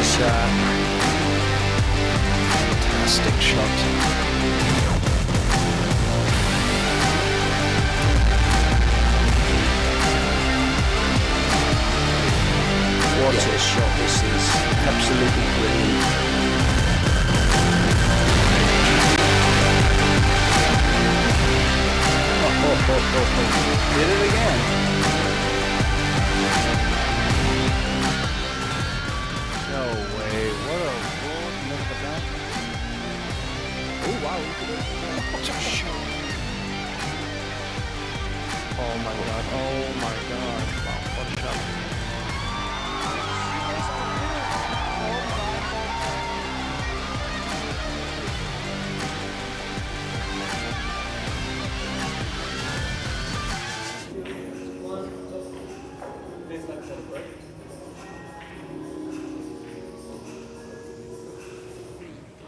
shot. Fantastic shot. What a shot this is. Absolutely brilliant. Did it again. No way. What a roll. Look at that. Oh, wow. What a shot. Oh my god. Oh my god. Wow, what a shot.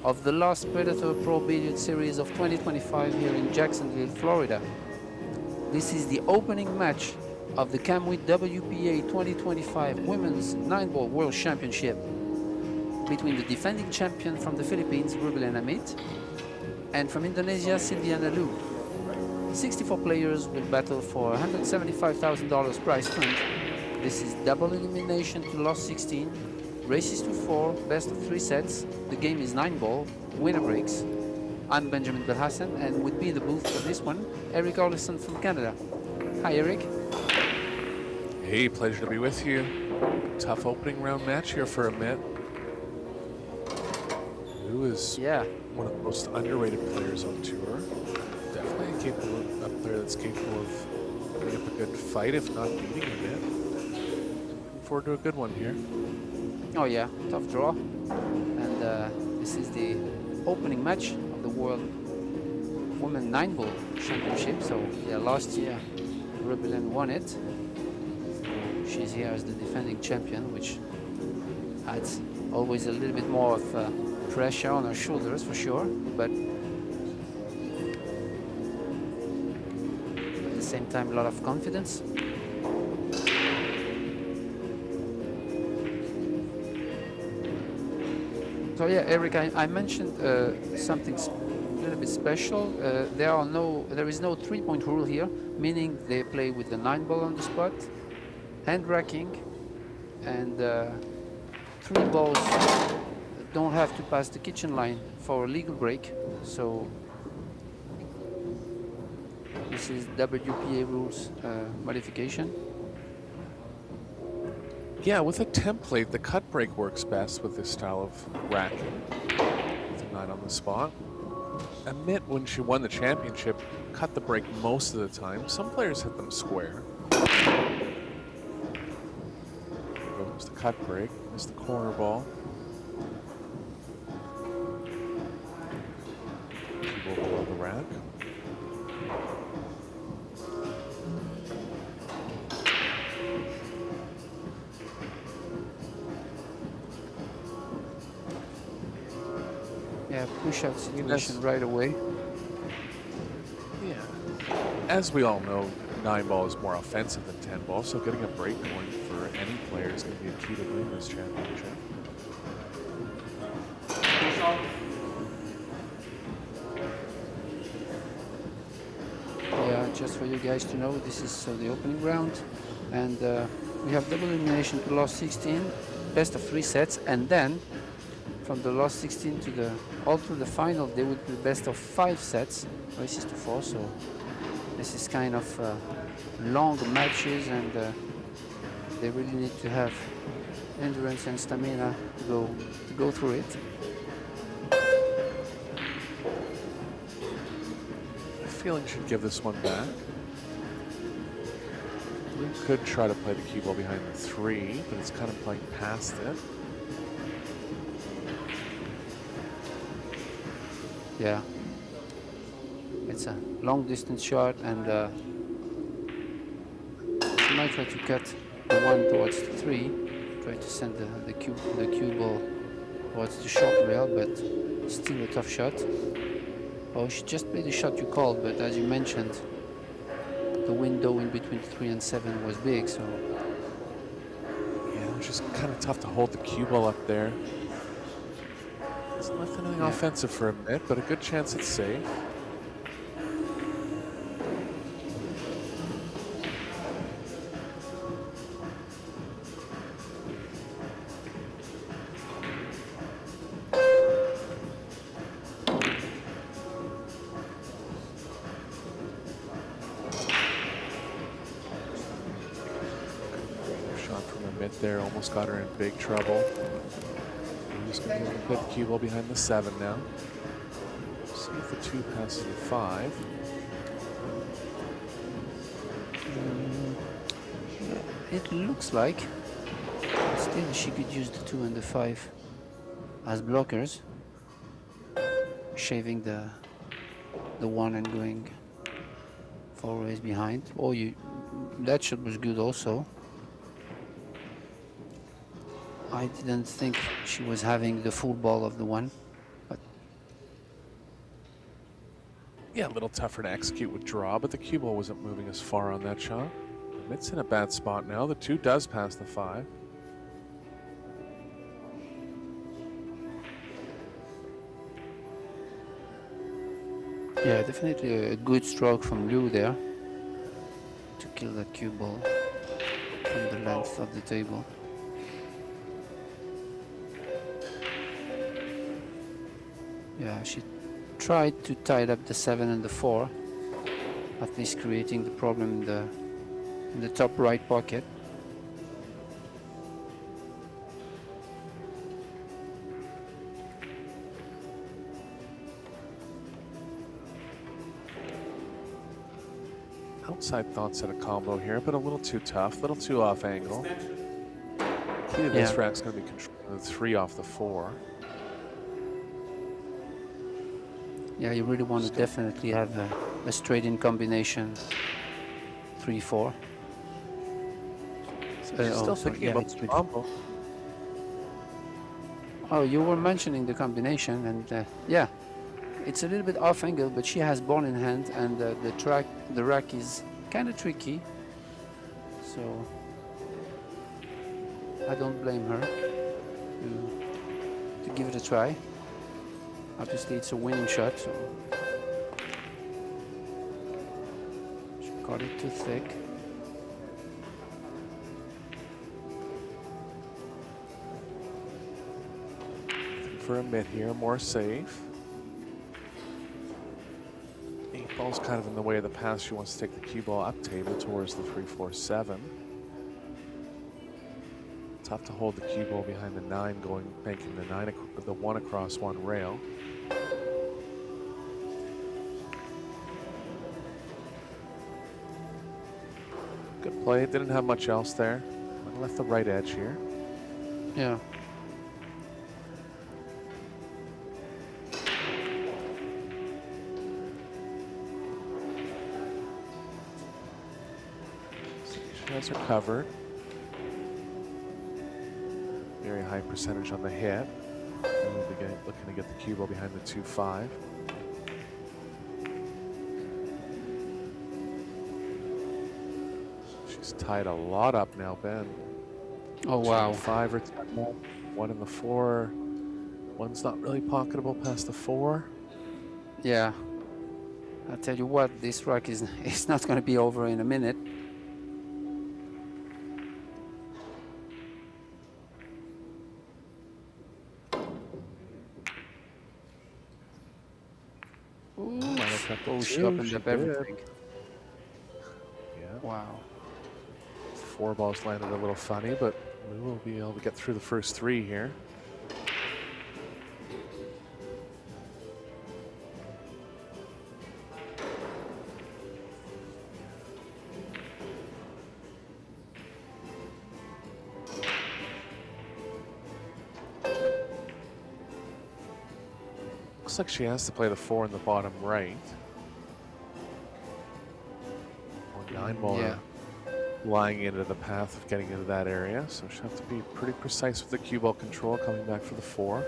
Of the last Predator Pro Billiard Series of 2025 here in Jacksonville, Florida. This is the opening match of the Kamui WPA 2025 Women's 9-Ball World Championship between the defending champion from the Philippines, Rubilen Amit, and from Indonesia, Silviana Lu. 64 players will battle for $175,000 prize fund. This is double elimination to last 16. Races to 4, best of 3 sets. The game is 9-ball, winner breaks. I'm Benjamin Belhassan, and with me in the booth for this one, Eric Arlison from Canada. Hi, Eric. Hey, pleasure to be with you. Tough opening round match here for Amit. Who is one of the most underrated players on tour. Definitely a player that's capable of putting up a good fight, if not beating Amit. Looking forward to a good one here. Oh yeah, tough draw. And this is the opening match of the World Women 9-Ball Championship. So yeah, last year Rubilen won it. So she's here as the defending champion, which adds always a little bit more of pressure on her shoulders for sure. But at the same time, a lot of confidence. So yeah, Eric, I mentioned something a little bit special. There is no 3-point rule here, meaning they play with the 9-ball on the spot, hand racking, and 3 balls don't have to pass the kitchen line for a legal break. So this is WPA rules modification. Yeah, with a template, the cut break works best with this style of racking. With a 9 on the spot. Amit, when she won the championship, cut the break most of the time. Some players hit them square. There goes the cut break. There's the corner ball. Cue ball below the rack. Yeah, push-out situation right away. Yeah. As we all know, 9-ball is more offensive than 10-ball, so getting a break going for any player is going to be a key to winning this championship. Yeah, just for you guys to know, this is the opening round, and we have double elimination to last 16, best of 3 sets, and then from the last 16 to all through the final, they would be best of 5 sets, races to 4. So this is kind of long matches, and they really need to have endurance and stamina to go through it. I feel he should give this one back. We could try to play the cue ball behind the 3, but it's kind of playing past it. Yeah, it's a long distance shot, and you might try to cut the 1 towards the 3, try to send the cue ball towards the short rail, but still a tough shot. Oh, she just played the shot you called, but as you mentioned, the window in between 3 and 7 was big, so yeah, It's just kind of tough to hold the cue ball up there. It's not anything offensive for a bit, but a good chance it's safe. There, almost got her in big trouble. I'm just going to put the cue ball behind the 7 now. See if the 2 passes the 5. It looks like still she could use the 2 and the 5 as blockers, shaving the 1 and going 4 ways behind. Oh, that shot was good also. I didn't think she was having the full ball of the 1, but yeah, a little tougher to execute with draw, but the cue ball wasn't moving as far on that shot. It's in a bad spot now. The 2 does pass the 5. yeah, definitely a good stroke from Liu there to kill that cue ball from the length of the table. Yeah, she tried to tie up the 7 and the 4, at least creating the problem in the top right pocket. Outside thoughts at a combo here, but a little too tough, a little too off angle. Key to this rack's going to be controlling the 3 off the 4. Yeah, you really want to definitely have a straight-in combination 3-4. Still thinking about the combo. Oh, you were mentioning the combination, and yeah, it's a little bit off angle, but she has ball in hand, and the rack is kind of tricky. So I don't blame her to give it a try. Obviously, it's a winning shot, so she got it too thick. For a mid here, more safe. 8 ball's kind of in the way of the pass. She wants to take the cue ball up table towards the 3-4-7. Tough to hold the cue ball behind the 9, banking the 1 across 1 rail. Good play. Didn't have much else there. Left the right edge here. Yeah. She has her covered. Very high percentage on the hit. Looking to get the cue ball behind the 2-5. She's tied a lot up now, Ben. Oh wow. 5 or 10, 1 in the 4. 1's not really pocketable past the 4. Yeah. I tell you what, this rack is not going to be over in a minute. Oh, she opened up everything. Yeah. Wow. 4 balls landed a little funny, but we will be able to get through the first 3 here. Looks like she has to play the 4 in the bottom right. Or 9 ball lying into the path of getting into that area, so she'll have to be pretty precise with the cue ball control coming back for the 4.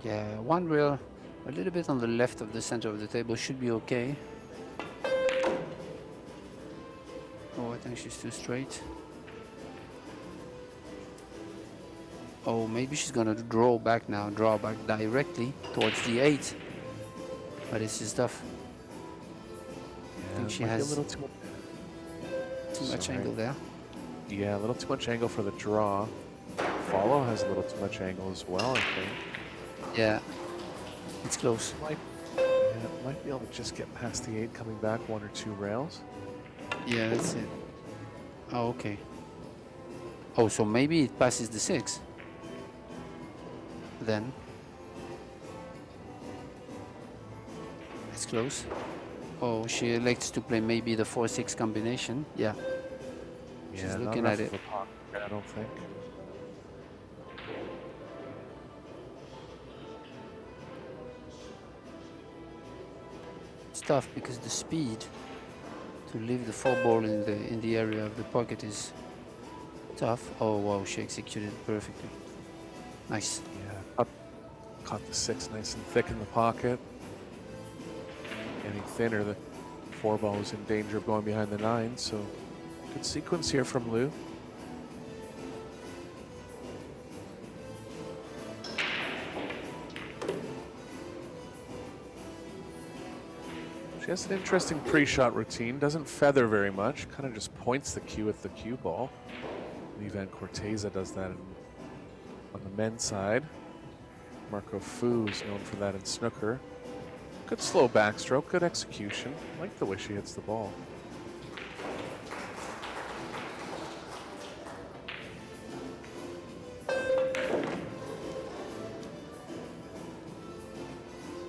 Yeah, 1 rail a little bit on the left of the center of the table should be okay. think she's too straight. Oh, maybe she's gonna draw back now, draw back directly towards the 8. But this is tough. I think she might be has a little too much Sorry. angle there. Yeah, a little too much angle for the draw. Follow has a little too much angle as well, I think. Yeah, it's close. Might be able to just get past the 8, coming back 1 or 2 rails. Yeah, that's it. Oh, okay. Oh, so maybe it passes the 6. Then. It's close. Oh, she elects to play maybe the 4-6 combination. Yeah. She's Yeah, looking not at enough it. of a pocket, I don't think. It's tough because the speed to leave the 4 ball in the area of the pocket is tough. Oh wow, she executed it perfectly. Nice. Yeah, caught the 6 nice and thick in the pocket. Getting thinner, the 4 ball was in danger of going behind the 9, so good sequence here from Lou. She has an interesting pre-shot routine, doesn't feather very much, kind of just points the cue with the cue ball. Ivan Corteza does that on the men's side. Marco Fu is known for that in snooker. Good slow backstroke, good execution. I like the way she hits the ball.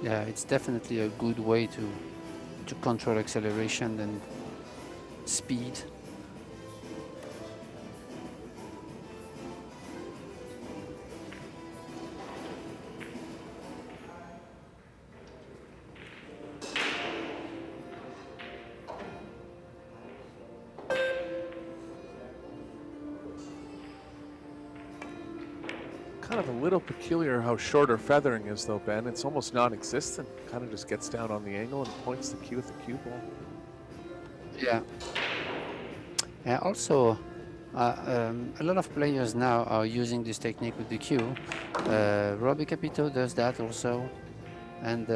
Yeah, it's definitely a good way to control acceleration and speed. Kind of a little peculiar how short her feathering is though, Ben. It's almost non-existent. Kind of just gets down on the angle and points the cue with the cue ball. Yeah. Yeah. Also, a lot of players now are using this technique with the cue. Robbie Capito does that also, and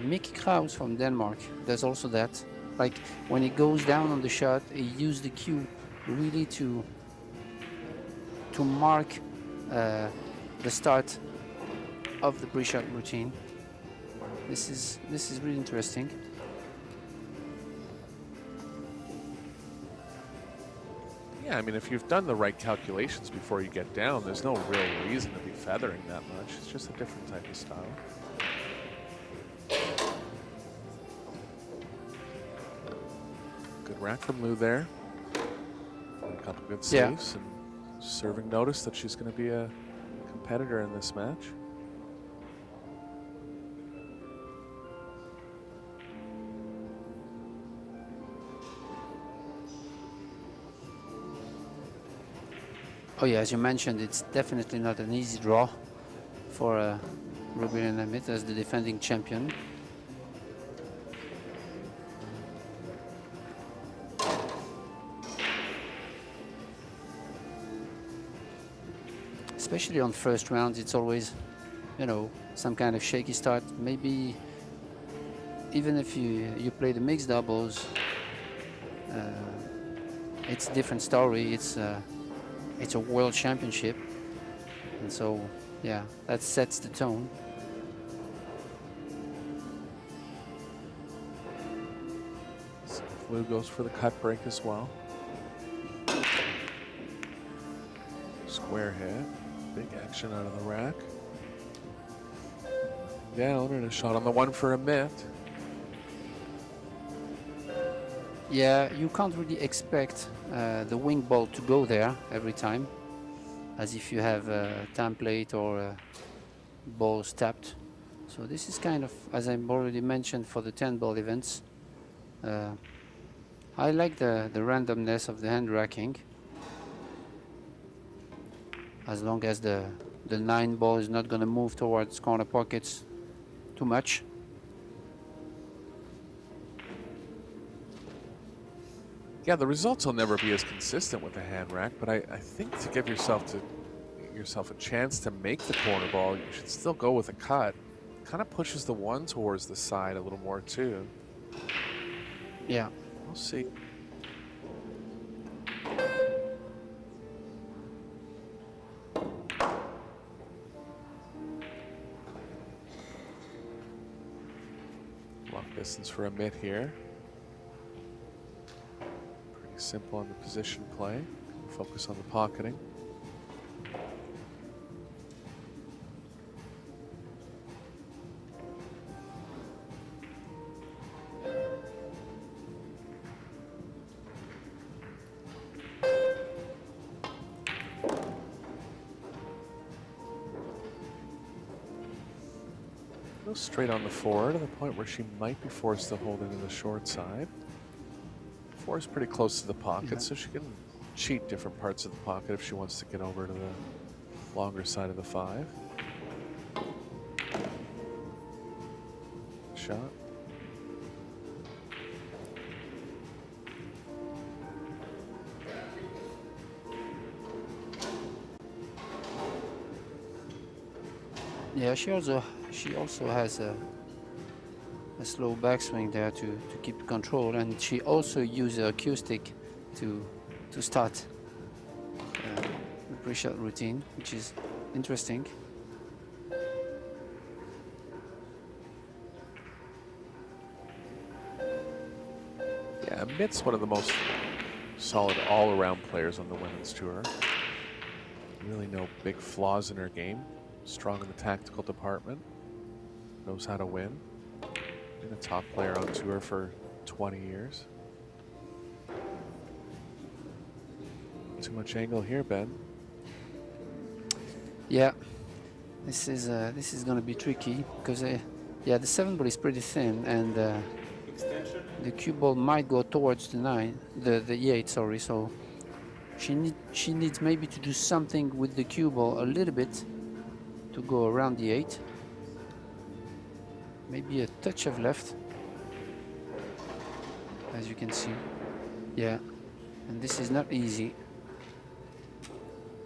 Mickey Kraus from Denmark does also that. Like when he goes down on the shot, he uses the cue really to mark the start of the pre-shot routine. This is really interesting. Yeah, I mean, if you've done the right calculations before you get down, there's no real reason to be feathering that much. It's just a different type of style. Good rack from Lou there. A couple good saves and serving notice that she's going to be a competitor in this match. Oh yeah, as you mentioned, it's definitely not an easy draw for Rubin Amit as the defending champion. Especially on first rounds, it's always, you know, some kind of shaky start. Maybe even if you play the mixed doubles, it's a different story. It's a world championship, and so yeah, that sets the tone. So Lou goes for the cut break as well. Square hit, big action out of the rack. Down and a shot on the 1 for a mitt. Yeah, you can't really expect the wing ball to go there every time, as if you have a template or balls tapped. So this is kind of, as I've already mentioned for the 10 ball events, I like the randomness of the hand racking, as long as the 9 ball is not going to move towards corner pockets too much. Yeah, the results will never be as consistent with the hand rack, but I think to give yourself a chance to make the corner ball, you should still go with a cut. Kind of pushes the one towards the side a little more too. Yeah. We'll see. Long distance for a mitt here. Pretty simple on the position play. Focus on the pocketing. Go straight on the four to the point where she might be forced to hold into the short side. Four is pretty close to the pocket, so she can cheat different parts of the pocket if she wants to get over to the longer side of the five. Shot. Yeah, she also has a slow backswing there to keep control, and she also uses a cue stick to start the pre-shot routine, which is interesting. Yeah, Mitt's one of the most solid all-around players on the women's tour. Really no big flaws in her game. Strong in the tactical department. Knows how to win. Been a top player on tour for 20 years. Too much angle here, Ben. Yeah, this is going to be tricky because yeah, the 7 ball is pretty thin, and the cue ball might go towards the 9, the 8. Sorry, so she needs maybe to do something with the cue ball a little bit to go around the 8. Maybe a touch of left, as you can see. Yeah, and this is not easy.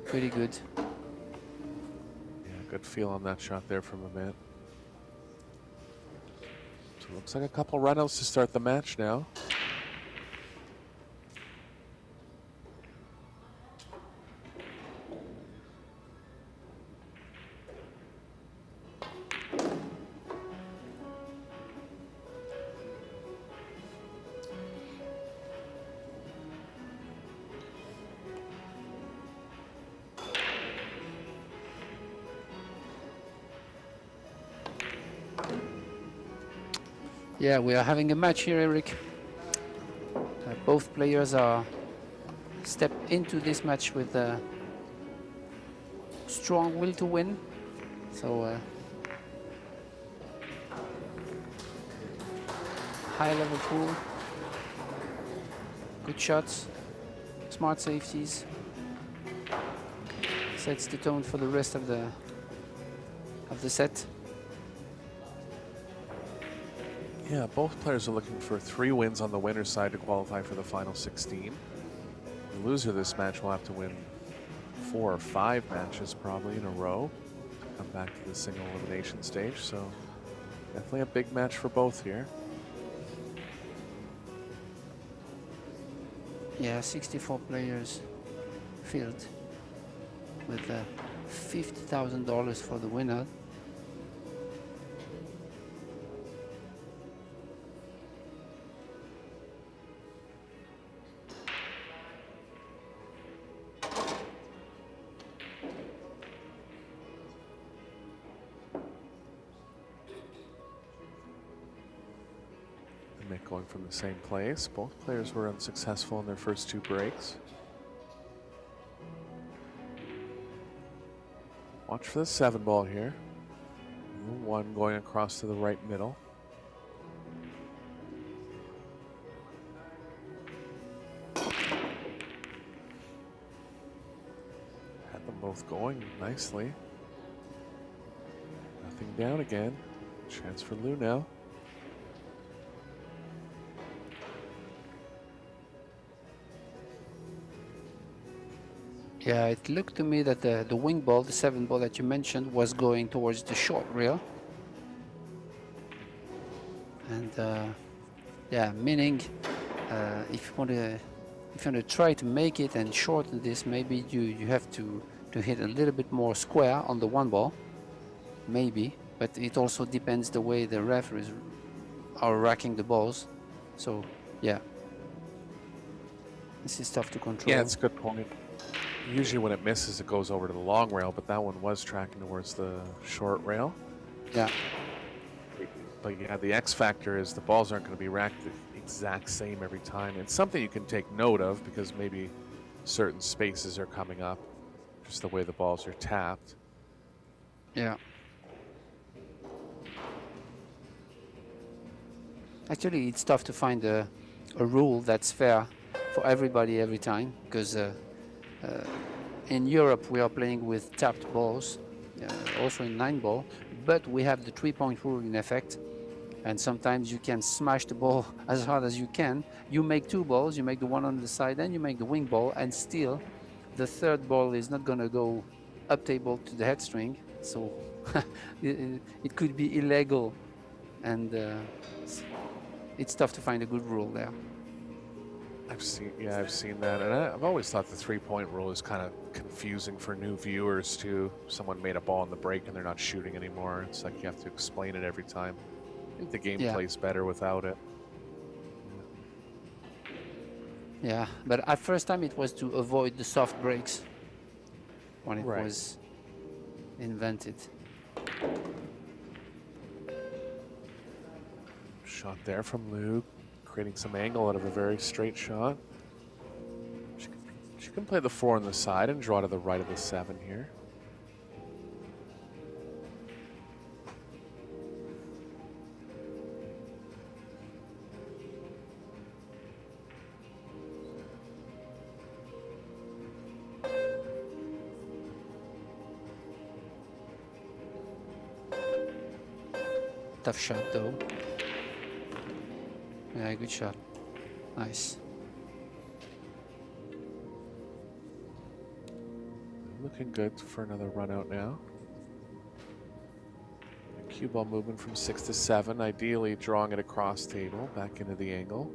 Pretty good. Yeah, good feel on that shot there from Amit. So it looks like a couple runouts to start the match now. Yeah, we are having a match here, Eric. Both players are step into this match with a strong will to win. So high level pool, good shots, smart safeties. Sets the tone for the rest of the set. Yeah, both players are looking for 3 wins on the winner's side to qualify for the final 16. The loser of this match will have to win 4 or 5 matches probably in a row to come back to the single elimination stage. So definitely a big match for both here. Yeah, 64 players field with $50,000 for the winner. Mitt going from the same place. Both players were unsuccessful in their first 2 breaks. Watch for the 7 ball here. The 1 going across to the right middle. Had them both going nicely. Nothing down again. Chance for Lou now. Yeah, it looked to me that the wing ball, the 7 ball that you mentioned, was going towards the short rail. And yeah, meaning if you want to try to make it and shorten this, maybe you have to hit a little bit more square on the 1 ball, maybe. But it also depends the way the referees are racking the balls. So yeah, this is tough to control. Yeah, it's a good point. Usually when it misses, it goes over to the long rail, but that one was tracking towards the short rail. Yeah. But yeah, the X factor is the balls aren't going to be racked the exact same every time. It's something you can take note of because maybe certain spaces are coming up, just the way the balls are tapped. Yeah. Actually, it's tough to find a rule that's fair for everybody every time, because in Europe we are playing with tapped balls, also in 9 ball, but we have the 3-point rule in effect, and sometimes you can smash the ball as hard as you can. You make 2 balls, you make the one on the side and you make the wing ball, and still the 3rd ball is not going to go up table to the head string, so it could be illegal, and it's tough to find a good rule there. I've seen that, and I've always thought the 3-point rule is kind of confusing for new viewers too. Someone made a ball in the break and they're not shooting anymore. It's like you have to explain it every time. I think the game plays better without it. Yeah, but at first time it was to avoid the soft breaks when it Right. was invented. Shot there from Luke, creating some angle out of a very straight shot. She can play the 4 on the side and draw to the right of the 7 here. Tough shot though. Yeah, good shot. Nice. Looking good for another run out now. Cue ball movement from 6 to 7, ideally drawing it across table, back into the angle.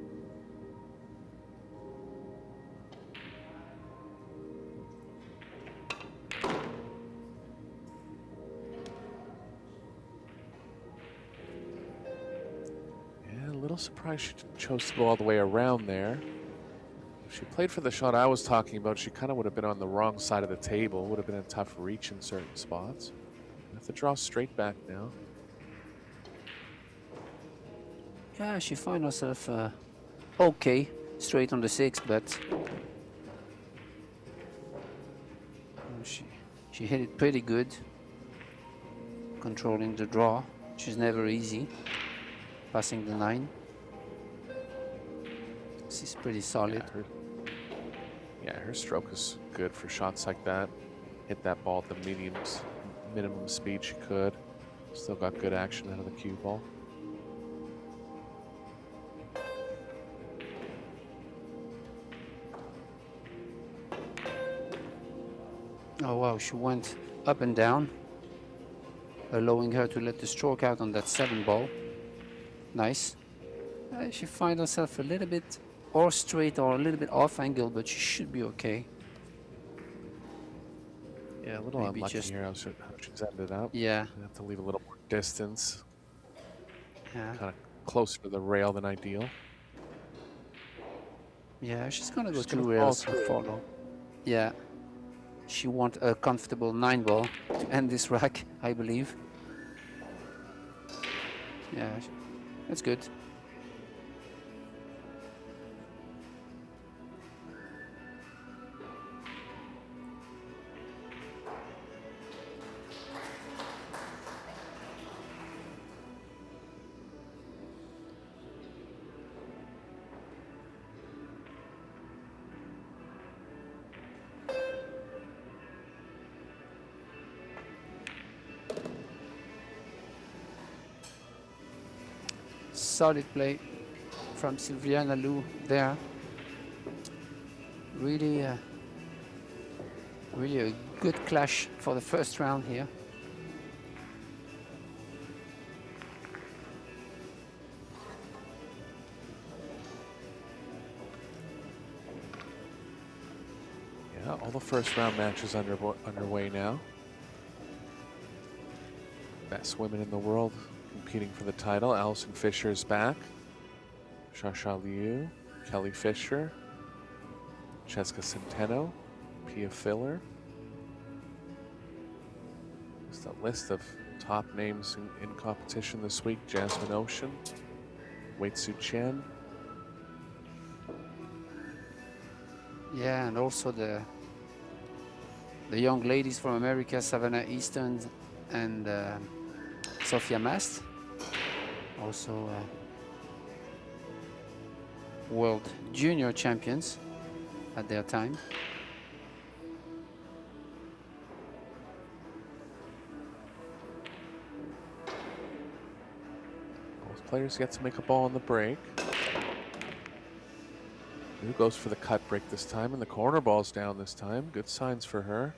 Yeah, a little surprised she chose to go all the way around there. If she played for the shot I was talking about, she kind of would have been on the wrong side of the table. Would have been a tough reach in certain spots. Have to draw straight back now. Yeah, she found herself okay, straight on the 6, but she hit it pretty good, controlling the draw, which is never easy, passing the 9. This is pretty solid. Yeah, her stroke is good for shots like that. Hit that ball at the minimum speed she could. Still got good action out of the cue ball. Oh wow, she went up and down, allowing her to let the stroke out on that 7 ball. Nice. She finds herself a little bit or straight or a little bit off angle, but she should be okay. Yeah, a little Maybe unlucky just- here how she's ended up. Yeah, You have to leave a little more distance, yeah, kind of closer to the rail than ideal. yeah. She's gonna go She's 2 gonna rails fall and through. follow. Yeah, she wants a comfortable 9 ball to end this rack, I believe. Yeah, that's good. Solid play from Sylviana Lou there. Really Really a good clash for the first round here. Yeah, all the first round matches underway now. Best women in the world competing for the title. Alison Fisher is back. Shasha Liu, Kelly Fisher, Cheska Centeno, Pia Filler. Just a list of top names in competition this week. Jasmine Ocean, Wei Tzu Chen. Yeah, and also the young ladies from America, Savannah Easton and Sophia Mast, also world junior champions at their time. Both players get to make a ball on the break. Who goes for the cut break this time, and the corner ball's down this time. Good signs for her.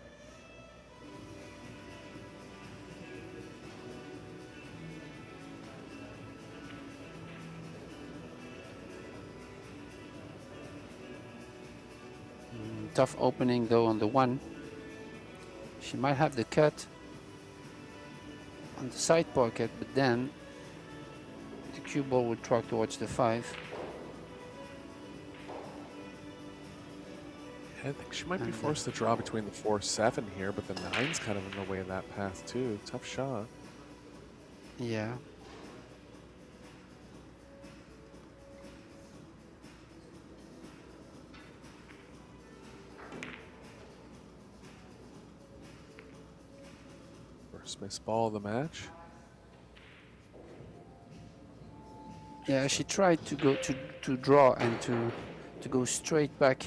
Tough opening though on the 1. She might have the cut on the side pocket, but then the cue ball would track towards the 5. I think she might be forced to draw between the 4-7 here, but the 9's kind of in the way of that path too. Tough shot. Yeah. First missed ball of the match. Yeah, she tried to go to draw and to go straight back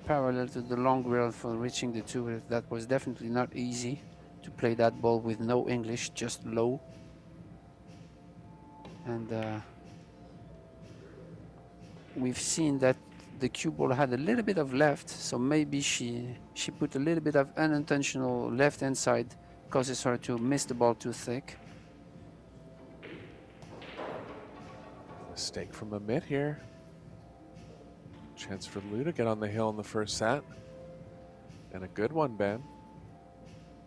parallel to the long rail for reaching the 2. That was definitely not easy to play that ball with no English, just low. And we've seen that the cue ball had a little bit of left, so maybe she put a little bit of unintentional left hand side, causes her to miss the ball too thick. Mistake from Amit here. Chance for Lou to get on the hill in the first set. And a good one, Ben.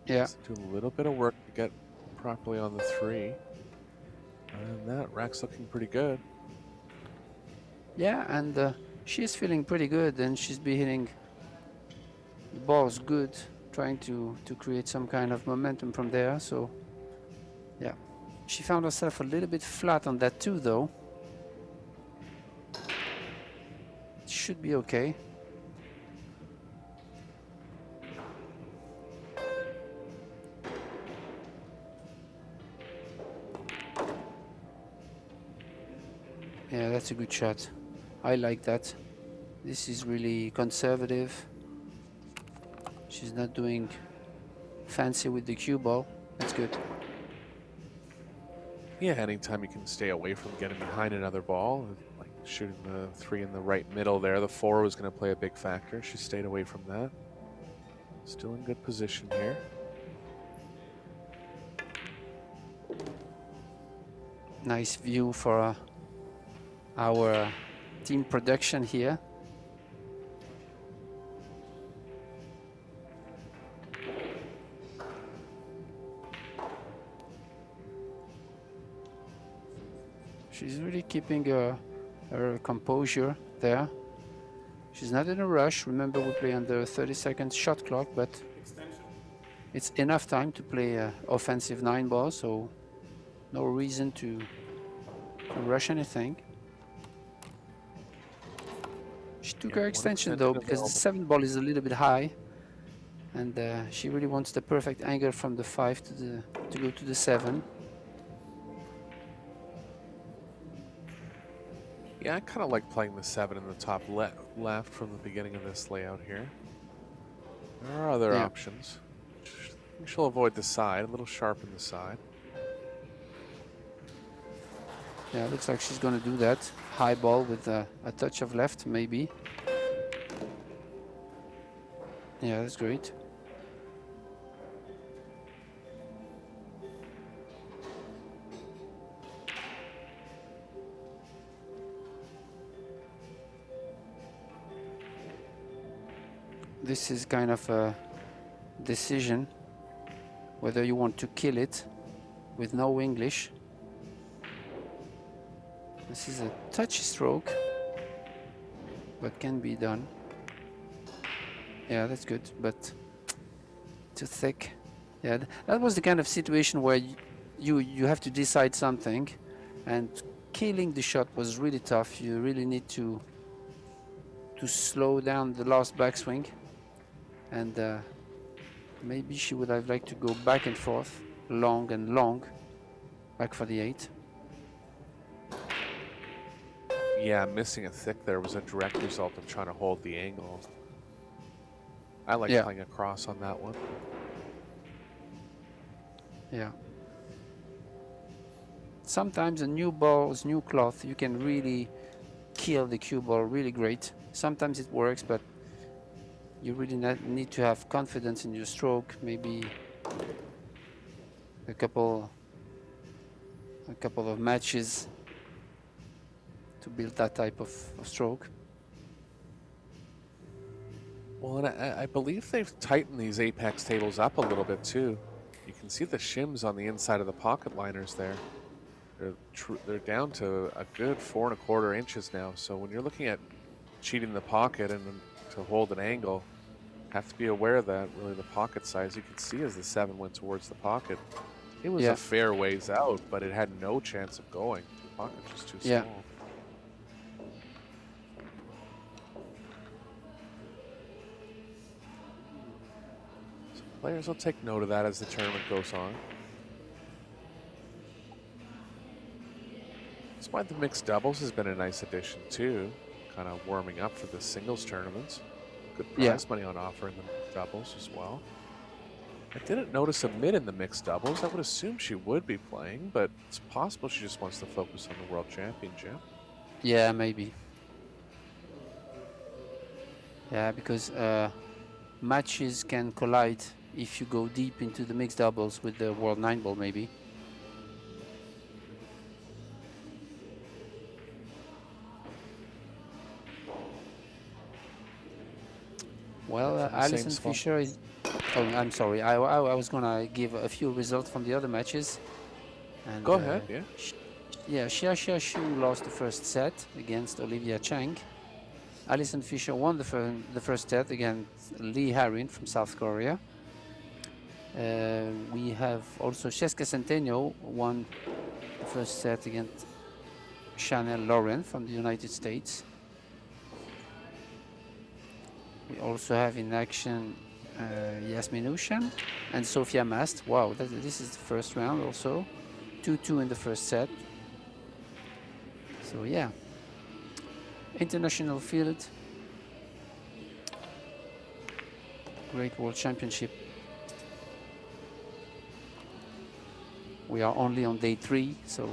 Yeah. Just do a little bit of work to get properly on the 3. And that rack's looking pretty good. Yeah, and she's feeling pretty good, and she's been hitting the balls good, trying to create some kind of momentum from there. So, yeah. She found herself a little bit flat on that 2, though. Should be okay. Yeah, that's a good shot. I like that. This is really conservative. She's not doing fancy with the cue ball. That's good. Yeah, anytime you can stay away from getting behind another ball, like shooting the 3 in the right middle there, the 4 was going to play a big factor. She stayed away from that. Still in good position here. Nice view for our team production here. She's really keeping her composure there. She's not in a rush. Remember, we play under a 30-second shot clock, but it's enough time to play offensive 9 ball, so no reason to rush anything. She took her extension though, because the 7 ball is a little bit high, and she really wants the perfect angle from the 5 to go to the 7. Yeah, I kind of like playing the 7 in the top left from the beginning of this layout here. There are other options. She'll avoid the side, a little sharp in the side. Yeah, looks like she's going to do that. High ball with a touch of left, maybe. Yeah, that's great. This is kind of a decision whether you want to kill it with no English. This is a touchy stroke, but can be done. Yeah, that's good, but too thick. Yeah, that was the kind of situation where you have to decide something, and killing the shot was really tough. You really need to slow down the last backswing, and maybe she would have liked to go back and forth, long and long, back for the 8. Yeah, missing a thick there was a direct result of trying to hold the angle. I like playing across on that one. Yeah. Sometimes a new balls, new cloth, you can really kill the cue ball really great. Sometimes it works, but you really need to have confidence in your stroke. Maybe a couple of matches to build that type of stroke. Well, and I believe they've tightened these apex tables up a little bit too. You can see the shims on the inside of the pocket liners there. They're down to a good 4 1/4 inches now. So when you're looking at cheating the pocket and to hold an angle, have to be aware of that. Really, the pocket size you can see as the 7 went towards the pocket. It was a fair ways out, but it had no chance of going. The pocket was too small. Players will take note of that as the tournament goes on. That's why the mixed doubles has been a nice addition too, kind of warming up for the singles tournaments. Good prize money on offer in the doubles as well. I didn't notice a mid in the mixed doubles. I would assume she would be playing, but it's possible she just wants to focus on the World Championship. Yeah, maybe. Yeah, because matches can collide if you go deep into the mixed doubles with the World 9 ball, maybe. Well, Alison Fisher is... Oh, I'm sorry. I was going to give a few results from the other matches. And, go ahead, yeah. Xia Shu lost the first set against Olivia Chang. Alison Fisher won the first set against Lee Harin from South Korea. We have also Cheska Centeno won the first set against Chanel Lauren from the United States. We also have in action Yasmin Ushan and Sofia Mast. Wow, this is the first round also. 2-2 in the first set. So yeah. International field. Great World Championship. We are only on day 3, so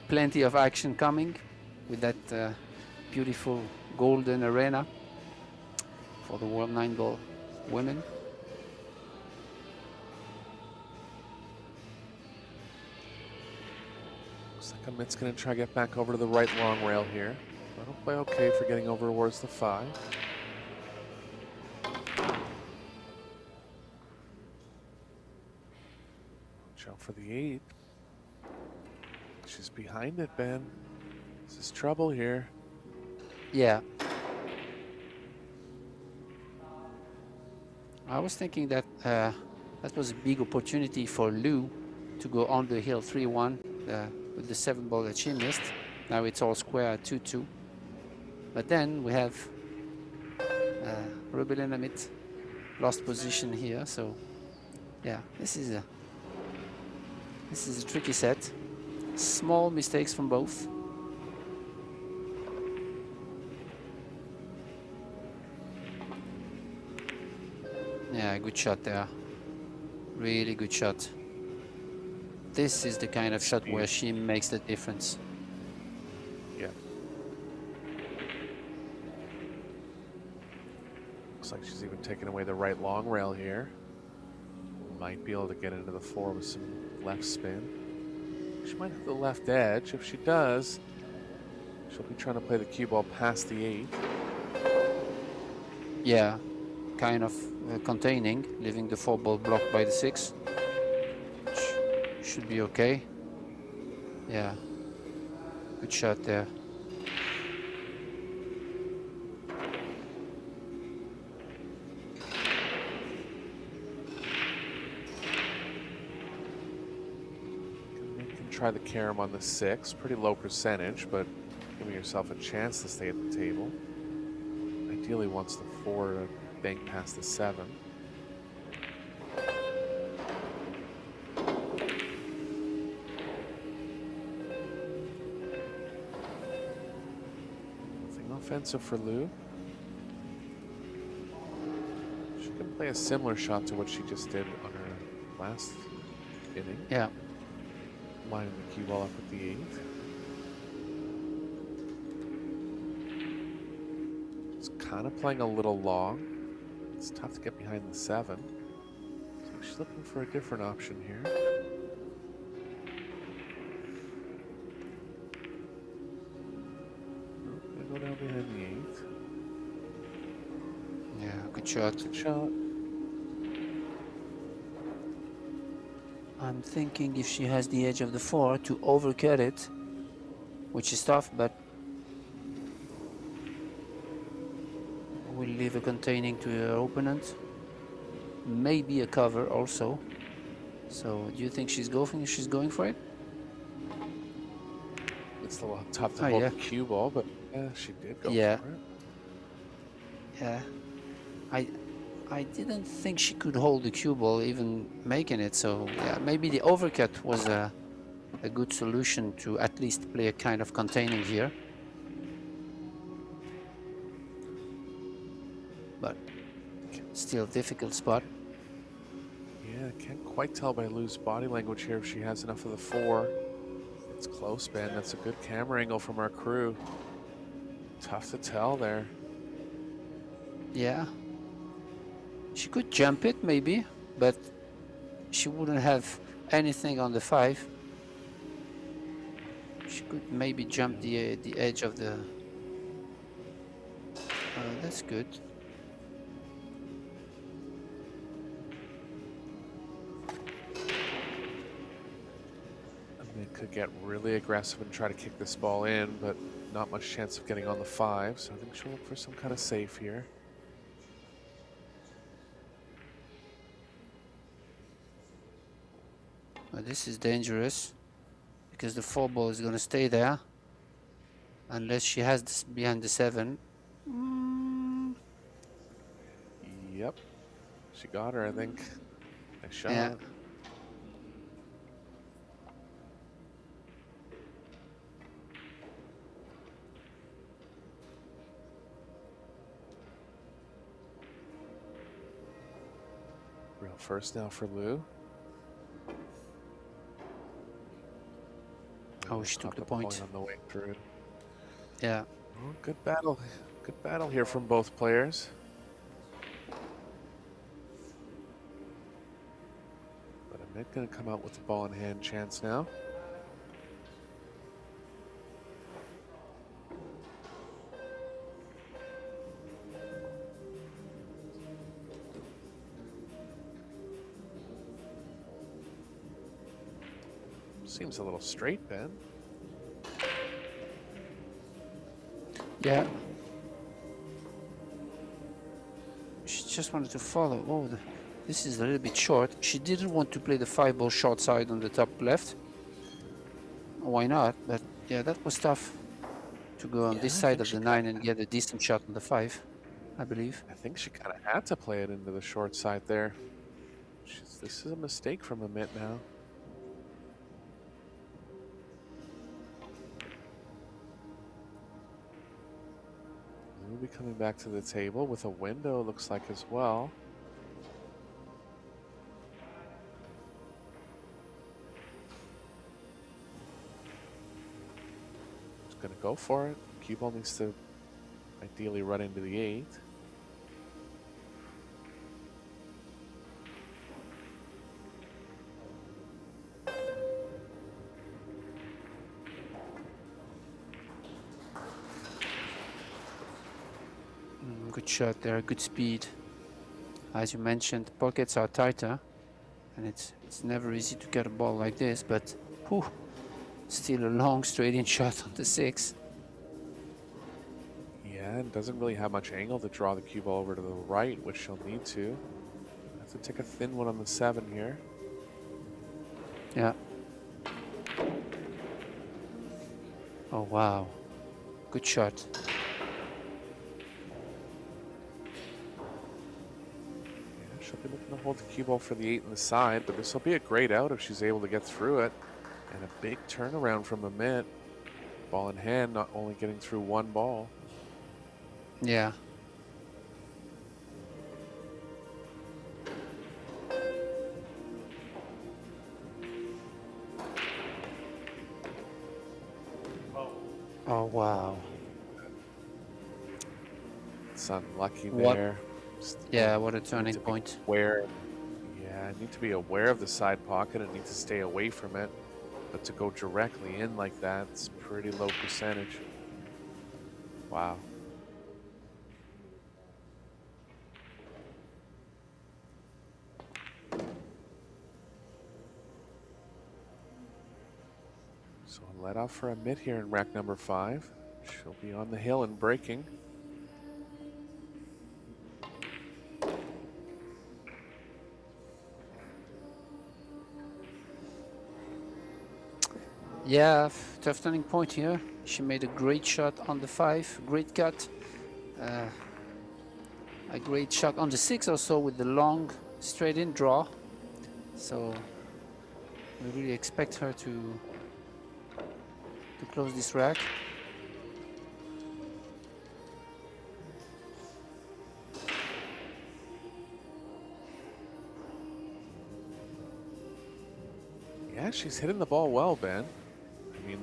plenty of action coming with that beautiful golden arena for the World 9 ball women. Looks like Amit's going to try to get back over to the right long rail here. That'll play okay for getting over towards the 5. Jump for the 8. She's behind it, Ben. This is trouble here. Yeah. I was thinking that that was a big opportunity for Liu to go on the hill 3-1 with the 7 ball that she missed. Now it's all square at 2-2. But then we have Rebel and Amit lost position here. So yeah, this is a tricky set. Small mistakes from both. Yeah, good shot there. Really good shot. This is the kind of shot where she makes the difference. Yeah. Looks like she's even taken away the right long rail here. Might be able to get into the 4 with some left spin. She might have the left edge. If she does, she'll be trying to play the cue ball past the 8. Yeah, kind of containing, leaving the 4 ball blocked by the 6. Should be okay. Yeah, good shot there. Can try the carom on the 6. Pretty low percentage, but giving yourself a chance to stay at the table. Ideally wants the 4 to bank past the 7. Nothing offensive for Lou. She can play a similar shot to what she just did on her last inning. Yeah. Lining the cue ball up at the 8. It's kind of playing a little long. It's tough to get behind the 7. So she's looking for a different option here. Gonna go down behind the 8. Yeah, good shot. Good shot. I'm thinking if she has the edge of the 4 to overcut it, which is tough, but we'll leave a containing to her opponent. Maybe a cover also. So do you think she's going for it? It's a little tough to Oh, hold yeah. the cue ball, but yeah, she did go Yeah. for it. Yeah. I didn't think she could hold the cue ball, even making it. So yeah, maybe the overcut was a good solution to at least play a kind of containing here. But still difficult spot. Yeah, can't quite tell by Lou's body language here if she has enough of the 4. It's close, Ben. That's a good camera angle from our crew. Tough to tell there. Yeah. She could jump it maybe, but she wouldn't have anything on the 5. She could maybe jump the edge of the... that's good. It could get really aggressive and try to kick this ball in, but not much chance of getting on the 5, so I think she'll look for some kind of safe here. Well, this is dangerous because the 4 ball is going to stay there unless she has this behind the 7. Yep, she got her, I think. Nice shot. Yeah. Real first now for Lou. Oh, she took the point. On the way through. Yeah. Oh, good battle. Good battle here from both players. But Amit gonna come out with the ball in hand chance now. Seems a little straight, Ben. Yeah. She just wanted to follow. Oh, this is a little bit short. She didn't want to play the 5 ball short side on the top left. Why not? But yeah, that was tough to go on this side of the 9 and get a decent shot on the 5, I believe. I think she kind of had to play it into the short side there. This is a mistake from Amit now. We'll be coming back to the table with a window, looks like, as well. Just gonna go for it. Cue ball needs to ideally run into the 8. Good shot there, good speed. As you mentioned, pockets are tighter, and it's never easy to get a ball like this, but whew, still a long straight-in shot on the 6. Yeah, and doesn't really have much angle to draw the cue ball over to the right, which she'll need to. Have to take a thin one on the 7 here. Yeah. Oh wow, good shot. She'll be looking to hold the cue ball for the 8 on the side, but this will be a great out if she's able to get through it. And a big turnaround from Amit. Ball in hand, not only getting through one ball. Yeah. Oh wow. It's unlucky What- there. Yeah, what a turning point. Yeah, I need to be aware of the side pocket and need to stay away from it. But to go directly in like that, it's pretty low percentage. Wow. So a let off for a mid here in rack number 5. She'll be on the hill and breaking. Yeah, tough turning point here. She made a great shot on the 5, great cut. A great shot on the 6 also with the long straight in draw. So we really expect her to close this rack. Yeah, she's hitting the ball well, Ben. I mean,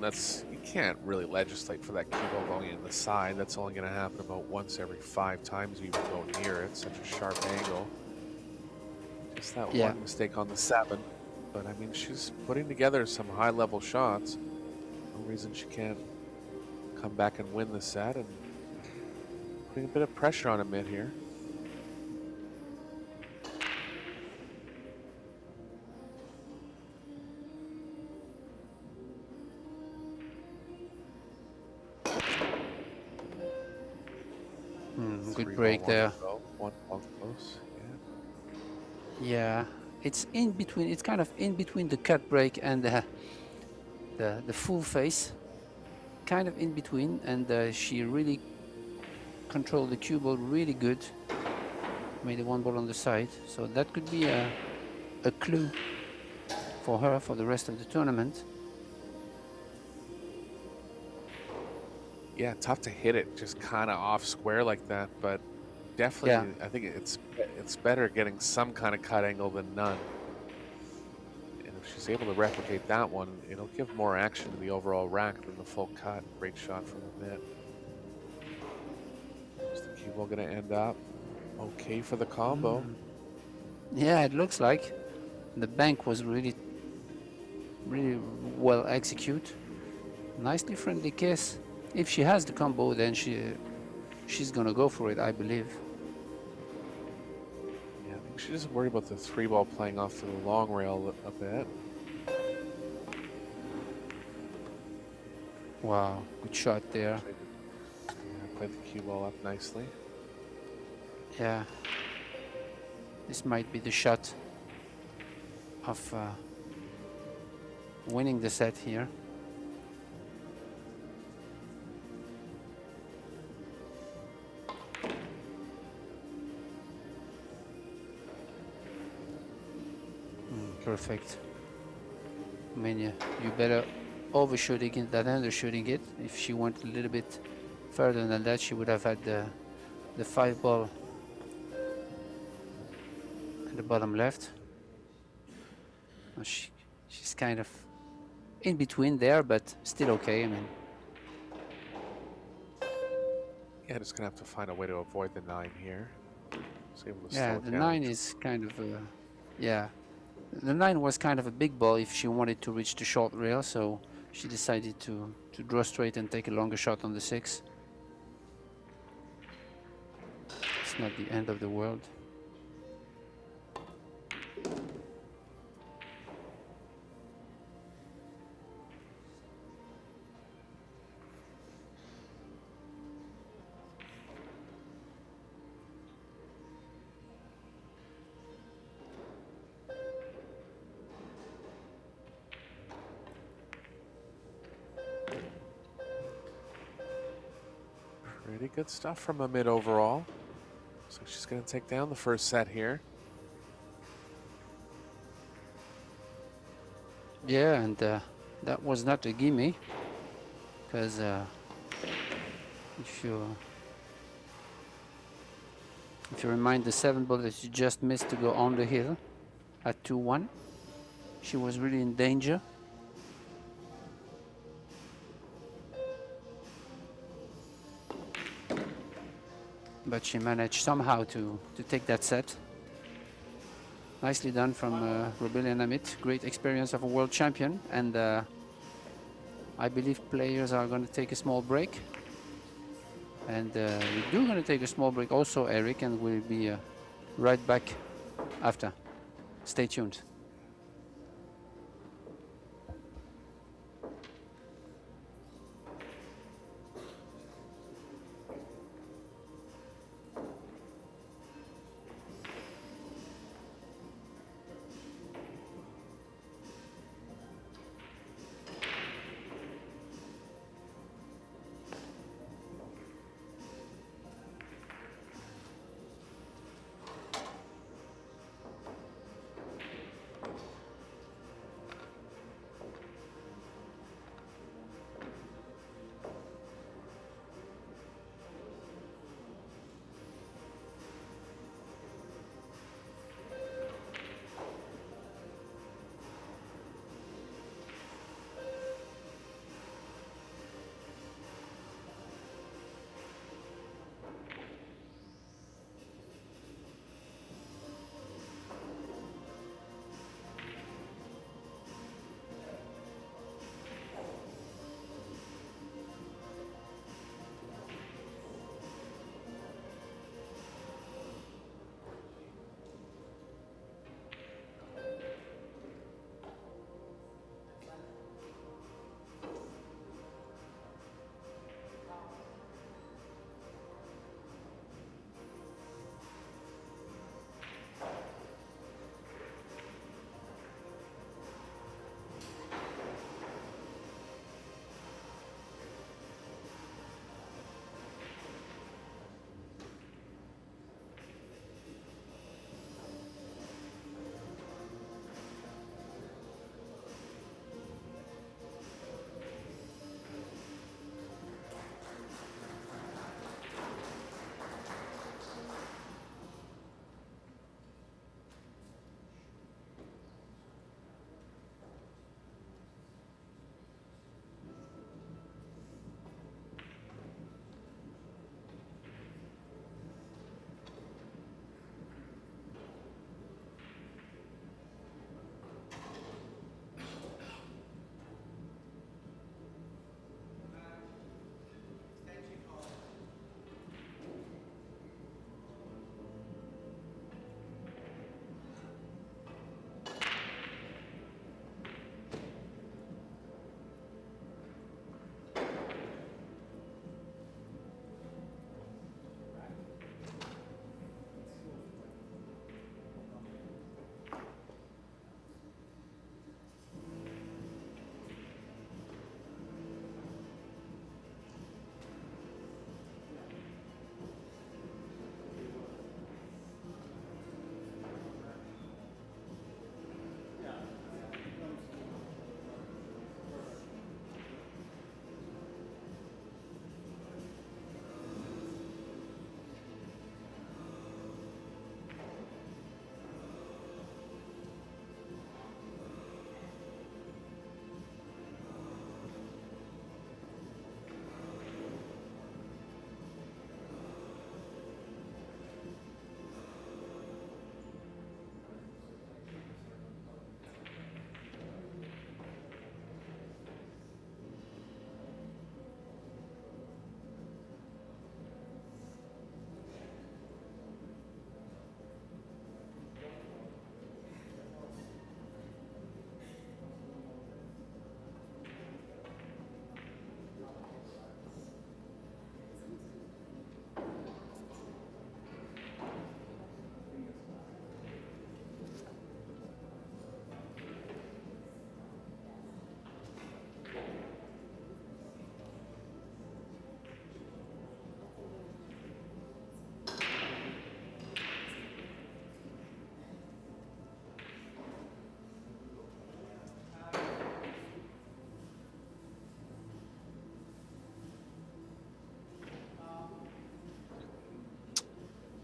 you can't really legislate for that cue ball going in the side. That's only going to happen about once every 5 times you even go near it. Such a sharp angle. Just that one mistake on the 7. But I mean, she's putting together some high-level shots. No reason she can't come back and win the set, and putting a bit of pressure on Amit here. Good break there. One ball close. Yeah, it's in between. It's kind of in between the cut break and the full face, kind of in between. And she really controlled the cue ball really good. Made a 1 ball on the side, so that could be a clue for her for the rest of the tournament. Yeah, tough to hit it just kind of off square like that, but definitely I think it's better getting some kind of cut angle than none. And if she's able to replicate that one, it'll give more action to the overall rack than the full cut. Great shot from the net. Is the cue ball going to end up okay for the combo? Yeah, it looks like the bank was really well executed. Nicely friendly kiss. If she has the combo, then she's gonna go for it, I believe. Yeah, I think she doesn't worry about the 3 ball playing off to the long rail a bit. Wow, good shot there. Played the cue ball up nicely. Yeah, this might be the shot of winning the set here. Perfect. I mean, you better overshooting it than undershooting it. If she went a little bit further than that, she would have had the 5 ball at the bottom left. Well, she's kind of in between there, but still okay. I mean, Yeah, just gonna have to find a way to avoid the 9 here. Just able to yeah, slow it the down. 9 is kind of yeah. The 9 was kind of a big ball if she wanted to reach the short rail, so she decided to draw straight and take a longer shot on the 6. It's not the end of the world. Pretty good stuff from Amit overall. So she's going to take down the first set here. Yeah, and that was not a gimme, because if you remind the 7 ball that you just missed to go on the hill at 2-1, she was really in danger. But she managed somehow to take that set. Nicely done from Robili and Amit. Great experience of a world champion. And I believe players are going to take a small break. And we do going to take a small break also, Eric, and we'll be right back after. Stay tuned.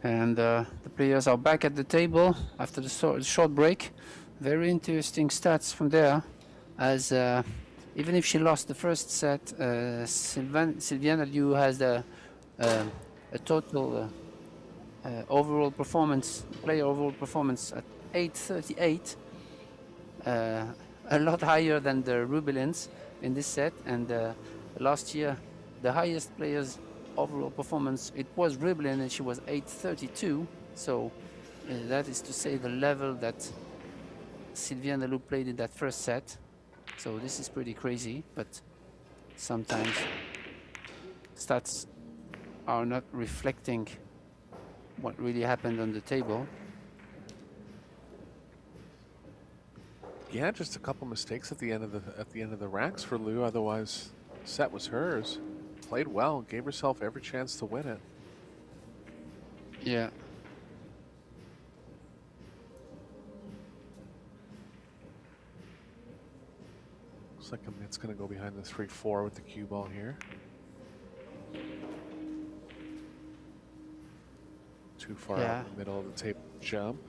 And the players are back at the table after the short break. Very interesting stats from there, as even if she lost the first set, Sylviana Liu has a total overall performance, player overall performance at 838, a lot higher than the Rubilins in this set. And last year, the highest player's overall performance, it was Rubilin, and she was 832. So that is to say the level that Sylviana Liu played in that first set. So this is pretty crazy, but sometimes stats are not reflecting what really happened on the table. Yeah, just a couple mistakes at the end of the racks for Liu. Otherwise, set was hers. Played well, gave herself every chance to win it. Yeah. Looks like Amit's going to go behind the 3-4 with the cue ball here. Too far out in the middle of the table jump.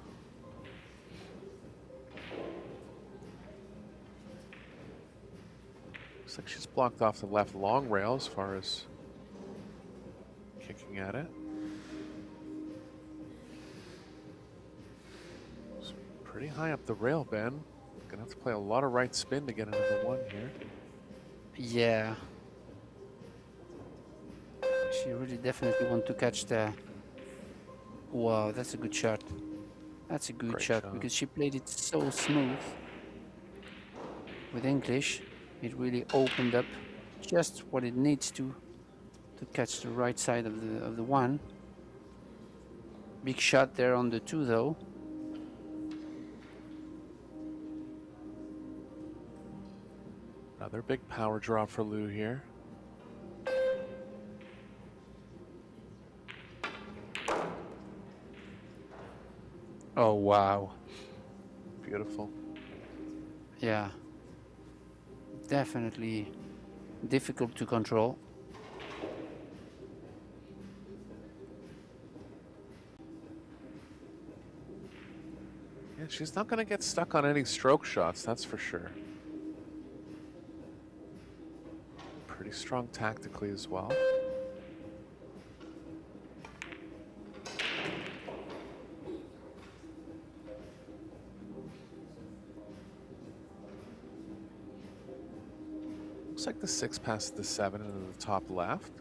Looks like she's blocked off the left long rail as far as kicking at it. It's pretty high up the rail, Ben. Gonna have to play a lot of right spin to get another one here. Yeah. She really definitely want to catch the... Wow, that's a good shot. That's a good Great shot, shot. because she played it so smooth. With English, it really opened up just what it needs to catch the right side of the one. Big shot there on the 2 though. Another big power draw for Liu here. Oh wow. Beautiful. Yeah. Definitely difficult to control. Yeah, she's not going to get stuck on any stroke shots, that's for sure. Pretty strong tactically as well. Looks like the 6 passes the 7 into the top left.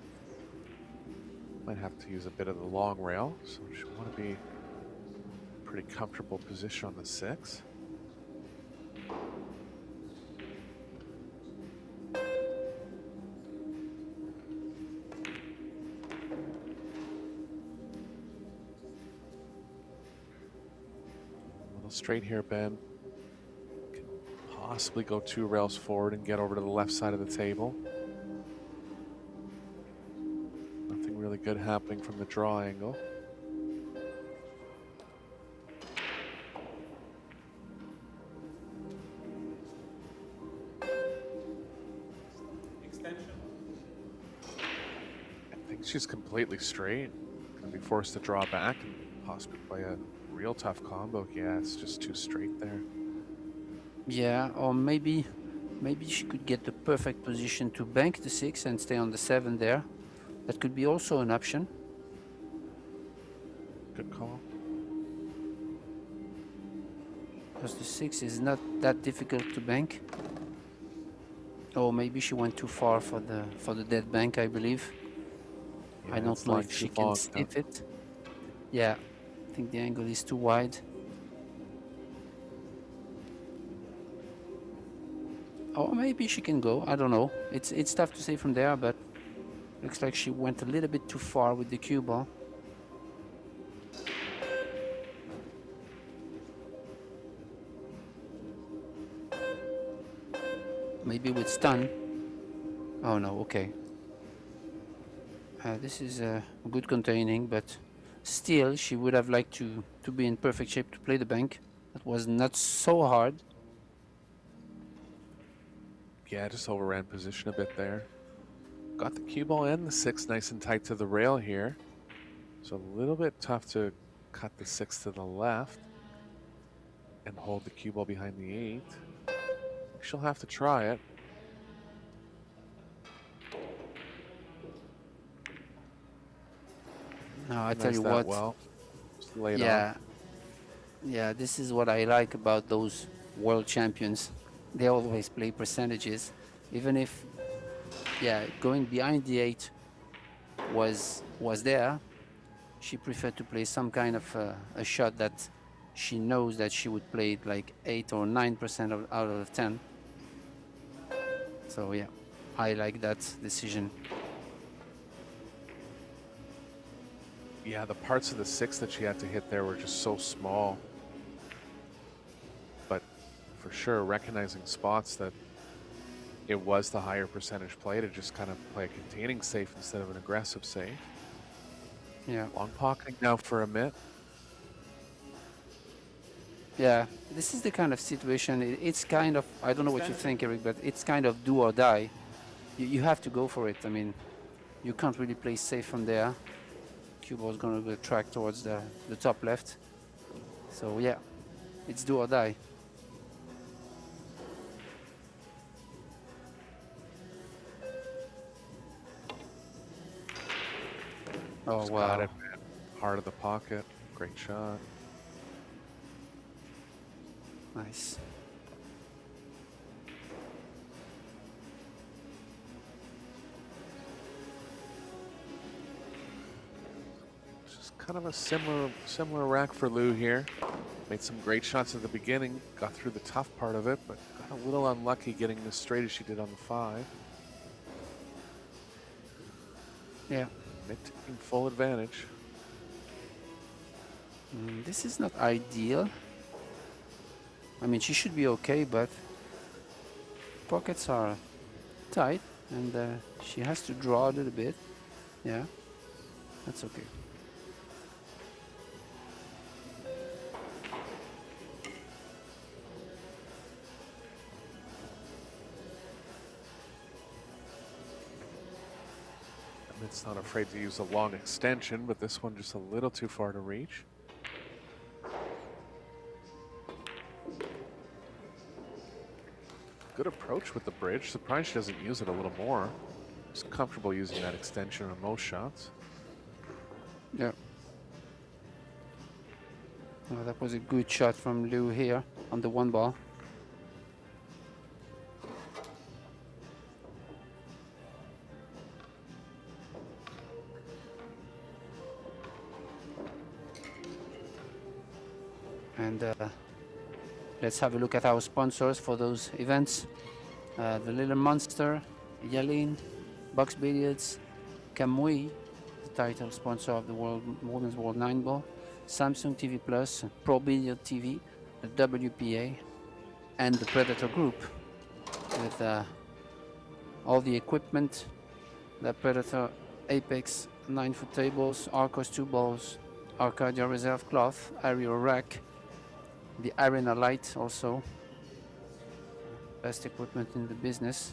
Might have to use a bit of the long rail, so she want to be pretty comfortable position on the 6. A little straight here, Ben. Can possibly go 2 rails forward and get over to the left side of the table. Nothing really good happening from the draw angle. She's completely straight. Gonna be forced to draw back and possibly play a real tough combo. Yeah, it's just too straight there. Yeah, or maybe she could get the perfect position to bank the 6 and stay on the 7 there. That could be also an option. Good call. Because the 6 is not that difficult to bank. Or maybe she went too far for the dead bank, I believe. Yeah, I don't know if she can stiff it. Yeah, I think the angle is too wide. Or maybe she can go, I don't know. It's tough to say from there, but looks like she went a little bit too far with the cue ball. Maybe with stun. Oh no, okay. This is good containing, but still she would have liked to be in perfect shape to play the bank. That was not so hard. Yeah, just overran position a bit there. Got the cue ball and the 6 nice and tight to the rail here. It's a little bit tough to cut the 6 to the left and hold the cue ball behind the 8. She'll have to try it. No, I tell Nice you that what. well. Just lay it Yeah, off. yeah. This is what I like about those world champions. They always play percentages, even if, yeah, going behind the 8 was there. She preferred to play some kind of a shot that she knows that she would play it like 8 or 9% out of 10. So yeah, I like that decision. Yeah, the parts of the 6 that she had to hit there were just so small. But for sure, recognizing spots that it was the higher percentage play to just kind of play a containing safe instead of an aggressive safe. Yeah. Long pocketing now for a mitt. Yeah, this is the kind of situation. It's kind of, I don't know what you think, Eric, but it's kind of do or die. You have to go for it. I mean, you can't really play safe from there. Cue ball is going to track towards the top left. So yeah, it's do or die. Oh, Just wow. got it, man. Heart of the pocket. Great shot. Nice. Just kind of a similar rack for Lou here. Made some great shots at the beginning. Got through the tough part of it, but got a little unlucky getting as straight as she did on the 5. Yeah. Mitt taking full advantage. This is not ideal. I mean, she should be okay, but pockets are tight, and she has to draw a little bit. Yeah, that's okay. Mitt's not afraid to use a long extension, but this one just a little too far to reach. Good approach with the bridge. Surprised she doesn't use it a little more. Just comfortable using that extension on most shots. Yeah. Oh, that was a good shot from Lou here on the 1 ball. And let's have a look at our sponsors for those events. The Little Monster, Yalin, Box Billiards, Kamui, the title sponsor of the Women's World 9 Ball, Samsung TV Plus, Pro Billiard TV, the WPA, and the Predator Group with all the equipment, the Predator Apex 9-foot tables, Arcos 2 balls, Arcadia Reserve cloth, AeroRack, the Arena Light also. Best equipment in the business.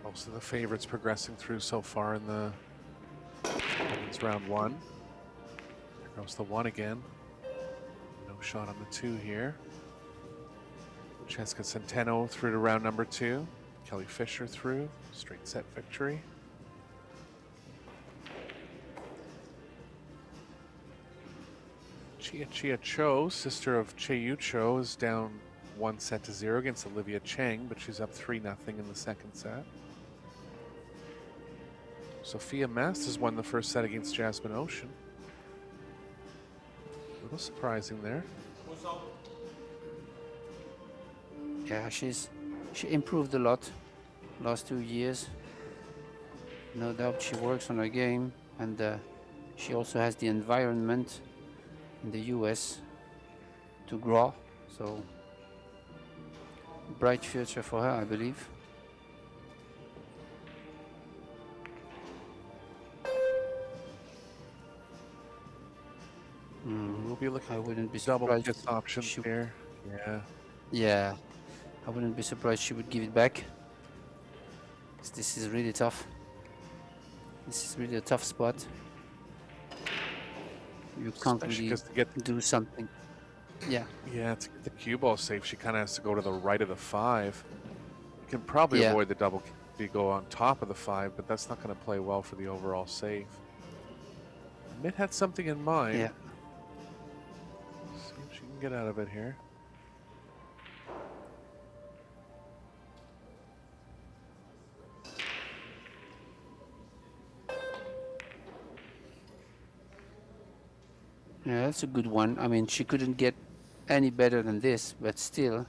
Most of the favorites progressing through so far in the women's round 1. There goes the 1 again. No shot on the 2 here. Francesca Centeno through to round number 2. Kelly Fisher through. Straight set victory. Chia Cho, sister of Che Cho, is down 1-0 against Olivia Cheng, but she's up 3-0 in the second set. Sophia Mast has won the first set against Jasmine Ocean. A little surprising there. Yeah, she improved a lot last 2 years. No doubt she works on her game, and she also has the environment in the US to grow. So bright future for her, I believe. be looking I at wouldn't be double surprised. kiss options She, here. Yeah. yeah, I wouldn't be surprised she would give it back. 'Cause this is really tough. This is really a tough spot. You can't Especially really because to get do something. Yeah, to get the cue ball safe, she kind of has to go to the right of the 5. You can probably Yeah. avoid the double kick if you go on top of the 5, but that's not going to play well for the overall save. Mitt had something in mind. yeah. See if she can get out of it here. Yeah, that's a good one. I mean, she couldn't get any better than this, but still,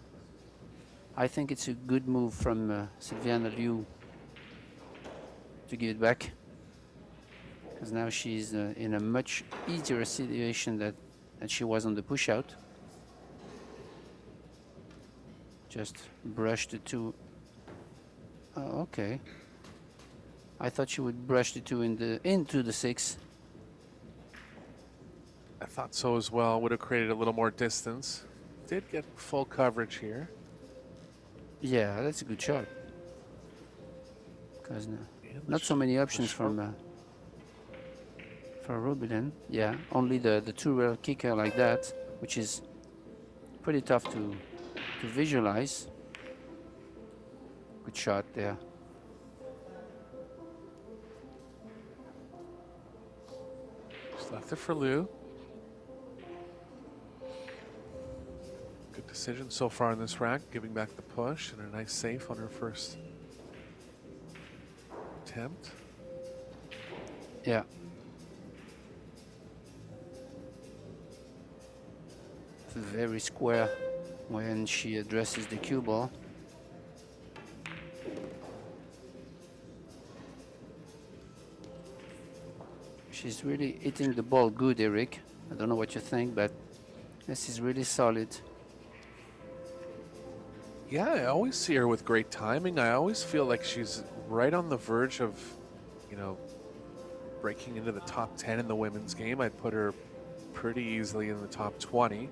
I think it's a good move from Sylviana Liu to give it back. Because now she's in a much easier situation than she was on the push out. Just brush the 2. Oh, okay. I thought she would brush the 2 into the 6. I thought so as well. Would have created a little more distance. Did get full coverage here. Yeah, that's a good shot. Because And not so many options short- from for Rubin. Yeah, only the 2-rail kicker like that, which is pretty tough to visualize. Good shot there. Just left it for Liu. Good decision so far in this rack, giving back the push and a nice safe on her first attempt. Yeah. Very square when she addresses the cue ball. She's really hitting the ball good, Eric. I don't know what you think, but this is really solid. Yeah, I always see her with great timing. I always feel like she's right on the verge of, you know, breaking into the top 10 in the women's game. I'd put her pretty easily in the top 20.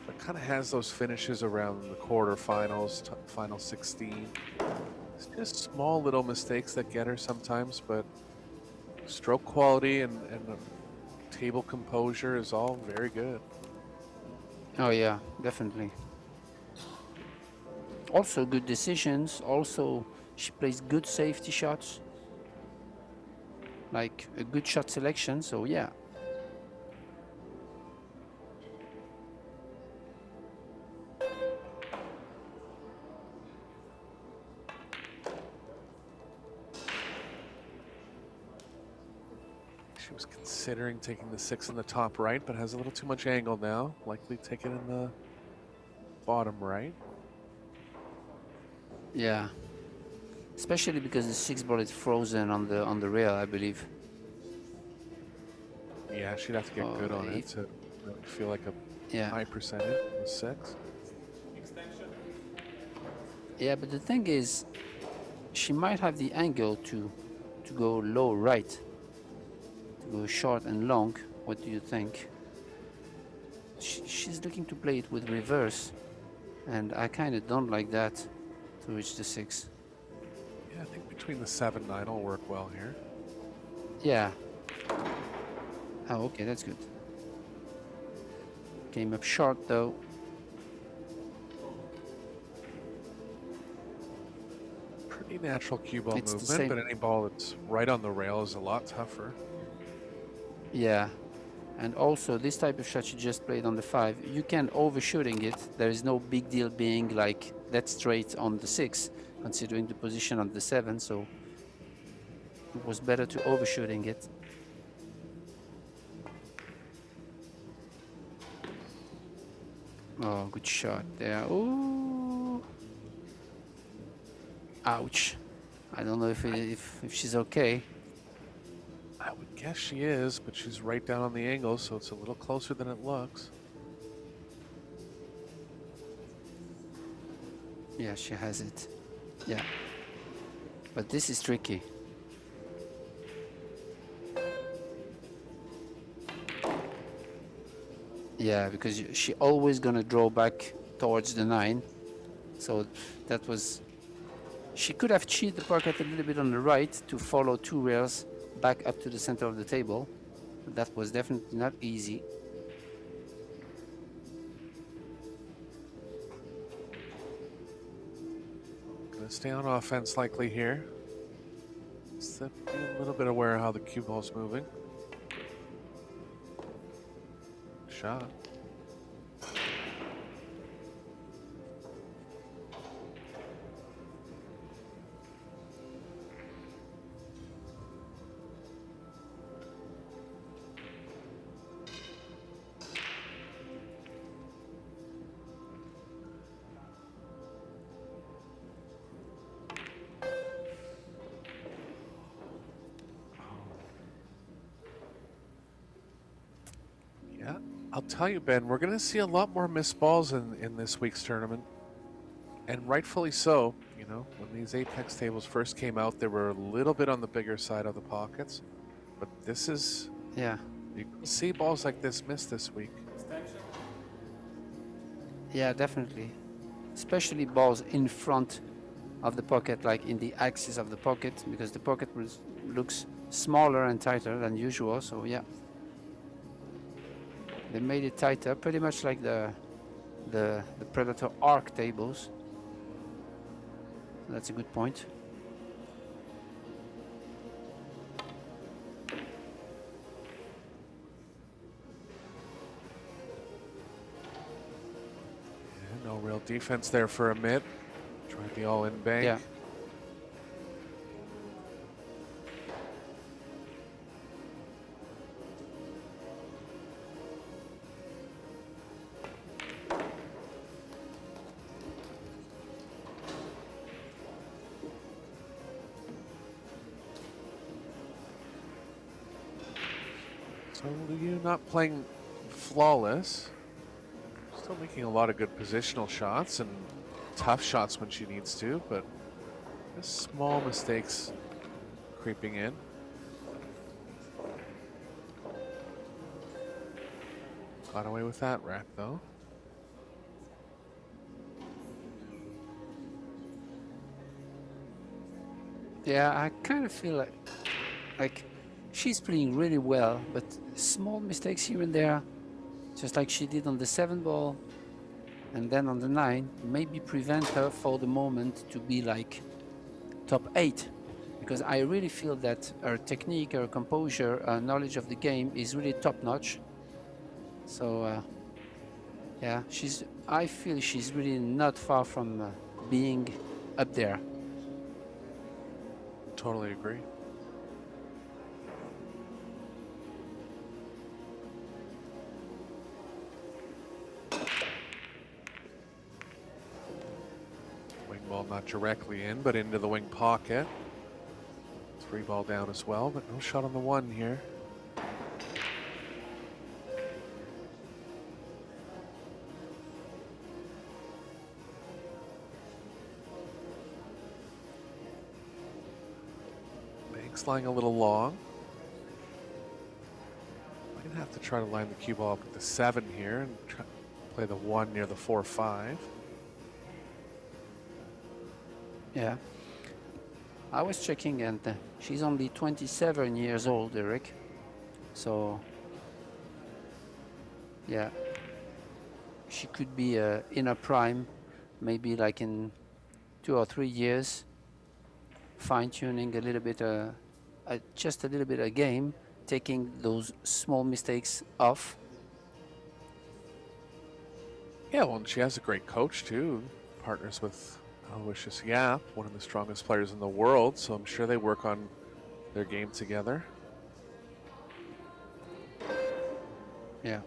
But kind of has those finishes around the quarterfinals, final 16. It's just small little mistakes that get her sometimes, but stroke quality and table composure is all very good. Oh yeah, definitely. Also good decisions. Also, she plays good safety shots. Like a good shot selection, so yeah. She was considering taking the 6 in the top right, but has a little too much angle now. Likely take it in the bottom right. Yeah. Especially because the 6 ball is frozen on the rail, I believe. Yeah, she'd have to get Oh, good on it eight. to really feel like a Yeah. high percentage on the 6. Yeah, but the thing is, she might have the angle to go low right, to go short and long. What do you think? She's looking to play it with reverse, and I kind of don't like that to reach the 6. Yeah, I think between the 7-9 will work well here. Yeah. Oh, okay, that's good. Came up short though. Pretty natural cue ball It's the movement, same- but any ball that's right on the rail is a lot tougher. Yeah. And also, this type of shot you just played on the 5, you can overshooting it. There is no big deal being like that straight on the 6, considering the position on the 7. So it was better to overshooting it. Oh, good shot there. Ooh. Ouch. I don't know if she's okay. I would guess she is, but she's right down on the angle, so it's a little closer than it looks. Yeah, she has it. Yeah. But this is tricky. Yeah, because she always gonna draw back towards the 9. So that was... She could have cheated the pocket a little bit on the right to follow 2 rails back up to the center of the table. But that was definitely not easy. Gonna stay on offense likely here. Just to be a little bit aware of how the cue ball's moving. Shot. Yeah, I'll tell you, Ben, we're going to see a lot more missed balls in this week's tournament. And rightfully so. You know, when these Apex tables first came out, they were a little bit on the bigger side of the pockets. But this is... Yeah. You can see balls like this missed this week. Yeah, definitely. Especially balls in front of the pocket, like in the axis of the pocket, because the pocket looks smaller and tighter than usual. So yeah, they made it tighter, pretty much like the Predator Arc tables. That's a good point. Yeah, no real defense there for a mid. Tried the all-in bank. Yeah. So Liu not playing flawless. Still making a lot of good positional shots and tough shots when she needs to, but just small mistakes creeping in. Got away with that rack though. Yeah, I kind of feel like she's playing really well, but small mistakes here and there, just like she did on the 7 ball and then on the 9, maybe prevent her for the moment to be like top 8. Because I really feel that her technique, her composure, her knowledge of the game is really top notch. So yeah, I feel she's really not far from being up there. Totally agree. Wing ball not directly in, but into the wing pocket. 3 ball down as well, but no shot on the 1 here. Bank's lying a little long. Might have to try to line the cue ball up with the 7 here and try play the 1 near the 4-5. Yeah. I was checking and she's only 27 years old, Eric. So, yeah. She could be in her prime, maybe like in 2 or 3 years, fine-tuning a little bit, just a little bit a game, taking those small mistakes off. Yeah, well, and she has a great coach too. Partners with Aloysius Yap, one of the strongest players in the world, so I'm sure they work on their game together. Yeah.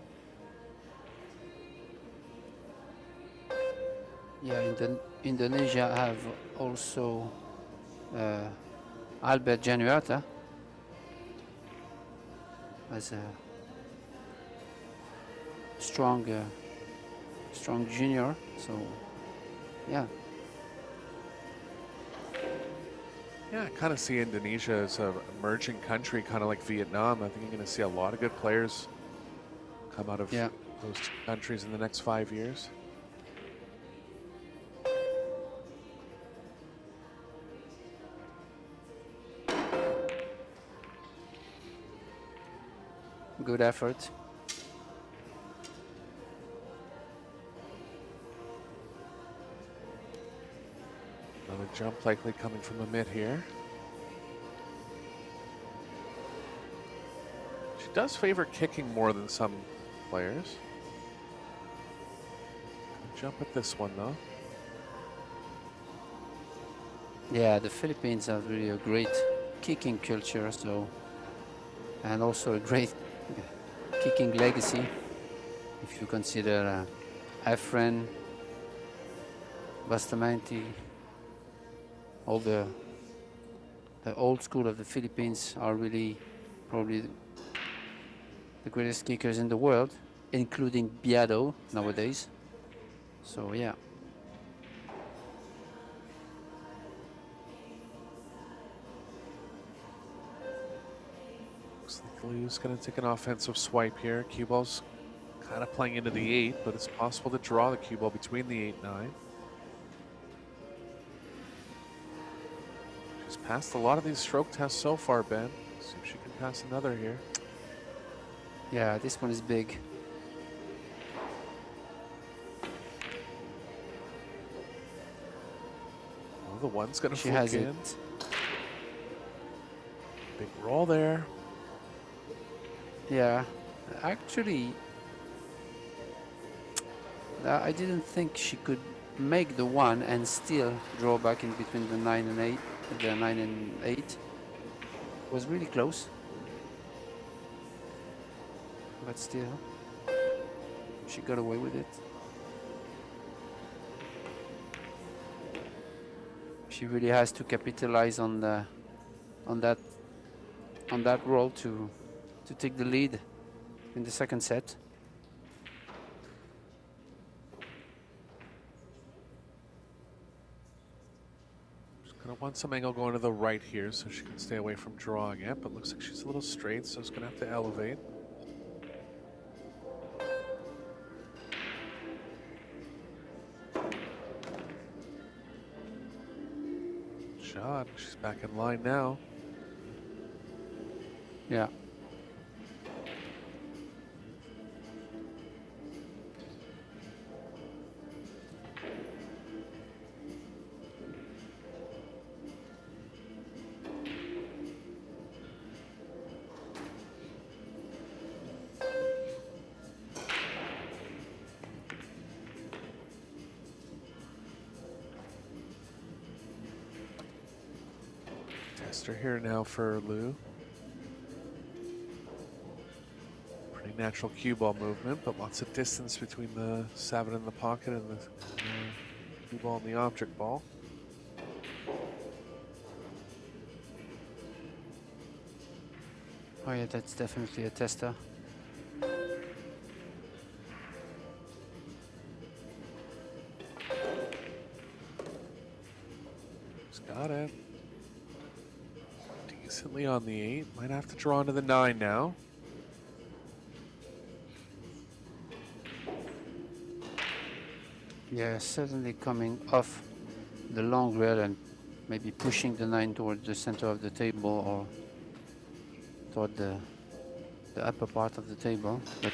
Yeah, Indonesia have also Albert Januata as a strong junior. So, yeah. Yeah, I kind of see Indonesia as an emerging country, kind of like Vietnam. I think you're going to see a lot of good players come out of those two countries in the next 5 years. Good effort. Another jump likely coming from Amit here. She does favor kicking more than some players. Jump at this one though. Yeah, the Philippines have really a great kicking culture, so, and also a great kicking legacy. If you consider Efren, Bustamante, all the old school of the Philippines are really probably the greatest kickers in the world, including Biado nowadays. So yeah. Looks like Liu's going to take an offensive swipe here. Cue ball's kind of playing into the 8, but it's possible to draw the cue ball between the 8 and 9. She's passed a lot of these stroke tests so far, Ben. See if she can pass another here. Yeah, this one is big. Oh, the one's going to She flick has in. it. Big roll there. Yeah, actually, I didn't think she could make the 1 and still draw back in between the 9 and 8. The 9 and 8 was really close, but still, she got away with it. She really has to capitalize on the on that roll to take the lead in the second set. She's going to want some angle going to the right here so she can stay away from drawing it, but looks like she's a little straight, so it's going to have to elevate. Shot. She's back in line now. Yeah. Tester here now for Liu. Pretty natural cue ball movement, but lots of distance between the 7 in the pocket and the cue ball and the object ball. Oh yeah, that's definitely a tester. She's got it. Decently on the 8. Might have to draw into the 9 now. Yeah, certainly coming off the long rail and maybe pushing the 9 towards the center of the table or toward the upper part of the table, but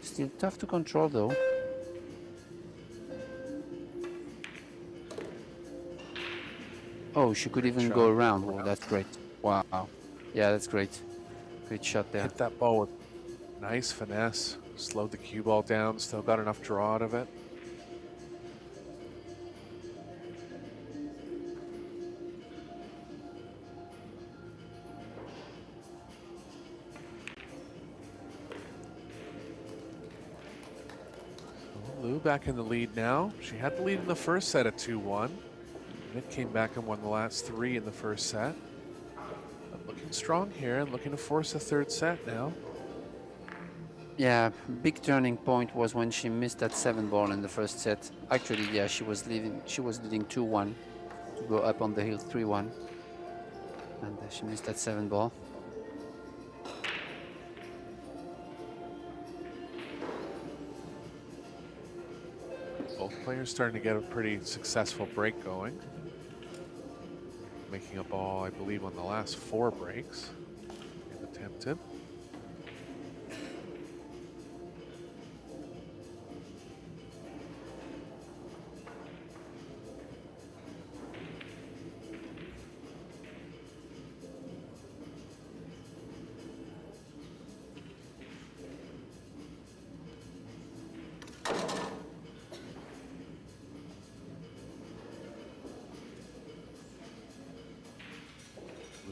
still tough to control though. Oh, she could even go around. Oh, that's great. Wow. Yeah, that's great. Great shot there. Hit that ball with nice finesse. Slowed the cue ball down. Still got enough draw out of it. So Liu back in the lead now. She had the lead in the first set at 2-1. It came back and won the last 3 in the first set. But looking strong here and looking to force a third set now. Yeah, big turning point was when she missed that 7 ball in the first set. Actually, yeah, she was leading 2-1 to go up on the hill 3-1. And she missed that 7 ball. player's starting to get a pretty successful break going. Making a ball, I believe, on the last 4 breaks they've attempted.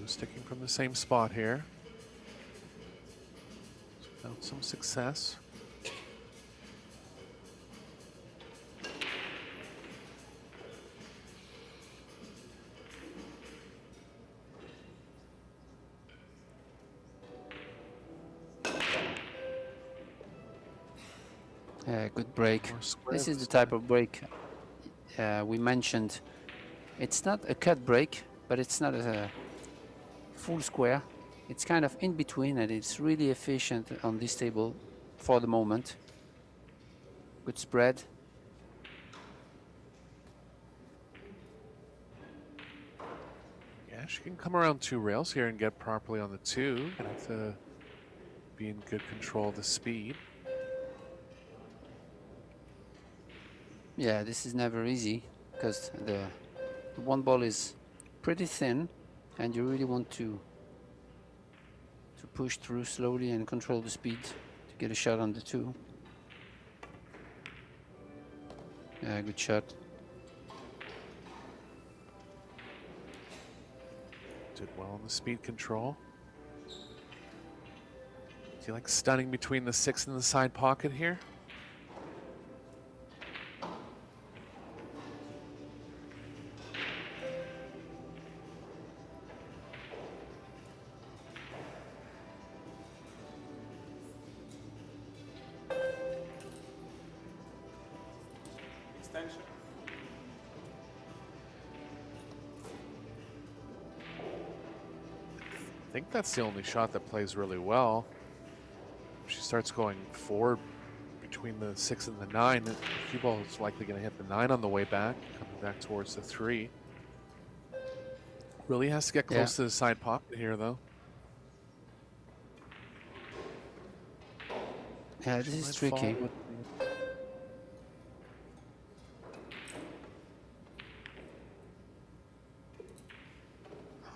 Sticking from the same spot here. Found some success. Good break. This is the type of break we mentioned. It's not a cut break, but it's not a full square. It's kind of in between, and it's really efficient on this table for the moment. Good spread. Yeah, she can come around 2 rails here and get properly on the 2. Gonna have to be in good control of the speed. Yeah, this is never easy because the one ball is pretty thin, and you really want to push through slowly and control the speed to get a shot on the 2. Yeah, good shot. Did well on the speed control. Do you like stunning between the 6 and the side pocket here? I think that's the only shot that plays really well. If she starts going forward between the 6 and the 9, the cue ball is likely going to hit the 9 on the way back, coming back towards the 3. Really has to get close to the side pocket here, though. Yeah, this is tricky.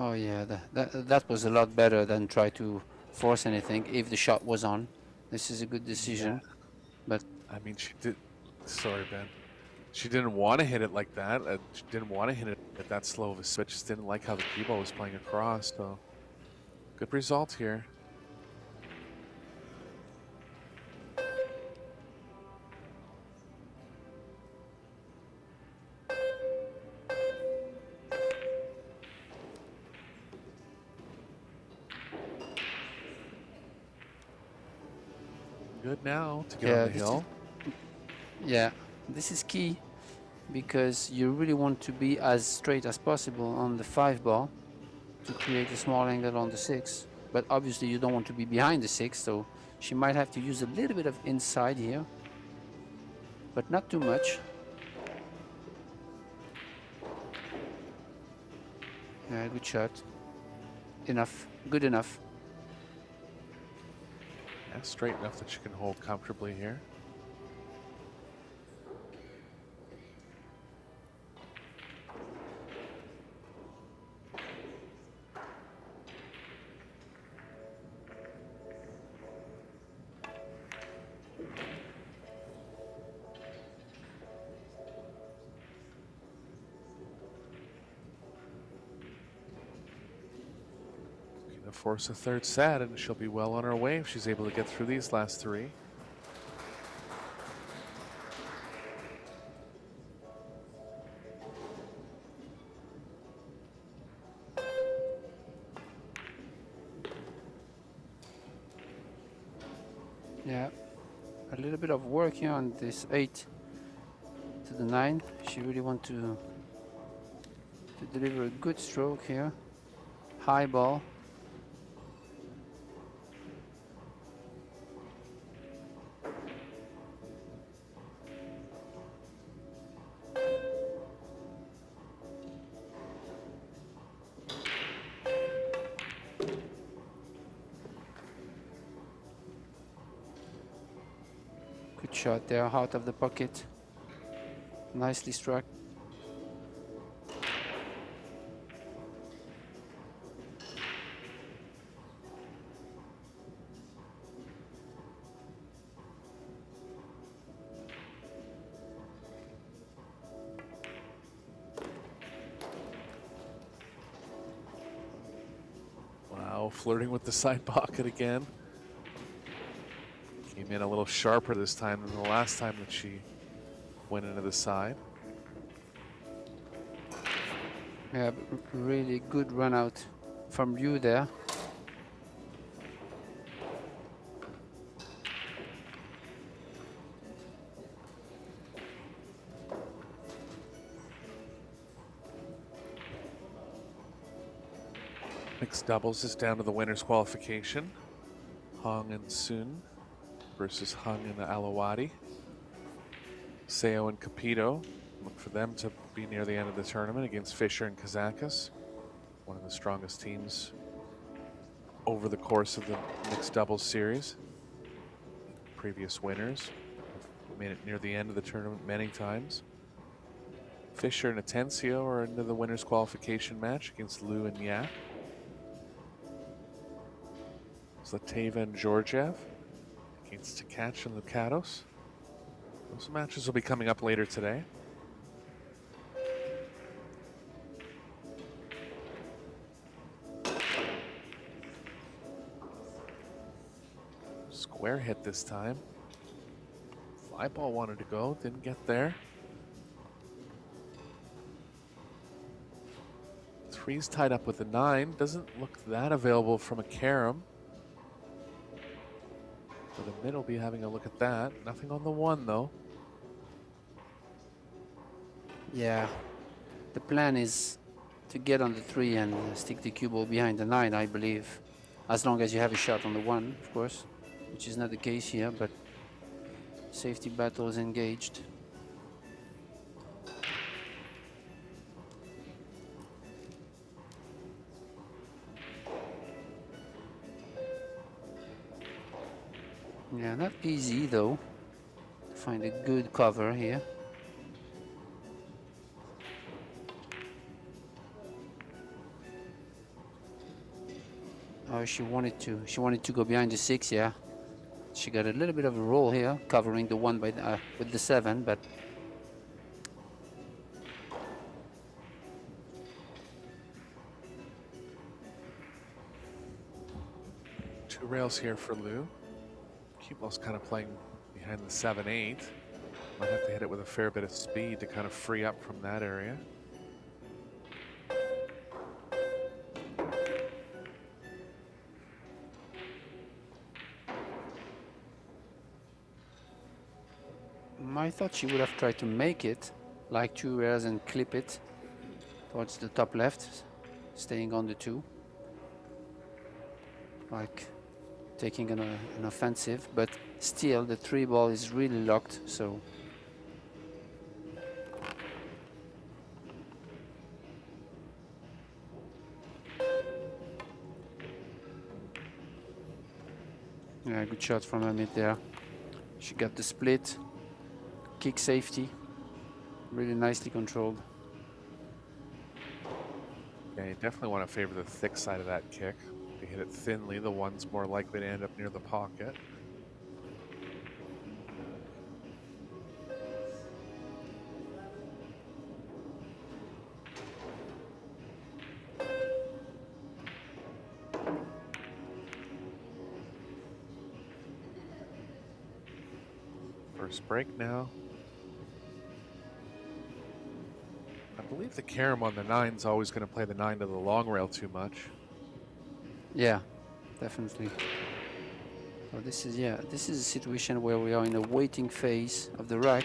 Oh yeah, that was a lot better than try to force anything if the shot was on. This is a good decision. Yeah. But I mean, she did. Sorry, Ben. She didn't want to hit it like that. She didn't want to hit it at that slow of a switch. Just didn't like how the cue ball was playing across. So, good result here. Good now to get on the hill. This is key because you really want to be as straight as possible on the 5 ball to create a small angle on the 6. But obviously you don't want to be behind the 6, so she might have to use a little bit of inside here, but not too much. Yeah, good shot. Enough. Good enough. Yeah, straight enough that she can hold comfortably here. Force a 3rd set, and she'll be well on her way if she's able to get through these last 3. Yeah, a little bit of work here on this 8 to the 9. She really wants to deliver a good stroke here. High ball. shot there, out of the pocket. Nicely struck. Wow, flirting with the side pocket again. Came in a little sharper this time than the last time that she went into the side. Yeah, really good run out from you there. Mixed doubles is down to the winner's qualification. Hong and Sun versus Hung and Alawadi. Seo and Capito, look for them to be near the end of the tournament against Fisher and Kazakis, one of the strongest teams over the course of the mixed doubles series. Previous winners have made it near the end of the tournament many times. Fisher and Atencio are into the winner's qualification match against Liu and Yap. Zlateva and Georgiev against Tkach and Lukatos. Those matches will be coming up later today. Square hit this time. Fly ball wanted to go, didn't get there. Three's tied up with a 9. Doesn't look that available from a carom. So the mid will be having a look at that. Nothing on the 1 though. Yeah, the plan is to get on the 3 and stick the cue ball behind the 9, I believe. As long as you have a shot on the 1, of course, which is not the case here, but safety battle is engaged. Yeah, not easy though to find a good cover here. Oh, she wanted to go behind the 6, yeah. She got a little bit of a roll here, covering the 1 by the, with the 7, but two rails here for Liu. Cuball's kind of playing behind the 7-8. Might have to hit it with a fair bit of speed to kind of free up from that area. I thought she would have tried to make it like 2 rails and clip it towards the top left, staying on the 2. Like taking an offensive, but still the 3 ball is really locked, so yeah, good shot from her mid there. She got the split, kick safety, really nicely controlled. Yeah, you definitely want to favor the thick side of that kick. If you hit it thinly, the 1's more likely to end up near the pocket. First break now. I believe the carom on the 9's always going to play the 9 to the long rail too much. Yeah, definitely. So this is a situation where we are in a waiting phase of the rack.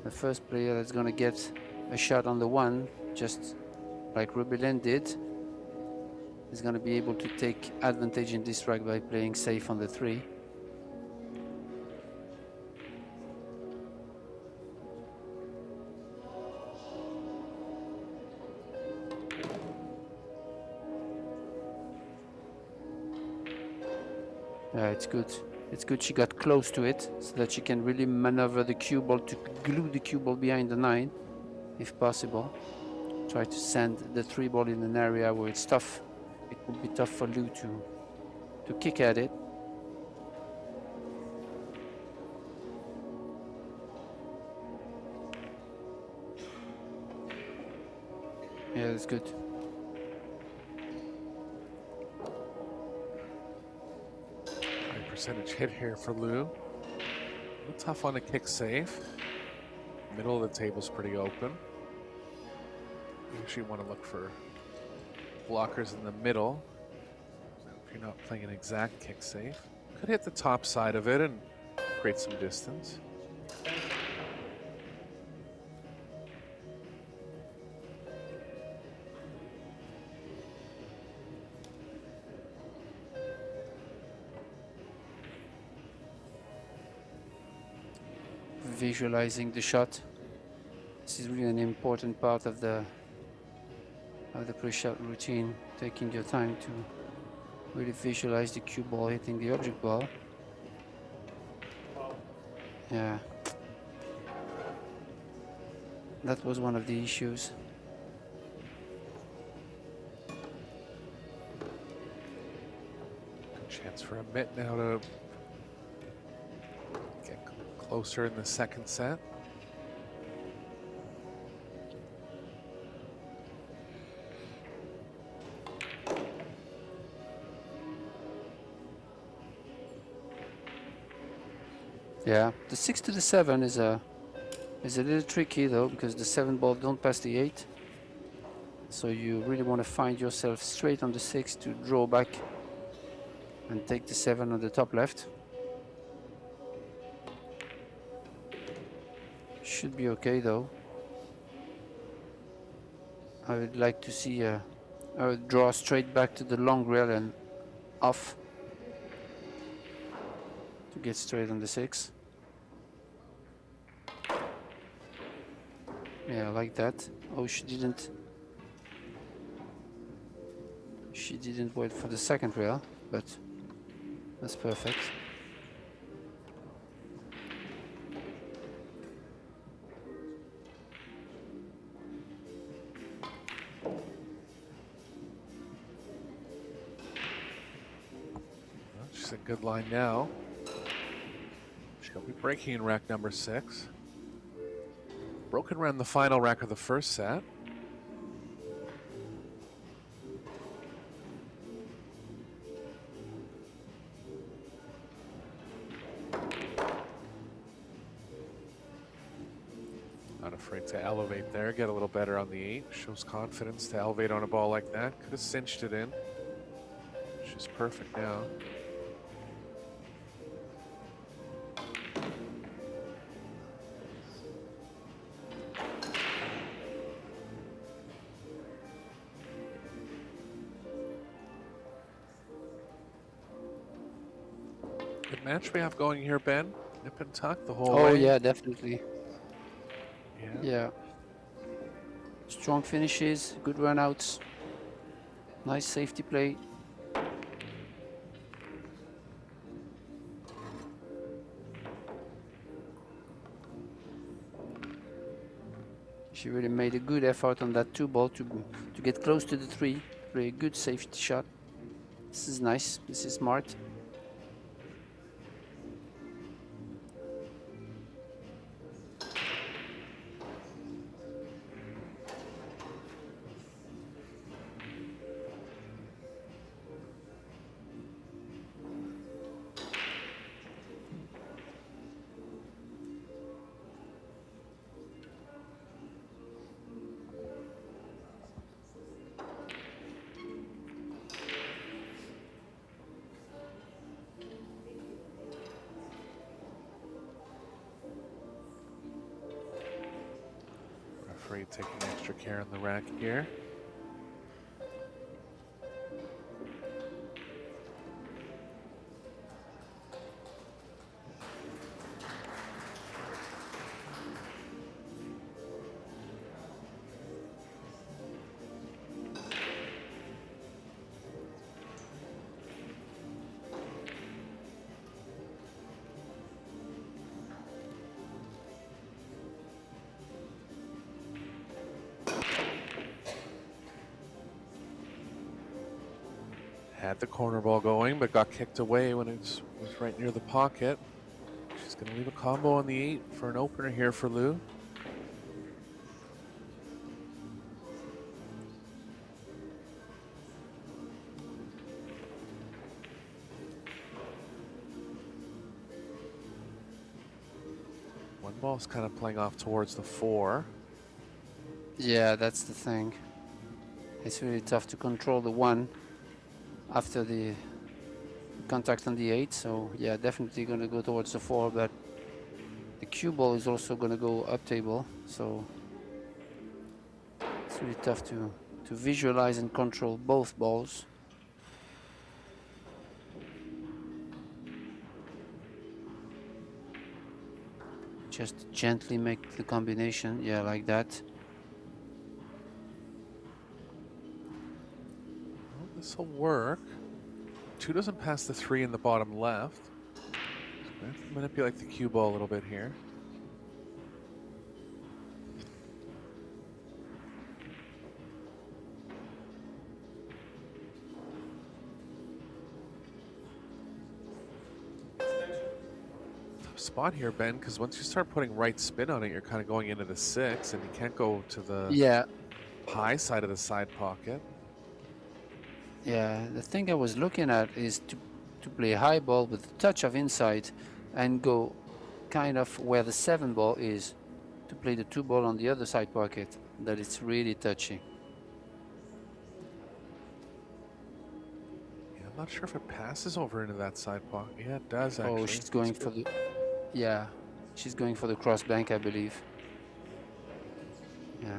The first player that's going to get a shot on the 1, just like Rebellion did, is going to be able to take advantage in this rack by playing safe on the 3. Yeah, it's good. It's good she got close to it so that she can really maneuver the cue ball to glue the cue ball behind the 9, if possible. Try to send the 3 ball in an area where it's tough. It would be tough for Lou to kick at it. Yeah, that's good. High percentage hit here for Lou. A little tough on a kick safe. Middle of the table's pretty open. You usually want to look for blockers in the middle. If you're not playing an exact kick safe. Could hit the top side of it and create some distance. Visualizing the shot. This is really an important part of the pre-shot routine. Taking your time to really visualize the cue ball hitting the object ball. Yeah, that was one of the issues. Good chance for a mitt now to get closer in the second set. Yeah, the 6 to the 7 is a little tricky though, because the 7 ball don't pass the 8. So you really want to find yourself straight on the 6 to draw back and take the 7 on the top left. Should be okay though. I would like to see I would draw straight back to the long rail and off to get straight on the 6. Yeah, like that. Oh, she didn't wait for the second rail, but that's perfect. She's in good line now. She'll be breaking in rack number 6. Broken around the final rack of the first set. Not afraid to elevate there, get a little better on the 8. Shows confidence to elevate on a ball like that. Could have cinched it in. She's perfect now. Good match we have going here, Ben. Nip and tuck the whole way. Oh yeah, definitely. Yeah. Yeah. Strong finishes, good runouts, nice safety play. She really made a good effort on that 2 ball to get close to the 3. Very good safety shot. This is nice. This is smart. Referee taking extra care on the rack here. Had the corner ball going, but got kicked away when it was right near the pocket. She's going to leave a combo on the 8 for an opener here for Lou. One ball's kind of playing off towards the 4. Yeah, that's the thing. It's really tough to control the 1 after the contact on the 8. So yeah, definitely going to go towards the 4, but the cue ball is also going to go up table. So it's really tough to visualize and control both balls. Just gently make the combination, yeah, like that. Well, this will work. 2 doesn't pass the 3 in the bottom left. So I have to manipulate the cue ball a little bit here. Spot here, Ben, because once you start putting right spin on it, you're kind of going into the 6, and you can't go to the high side of the side pocket. Yeah, the thing I was looking at is to play high ball with a touch of inside and go kind of where the 7 ball is, to play the 2 ball on the other side pocket. That it's really touchy. Yeah, I'm not sure if it passes over into that side pocket. Yeah, it does actually. Oh, she's going for the... Yeah, she's going for the cross bank, I believe. Yeah.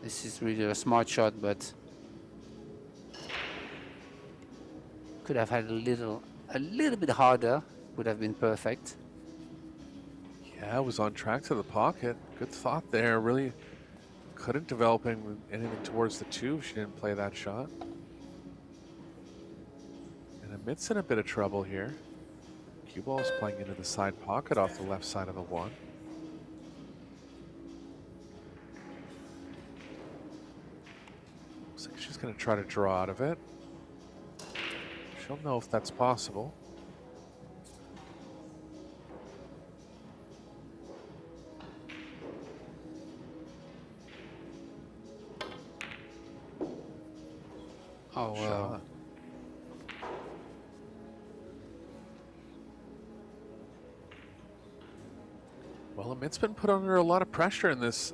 This is really a smart shot, but could have had a little bit harder. Would have been perfect. Yeah, it was on track to the pocket. Good thought there. Really couldn't develop anything towards the 2 if she didn't play that shot. And Amit's in a bit of trouble here. Cue ball is playing into the side pocket off the left side of the 1. Looks like she's going to try to draw out of it. She'll know if that's possible. Oh, well. Well, Amit's been put under a lot of pressure in these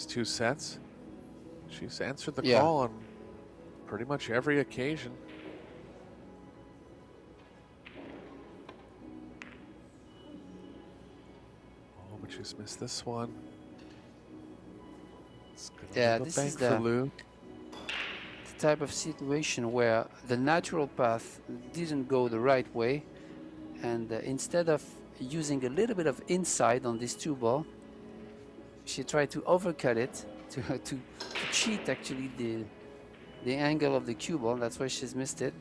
2 sets. She's answered the call on pretty much every occasion. Oh, but she's missed this one. Yeah, this is the type of situation where the natural path didn't go the right way, and instead of using a little bit of inside on this 2 ball, she tried to overcut it to cheat actually the angle of the cue ball. That's why she's missed it.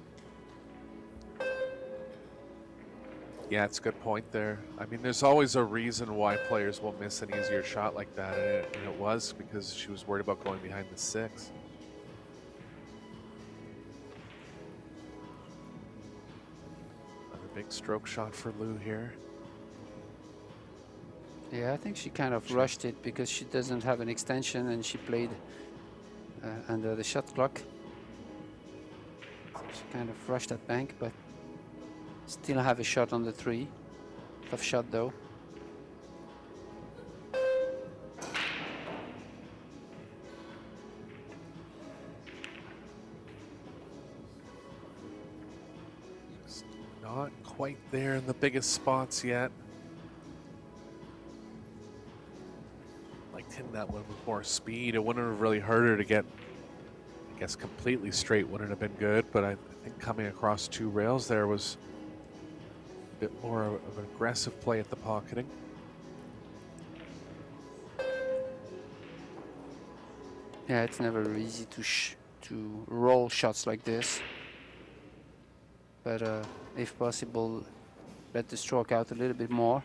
Yeah, it's a good point there. I mean, there's always a reason why players will miss an easier shot like that, and it was because she was worried about going behind the 6. Another big stroke shot for Lou here. Yeah, I think she kind of rushed it because she doesn't have an extension and she played under the shot clock. So she kind of rushed that bank, but still have a shot on the 3. Tough shot though. Just not quite there in the biggest spots yet. Like hitting that one with more speed. It wouldn't have really hurt her to get, I guess, completely straight wouldn't have been good, but I think coming across 2 rails there was a bit more of an aggressive play at the pocketing. Yeah, it's never easy to roll shots like this, but if possible, let the stroke out a little bit more.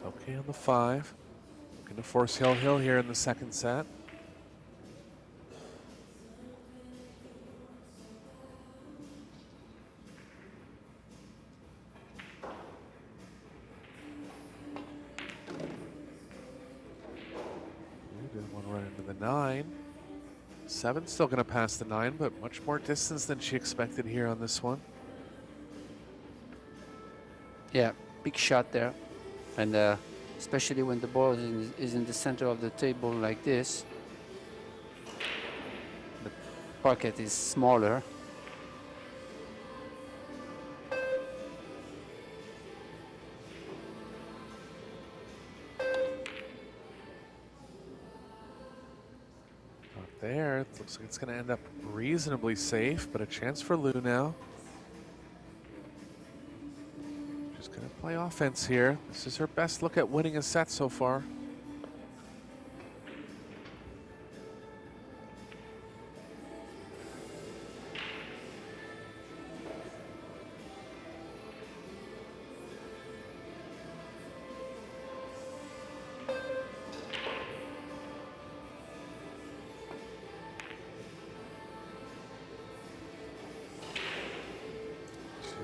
It's okay on the 5. Looking to force hill here in the second set. Didn't want to run into the 9. 7's still going to pass the 9, but much more distance than she expected here on this one. Yeah, big shot there. And especially when the ball is in the center of the table like this, the pocket is smaller. Not there. It looks like it's going to end up reasonably safe, but a chance for Lou now. She's going to play offense here. This is her best look at winning a set so far.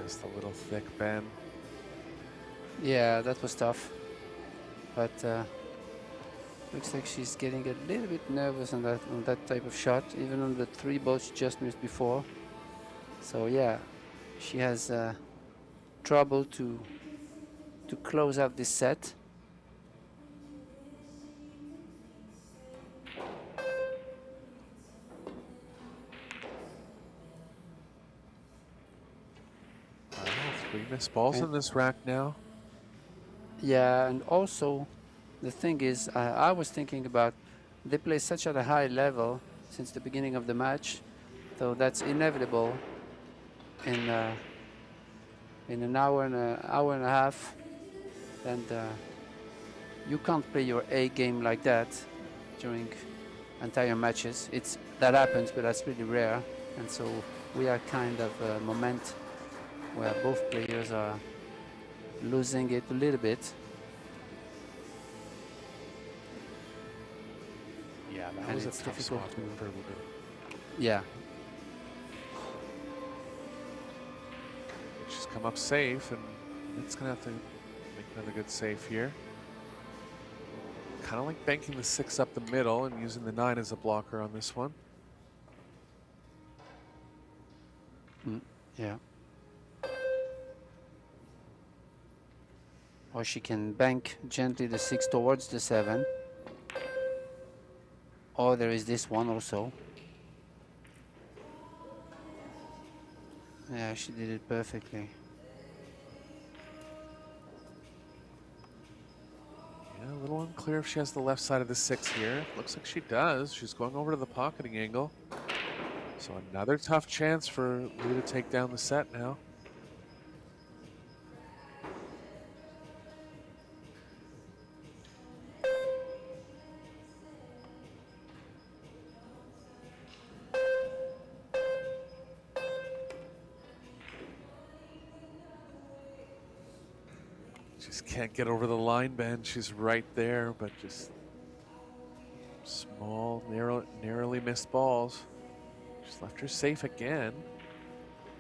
Just a little thick, Ben. Yeah, that was tough. But looks like she's getting a little bit nervous on that type of shot, even on the 3 balls she just missed before. So yeah, she has trouble to close out this set. Wow, 3 missed balls in this rack now. Yeah, and also the thing is, I was thinking about they play such at a high level since the beginning of the match, so that's inevitable in an hour and a half, and you can't play your A game like that during entire matches. That happens, but that's pretty rare, and so we are kind of a moment where both players are losing it a little bit. Yeah, that And was a it's tough difficult spot to- for Lou. Yeah, She's come up safe, and it's going to have to make another good save here. Kind of like banking the 6 up the middle and using the 9 as a blocker on this one. yeah. Or she can bank gently the 6 towards the 7. Or there is this one also. Yeah, she did it perfectly. Yeah, a little unclear if she has the left side of the 6 here. Looks like she does. She's going over to the pocketing angle. So another tough chance for Lou to take down the set now. Just can't get over the line, Ben. She's right there, but just small, narrowly missed balls. Just left her safe again.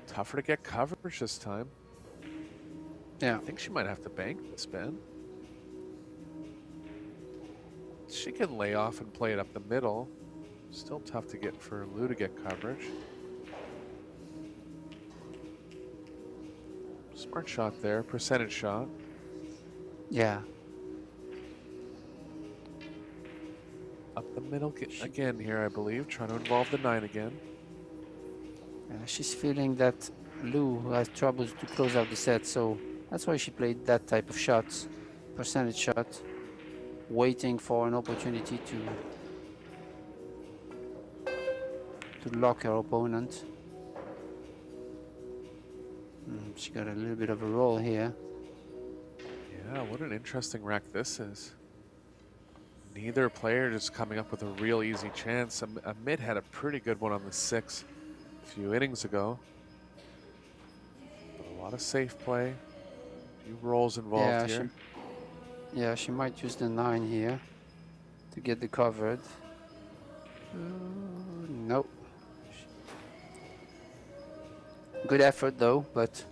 Tougher to get coverage this time. Yeah. I think she might have to bank this, Ben. She can lay off and play it up the middle. Still tough to get for Lou to get coverage. Smart shot there, percentage shot. Yeah. Up the middle again here, I believe. Trying to involve the 9 again. She's feeling that Lou has troubles to close out the set, so that's why she played that type of shots, percentage shot, waiting for an opportunity to lock her opponent. She got a little bit of a roll here. Yeah, what an interesting rack this is. Neither player just coming up with a real easy chance. Amit had a pretty good one on the 6 a few innings ago. But a lot of safe play. A few rolls involved here. Yeah, she might use the 9 here to get the covered. Nope. Good effort though, but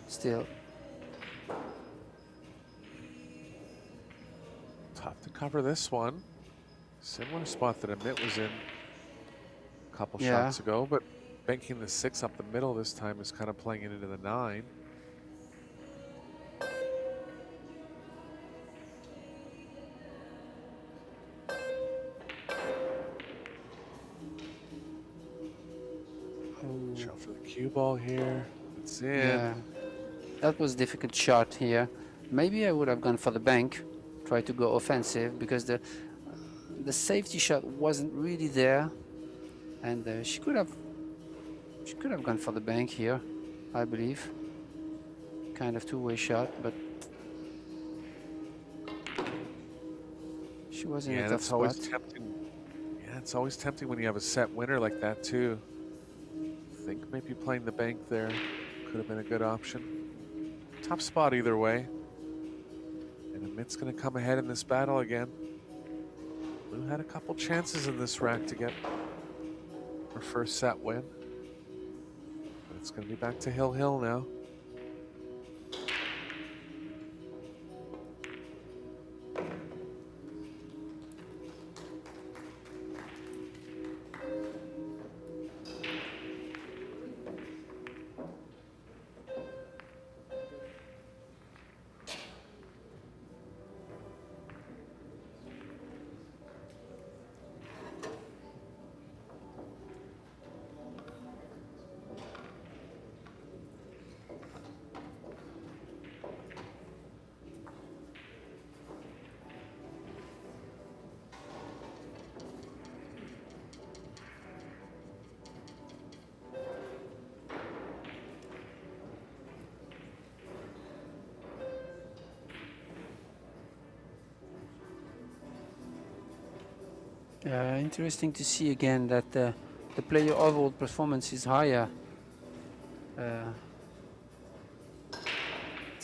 still. Tough to cover this one. Similar spot that Amit was in a couple Yeah. shots ago, but banking the 6 up the middle this time is kind of playing it into the 9. Shot for the cue ball here. It's in. Yeah, that was a difficult shot here. Maybe I would have gone for the bank, try to go offensive because the safety shot wasn't really there, and she could have gone for the bank here, I believe. Kind of two-way shot, but she was in a tough that's spot. always tempting. Yeah, it's always tempting when you have a set winner like that too. I think maybe playing the bank there could have been a good option. Tough spot either way. And Amit's going to come ahead in this battle again. Lou had a couple chances in this rack to get her first set win. But it's going to be back to Hill now. Interesting to see again that the player overall performance is higher to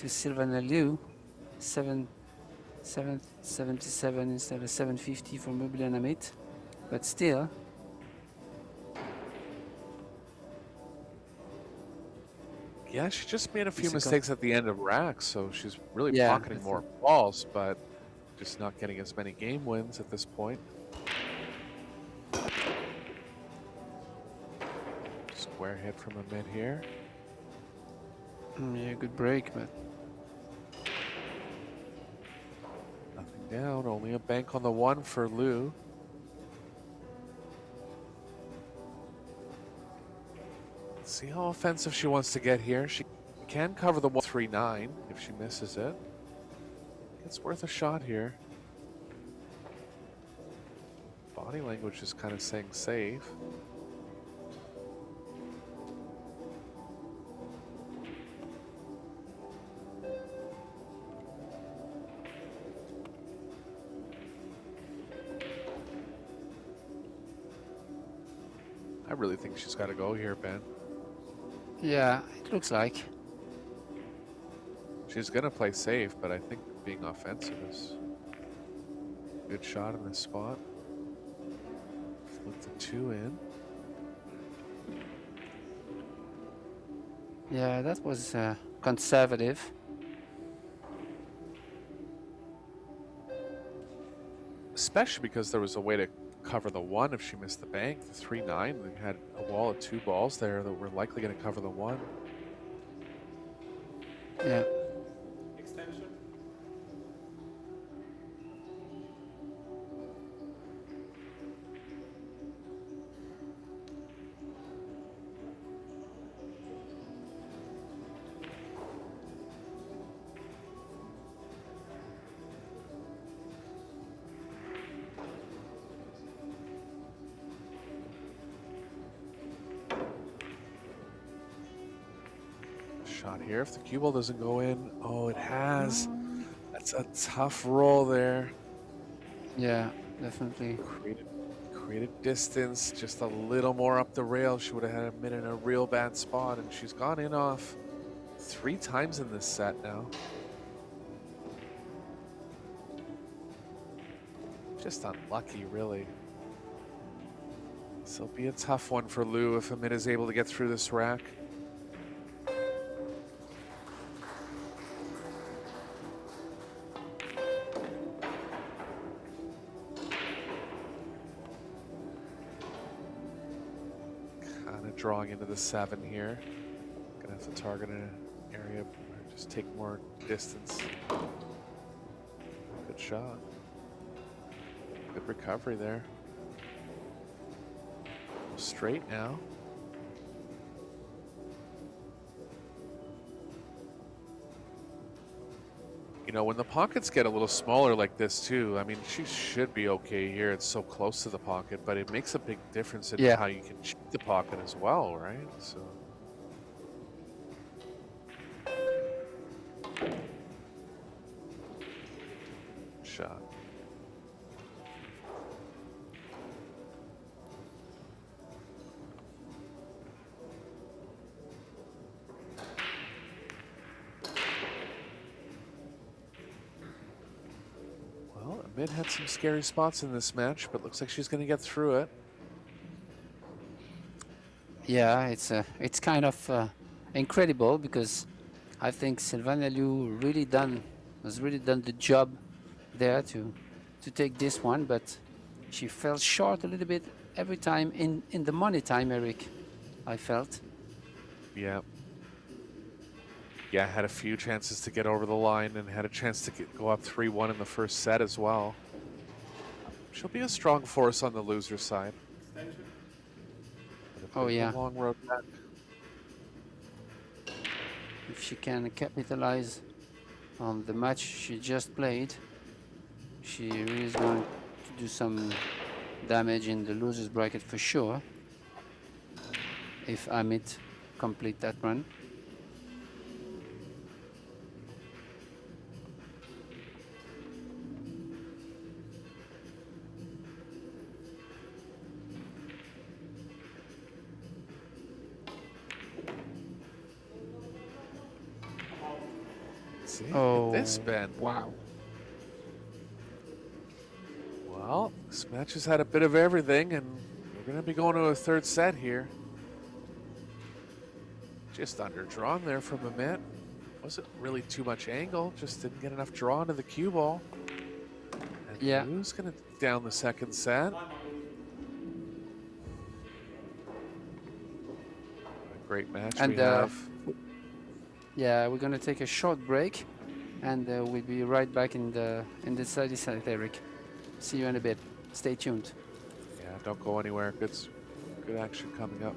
Sylvana Liu, 777 instead of 750 for Mobile and Amit, but still. Yeah, she just made a few It's a mistakes at the end of racks, so she's really Yeah, pocketing that's more balls, but just not getting as many game wins at this point. Square hit from Amit here. Yeah, good break, but Nothing down, only a bank on the 1 for Lou. Let's see how offensive she wants to get here. She can cover the 1-3-9 if she misses it. It's worth a shot here. Body language is kind of saying save. I really think she's got to go here, Ben. yeah, it looks like. She's going to play safe, but I think being offensive is a good shot in this spot. Flip the 2 in. Yeah, that was conservative. Especially because there was a way to cover the 1 if she missed the bank. The 3-9, they had a wall of 2 balls there that were likely going to cover the 1. Yeah. Extension. Shot here if the cue ball doesn't go in. Oh, it has. That's a tough roll there. Yeah, definitely. Created distance, just a little more up the rail. She would have had Amit in a real bad spot, and she's gone in off 3 times in this set now. Just unlucky, really. This will be a tough one for Lou if Amit is able to get through this rack. Kind of drawing into the 7 here. Gonna have to target an area or just take more distance. Good shot. Good recovery there. Straight now. You know, when the pockets get a little smaller like this too, I mean, she should be okay here. It's so close to the pocket, but it makes a big difference in Yeah. how you can cheat the pocket as well, right? So. Shot. Well, Amit had some scary spots in this match, but looks like she's going to get through it. Yeah, it's kind of incredible because I think Sylvania Liu has really done the job there to take this one, but she fell short a little bit every time in the money time, Eric. I felt. Yeah. Yeah, had a few chances to get over the line and had a chance to go up 3-1 in the first set as well. She'll be a strong force on the loser side. Oh yeah. Long road back. If she can capitalize on the match she just played, she really is going to do some damage in the losers bracket for sure. If Amit complete that run. See, Oh, this Ben. wow. Well, this match has had a bit of everything, and we're going to be going to a third set here. Just underdrawn there from Amit. Wasn't really too much angle, just didn't get enough draw into the cue ball. And Yeah. Lou's going to down the second set. A great match And we have. yeah, we're gonna take a short break, and we'll be right back in the study site, Eric. See you in a bit. Stay tuned. Yeah, don't go anywhere. Good action coming up.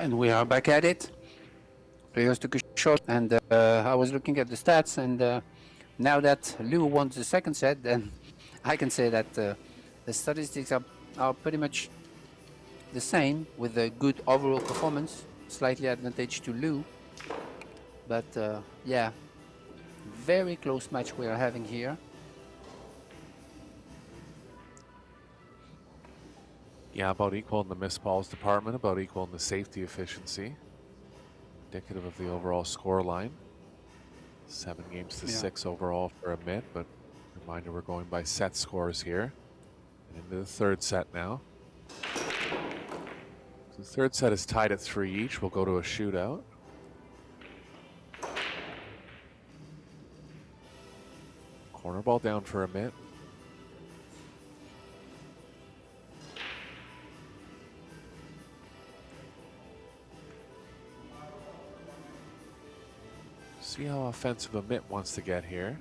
And we are back at it. Players took a shot, and I was looking at the stats, and now that Lou won the second set, then I can say that the statistics are pretty much the same, with a good overall performance, slightly advantage to Lou. But yeah, very close match we are having here. Yeah, about equal in the missed balls department, about equal in the safety efficiency. Indicative of the overall score line. 7 games to 6 overall for a mid, but reminder we're going by set scores here. And into the third set now. So the third set is tied at 3 each. We'll go to a shootout. Corner ball down for a mid. See how offensive Amit wants to get here.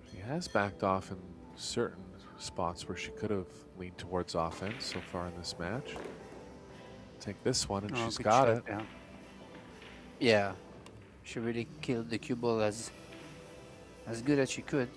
She has backed off in certain spots where she could have leaned towards offense so far in this match. Take this one, and she's got it. Yeah, she really killed the cue ball as good as she could.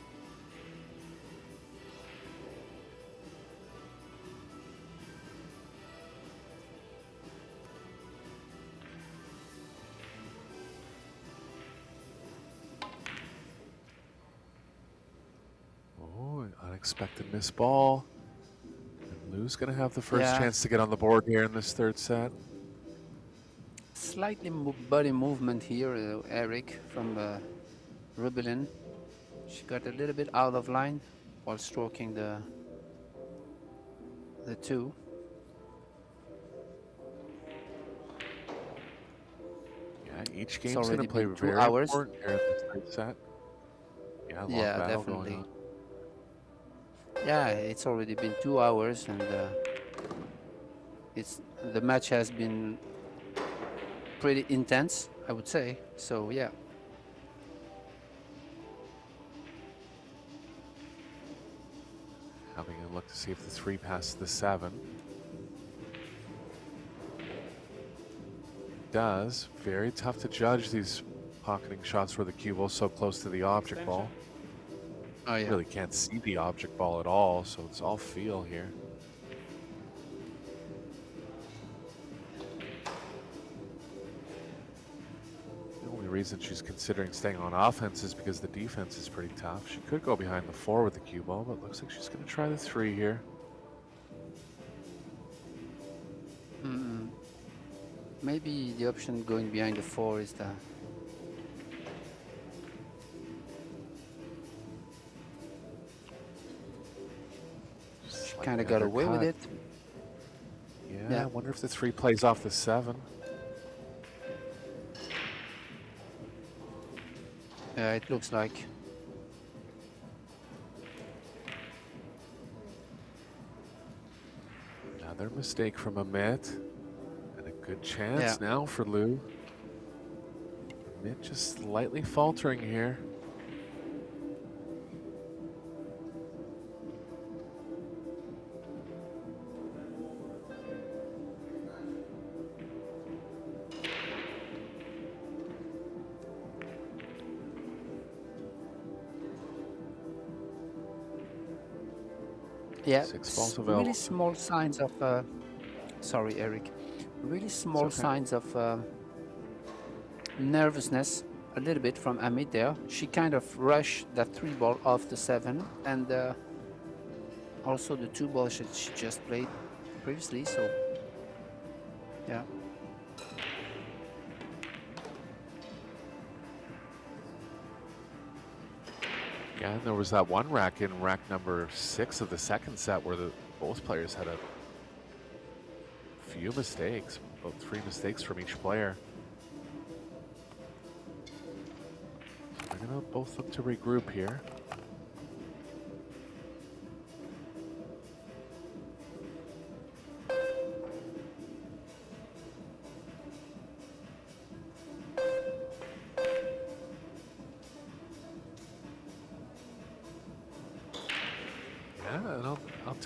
Unexpected miss ball. And Lou's going to have the first chance to get on the board here in this third set. Slightly body movement here, Eric, from Rubelin. She got a little bit out of line while stroking the two. Yeah, each game's going to play very important here in this third set. Yeah, long battle definitely. going on. Yeah, it's already been 2 hours, and the match has been pretty intense, I would say. So yeah. Having a look to see if the 3 passes the 7. Does. Very tough to judge these pocketing shots where the cue ball's so close to the object ball. Oh, yeah. Really can't see the object ball at all, so it's all feel here. The only reason she's considering staying on offense is because the defense is pretty tough. She could go behind the 4 with the cue ball, but looks like she's going to try the 3 here. Maybe the option going behind the 4 is the... Kind of got away with it. Yeah, I wonder if the 3 plays off the 7. Yeah, it looks like. Another mistake from Amit. And a good chance now for Lou. Amit just slightly faltering here. Yeah, 6 balls really available. small signs of, sorry Eric, really small signs of nervousness, a little bit from Amit there. She kind of rushed that 3 ball off the 7, and also the 2 balls she just played previously, so yeah. Yeah, and there was that one rack in rack number 6 of the second set where both players had a few mistakes, about 3 mistakes from each player. They're going to both look to regroup here.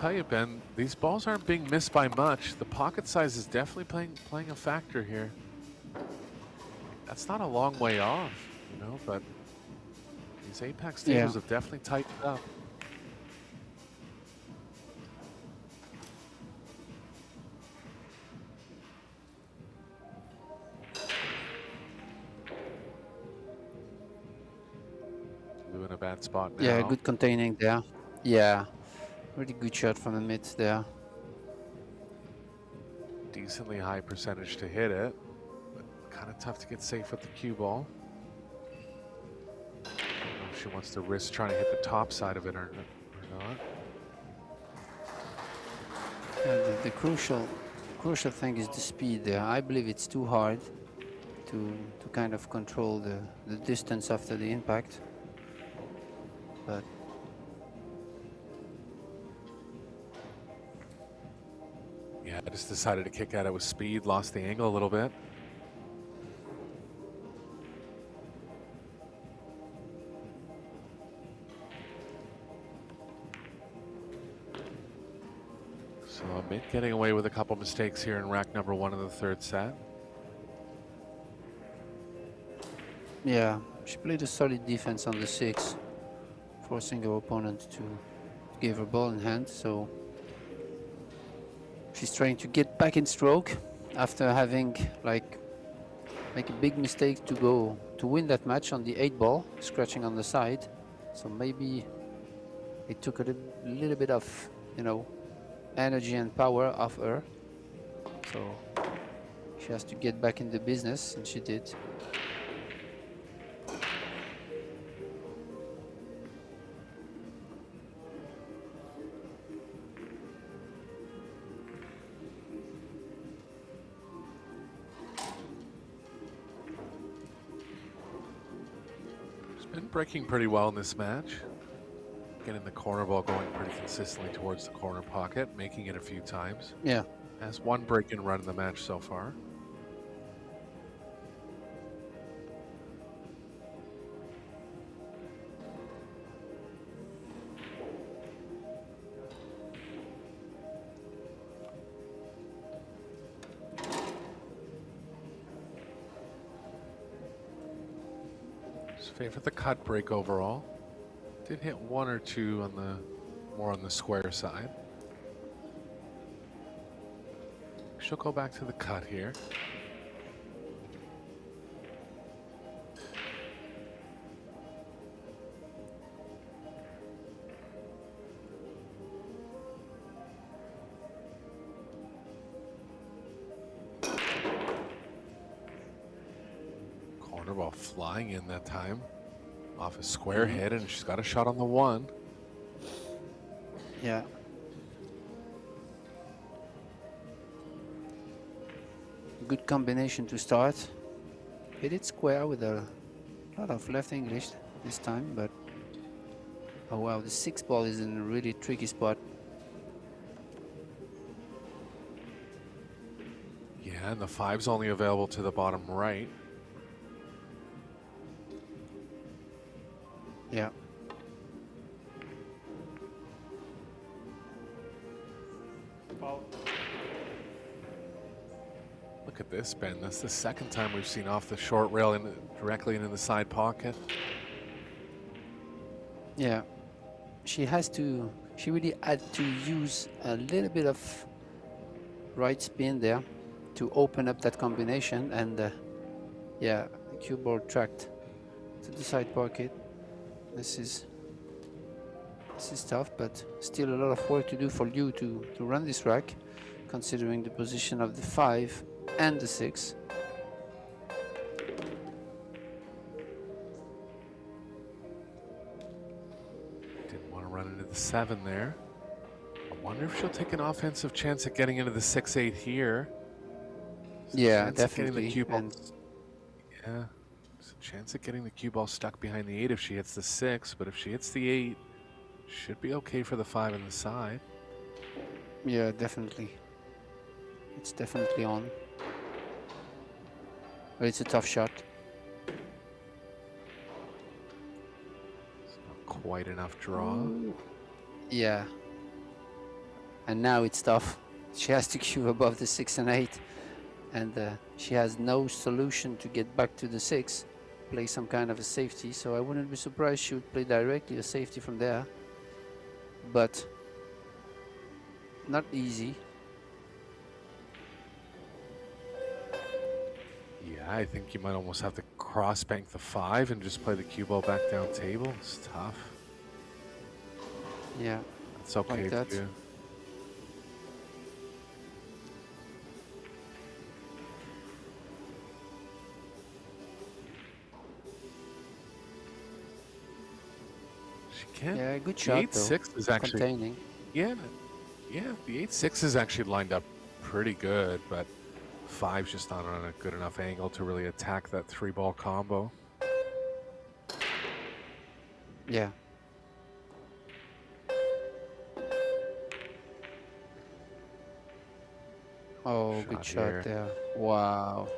tell you, Ben, these balls aren't being missed by much. The pocket size is definitely playing a factor here. That's not a long way off, you know, but these apex tables have definitely tightened up. Lou in a bad spot now. Yeah, good containing there. Yeah, really good shot from the mid there. Decently high percentage to hit it, but kind of tough to get safe with the cue ball. I don't know if she wants to risk trying to hit the top side of it or not. The crucial thing is the speed there. I believe it's too hard to kind of control the distance after the impact. But yeah, I just decided to kick at it with speed, lost the angle a little bit. So Mint getting away with a couple mistakes here in rack number 1 of the 3rd set. yeah, she played a solid defense on the 6, forcing her opponent to give her ball in hand. So she's trying to get back in stroke after having make a big mistake to win that match on the 8 ball, scratching on the side. So maybe it took a little bit of, you know, energy and power off her. So she has to get back in the business, and she did. Been breaking pretty well in this match. Getting the corner ball going pretty consistently towards the corner pocket, making it a few times. Yeah. Has 1 break-in run in the match so far. Favor the cut break overall. Did hit 1 or 2 on the more on the square side. She'll go back to the cut here. Corner ball flying in that time. Off a square hit, and she's got a shot on the 1. Yeah. Good combination to start. Hit it square with a lot of left English this time, but oh wow, the 6 ball is in a really tricky spot. Yeah, and the 5's only available to the bottom right. Yeah. Look at this, Ben. That's the 2nd time we've seen off the short rail and directly into the side pocket. Yeah. She really had to use a little bit of right spin there to open up that combination, and yeah, the cue ball tracked to the side pocket. This is tough, but still a lot of work to do for you to run this rack, considering the position of the 5 and the 6. Didn't want to run into the 7 there. I wonder if she'll take an offensive chance at getting into the 6-8 here. Yeah, Chance at getting definitely. the cue ball. Yeah. Chance at getting the cue ball stuck behind the 8 if she hits the 6, but if she hits the 8, should be okay for the 5 in the side. Yeah, definitely. It's definitely on. But it's a tough shot. It's not quite enough draw. Yeah. and now it's tough. She has to queue above the 6 and 8, and she has no solution to get back to the 6, play some kind of a safety. So I wouldn't be surprised she would play directly a safety from there, but not easy. Yeah, I think you might almost have to cross bank the 5 and just play the cue ball back down table. It's tough. Yeah, It's okay like to that. do. She can't. Yeah, good The shot though. 8-6 is actually Containing. yeah. The 8-6 is actually lined up pretty good, but 5's just not on a good enough angle to really attack that 3-ball combo. Yeah. Oh, good Shot here. shot there. Wow.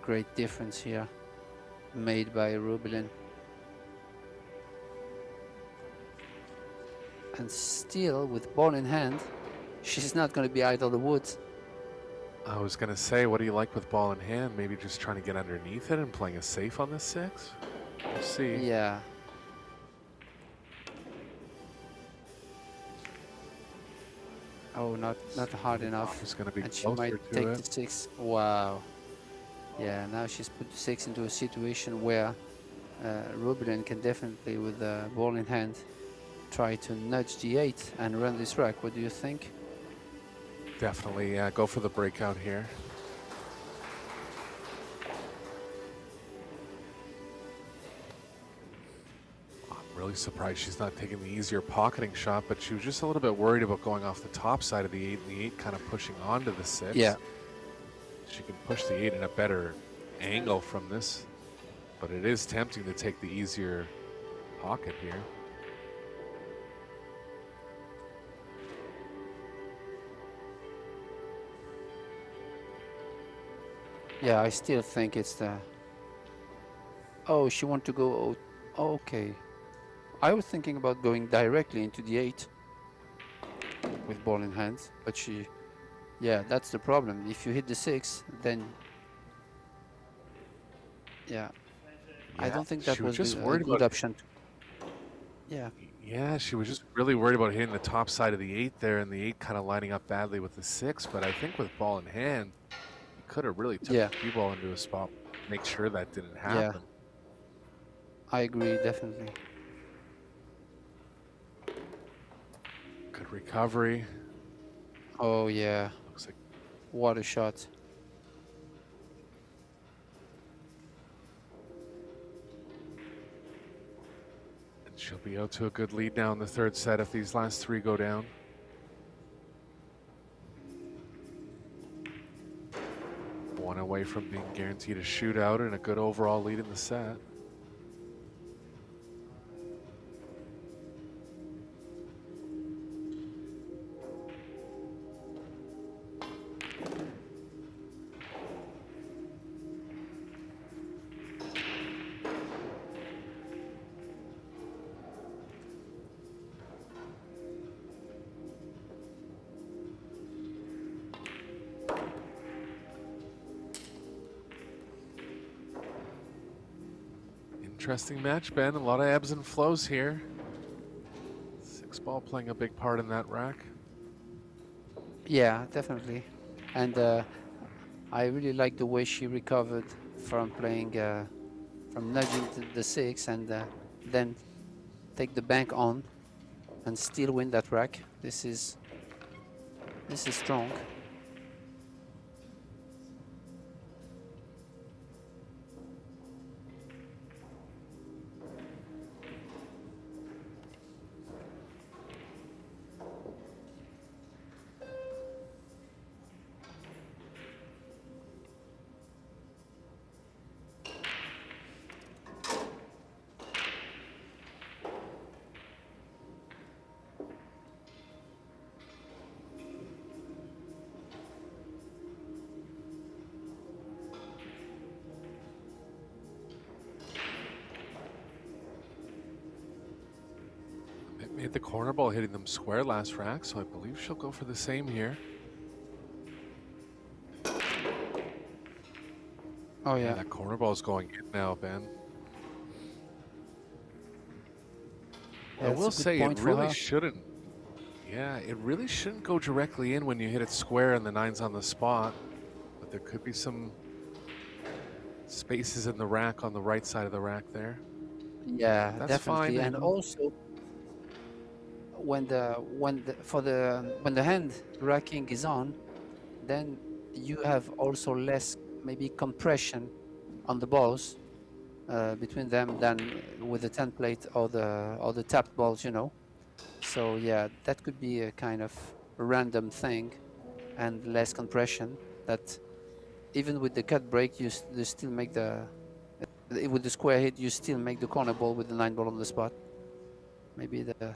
Great difference here made by Rubelin. And still, with ball in hand, she's not going to be out of the woods. I was gonna say, what do you like with ball in hand? Maybe just trying to get underneath it and playing a safe on this 6. We'll see. Yeah. Oh, not hard enough. It's gonna be And she closer might to take it. the 6. Wow. Yeah, now she's put the 6 into a situation where Rubelin can definitely, with the ball in hand, try to nudge the 8 and run this rack. What do you think? Definitely, yeah. Go for the breakout here. I'm really surprised she's not taking the easier pocketing shot, but she was just a little bit worried about going off the top side of the 8 and the 8 kind of pushing onto the 6. Yeah. She can push the 8 in a better angle from this, but it is tempting to take the easier pocket here. Yeah, I still think it's the... Oh, she want to go... Oh, okay. I was thinking about going directly into the 8 with ball in hand, but she... Yeah, that's the problem. If you hit the 6, then... Yeah. I don't think that she was was just a worried good about option. Yeah. Yeah, she was just really worried about hitting the top side of the 8 there, and the 8 kind of lining up badly with the 6. But I think with ball in hand, you could have really took Yeah. the cue ball into a spot, make sure that didn't Yeah. happen. I agree, definitely. Good recovery. Oh, yeah. Looks like What a shot. and she'll be out to a good lead now in the 3rd set if these last 3 go down. One away from being guaranteed a shootout and a good overall lead in the set. Interesting match, Ben. A lot of ebbs and flows here. 6-ball playing a big part in that rack. Yeah, definitely. And I really like the way she recovered from playing, from nudging the 6 and then take the bank on and still win that rack. This is strong. the corner ball hitting them square last rack, so I believe she'll go for the same here. Oh Yeah, yeah. that corner ball is going in now, Ben. Yeah, I it's a will good say it point for really her. shouldn't. Yeah, it really shouldn't go directly in when you hit it square and the nine's on the spot. But there could be some spaces in the rack on the right side of the rack there. Yeah, That's definitely. fine. And also, when the hand racking is on, then you have also less maybe compression on the balls between them than with the 10 plate or the tapped balls, you know. So yeah, that could be a kind of random thing and less compression. That even with the cut break, you still make the with the square hit, you still make the corner ball with the 9 ball on the spot. Maybe the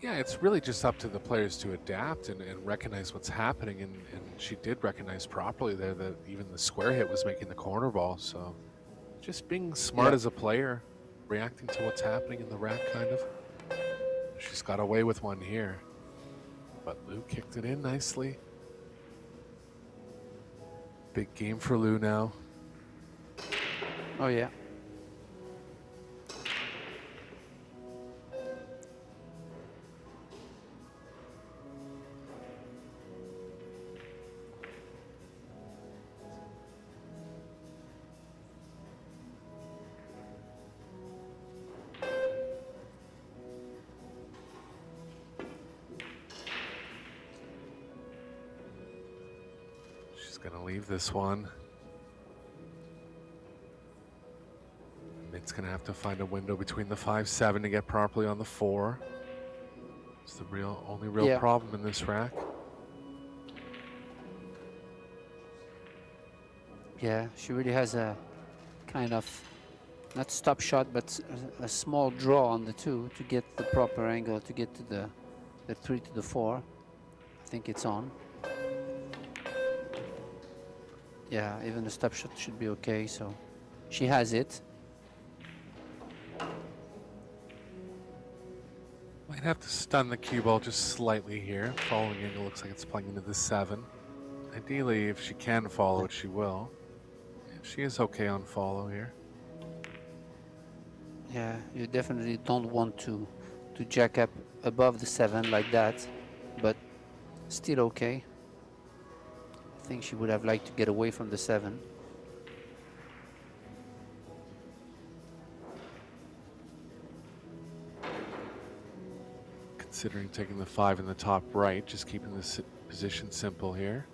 Yeah, it's really just up to the players to adapt and recognize what's happening. And she did recognize properly there that even the square hit was making the corner ball. So just being smart as a player, reacting to what's happening in the rack, kind of. She's got away with one here. But Lou kicked it in nicely. Big game for Lou now. oh yeah. Gonna leave this one. Mid's gonna have to find a window between the 5-7 to get properly on the 4. It's the only real problem in this rack. Yeah, she really has a kind of not stop shot, but a small draw on the 2 to get the proper angle to get to the 3 to the 4. I think it's on. Yeah, even the stop shot should be okay, so she has it. Might have to stun the cue ball just slightly here. Following angle looks like it's playing into the 7. Ideally, if she can follow it, she will. Yeah, she is okay on follow here. Yeah, you definitely don't want to jack up above the 7 like that, but still okay. I think she would have liked to get away from the 7. Considering taking the 5 in the top right, just keeping this position simple here.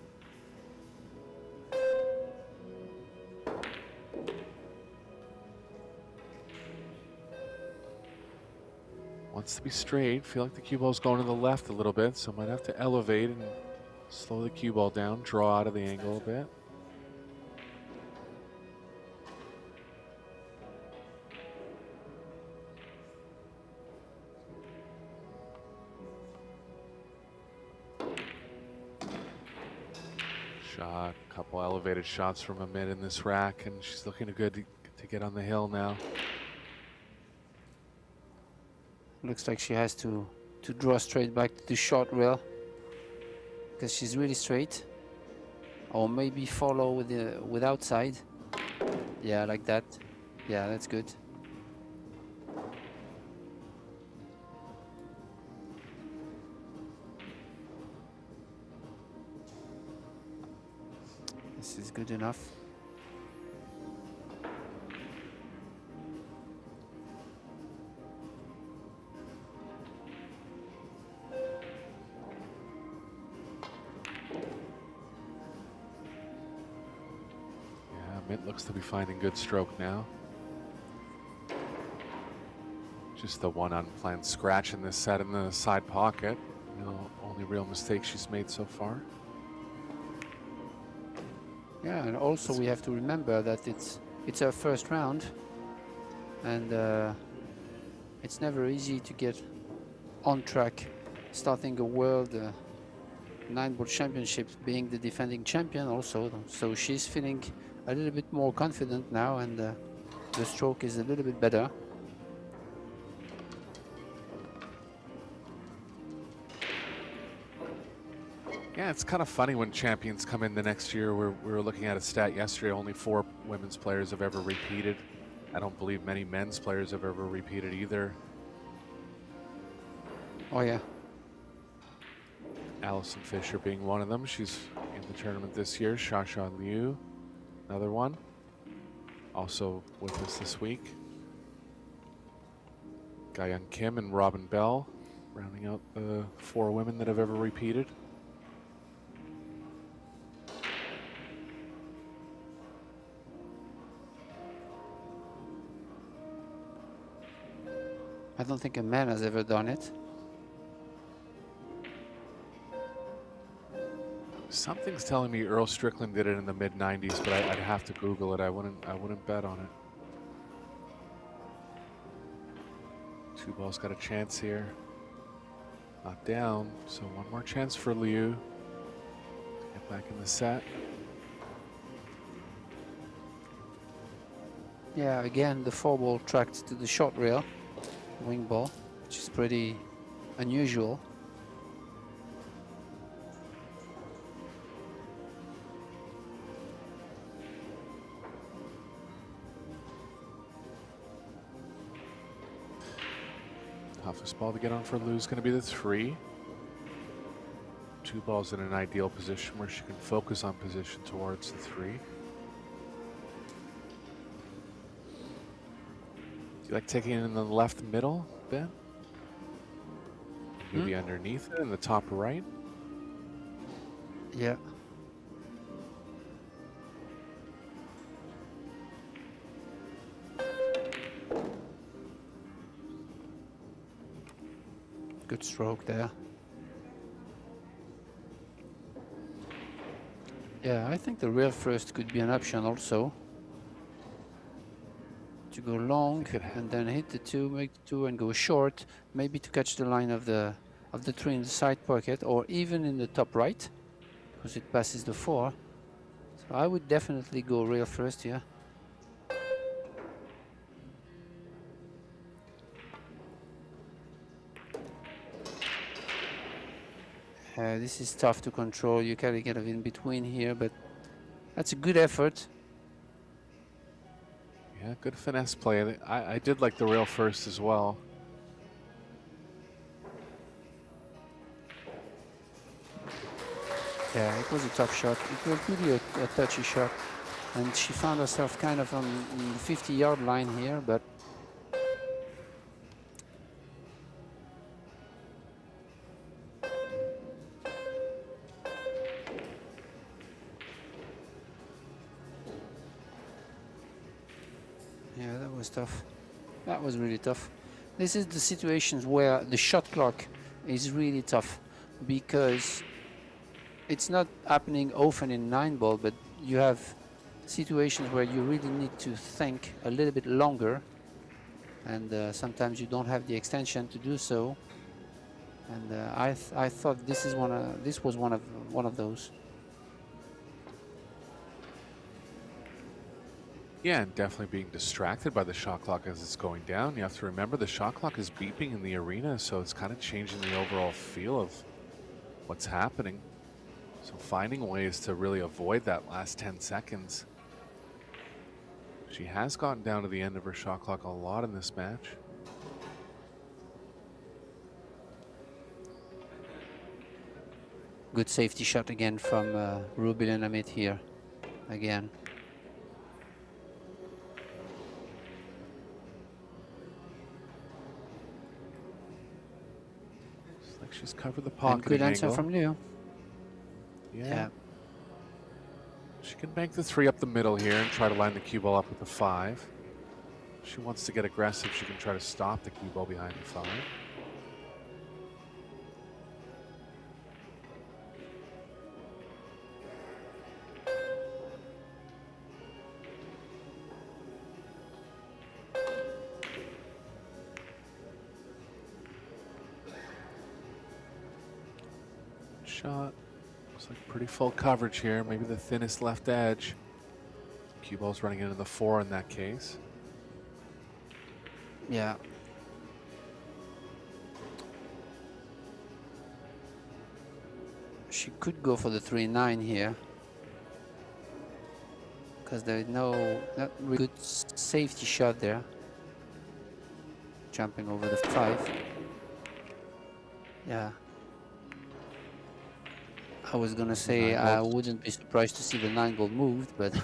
Wants to be straight. Feel like the cue ball's going to the left a little bit, so might have to elevate and slow the cue ball down, draw out of the angle a bit. Shot, a couple elevated shots from a mid in this rack, and she's looking good to get on the hill now. Looks like she has to draw straight back to the short rail because she's really straight, or maybe follow with outside. Yeah, like that. Yeah, that's good. This is good enough. Mint looks to be finding good stroke now. Just the one unplanned scratch in this set in the side pocket. Only real mistake she's made so far. Yeah, and also we have to remember that it's our first round, and it's never easy to get on track starting a world 9-ball championship, being the defending champion also. So she's feeling a little bit more confident now, and the stroke is a little bit better. Yeah, it's kind of funny when champions come in the next year. We were looking at a stat yesterday, only 4 women's players have ever repeated. I don't believe many men's players have ever repeated either. Oh yeah. Allison Fisher being one of them. She's in the tournament this year. Shasha Liu, another one. Also with us this week. Guyun Kim and Robin Bell, rounding out the 4 women that have ever repeated. I don't think a man has ever done it. Something's telling me Earl Strickland did it in the mid-90s, but I'd have to Google it. I wouldn't bet on it. 2 balls got a chance here. Not down, so one more chance for Liu. Get back in the set. Yeah, again, the 4-ball tracked to the short rail, wing ball, which is pretty unusual. Toughest ball to get on for Liu is going to be the 3. 2 balls in an ideal position where she can focus on position towards the 3. Do you like taking it in the left middle, Ben? Maybe underneath it in the top right? Yeah. Good stroke there. Yeah, I think the real first could be an option also. To go long and then hit the 2, make the 2 and go short, maybe to catch the line of the 3 in the side pocket or even in the top right, because it passes the 4. So I would definitely go rail first here. This is tough to control. You gotta get in between here, but that's a good effort. Yeah, good finesse play. I did like the rail first as well. Yeah, it was a tough shot. It was really a touchy shot. And she found herself kind of on the 50-yard line here, but yeah, that was tough. That was really tough. This is the situations where the shot clock is really tough because it's not happening often in 9-ball, but you have situations where you really need to think a little bit longer, and sometimes you don't have the extension to do so. And I thought this was one of those. Yeah, and definitely being distracted by the shot clock as it's going down. You have to remember the shot clock is beeping in the arena, so it's kind of changing the overall feel of what's happening. So finding ways to really avoid that last 10 seconds. She has gotten down to the end of her shot clock a lot in this match. Good safety shot again from Rubil and Amit here, again. Looks like she's covered the pocket. And good answer from Leo. Yeah. She can bank the 3 up the middle here and try to line the cue ball up with the 5. If she wants to get aggressive, she can try to stop the cue ball behind the 5. Shot. Looks like pretty full coverage here. Maybe the thinnest left edge. Cue ball's running into the 4 in that case. Yeah. She could go for the 3-9 here, because there is no not really good safety shot there. Jumping over the 5. Yeah. I was gonna say I wouldn't be surprised to see the 9 ball moved, but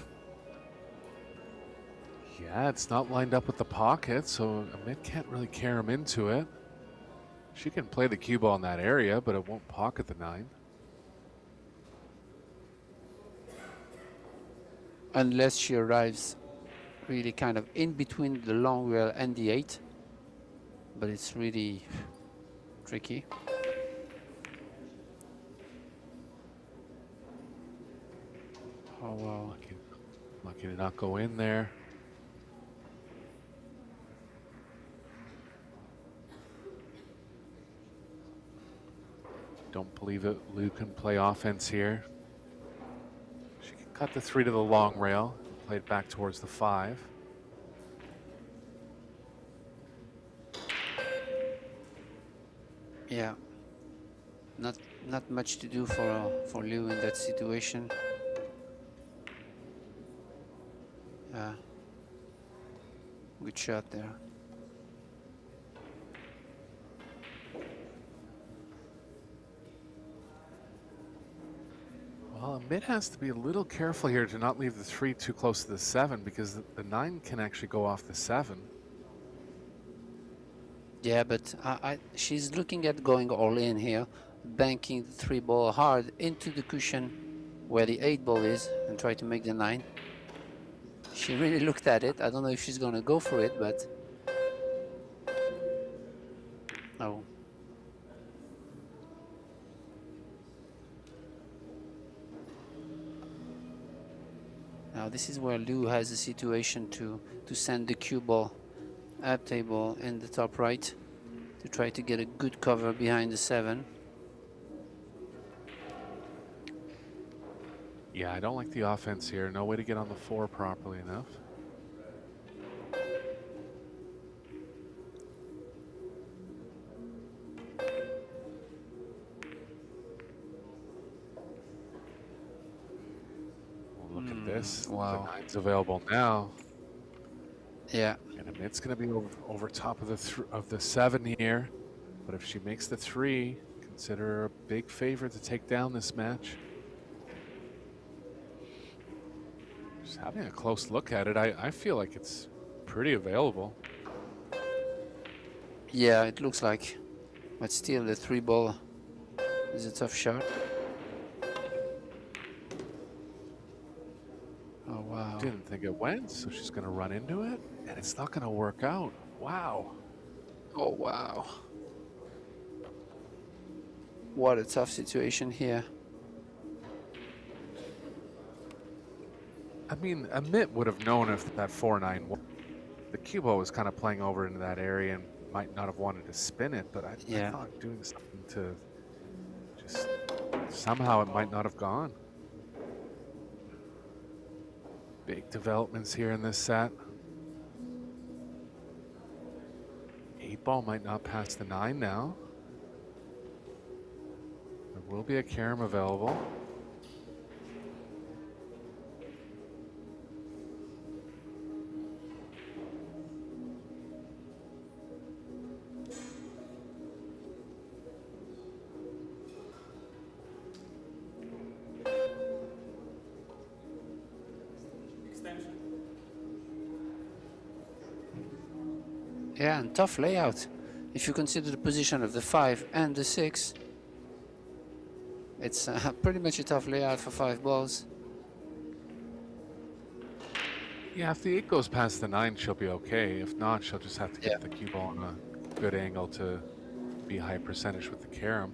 Yeah, it's not lined up with the pocket, so Amit can't really carry him into it. She can play the cue ball in that area, but it won't pocket the 9. unless she arrives really kind of in between the long rail and the 8, but it's really tricky. Oh wow. Lucky to not go in there. Don't believe it. Lou can play offense here. She can cut the 3 to the long rail, play it back towards the 5. Yeah. Not much to do for Liu in that situation. Yeah. Good shot there. Well, Amit has to be a little careful here to not leave the 3 too close to the 7, because the 9 can actually go off the 7. Yeah, but she's looking at going all in here, banking the 3 ball hard into the cushion where the 8 ball is and try to make the 9. She really looked at it. I don't know if she's gonna go for it, but no. Now this is where Lou has a situation to send the cue ball at table in the top right to try to get a good cover behind the 7. Yeah, I don't like the offense here. No way to get on the 4 properly enough. Well, look at this. Wow. The 9's available now. Yeah. And Amit's going to be over top of the 7 here. But if she makes the 3, consider her a big favorite to take down this match. Just having a close look at it, I feel like it's pretty available. Yeah, it looks like. But still, the 3 ball is a tough shot. Oh, wow. Didn't think it went, so she's going to run into it, and it's not going to work out. Wow. Oh, wow. What a tough situation here. I mean, Amit would have known if that 4-9 won. The cue ball was kind of playing over into that area and might not have wanted to spin it, but I thought doing something to just somehow it might not have gone. Big developments here in this set. 8 ball might not pass the 9 now. There will be a carom available. Yeah, and tough layout. If you consider the position of the 5 and the 6, it's pretty much a tough layout for 5 balls. Yeah, if the 8 goes past the 9, she'll be okay. If not, she'll just have to get the cue ball on a good angle to be high percentage with the carom.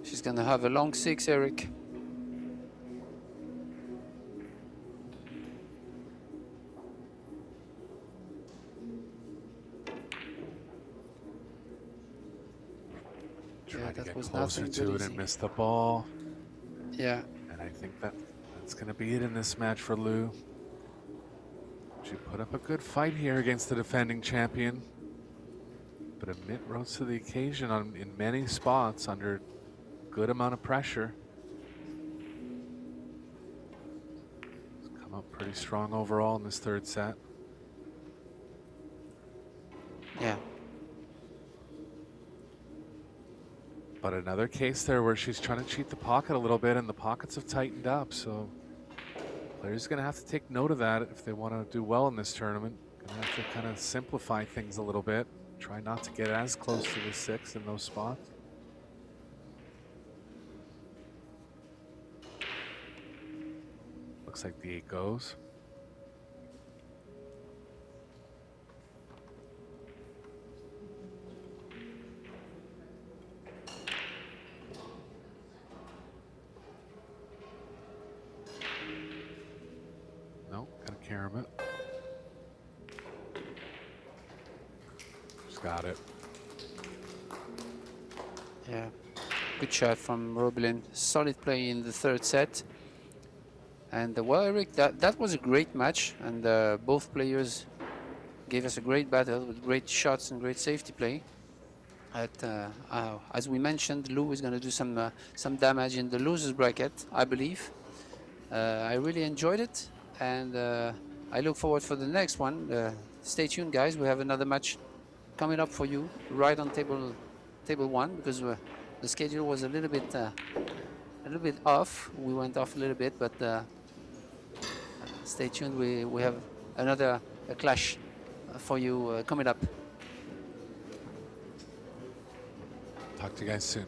She's gonna have a long 6, Eric. Trying to get closer to it and miss the ball. Yeah. And I think that's going to be it in this match for Lou. She put up a good fight here against the defending champion. But Amit rose to the occasion in many spots under good amount of pressure. It's come up pretty strong overall in this third set. Yeah. But another case there where she's trying to cheat the pocket a little bit and the pockets have tightened up. So players are going to have to take note of that if they want to do well in this tournament. Going to have to kind of simplify things a little bit. Try not to get as close to the 6 in those spots. Looks like the 8 goes. No, gonna carry him it. Just got it. Yeah. Good shot from Roblin. Solid play in the third set. And well, Eric, that was a great match, and both players gave us a great battle with great shots and great safety play. As we mentioned, Lou is going to do some damage in the losers bracket, I believe. I really enjoyed it, and I look forward for the next one. Stay tuned, guys. We have another match coming up for you right on table 1, because the schedule was a little bit off. We went off a little bit, but stay tuned. We have another clash for you coming up. Talk to you guys soon.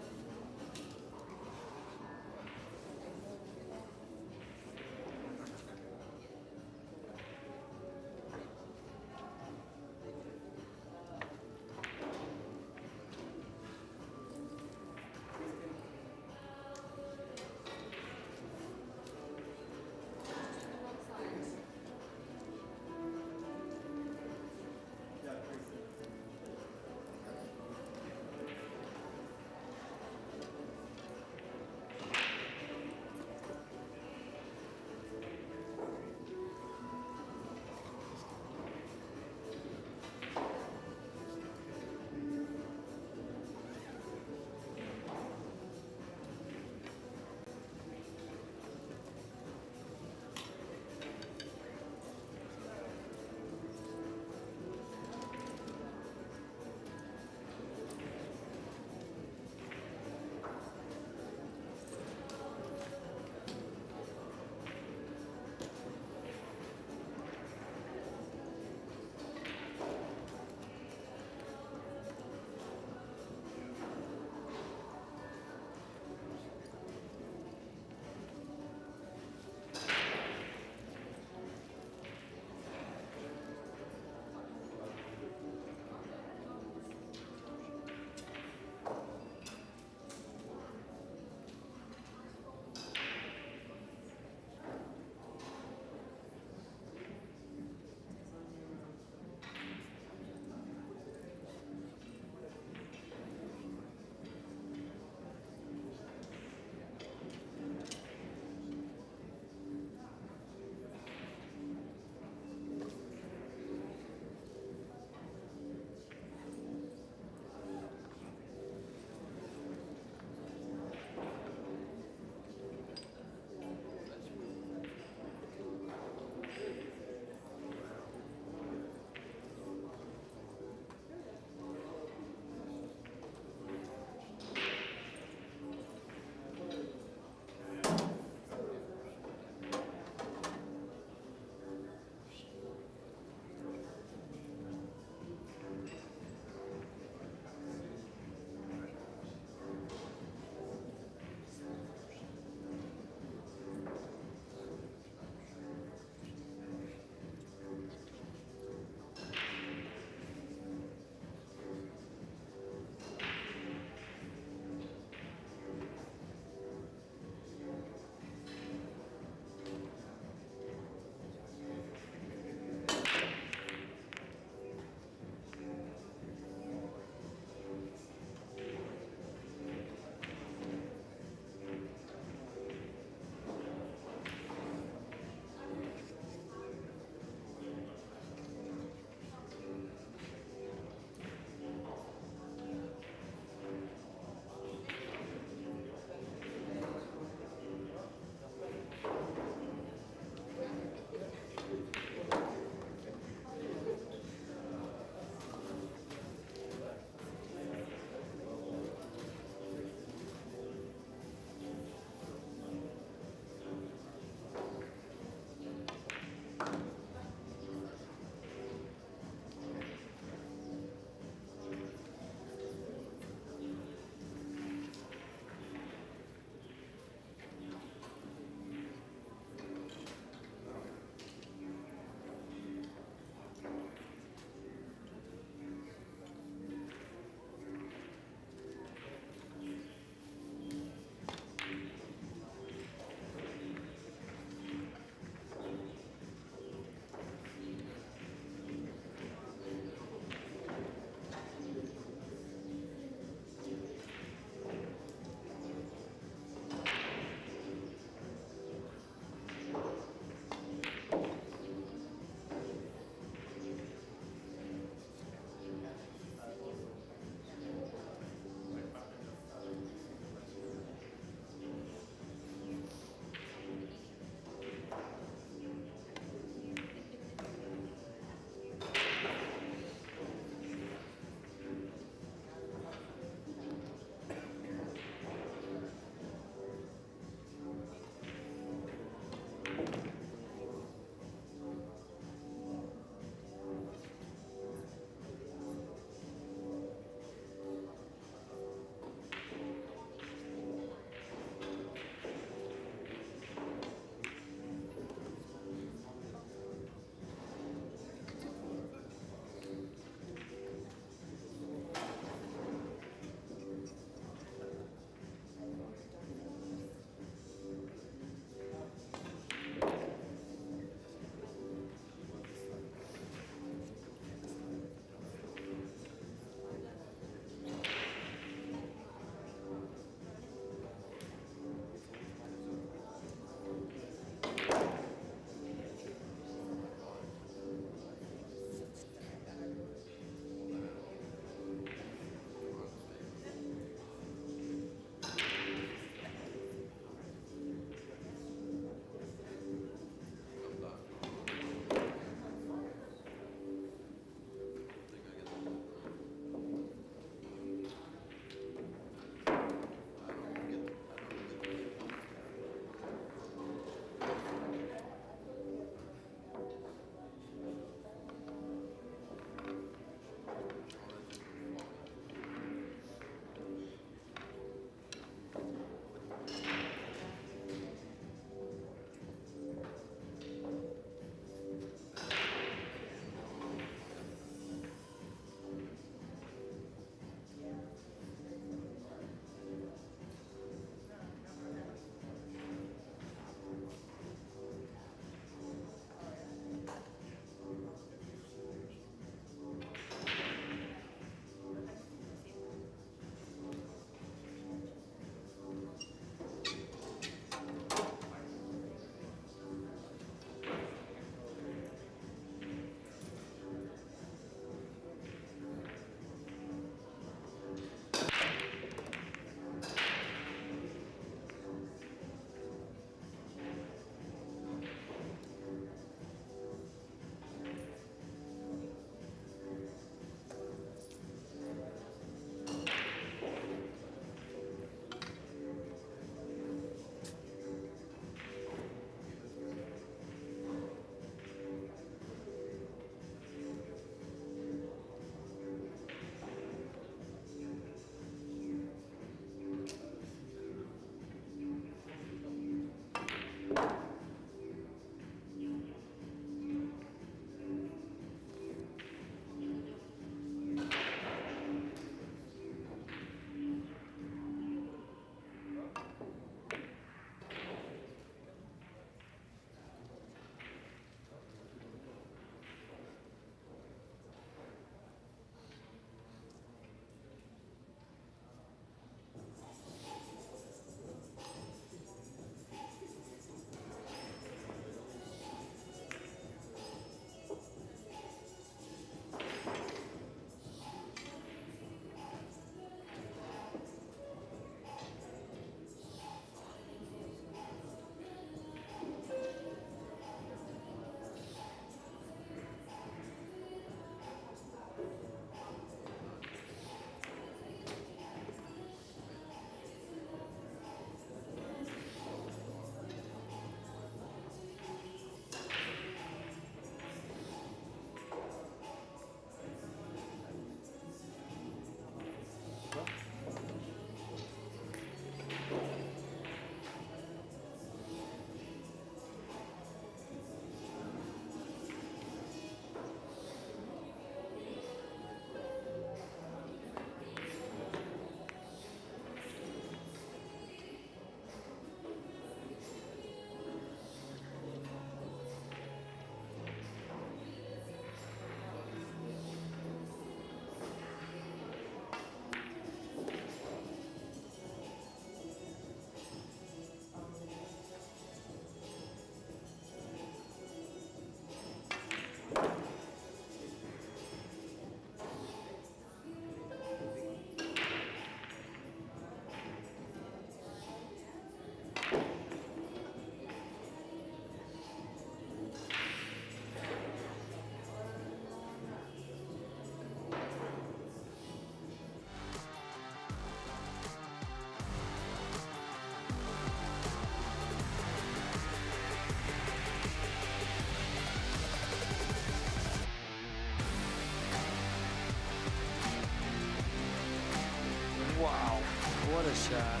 what a shot.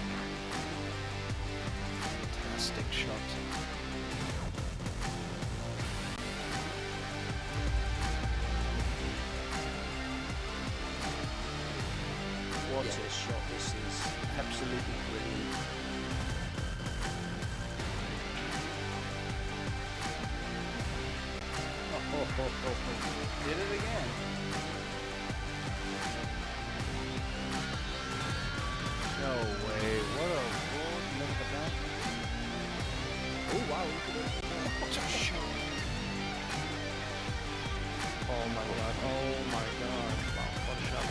Fantastic shot. What a shot this is. Absolutely brilliant. Did it again. No way. What a roll. Look at that. Oh, wow. Look at this. What a shot. Oh, my God. Oh, my God. Wow. What a shot.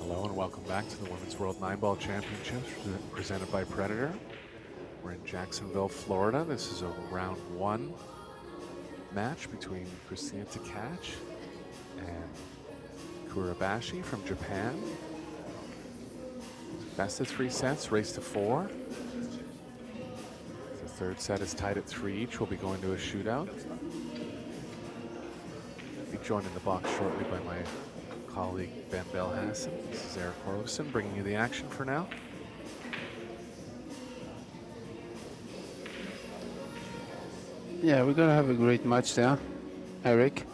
Hello and welcome back to the Women's World 9-Ball Championships presented by Predator. We're in Jacksonville, Florida. This is a round 1 match between Christina Tkach and Kurabashi from Japan. Best of 3 sets, race to 4. The third set is tied at 3 each. We'll be going to a shootout. Be joined in the box shortly by my colleague Ben Belhassan. This is Arcos bringing you the action for now. Yeah, we're gonna have a great match there, Eric.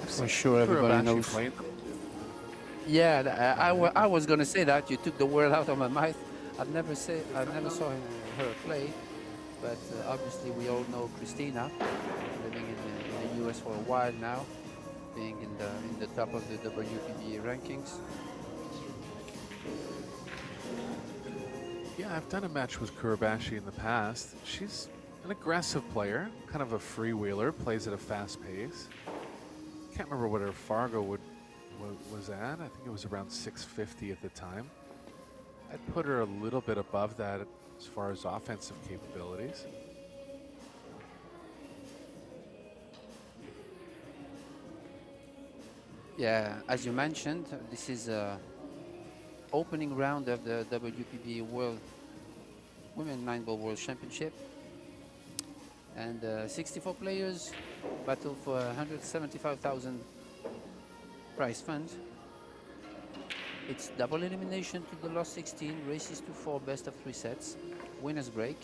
For sure, everybody knows. Yeah, I was gonna say that. You took the word out of my mouth. I never saw her play, but obviously we all know Christina, living in the US for a while now, being in the top of the WPBA rankings. Yeah, I've done a match with Kurabashi in the past. She's an aggressive player, kind of a freewheeler, plays at a fast pace. Can't remember what her Fargo was at. I think it was around 650 at the time. I'd put her a little bit above that as far as offensive capabilities. Yeah, as you mentioned, this is opening round of the WPBA World Women 9-Ball World Championship, and 64 players battle for 175,000 prize fund. It's double elimination to the last 16, races to 4, best of 3 sets, winners break,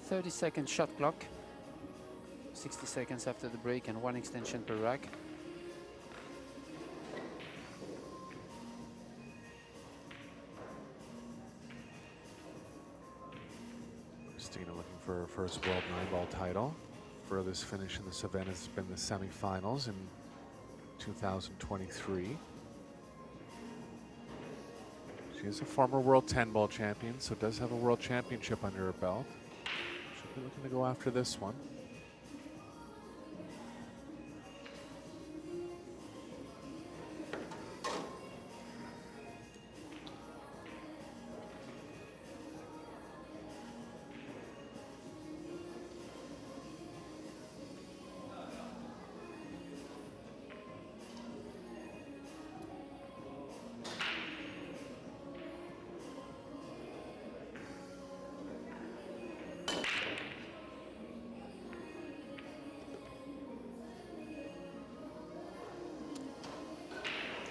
30-second shot clock, 60 seconds after the break, and 1 extension per rack. Christina looking for her first World 9-Ball title. Furthest finish in this event has been the semifinals in 2023. She is a former World 10-Ball champion, so does have a World Championship under her belt. She'll be looking to go after this one.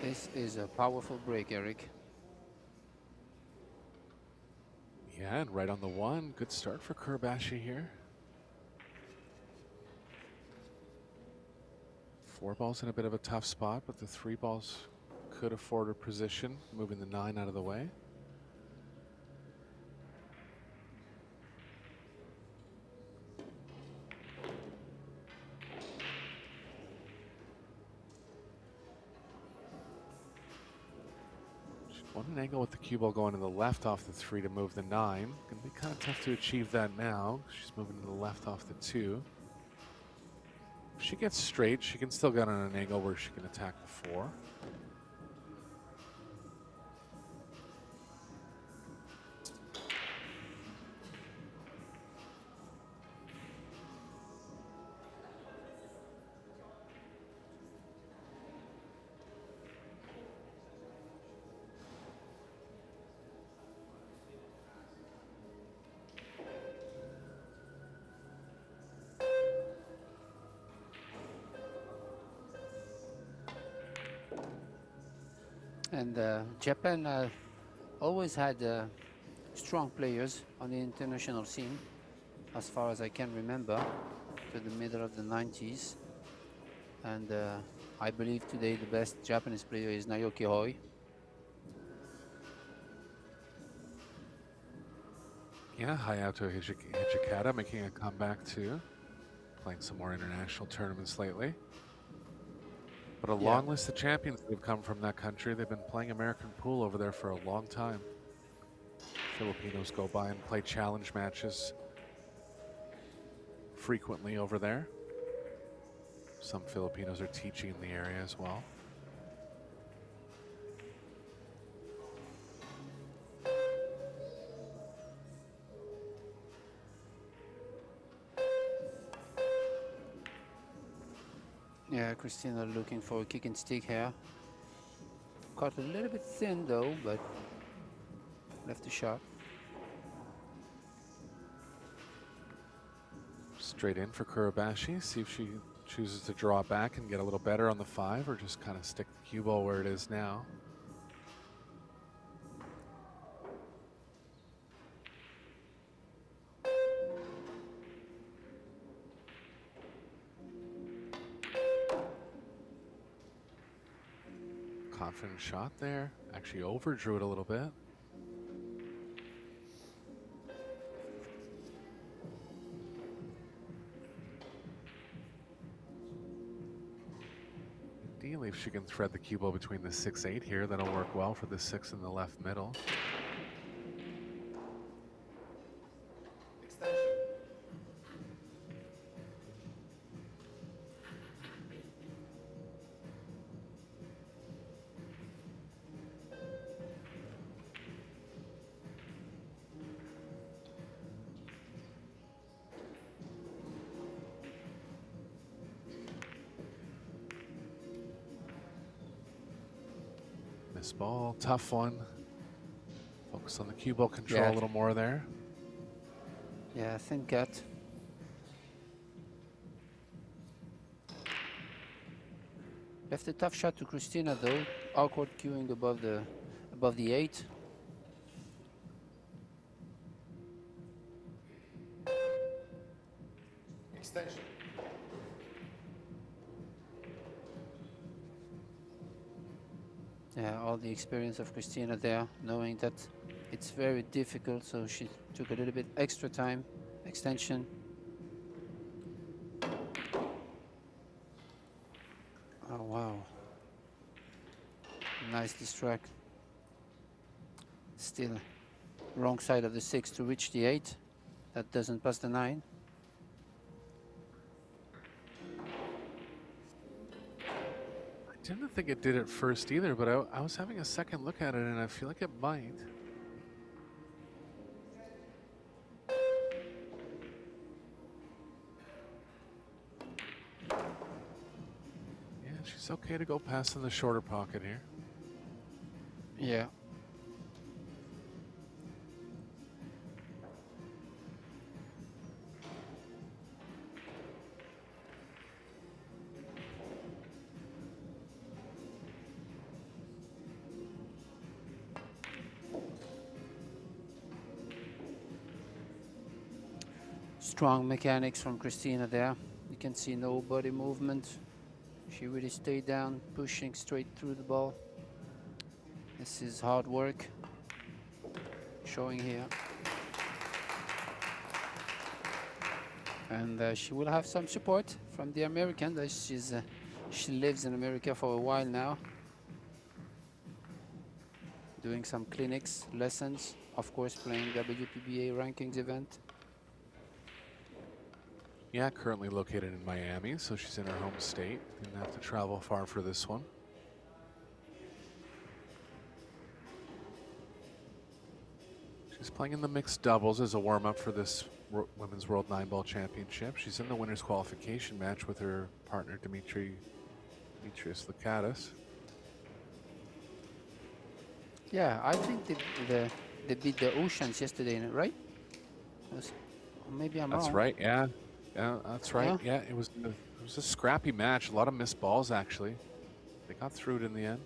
This is a powerful break, Eric. Yeah, and right on the 1. Good start for Kurabashi here. 4 balls in a bit of a tough spot, but the 3 balls could afford her position, moving the 9 out of the way. One an angle with the cue ball going to the left off the 3 to move the 9. Gonna be kind of tough to achieve that now. She's moving to the left off the 2. If she gets straight, she can still get on an angle where she can attack the 4. And Japan always had strong players on the international scene, as far as I can remember, to the middle of the 90s. And I believe today the best Japanese player is Naoki Hoi. Yeah, Hayato Hijikata making a comeback too. Playing some more international tournaments lately. But a long list of champions that have come from that country. They've been playing American pool over there for a long time. Filipinos go by and play challenge matches frequently over there. Some Filipinos are teaching in the area as well. Yeah, Christina looking for a kick and stick here. Caught a little bit thin though, but left the shot. Straight in for Kurabashi. See if she chooses to draw back and get a little better on the 5, or just kind of stick the cue ball where it is now. Confident shot there. Actually overdrew it a little bit. Ideally, if she can thread the cue ball between the 6-8 here, that'll work well for the 6 in the left middle. Miss ball, tough one. Focus on the cue ball control a little more there. Yeah, thin cut. Left a tough shot to Christina though. Awkward cueing above the 8. Extension. Yeah, all the experience of Christina there, knowing that it's very difficult, so she took a little bit extra time. Extension. Oh wow. Nicely struck. Still wrong side of the 6 to reach the 8. That doesn't pass the 9. I didn't think it did at first either, but I was having a second look at it and I feel like it might. Yeah, she's okay to go past in the shorter pocket here. Yeah. Strong mechanics from Christina there. You can see no body movement. She really stayed down, pushing straight through the ball. This is hard work showing here. And she will have some support from the American. She lives in America for a while now. Doing some clinics, lessons, of course playing WPBA rankings event. Yeah, currently located in Miami, so she's in her home state. Didn't have to travel far for this one. She's playing in the mixed doubles as a warm-up for this Women's World 9-Ball Championship. She's in the winner's qualification match with her partner Demetrius Lakatos. Yeah, I think they beat the Oceans yesterday, right? Maybe I'm wrong. That's right, yeah. Yeah, that's right. Yeah, it was a scrappy match. A lot of missed balls, actually. They got through it in the end.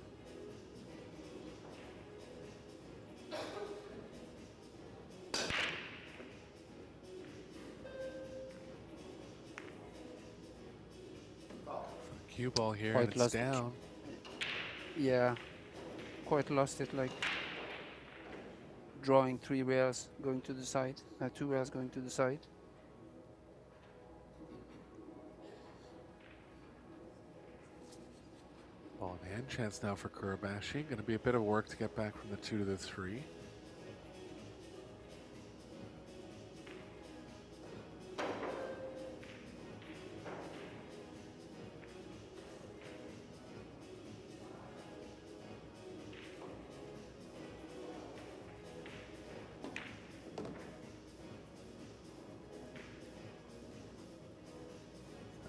cue ball here, Quite and it's lost. down. Yeah, quite lost it, like drawing 3 rails going to the side, 2 rails going to the side. Ball in hand, chance now for Kurabashi. Going to be a bit of work to get back from the 2 to the 3.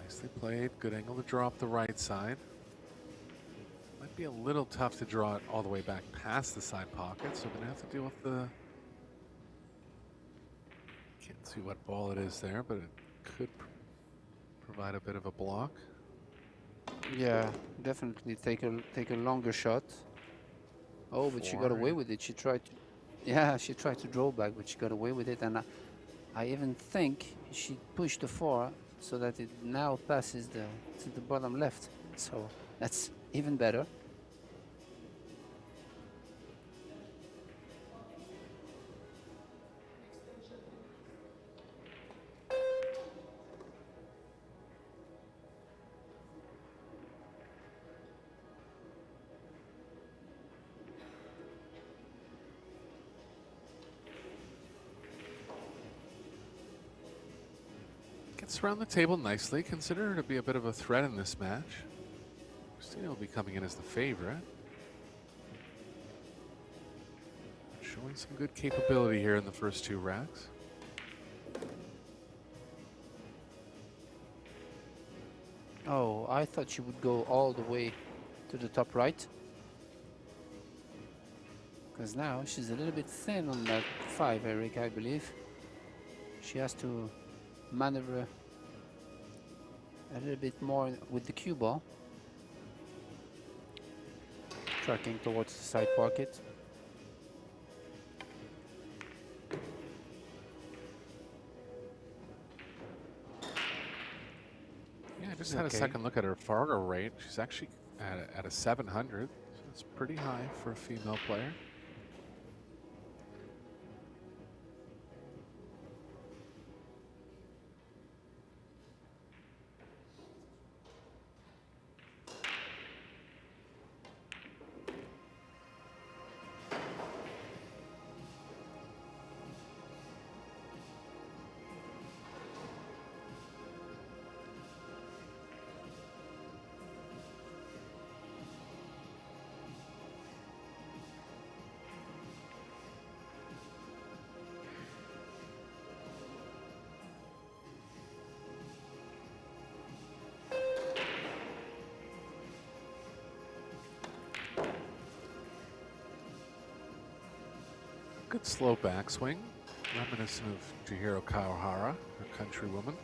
Nicely played. Good angle to draw up the right side. Might be a little tough to draw it all the way back past the side pocket, so we're gonna have to deal with the. Can't see what ball it is there, but it could provide a bit of a block. Yeah, definitely take a longer shot. Oh, but she got away with it. She tried to, yeah, she tried to draw back, but she got away with it. And I even think she pushed the 4 so that it now passes to the bottom left. So that's even better. Gets around the table nicely. Consider her to be a bit of a threat in this match. Christina will be coming in as the favorite. Showing some good capability here in the first 2 racks. Oh, I thought she would go all the way to the top right. Because now she's a little bit thin on that 5, Eric, I believe. She has to maneuver a little bit more with the cue ball. Tracking towards the side pocket. Yeah, I just had a second look at her Fargo rate. She's actually at a 700, so it's pretty high for a female player. Good slow backswing, reminiscent of Chihiro Kawahara, her countrywoman.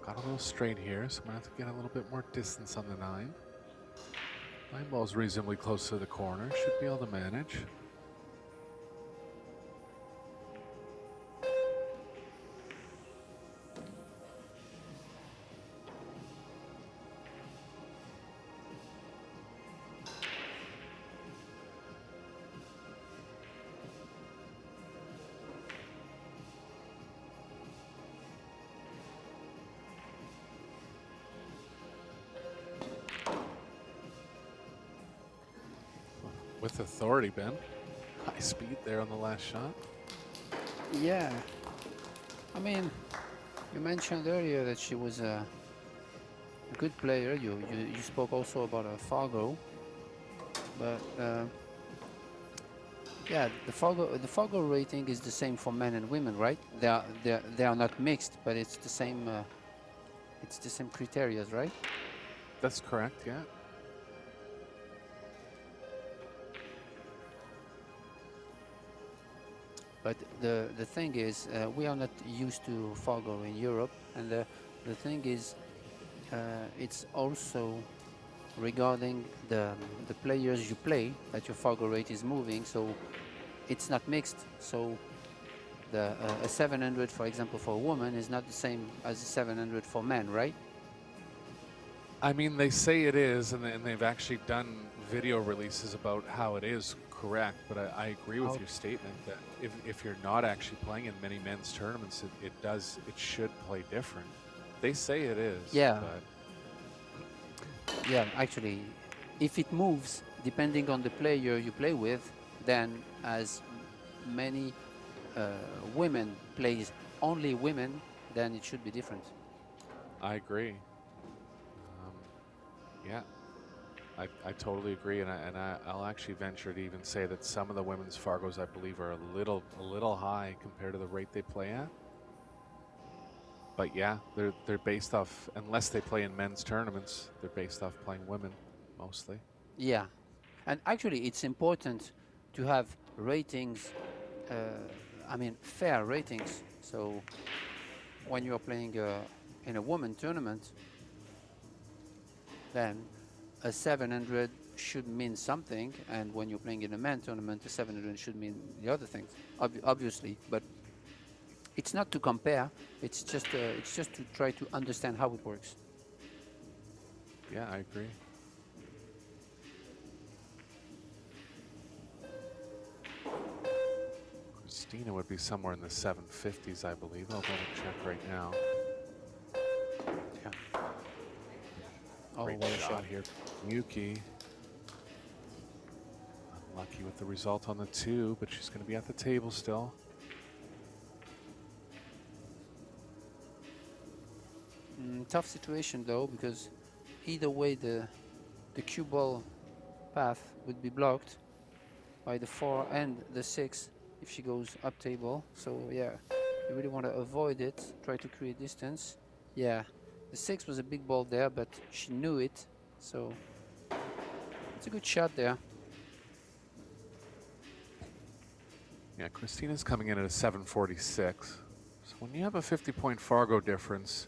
Got a little straight here, so I'm gonna have to get a little bit more distance on the 9. 9 ball's reasonably close to the corner, should be able to manage. With authority, Ben. High speed there on the last shot. Yeah. I mean, you mentioned earlier that she was a good player. You spoke also about Fargo, but yeah, the Fargo rating is the same for men and women, right? They are not mixed, but it's the same criteria, right? That's correct, yeah. But the thing is, we are not used to Fargo in Europe, and the thing is, it's also regarding the players you play that your Fargo rate is moving. So it's not mixed. So a 700, for example, for a woman is not the same as a 700 for men, right? I mean, they say it is, and they've actually done video releases about how it is correct, but I agree with your statement that if you're not actually playing in many men's tournaments, it should play different. They say it is. Yeah. But Yeah, actually, if it moves depending on the player you play with, then as many women plays only women, then it should be different. I agree. Yeah, I totally agree, and I'll actually venture to even say that some of the women's Fargos, I believe, are a little high compared to the rate they play at. But yeah, they're based off, unless they play in men's tournaments, they're based off playing women mostly. Yeah, and actually it's important to have ratings, I mean fair ratings. So when you're playing in a woman tournament, then a 700 should mean something, and when you're playing in a man tournament, a 700 should mean the other things, obviously. But it's not to compare. It's just to try to understand how it works. Yeah, I agree. Christina would be somewhere in the 750s, I believe. I'll double check right now. Yeah. Oh, Great what a shot shot. here. Yuki. Unlucky with the result on the 2, but she's going to be at the table still. Tough situation though, because either way the cue ball path would be blocked by the 4 and the 6 if she goes up table. So yeah, you really want to avoid it, try to create distance. Yeah, the 6 was a big ball there, but she knew it, so it's a good shot there. Yeah, Christina's coming in at a 746. So when you have a 50-point Fargo difference,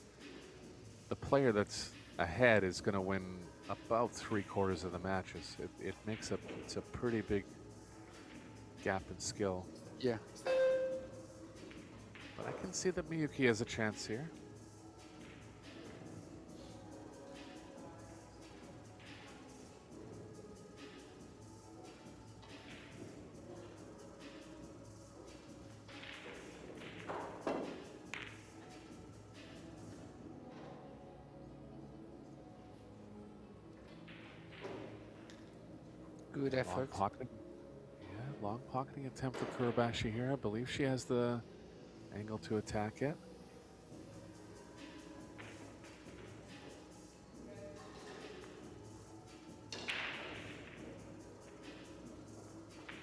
the player that's ahead is going to win about 3/4 of the matches. It's a pretty big gap in skill. Yeah. But I can see that Miyuki has a chance here. Good effort. Long pocketing attempt for Kurabashi here. I believe she has the angle to attack it.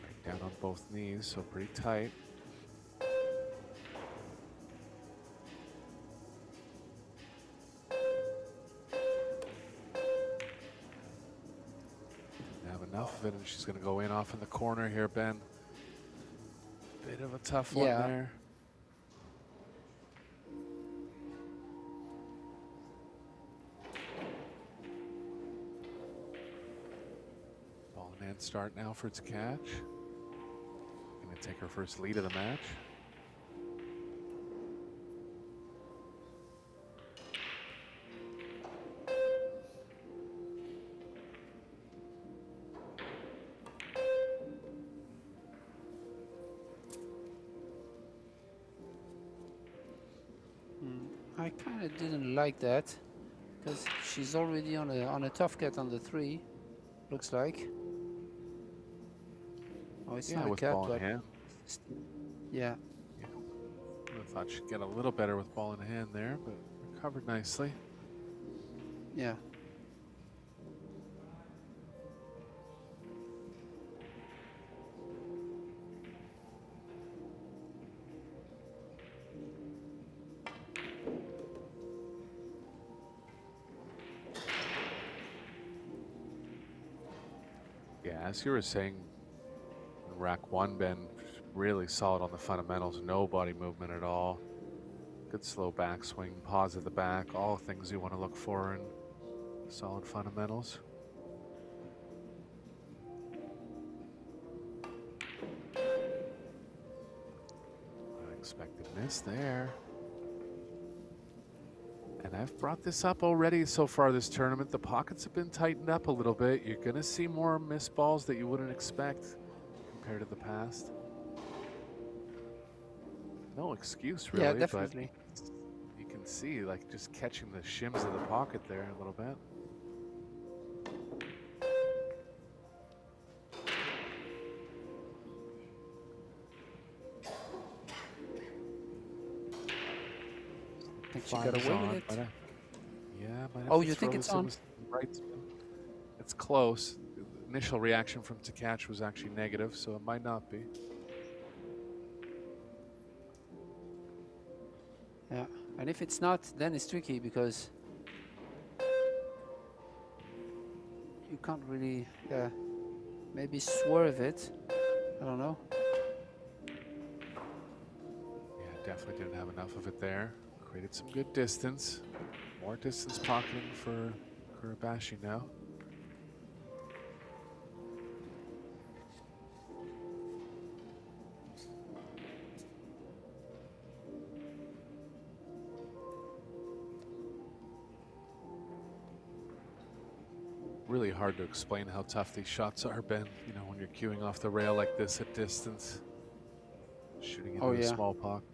Right down on both knees, so pretty tight. Enough of it, and she's going to go in off in the corner here, Ben. Bit of a tough one there. Ball in hand start now for its catch. Going to take her first lead of the match. I kind of didn't like that, because she's already on a tough cat on the 3, looks like. Oh, it's not a with cat, ball in but hand. yeah. I thought she'd get a little better with ball in hand there, but recovered nicely. Yeah. Yeah, as you were saying, in rack 1, Ben, really solid on the fundamentals, no body movement at all. Good slow backswing, pause at the back, all things you want to look for in solid fundamentals. Unexpected miss there. And I've brought this up already so far this tournament. The pockets have been tightened up a little bit. You're going to see more missed balls that you wouldn't expect compared to the past. No excuse, really, Yeah, definitely. but you can see, like, just catching the shims of the pocket there a little bit. I think she got away with it. Yeah, might have Oh, to you think throw it's this in on? with some right spin. It's close. The initial reaction from to catch was actually negative, so it might not be. Yeah, and if it's not, then it's tricky because you can't really, maybe swerve it. I don't know. Yeah, definitely didn't have enough of it there. Created some good distance. More distance pocketing for Kurabashi now. Really hard to explain how tough these shots are, Ben. You know, when you're queuing off the rail like this at distance, shooting into a small pocket.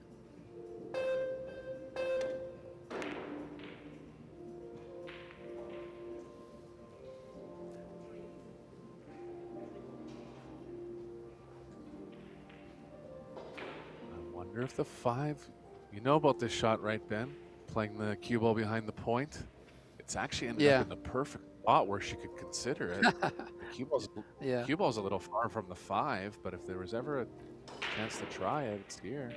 I wonder if the 5, you know about this shot, right, Ben? Playing the cue ball behind the point. It's actually ended up in the perfect spot where she could consider it. Cue ball's a little far from the 5, but if there was ever a chance to try it, it's here.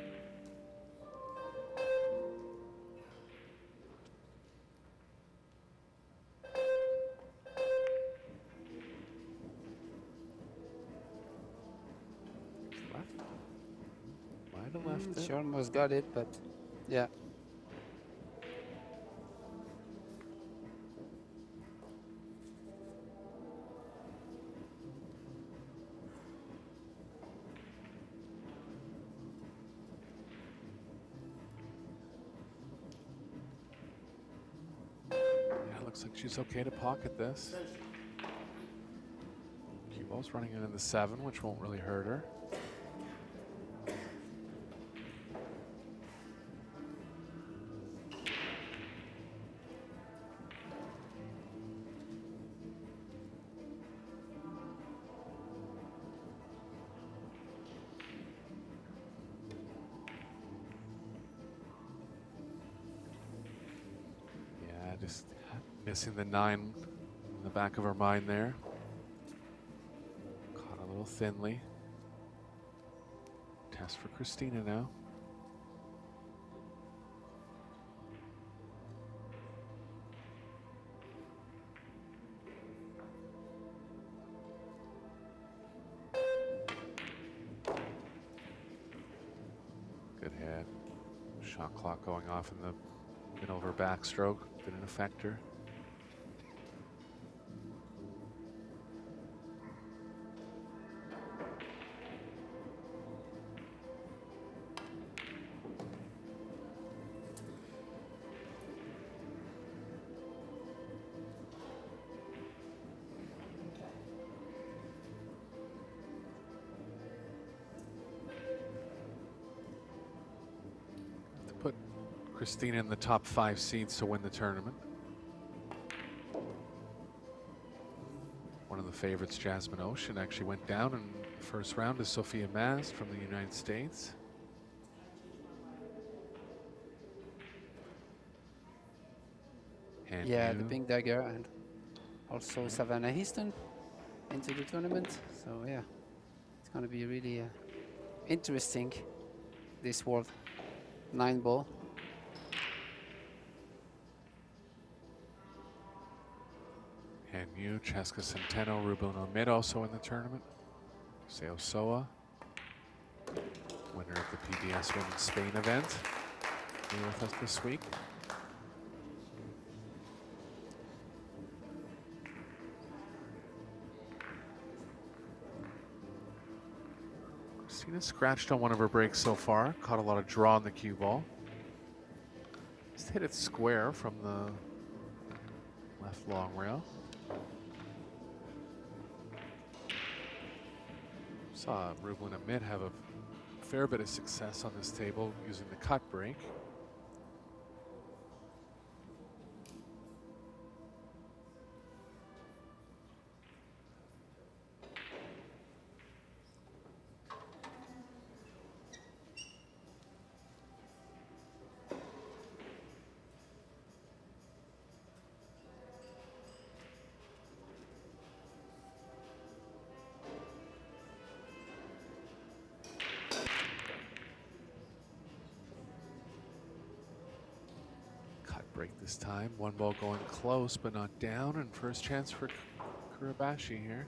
Left. Might have left it. She almost got it, but yeah. Looks like she's okay to pocket this. Cue ball's running in the 7, which won't really hurt her. Yeah, just missing the 9 in the back of her mind there. Caught a little thinly. Test for Christina now. Good hit. Shot clock going off in the middle of her backstroke. Didn't affect her. Put Christina in the top 5 seeds to win the tournament. One of the favorites, Jasmine Ocean, actually went down in the first round to Sophia Mast from the United States. And the Pink Dagger, and also Savannah Houston into the tournament. So yeah, it's going to be really interesting, this World 9 ball. And you, Cheska Centeno, Ruben Omid also in the tournament. Seo Soa, winner of the PBS Women's Spain event, here with us this week. Tina scratched on one of her breaks so far. Caught a lot of draw on the cue ball. Just hit it square from the left long rail. Saw Rublin Amit have a fair bit of success on this table using the cut break. Break this time. One ball going close, but not down, and first chance for Kurabashi here.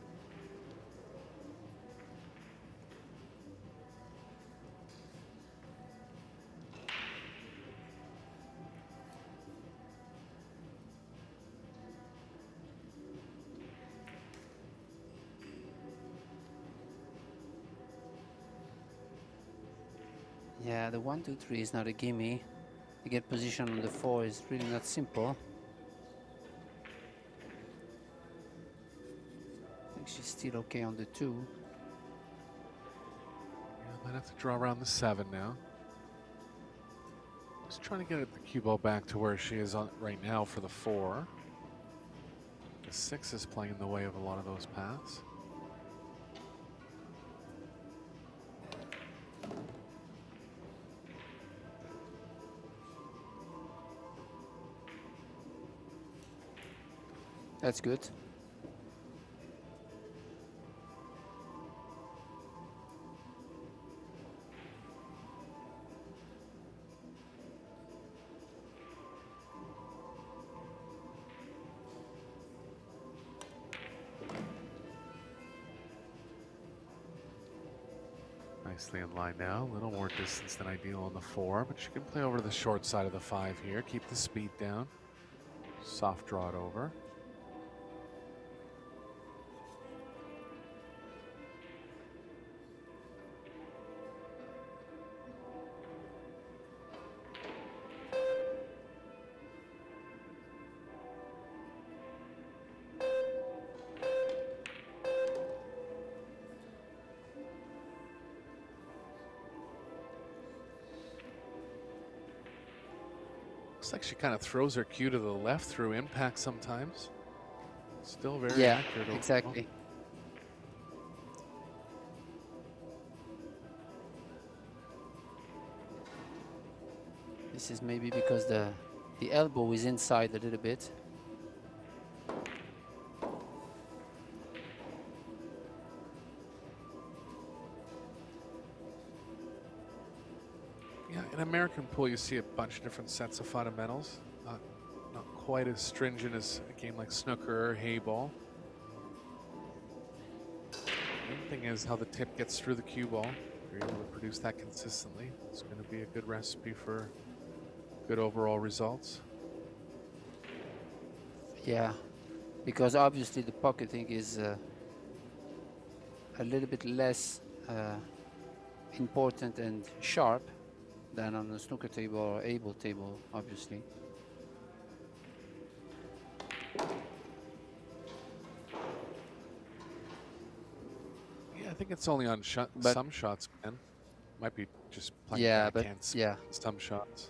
Yeah, the 1, 2, 3 is not a gimme. To get position on the 4 is really not simple. I think she's still okay on the 2. Yeah, might have to draw around the 7 now. Just trying to get the cue ball back to where she is on right now for the 4. The 6 is playing in the way of a lot of those paths. That's good. Nicely in line now. A little more distance than ideal on the 4, but she can play over to the short side of the 5 here. Keep the speed down. Soft draw it over. Looks like she kind of throws her cue to the left through impact sometimes. Still very accurate. Yeah, exactly. This is maybe because the elbow is inside a little bit. Yeah, in American pool, you see a bunch of different sets of fundamentals. Not quite as stringent as a game like snooker or hay ball. The main thing is how the tip gets through the cue ball. If you're able to produce that consistently, it's going to be a good recipe for good overall results. Yeah, because obviously the pocketing is a little bit less important and sharp than on a snooker table or able table, obviously. Yeah, I think it's only on some shots, man. Might be just playing backhands, some shots.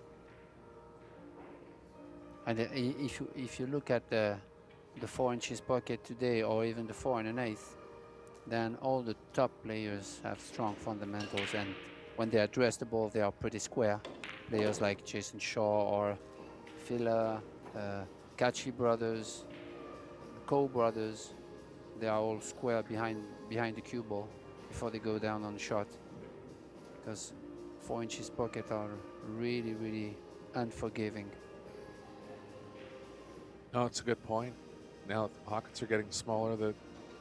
And if you look at the 4 inches pocket today, or even the 4 1/8, then all the top players have strong fundamentals, and when they address the ball, they are pretty square. Players like Jason Shaw or Fila, Kachi brothers, Coe brothers, they are all square behind the cue ball before they go down on the shot. Because 4 inches pocket are really, really unforgiving. No, it's a good point. Now that the pockets are getting smaller, the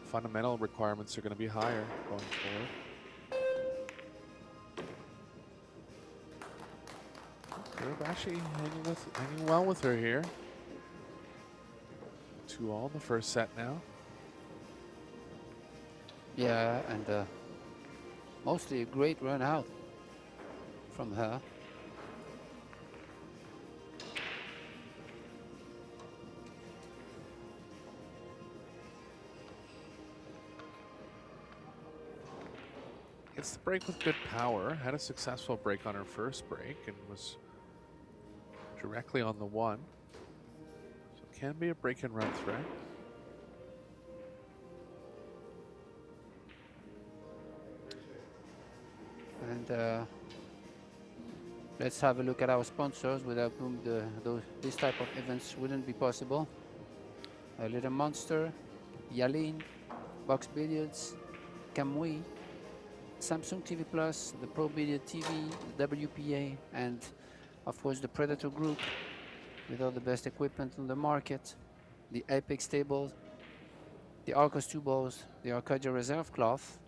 fundamental requirements are going to be higher going forward. Kurabashi hanging well with her here. 2-all in the first set now. Yeah, and Mostly a great run out from her. Gets the break with good power. Had a successful break on her first break and was directly on the one. So it can be a break and run threat. And let's have a look at our sponsors, without whom this type of events wouldn't be possible. A Little Monster, Yalin, Box Billiards, Kamui, Samsung TV Plus, the Pro Billiard TV, the WPA, and of course the Predator Group with all the best equipment on the market, the Apex tables, the Arcos 2 balls, the Arcadia Reserve cloth,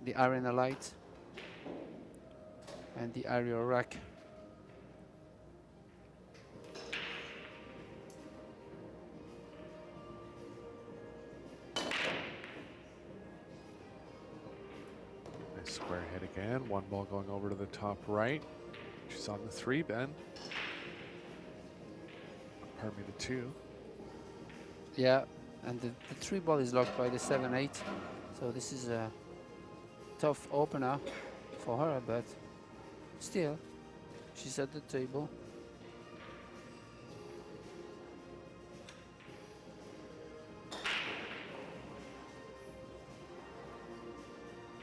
the Arena Light, and the AeroRack. Nice square hit again. One ball going over to the top right. She's on the 3, Ben. Pardon me, the 2. Yeah, and the 3 ball is locked by the 7-8, so this is a tough opener for her, but still, she's at the table.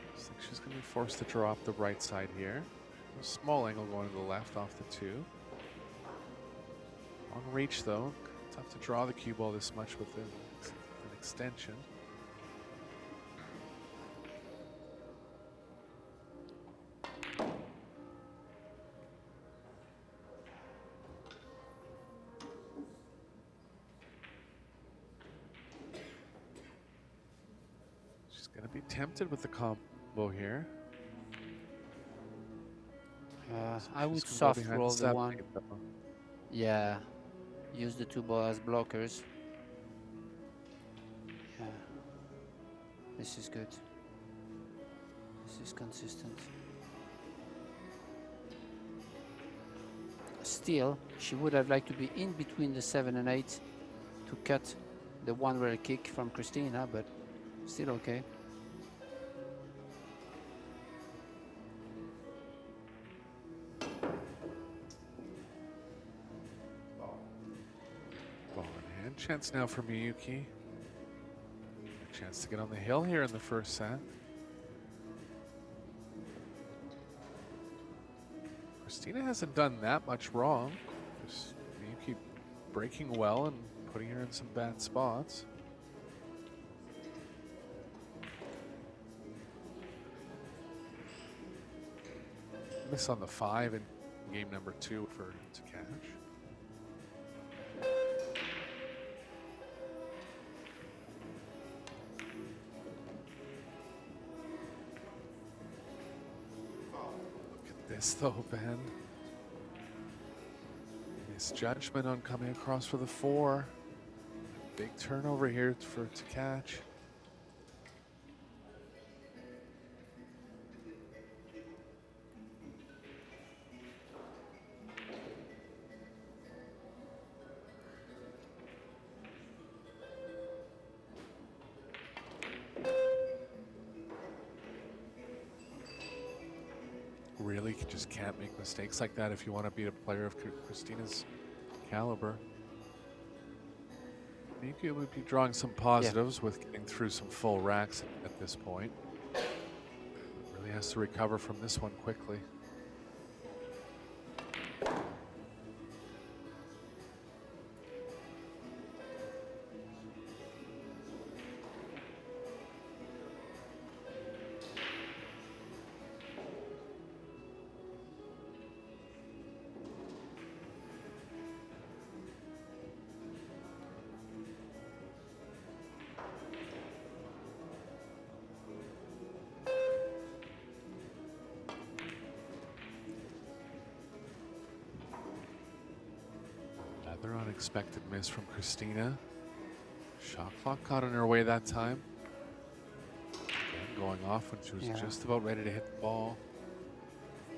Looks like she's going to be forced to draw up the right side here. A small angle going to the left off the 2. Long reach though. Tough to draw the cue ball this much with an extension. She's going to be tempted with the combo here. I would She's gonna go soft behind roll the 7, 1. 8 though. Yeah, use the 2 ball as blockers. Yeah, this is good. This is consistent. Still, she would have liked to be in between the 7 and 8 to cut the one-rail kick from Christina, but still okay. Ball in hand. Chance now for Miyuki. A chance to get on the hill here in the first set. Christina hasn't done that much wrong. Just Miyuki breaking well and putting her in some bad spots. Miss on the 5 in game number 2 for to catch. Look at this though, Ben. Misjudgment on coming across for the 4. Big turnover here for to catch. Really just can't make mistakes like that if you want to beat a player of Christina's caliber. Miyuki would be drawing some positives with getting through some full racks at this point. Really has to recover from this one quickly. Another unexpected miss from Christina. Shot clock caught in her way that time. Again, going off when she was Yeah. just about ready to hit the ball.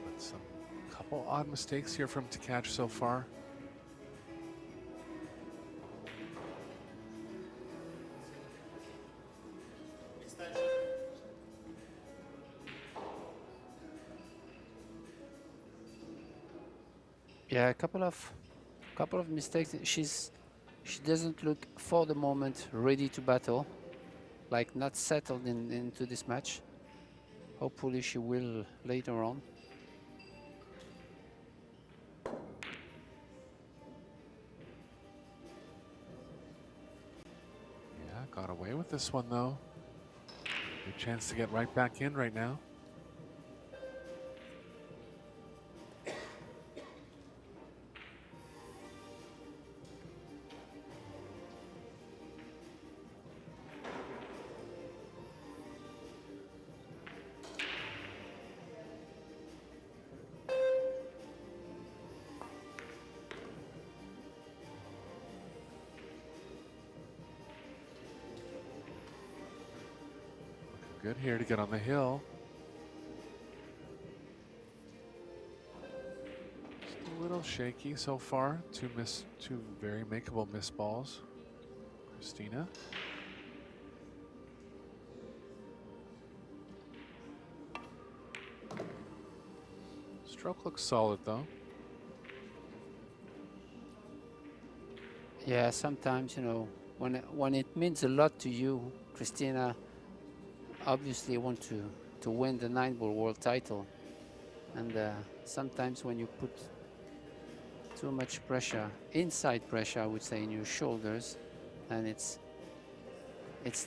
But some couple odd mistakes here from to catch so far. Yeah, a couple of mistakes. She doesn't look for the moment ready to battle, like not settled into this match. Hopefully she will later on. Yeah, got away with this one though. Good chance to get right back in right now. Good here to get on the hill. Just a little shaky so far. Two very makeable miss balls. Christina. Stroke looks solid though. Yeah, sometimes, you know, when it means a lot to you, Christina obviously want to win the 9-ball world title, and sometimes when you put too much pressure, inside pressure, I would say, in your shoulders, and it's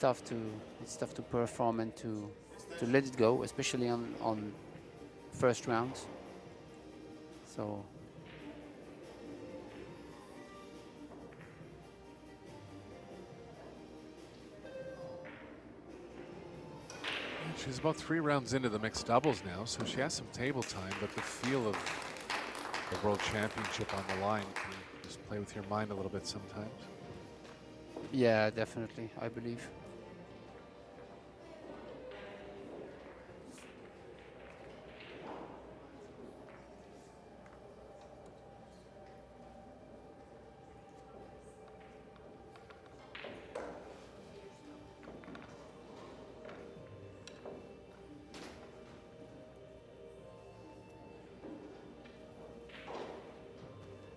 tough to perform and to let it go, especially on first round. So she's about 3 rounds into the mixed doubles now, so she has some table time, but the feel of the World Championship on the line can just play with your mind a little bit sometimes. yeah, definitely, I believe.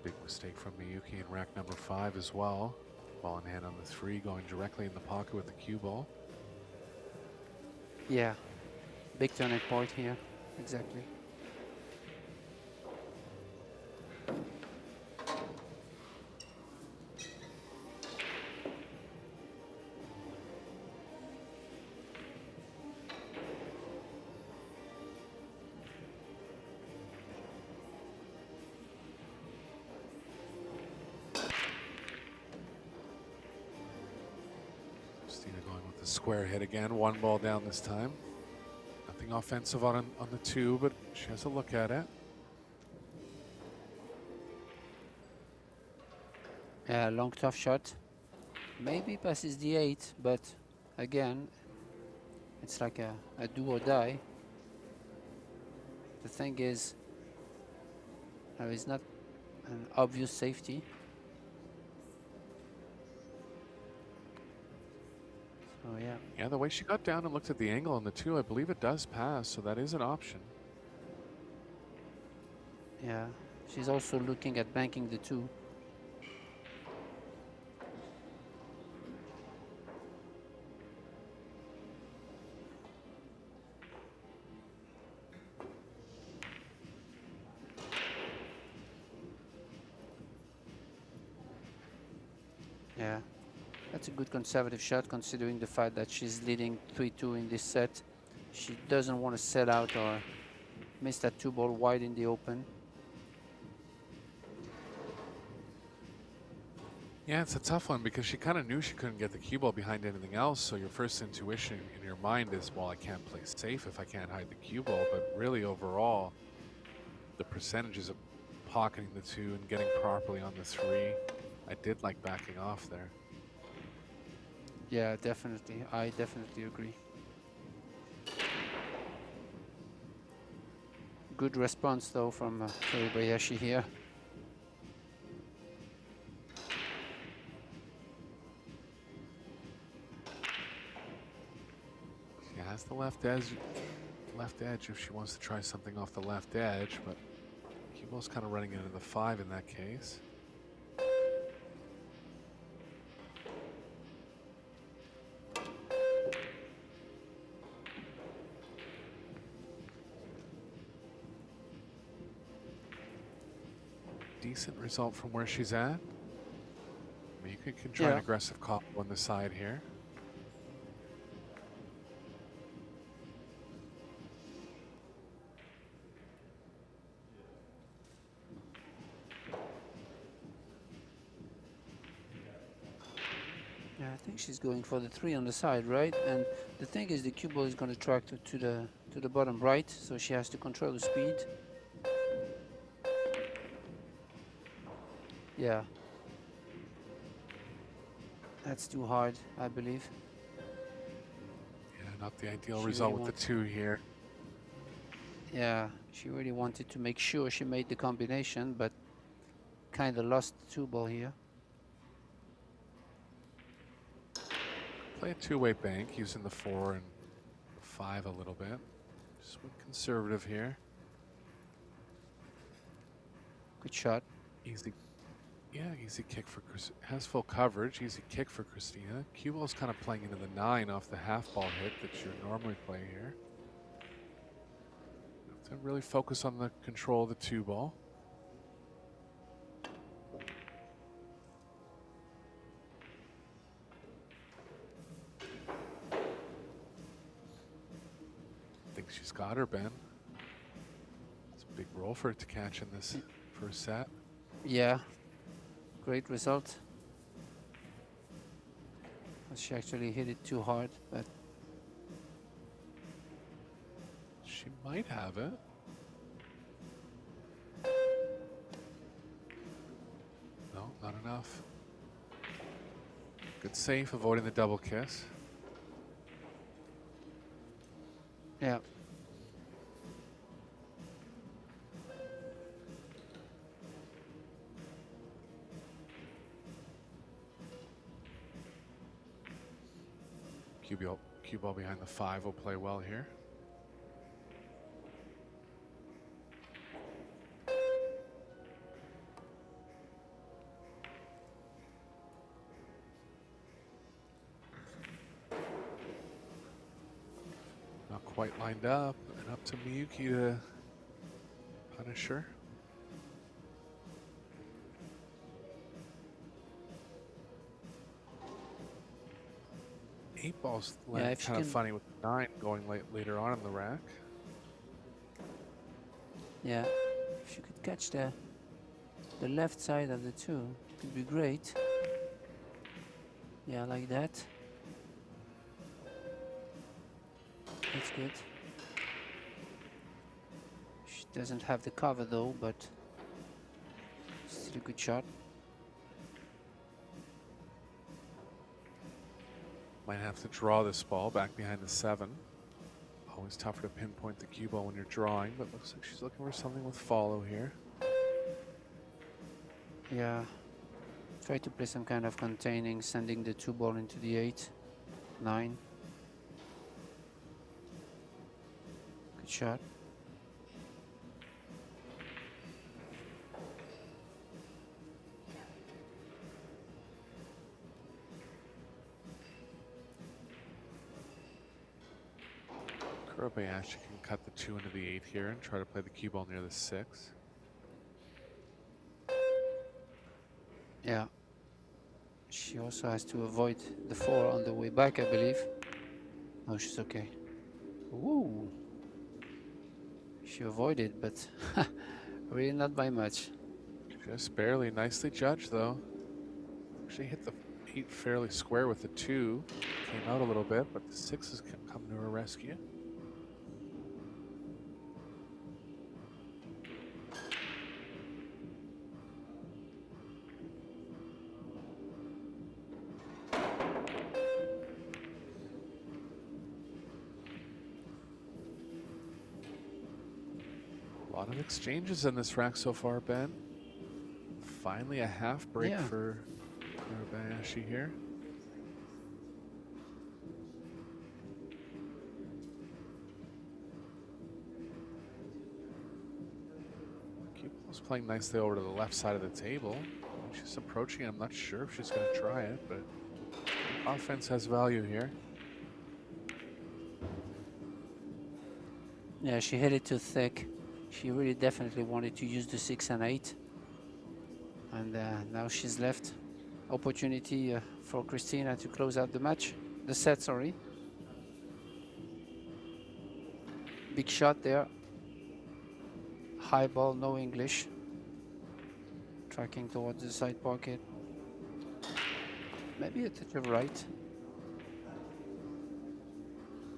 Big mistake from Miyuki in rack number 5 as well. Ball in hand on the 3, going directly in the pocket with the cue ball. Yeah, big turning point here, exactly. Christina going with the square hit again. 1 ball down this time. Nothing offensive on the 2, but she has a look at it. Yeah, long tough shot. Maybe passes the 8, but again, it's like a do or die. The thing is, there is not an obvious safety. So yeah. Yeah, the way she got down and looked at the angle on the 2, I believe it does pass, so that is an option. Yeah, she's also looking at banking the 2. Yeah, that's a good conservative shot considering the fact that she's leading 3-2 in this set. She doesn't want to set out or miss that 2-ball wide in the open. Yeah, it's a tough one because she kind of knew she couldn't get the cue ball behind anything else, so your first intuition in your mind is, well, I can't play safe if I can't hide the cue ball, but really overall, the percentages of pocketing the 2 and getting properly on the 3, I did like backing off there. Yeah, definitely. I definitely agree. Good response though from Toribayashi here. She has the left edge if she wants to try something off the left edge, but cue ball's kind of running into the 5 in that case. Decent result from where she's at. I mean, you can try an aggressive call on the side here. Yeah, I think she's going for the 3 on the side, right? And the thing is, the cue ball is going to track to the bottom right, so she has to control the speed. Yeah, that's too hard, I believe. Yeah, not the ideal She result really with the 2 here. Yeah, she really wanted to make sure she made the combination, but kind of lost the 2 ball here. Play a two-way bank using the 4 and the 5 a little bit. Just went conservative here. Good shot. Easy. Yeah, easy kick for Chris. Has full coverage. Easy kick for Christina. Cue ball's kind of playing into the 9 off the half ball hit that you normally play here. Have to really focus on the control of the 2 ball. I think she's got her, Ben. It's a big roll for her to catch in this first set. Yeah, great result. She actually hit it too hard, but She might have it. No, not enough. Good save, avoiding the double kiss. yeah. Cue ball behind the 5 will play well here. Not quite lined up, and up to Miyuki to punish her. Eight ball's Yeah, if she kind of can- funny with the 9 going later on in the rack. Yeah, if you could catch the left side of the 2, it could be great. Yeah, like that. That's good. She doesn't have the cover though, but still a good shot. Might have to draw this ball back behind the 7. Always tougher to pinpoint the cue ball when you're drawing, but looks like she's looking for something with follow here. Yeah. Try to play some kind of containing, sending the 2 ball into the 8, 9. Good shot. Kurobayashi can cut the 2 into the 8 here and try to play the cue ball near the 6. Yeah. She also has to avoid the 4 on the way back, I believe. No, she's okay. Ooh. She avoided, but really not by much. Just barely. Nicely judged, though. Actually hit the 8 fairly square with the 2. Came out a little bit, but the 6 has come to her rescue. A lot of exchanges in this rack so far, Ben. Finally a half break Yeah. for Urabayashi here. Keeple's playing nicely over to the left side of the table. She's approaching. I'm not sure if she's going to try it, but offense has value here. Yeah, she hit it too thick. She really definitely wanted to use the 6 and 8. And now she's left. Opportunity for Christina to close out the match. The set, sorry. Big shot there. High ball, no English. Tracking towards the side pocket. Maybe a touch of right.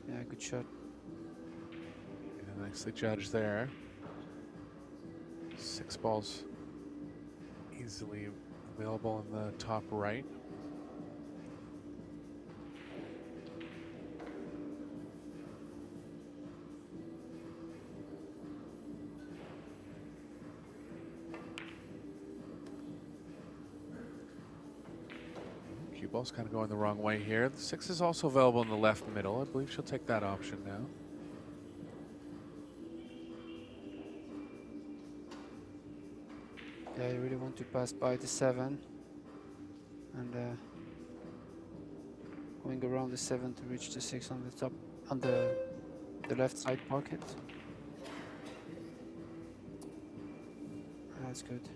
Yeah, good shot. Yeah, nicely judged there. 6 balls easily available in the top right. Cue ball's kind of going the wrong way here. The 6 is also available in the left middle. I believe she'll take that option now. Yeah, I really want to pass by the 7. And going around the 7 to reach the 6 on the top, on the left side pocket. That's good.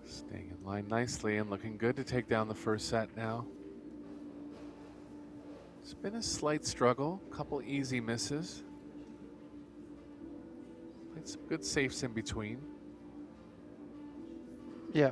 Staying in line nicely and looking good to take down the first set now. It's been a slight struggle, couple easy misses. Played some good safes in between. Yeah.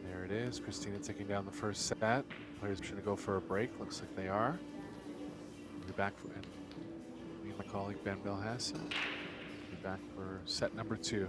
There it is, Christina taking down the first set. Players trying to go for a break, looks like they are. We'll be back for, and me and my colleague Ben Bilhassan will be back for set number 2.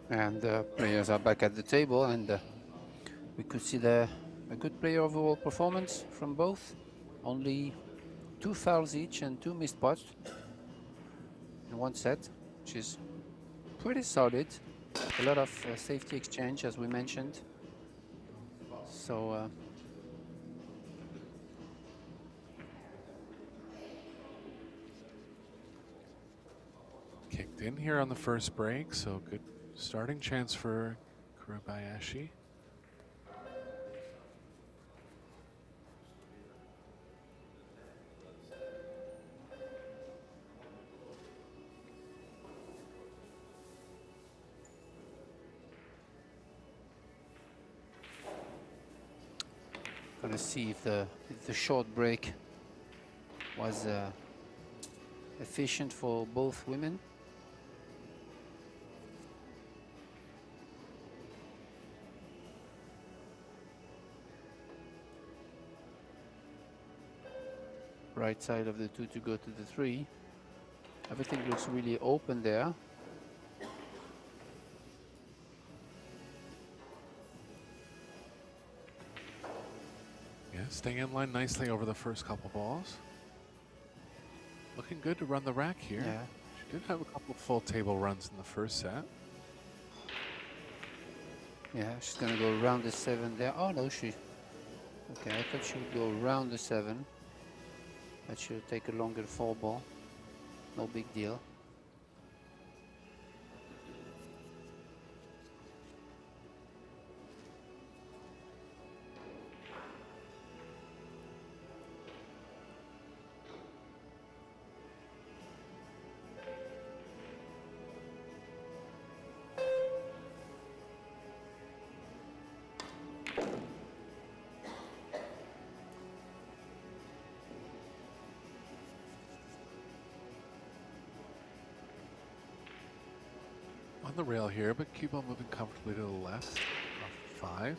And the players are back at the table, and we could see a good player overall performance from both. Only 2 fouls each and 2 missed putts in one set, which is pretty solid. A lot of safety exchange, as we mentioned. So Kicked in here on the first break, so good starting chance for Kurabayashi. gonna see if the short break was efficient for both women. Right side of the 2 to go to the 3. Everything looks really open there. Yeah, staying in line nicely over the first couple balls. Looking good to run the rack here. Yeah. She did have a couple full table runs in the first set. Yeah, she's gonna go around the 7 there. Oh no, she. Okay, I thought she would go around the 7. But she'll take a longer 4 ball. No big deal. On the rail here, but keep on moving comfortably to the left. Off 5.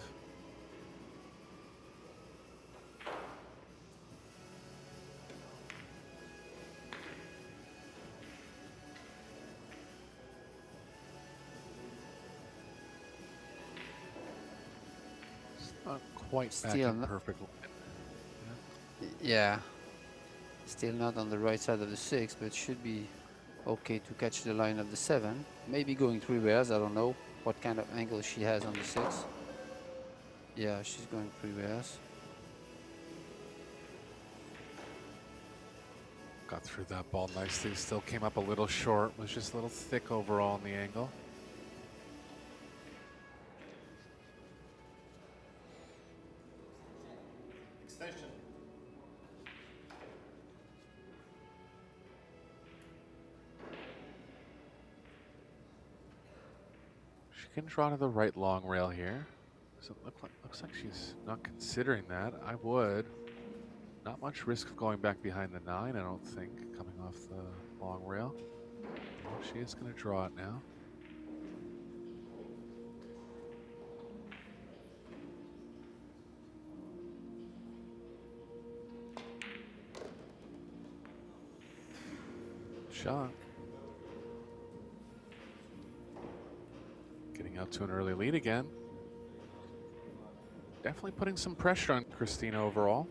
It's not quite back Still in not- perfect. Yeah. Still not on the right side of the 6, but should be okay to catch the line of the 7. Maybe going 3 rails, I don't know what kind of angle she has on the 6. Yeah, she's going 3 rails. Got through that ball nicely. Still came up a little short. Was just a little thick overall on the angle. Extension. She can draw to the right long rail here. So it looks like she's not considering that. I would. Not much risk of going back behind the 9, I don't think, coming off the long rail. Well, she is going to draw it now. Shot. Getting out to an early lead again. Definitely putting some pressure on Christina overall.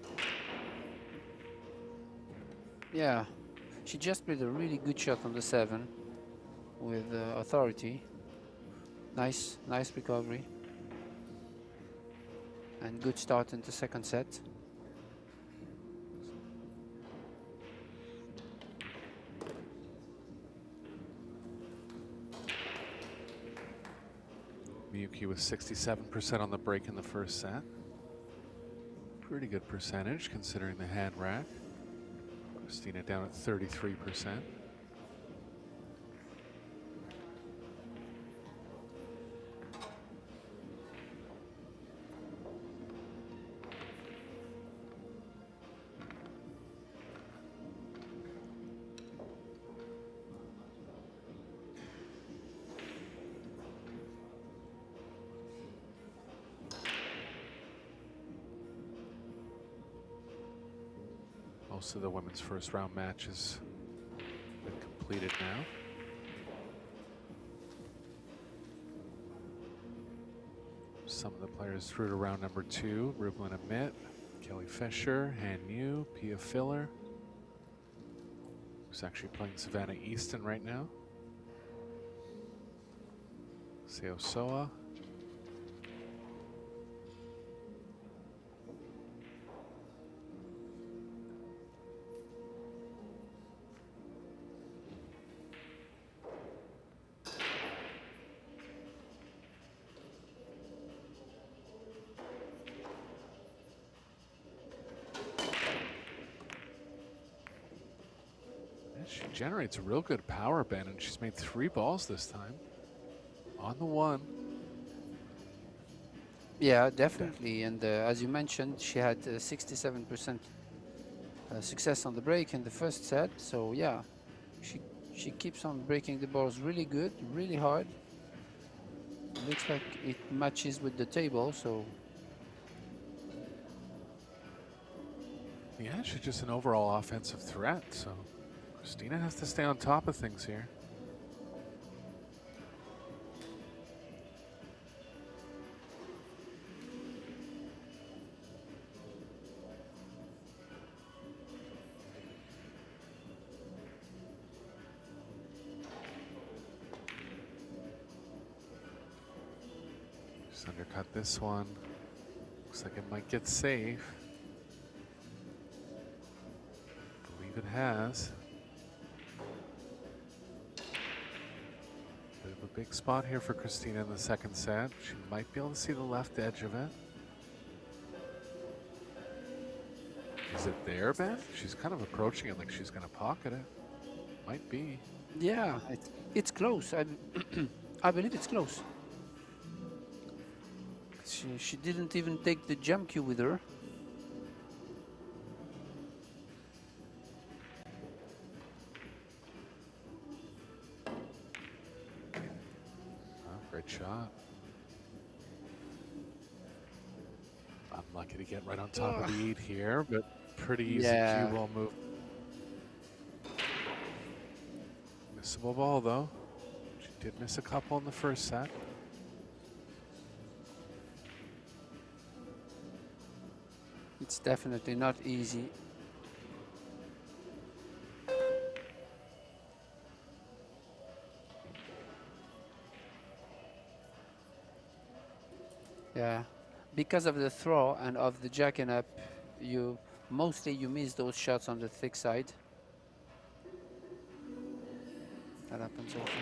Yeah, she just played a really good shot on the 7 with authority. Nice recovery. And good start in the second set. Miyuki was 67% on the break in the first set. Pretty good percentage considering the hand rack. Christina down at 33%. Most of the women's first round matches been completed now. Some of the players through to round number 2. Rublin Amit, Kelly Fisher, Han Yu, Pia Filler. Who's actually playing Savannah Easton right now. Seo Soa. She generates a real good power, Ben, and she's made 3 balls this time. On the 1. Yeah, definitely. And as you mentioned, she had 67% success on the break in the first set. So yeah, she keeps on breaking the balls really good, really hard. Looks like it matches with the table. So Yeah, she's just an overall offensive threat, so Christina has to stay on top of things here. Just undercut this one. Looks like it might get safe. Believe it has. Bit of a big spot here for Christina in the second set. She might be able to see the left edge of it. Is it there, Ben? She's kind of approaching it like she's going to pocket it. Might be. yeah, it's close. I believe it's close. She didn't even take the jump cue with her. Oh, great shot. Unlucky to get right on top of the 8 here, but pretty easy Yeah. cue ball move. Missable ball though. She did miss a couple in the first set. It's definitely not easy. Yeah, because of the throw and of the jacking up, you miss those shots on the thick side. That happens often.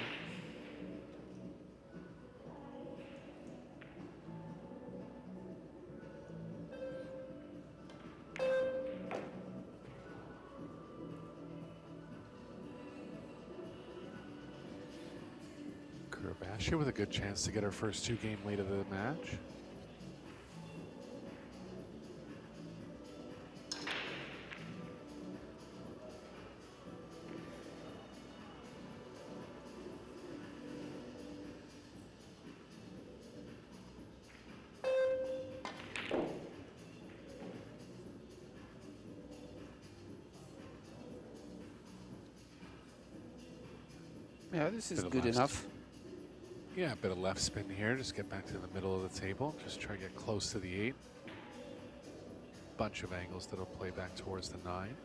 Kurabashi with a good chance to get her first 2-game lead of the match. Yeah, this is Bit of good last- enough. Yeah, a bit of left spin here. Just get back to the middle of the table. Just try to get close to the 8. Bunch of angles that'll play back towards the 9.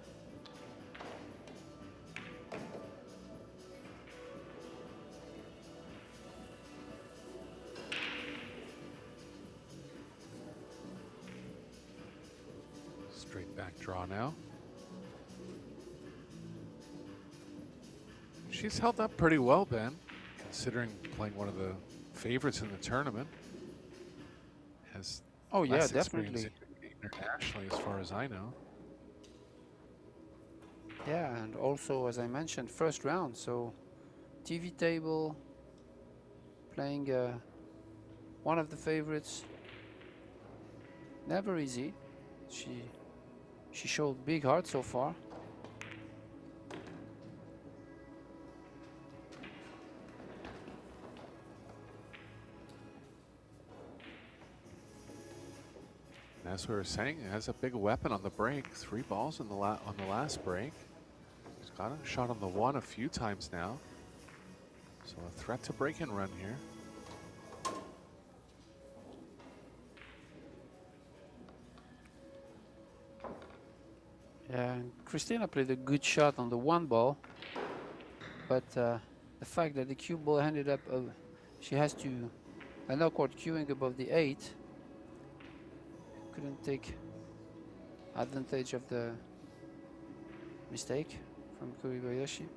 Straight back draw now. She's held up pretty well, Ben, considering playing one of the favorites in the tournament. Has Oh yeah, less experience definitely. internationally, as far as I know. Yeah, and also as I mentioned, first round. So TV table, playing one of the favorites. Never easy. She showed big heart so far. And as we were saying, it has a big weapon on the break. 3 balls on the last break. She's got a shot on the 1 a few times now. So a threat to break and run here. Yeah, Christina played a good shot on the 1 ball, but the fact that the cue ball ended up, she has to an awkward queuing above the 8, couldn't take advantage of the mistake from Kuribayashi.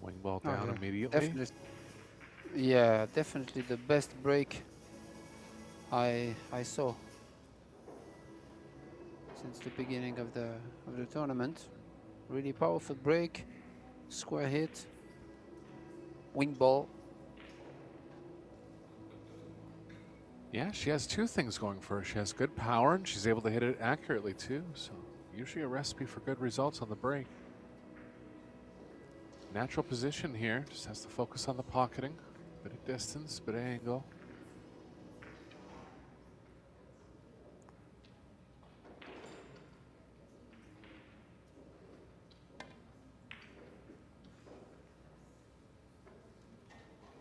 Wing ball down yeah. immediately. Definitely the best break I saw since the beginning of the tournament. Really powerful break, square hit, wing ball. Yeah, she has two things going for her. She has good power and she's able to hit it accurately too. So usually a recipe for good results on the break. Natural position here, just has to focus on the pocketing. Bit of distance, bit of angle.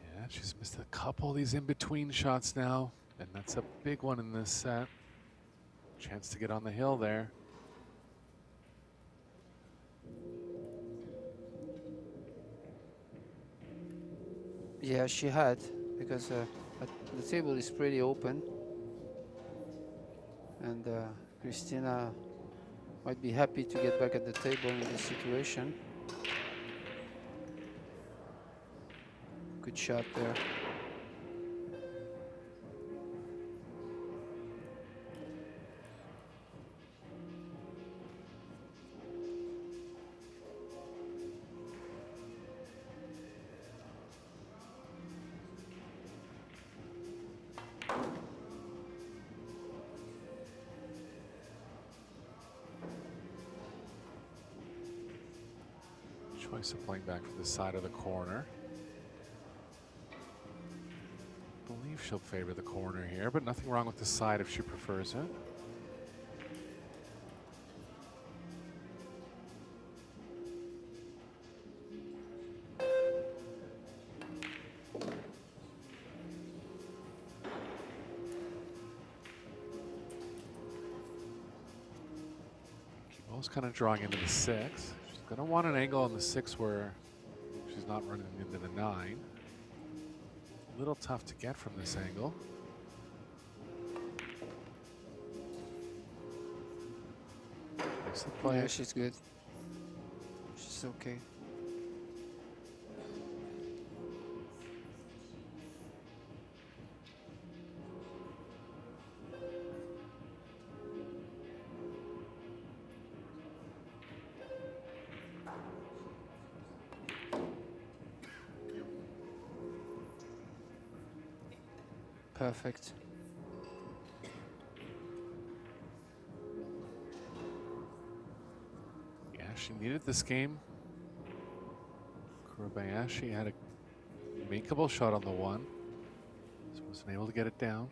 Yeah, she's missed a couple of these in-between shots now, and that's a big one in this set. Chance to get on the hill there. Yeah, she had, because the table is pretty open, and Christina might be happy to get back at the table in this situation. Good shot there. Choice of playing back from the side of the corner. I believe she'll favor the corner here, but nothing wrong with the side if she prefers it. Ball's kind of drawing into the 6. She's going to want an angle on the 6 where she's not running into the 9. A little tough to get from this angle. Nice play. Yeah, she's good. She's okay. Perfect. Yeah, she needed this game. Kuribayashi had a makeable shot on the 1. Just wasn't able to get it down.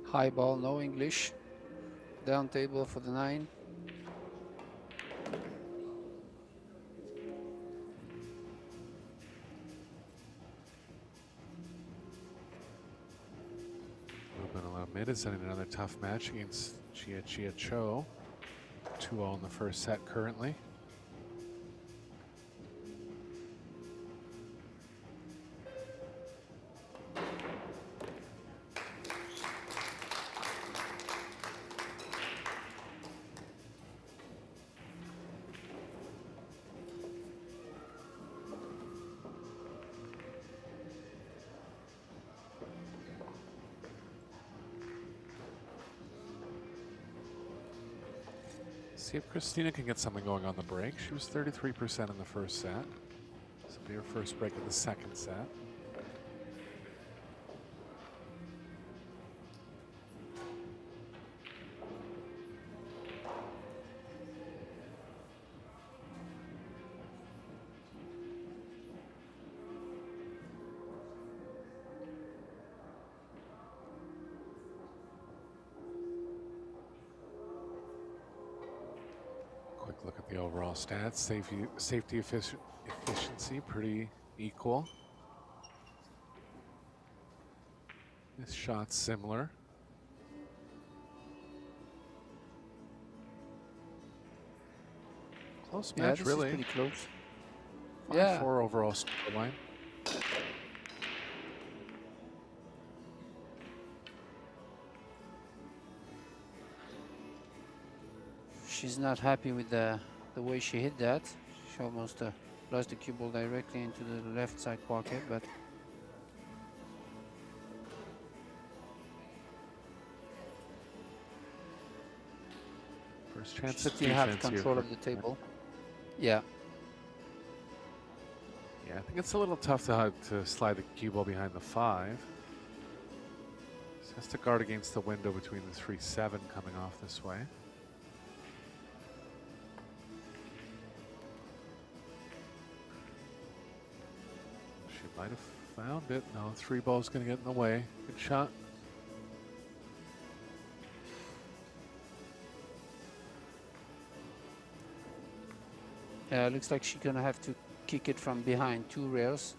High ball, no English. Down table for the 9. Movement a little mid is in another tough match against Chia Cho. 2-0 in the first set currently. See if Christina can get something going on the break. She was 33% in the first set. This will be her first break of the second set. Quick look at the overall stats. Safety efficiency, pretty equal. This shot's similar. Close Yeah, match, this really. is pretty close. 5-4 overall scoreline. She's not happy with the way she hit that. She almost lost the cue ball directly into the left side pocket, but First chance she at still has defense control here. of the table. Yeah. Yeah, I think it's a little tough to slide the cue ball behind the 5. Just has to guard against the window between the 3-7 coming off this way. She might have found it. No, 3 ball's going to get in the way. Good shot. Looks like she's gonna have to kick it from behind 2 rails.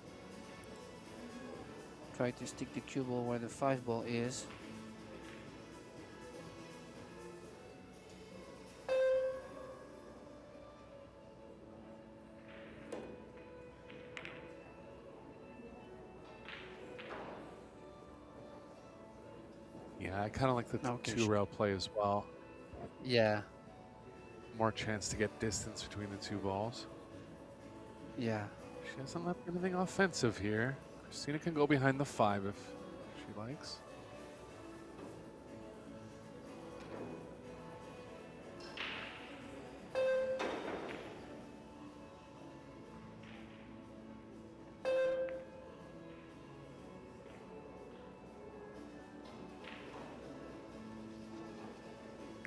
Try to stick the cue ball where the 5 ball is. Yeah, I kind of like the Okay, 2-rail play as well. Yeah, More chance to get distance between the 2 balls. yeah. She hasn't left anything offensive here. Christina can go behind the 5 if she likes.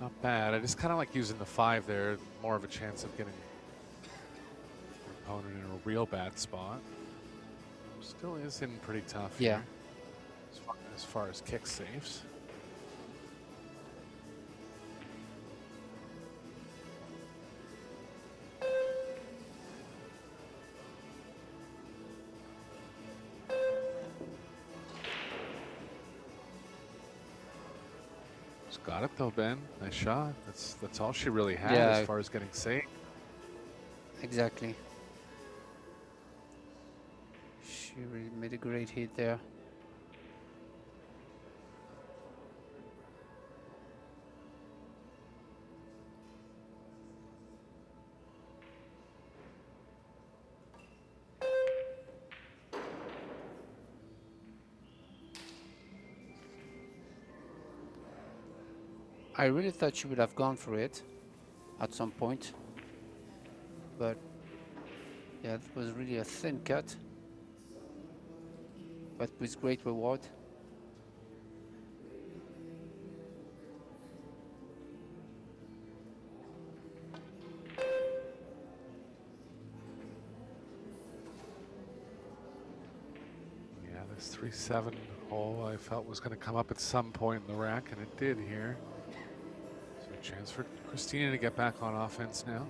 Not bad. I just kind of like using the 5 there. More of a chance of getting your opponent in a real bad spot. Still is in pretty tough Yeah. here. As far as kick safes. Just got it though, Ben. Nice shot. That's all she really had Yeah. as far as getting safe. Exactly. She really made a great hit there. I really thought she would have gone for it at some point, but yeah, it was really a thin cut, but with great reward. Yeah, this 3-7 hole I felt was going to come up at some point in the rack, and it did here. So a chance for Christina to get back on offense now.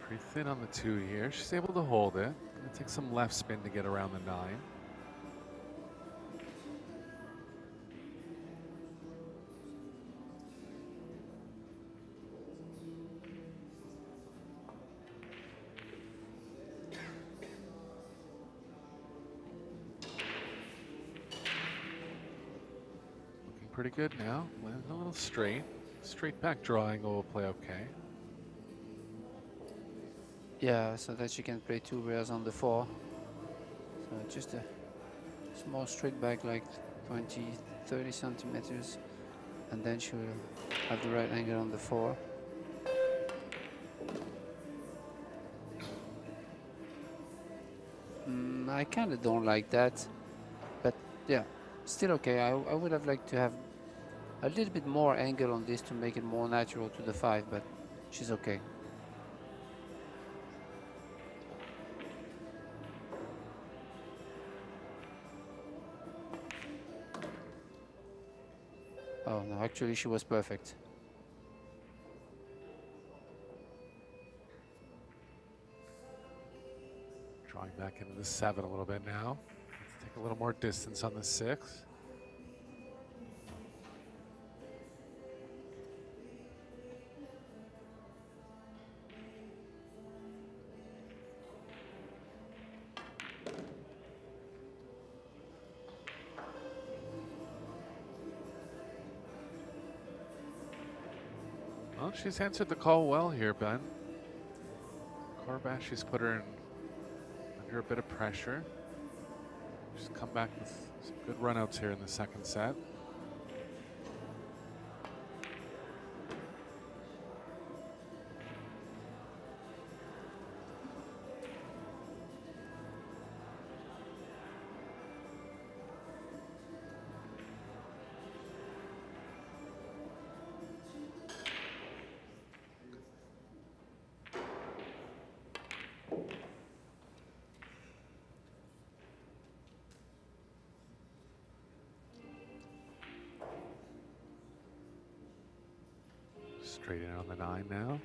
Pretty thin on the 2 here. She's able to hold it. Gonna take some left spin to get around the 9. pretty good now. Landing a little straight. Straight back draw angle will play okay. Yeah, so that she can play 2 rails on the 4. So just a small straight back, like 20, 30 centimeters, and then she will have the right angle on the 4. I kind of don't like that, but yeah, still okay. I would have liked to have a little bit more angle on this to make it more natural to the 5, but she's okay. Oh no, actually she was perfect. Drawing back into the 7 a little bit now. Let's take a little more distance on the 6. Well, she's answered the call well here, Ben. Korbash, she's put her in under a bit of pressure. She's come back with some good runouts here in the second set. Straight in on the 9 now.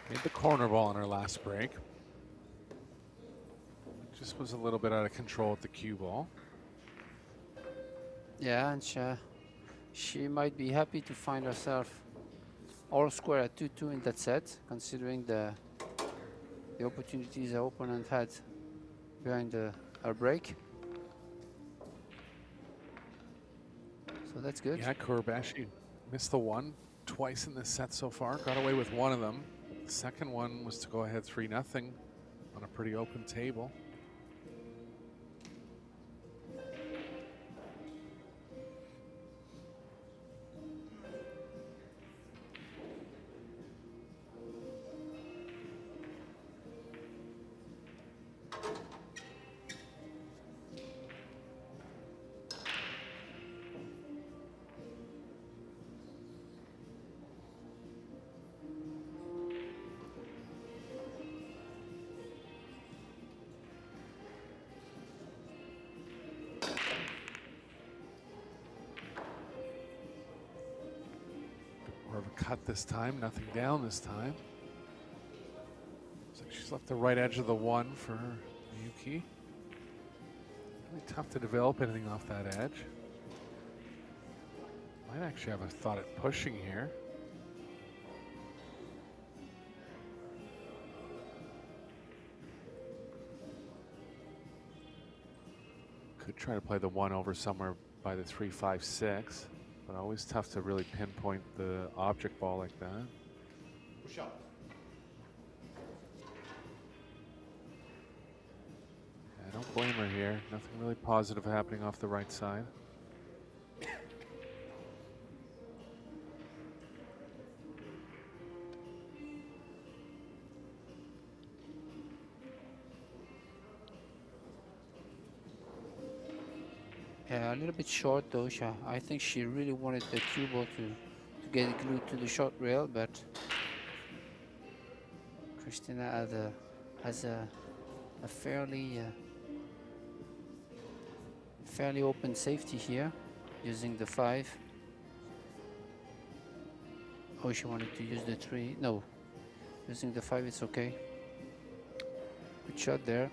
Made the corner ball on her last break. Just was a little bit out of control with the cue ball. Yeah, and she might be happy to find herself all square at 2-2 in that set, considering the opportunities her opponent had behind her break. So that's good. Yeah, Korbashi missed the 1 twice in this set so far. Got away with 1 of them. The second one was to go ahead 3-0 on a pretty open table. More of a cut this time, nothing down this time. Looks like she's left the right edge of the 1 for Yuki. Really tough to develop anything off that edge. Might actually have a thought at pushing here. Could try to play the 1 over somewhere by the 3, 5, 6. But always tough to really pinpoint the object ball like that. Push up. I don't blame her here. Nothing really positive happening off the right side. Yeah, a little bit short though. I think she really wanted the cue ball to get it glued to the short rail, but Christina has a fairly open safety here, using the 5. Oh, she wanted to use the 3. No, using the 5, it's okay. Good shot there.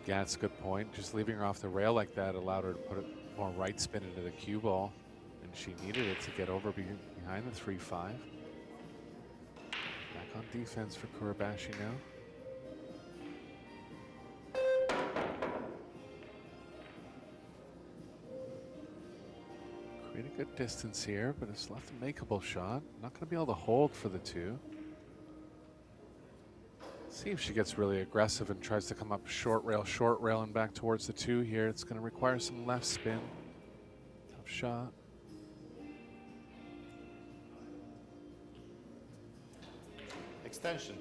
Yeah, that's a good point. Just leaving her off the rail like that allowed her to put more right spin into the cue ball. And She needed it to get over behind the 3-5. Back on defense for Kurabashi now. Create a good distance here, but it's left a makeable shot. Not going to be able to hold for the 2. See if she gets really aggressive and tries to come up short rail, and back towards the 2 here. It's going to require some left spin. Tough shot. Extension.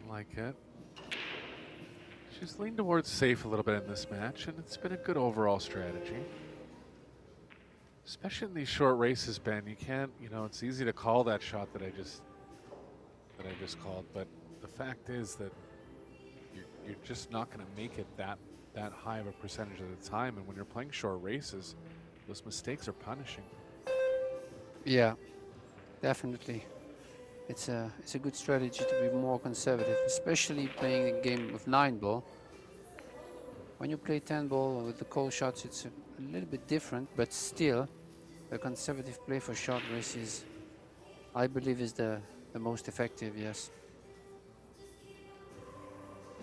Like it. She's leaned towards safe a little bit in this match, and it's been a good overall strategy. Especially in these short races, Ben, you can't, you know, it's easy to call that shot that I just called, but the fact is that you're just not going to make it that high of a percentage of the time, and when you're playing short races, those mistakes are punishing. Yeah, definitely. It's a good strategy to be more conservative, especially playing a game with 9-ball. When you play 10-ball with the cold shots, it's a little bit different, but still, the conservative play for short races, I believe, is the most effective, yes.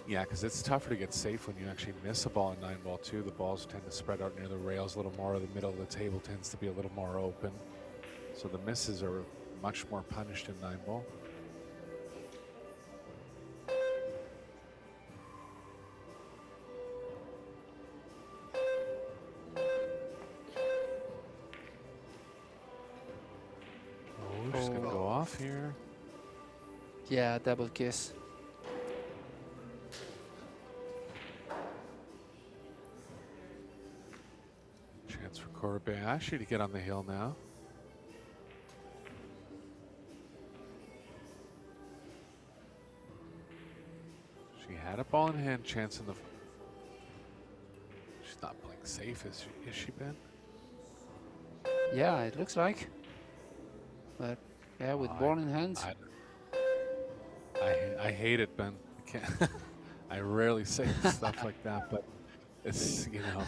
Yeah, because it's tougher to get safe when you actually miss a ball in 9-ball too. The balls tend to spread out near the rails a little more. The middle of the table tends to be a little more open. So the misses are much more punished in 9-ball. Oh, she's gonna go off here. Yeah, double kiss. Chance for Kobayashi to get on the hill now. She had a ball in hand chance in the... She's not playing safe, is she, Ben? Yeah, it looks like. But yeah, with ball in hand. I hate it, Ben. I can't. I rarely say stuff like that, but it's, you know,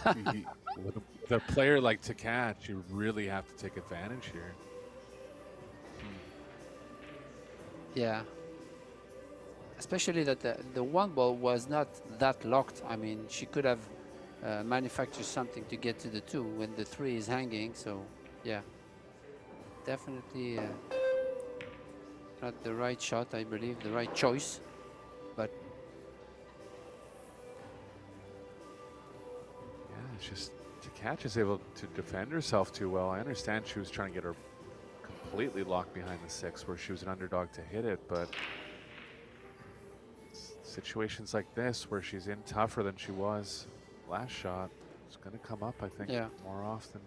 with a player like Takat, you really have to take advantage here. Yeah. Especially that the 1-ball was not that locked. I mean, she could have manufactured something to get to the 2 when the 3 is hanging. So, yeah, definitely not the right shot, I believe, the right choice. But yeah, it's just Takat is able to defend herself too well. I understand she was trying to get her completely locked behind the 6 where she was an underdog to hit it, but situations like this where she's in tougher than she was last shot, it's going to come up, I think, more often.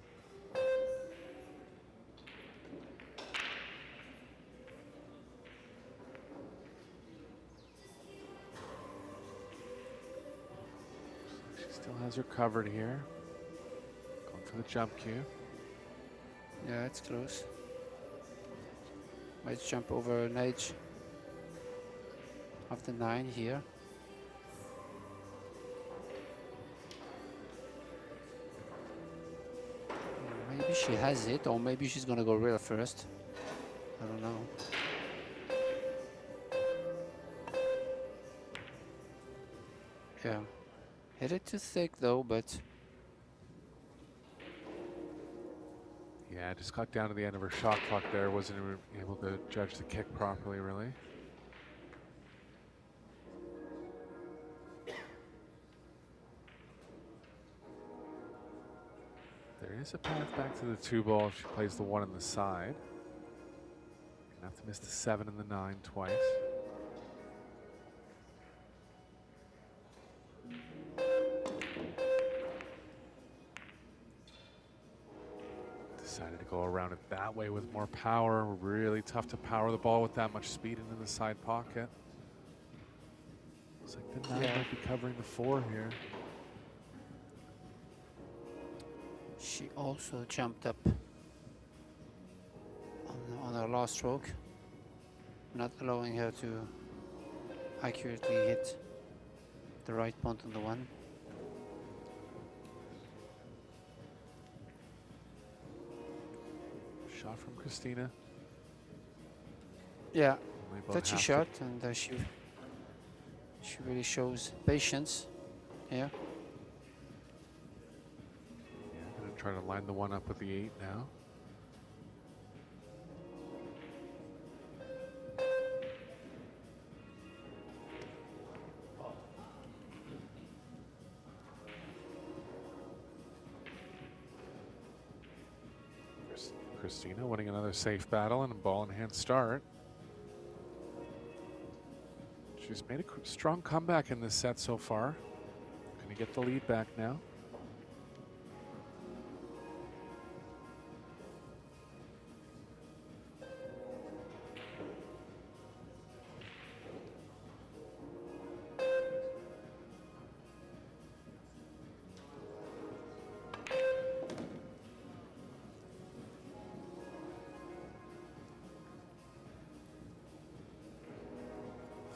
She still has her covered here. Going for the jump cue. yeah, it's close. Might jump over an edge of the 9 here. Maybe she has it, or maybe she's gonna go real first. I don't know. Yeah, hit it too thick though, but Yeah, just got down to the end of her shot clock there. Wasn't able to judge the kick properly, really. There is a path back to the 2-ball if she plays the 1 on the side. Gonna have to miss the 7 and the 9 twice. Decided to go around it that way with more power. Really tough to power the ball with that much speed into the side pocket. Looks like the 9 might be covering the 4 here. She also jumped up on her last stroke, not allowing her to accurately hit the right point on the one. Shot from Christina. Yeah, Only about touchy half the- shot, and she really shows patience here. Yeah, gonna try to line the one up with the 8 now. Christina winning another safe battle and a ball in hand start. She's made a strong comeback in this set so far. Gonna get the lead back now.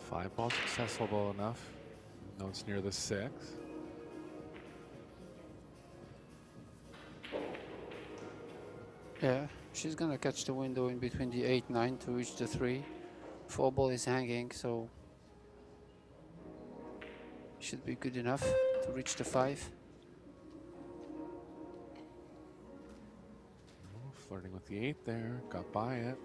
Five balls accessible enough. No, it's near the 6. Yeah, she's gonna catch the window in between the 8-9 to reach the 3. 4 ball is hanging, so should be good enough to reach the 5. Oh, flirting with the 8 there. Got by it.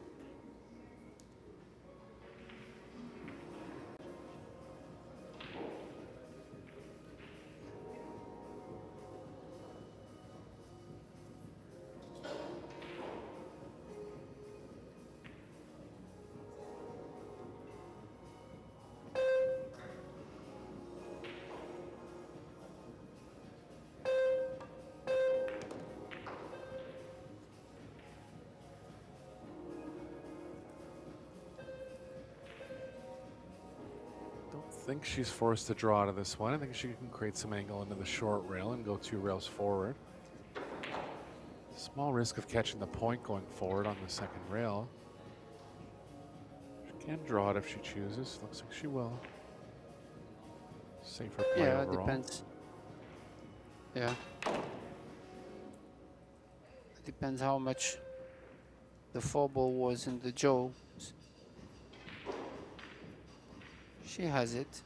I think she's forced to draw out of this one. I think she can create some angle into the short rail and go 2 rails forward. Small risk of catching the point going forward on the second rail. She can draw it if she chooses. Looks like she will. Safer play Yeah, it overall. depends. Yeah. It depends how much the 4 ball was in the jaw. She has it.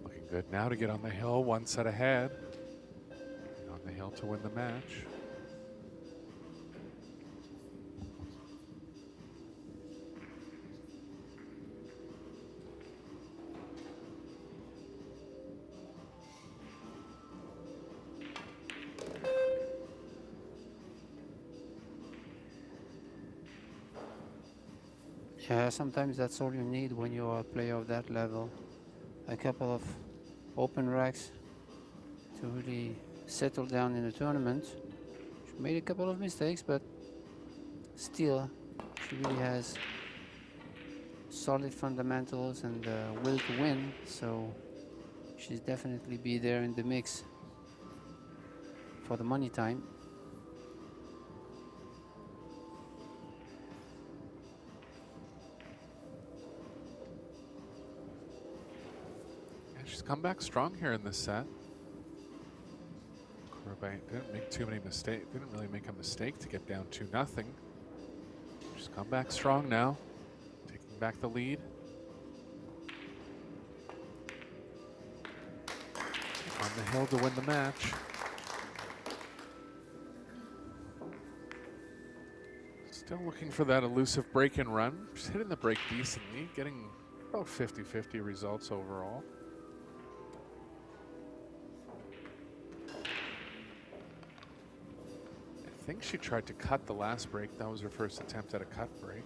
Looking good now to get on the hill, 1 set ahead. On the hill to win the match. Yeah, sometimes that's all you need when you're a player of that level. A couple of open racks to really settle down in the tournament. She made a couple of mistakes, but still, she really has solid fundamentals and will to win, so she's definitely be there in the mix for the money time. She's come back strong here in this set. Corbeil didn't make too many mistakes. Didn't really make a mistake to get down 2-0. She's come back strong now, taking back the lead. On the hill to win the match. Still looking for that elusive break-in run. She's hitting the break decently, getting about 50-50 results overall. I think she tried to cut the last break. That was her first attempt at a cut break.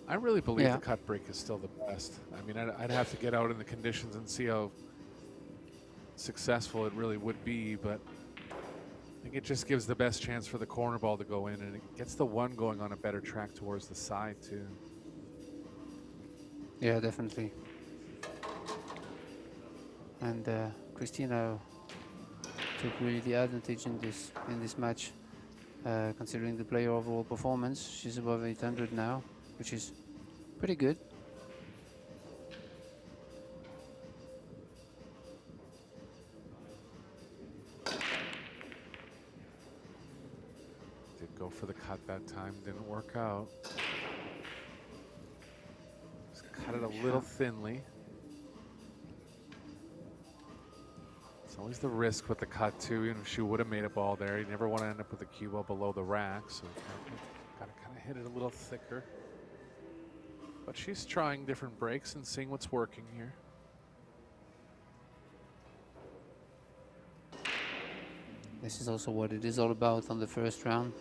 I really believe Yeah. the cut break is still the best. I mean, I'd have to get out in the conditions and see how successful it really would be, but I think it just gives the best chance for the corner ball to go in, and it gets the one going on a better track towards the side too. Yeah, definitely. And Christina took really the advantage in this match, considering the player overall performance. She's above 800 now, which is pretty good. Did go for the cut that time, didn't work out. Just cut it a little thinly. It's always the risk with the cut too. Even if she would have made a ball there, you never want to end up with the cue ball below the rack, so gotta kind of hit it a little thicker. But she's trying different breaks and seeing what's working here. This is also what it is all about on the first round.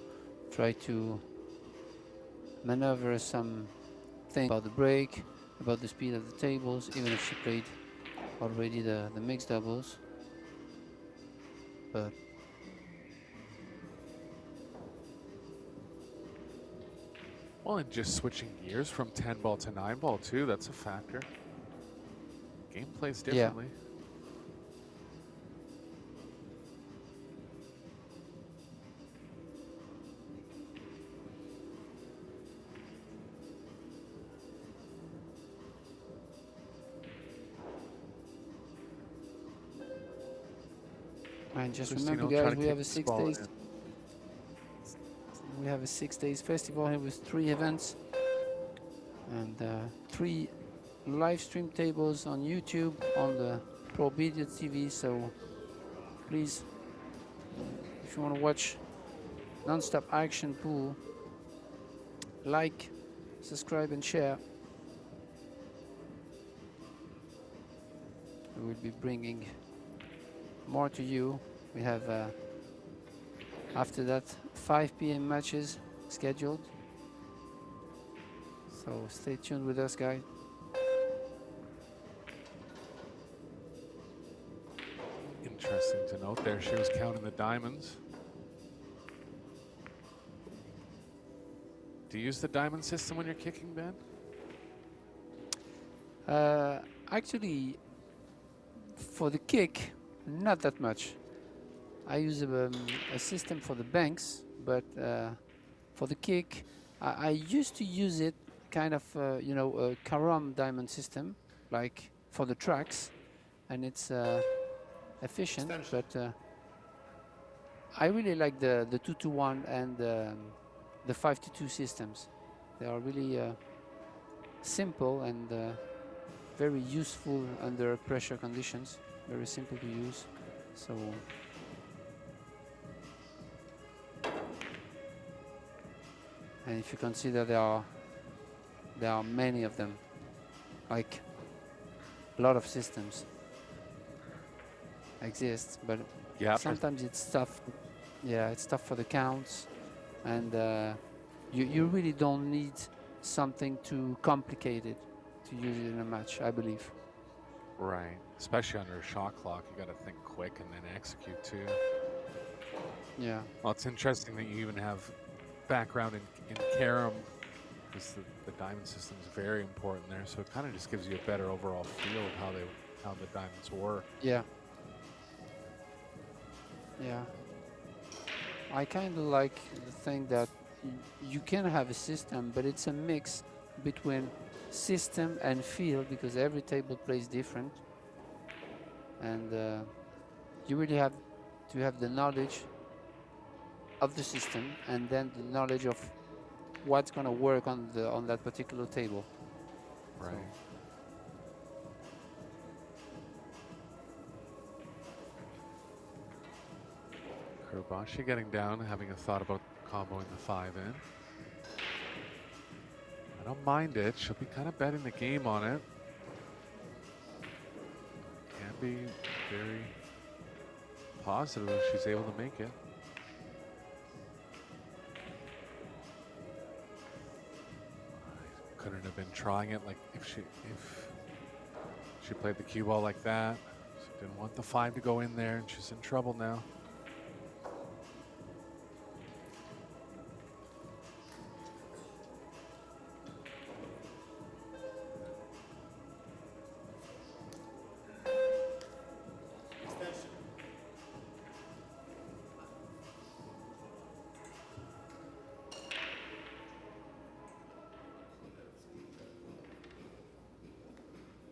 Try to maneuver some things about the break, about the speed of the tables, even if she played already the mixed doubles. But well, and just switching gears from 10 ball to 9 ball too, that's a factor. Game plays differently. And just Christina remember, will try guys, to we kick have a the 6 ball days. in. We have a 6 days festival here with 3 events and 3 live stream tables on YouTube on the Pro Billiards TV. So please, if you want to watch non-stop action pool, like, subscribe, and share. We will be bringing more to you. We have after that 5 p.m. matches scheduled, so stay tuned with us, guys. Interesting to note there, she was counting the diamonds. Do you use the diamond system when you're kicking, Ben? Actually, for the kick, not that much. I use a system for the banks, but for the kick, I used to use it kind of, you know, a Karam diamond system, like for the tracks, and it's efficient. But I really like the 2-to-1 and the 5-to-2 systems. They are really simple and very useful under pressure conditions. Very simple to use. So. And if you consider there are many of them, like a lot of systems exist, but Yeah. sometimes it's tough. Yeah, it's tough for the counts, and you really don't need something too complicated to use it in a match, I believe. Right. Especially under a shot clock, you got to think quick and then execute too. Yeah. Well, it's interesting that you even have background in carom, because the diamond system is very important there. So it kind of just gives you a better overall feel of how the diamonds work. Yeah. Yeah. I kind of like the thing that you can have a system, but it's a mix between system and feel, because every table plays different, and you really have to have the knowledge of the system and then the knowledge of what's going to work on that particular table. Right. Kurobashi getting down, having a thought about comboing the 5 in. I don't mind it. She'll be kind of betting the game on it. Can be very positive if she's able to make it. Couldn't trying it. Like if she played the cue ball like that, she didn't want the 5 to go in there, and she's in trouble now.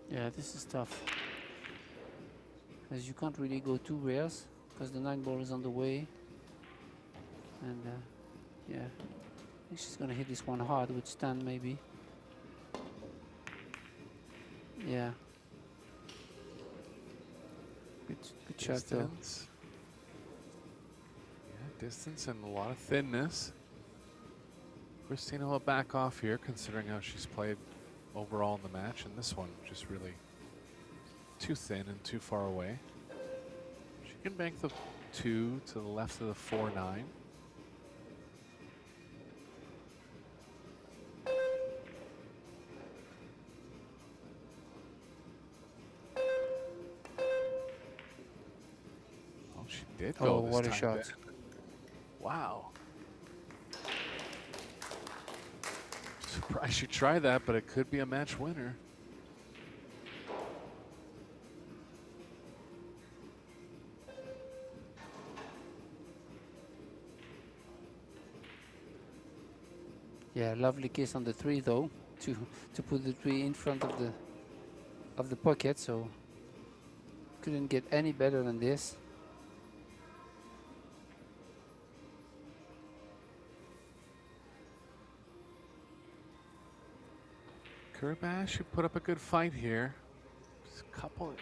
Yeah, this is tough. As you can't really go too rares because the 9 ball is on the way. And yeah, I think she's gonna hit this one hard with stand maybe. Yeah. Good shot though. Distance. Yeah, distance and a lot of thinness. Christina will back off here considering how she's played overall in the match, and this one just really too thin and too far away. She can bank the 2 to the left of the 4-9. Oh, she did go this what a time shot. then. Wow. Surprised she tried that, but it could be a match winner. Yeah, lovely kiss on the 3 though, to put the 3 in front of the pocket, so couldn't get any better than this. Kurbash should put up a good fight here. Just a couple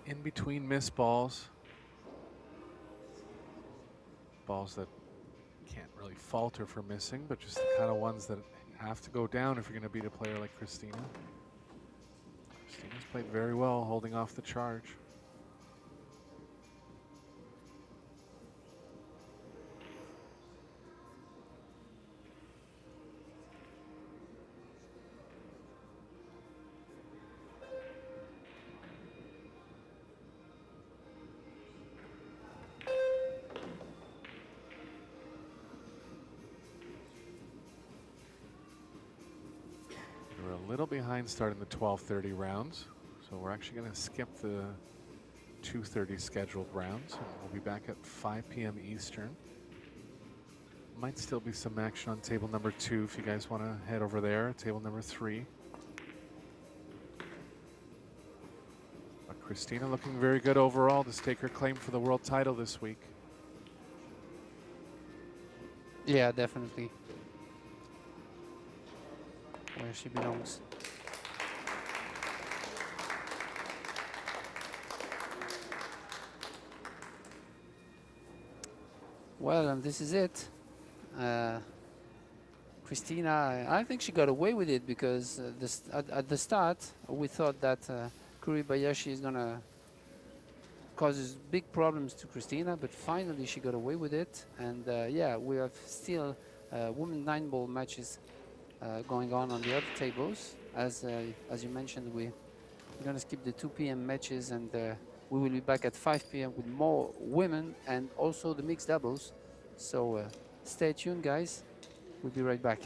in between missed balls. Balls that can't really falter for missing, but just the kind of ones that have to go down if you're going to beat a player like Christina. Christina's played very well holding off the charge. We're a little behind starting the 12:30 rounds, so we're actually going to skip the 2:30 scheduled rounds, and we'll be back at 5 p.m. Eastern. Might still be some action on table number 2 if you guys want to head over there. Table number 3. But Christina looking very good overall to stake her claim for the world title this week. Yeah, definitely. Where she belongs. Well, and this is it. Christina, I think she got away with it because at the start we thought that Kuribayashi is gonna cause big problems to Christina, but finally she got away with it. And yeah, we have still women 9-ball matches going on the other tables. As you mentioned, we're gonna skip the 2 p.m. matches, and we will be back at 5 p.m. with more women and also the mixed doubles. So stay tuned, guys. We'll be right back.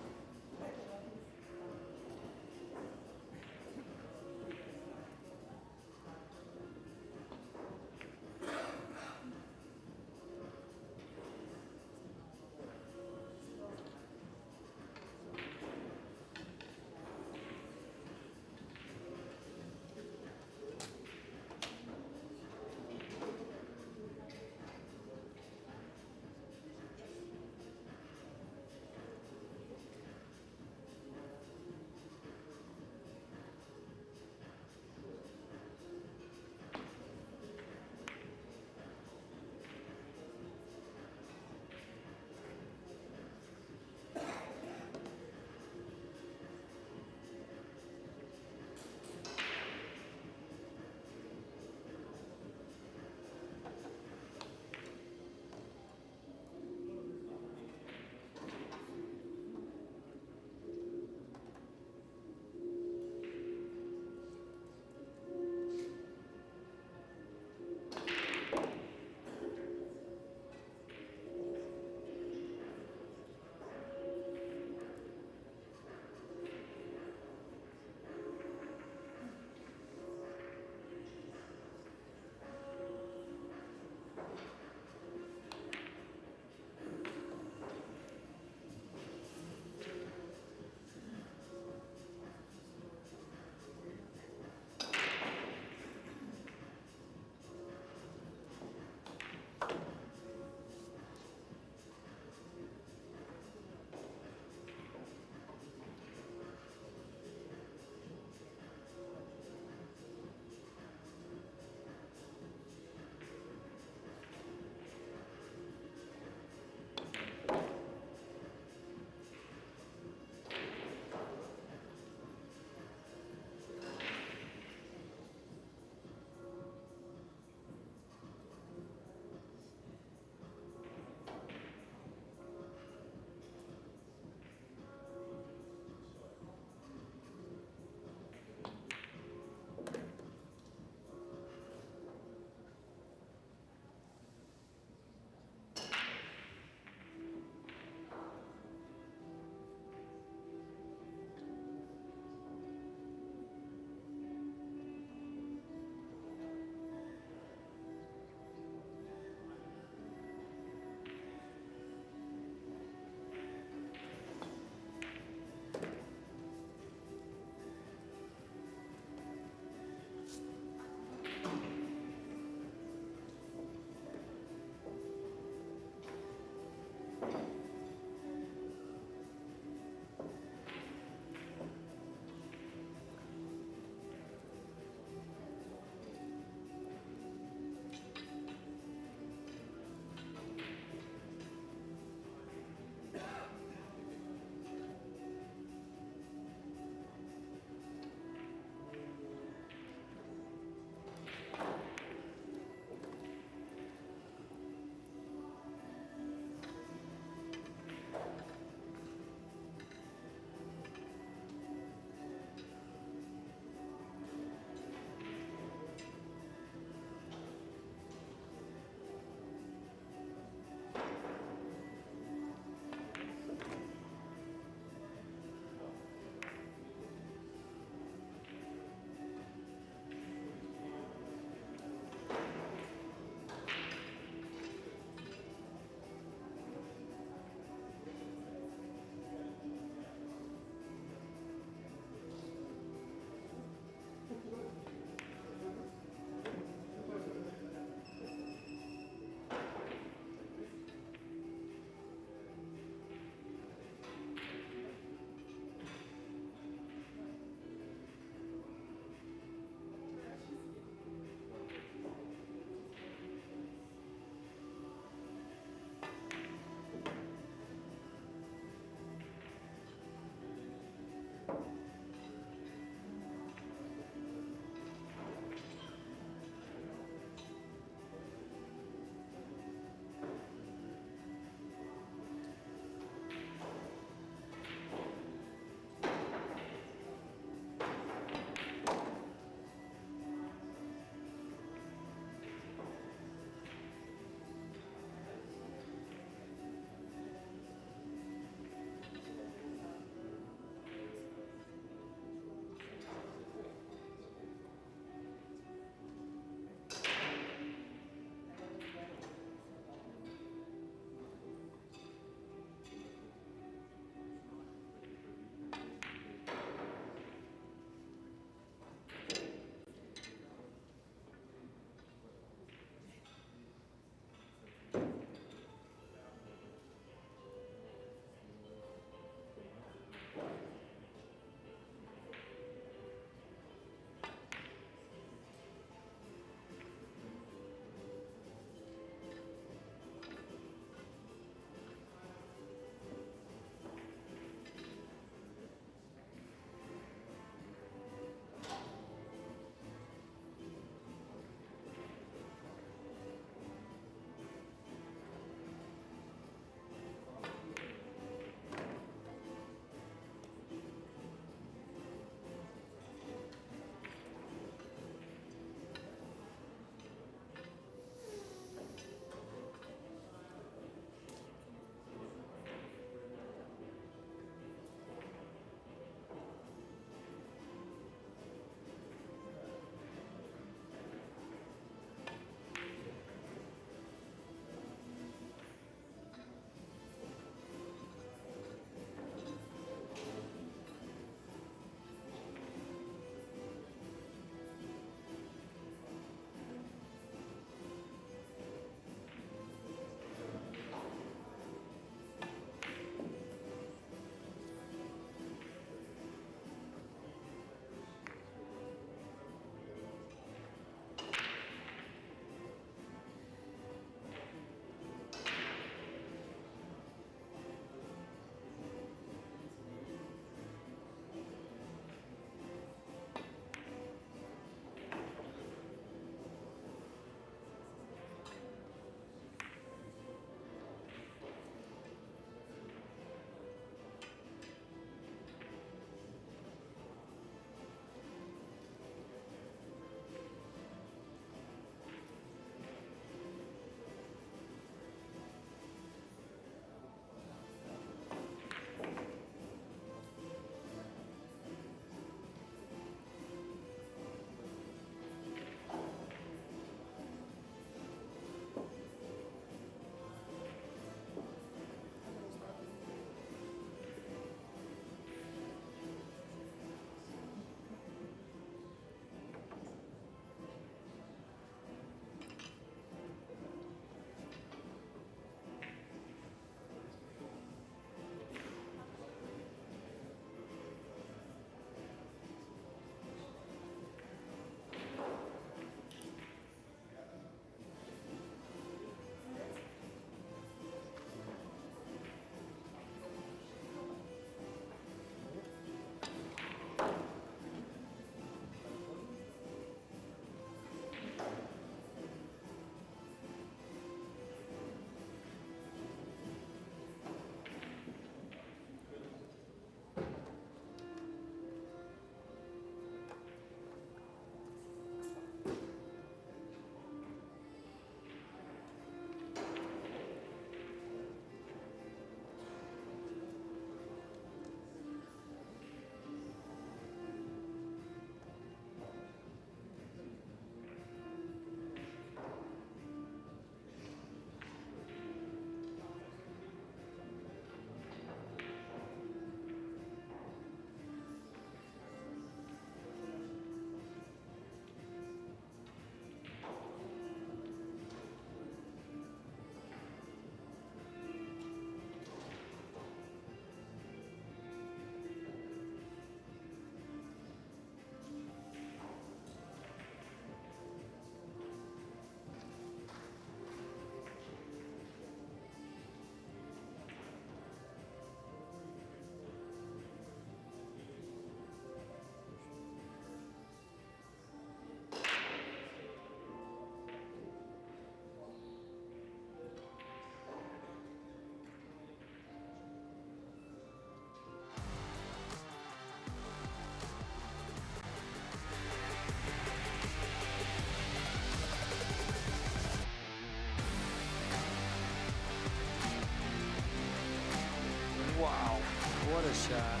What a shot.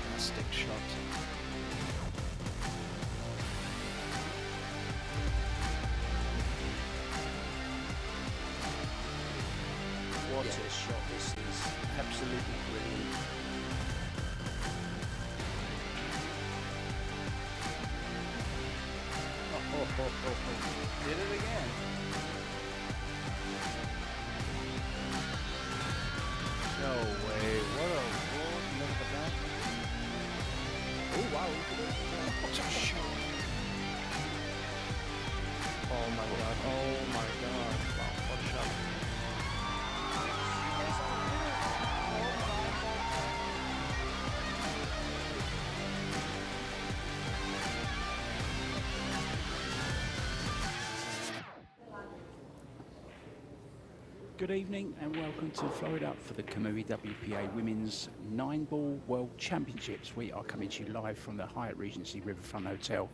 Fantastic shot. What a shot this is. Absolutely brilliant. Did it again. No way. What a roll. Look at that. Oh, wow. Look at that. What a shot. Oh my god. Oh my god. Wow. What a shot. Good evening and welcome to Florida for the Kamui WPA Women's 9-Ball World Championships. We are coming to you live from the Hyatt Regency Riverfront Hotel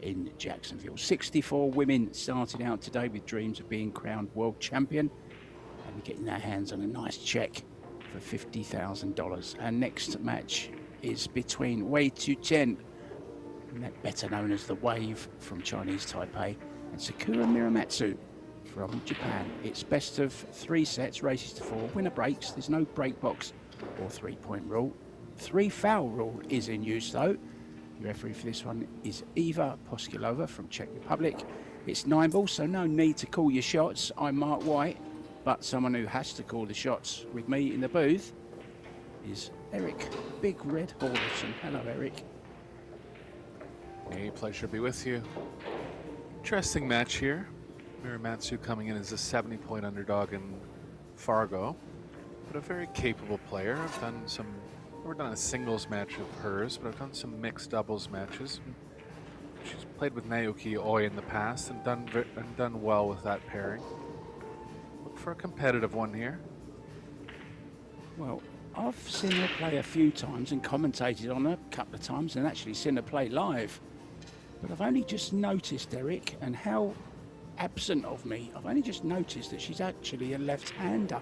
in Jacksonville. 64 women started out today with dreams of being crowned world champion and getting their hands on a nice check for $50,000. Our next match is between Wei Tu-Chen, better known as the Wave from Chinese Taipei, and Sakura Miramatsu from Japan. It's best of 3 sets, races to 4, winner breaks. There's no break box or 3-point rule. 3 foul rule is in use though. The referee for this one is Eva Poskilova from Czech Republic. It's 9-ball, so no need to call your shots. I'm Mark White, but someone who has to call the shots with me in the booth is Eric Big Red Horderson. Hello, Eric. Hey, pleasure to be with you. Interesting match here. Miramatsu coming in as a 70-point underdog in Fargo, but a very capable player. I've never done a singles match of hers, but I've done some mixed doubles matches. She's played with Naoki Oi in the past and done well with that pairing. Look for a competitive one here. Well, I've seen her play a few times and commentated on her a couple of times and actually seen her play live. But I've only just noticed, Eric, and how absent of me, I've only just noticed that she's actually a left-hander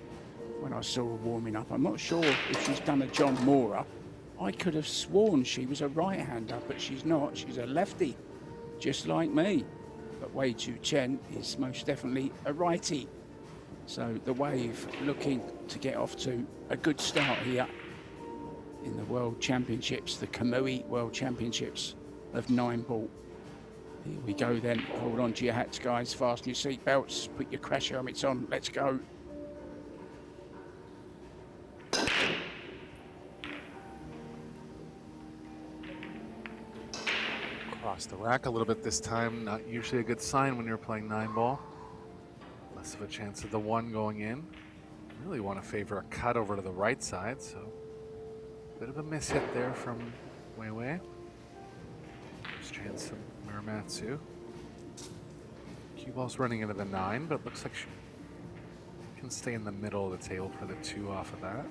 when I saw her warming up. I'm not sure if she's done a John Mora. I could have sworn she was a right-hander, but she's not. She's a lefty, just like me. But Wei Tu-Chen is most definitely a righty. So the Wave looking to get off to a good start here in the World Championships, the Kamui World Championships of 9-ball. Here we go then. Hold on to your hats, guys. Fasten your seat belts. Put your crash helmets on. Let's go. Cross the rack a little bit this time. Not usually a good sign when you're playing 9-ball. Less of a chance of the 1 going in. Really want to favor a cut over to the right side, so bit of a miss hit there from Wei Wei. There's chance of Miramatsu. Cue ball's running into the 9, but looks like she can stay in the middle of the table for the 2 off of that.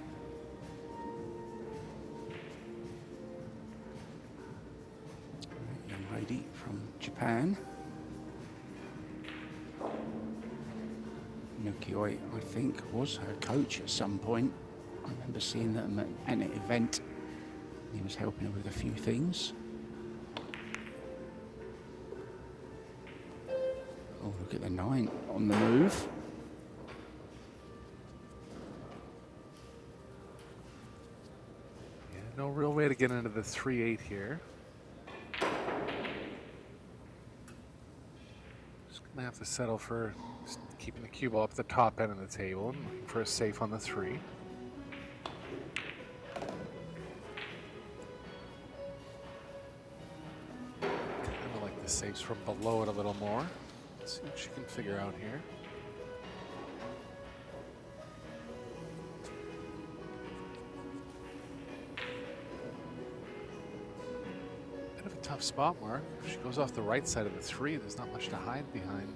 Young lady from Japan. Nukioi, I think, was her coach at some point. I remember seeing that at an event. He was helping her with a few things. Oh, look at the 9 on the move. Yeah, no real way to get into the 3-8 here. Just gonna have to settle for just keeping the cue ball up at the top end of the table and looking for a safe on the 3. Kind of like the safes from below it a little more. Let's see what she can figure out here. Bit of a tough spot, Mark. If she goes off the right side of the 3, there's not much to hide behind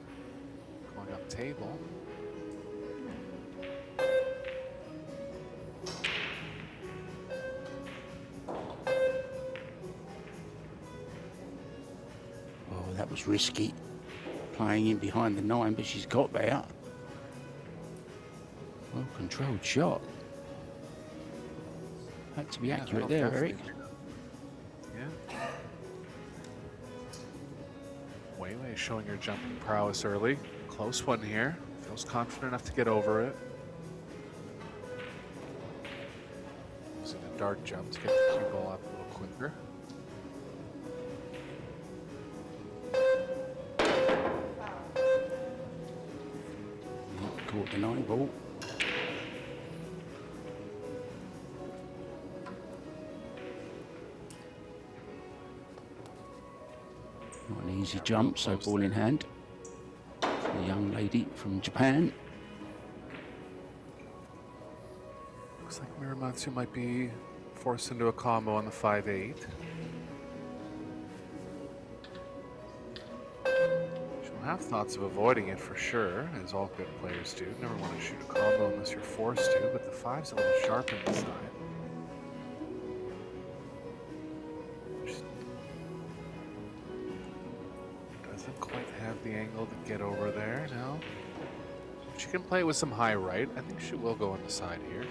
going up table. Oh, that was risky. Playing in behind the 9, but she's got there. Well controlled shot. Had to be Yeah, accurate that'll there, Eric. definitely- Yeah. Wei Wei showing your jumping prowess early. Close one here. Feels confident enough to get over it. Using a dart jump to get the cue ball up a little quicker. Caught the 9 ball. Not an easy jump, so ball in hand. The young lady from Japan. Looks like Miramatsu might be forced into a combo on the 5-8. She'll have thoughts of avoiding it for sure, as all good players do. Never want to shoot a combo unless you're forced to, but the 5's a little sharp in the side. Doesn't quite have the angle to get over there, no. She can play with some high right. I think she will go on the side here.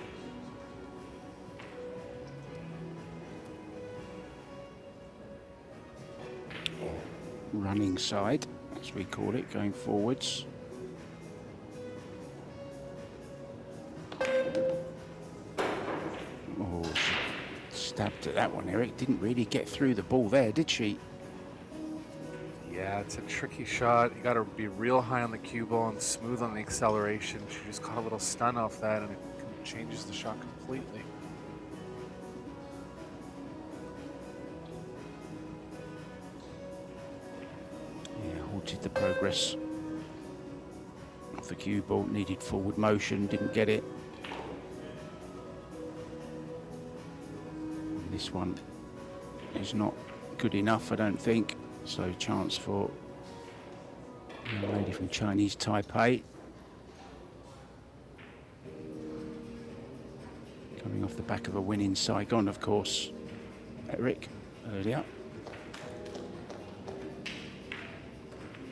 Running side, as we call it, going forwards. Oh, she stabbed at that one, Eric. Didn't really get through the ball there, did she? Yeah, it's a tricky shot. You got to be real high on the cue ball and smooth on the acceleration. She just caught a little stun off that, and it changes the shot completely. Yeah, halted the progress of the cue ball. Needed forward motion, didn't get it. And this one is not good enough, I don't think. So chance for the young lady from Chinese Taipei. Coming off the back of a win in Saigon, of course. Eric, earlier.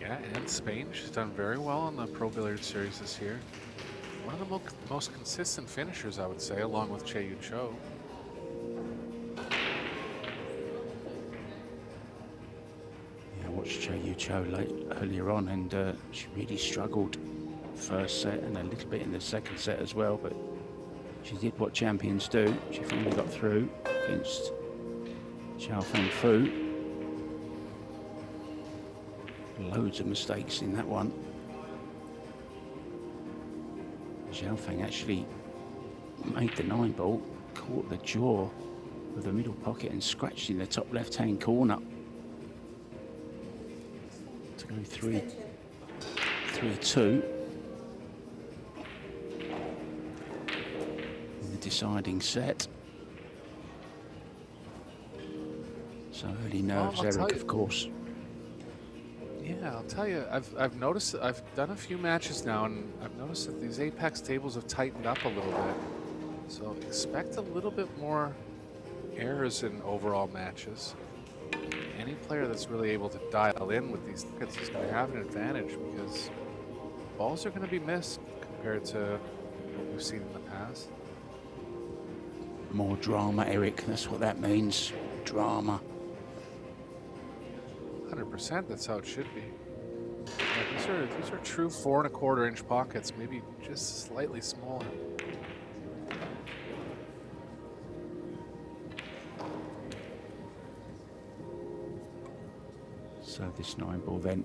Yeah, and Spain. She's done very well on the Pro Billiard Series this year. One of the most consistent finishers, I would say, along with Che Yu Cho. Watched Che Yu Cho earlier on, and she really struggled first set and a little bit in the second set as well, but she did what champions do. She finally got through against Xiao Feng Fu. Loads of mistakes in that one. Xiao Feng actually made the 9 ball, caught the jaw of the middle pocket and scratched in the top left-hand corner. To go 3-2 in the deciding set. So early nerves, Eric, of course. Yeah, I'll tell you, I've noticed, I've done a few matches now, and I've noticed that these Apex tables have tightened up a little bit. So expect a little bit more errors in overall matches. Any player that's really able to dial in with these tickets is going to have an advantage, because balls are going to be missed compared to what we've seen in the past. More drama, Eric, that's what that means. Drama. 100%, that's how it should be. Yeah, these are true 4 1/4 inch pockets, maybe just slightly smaller. So this 9 ball then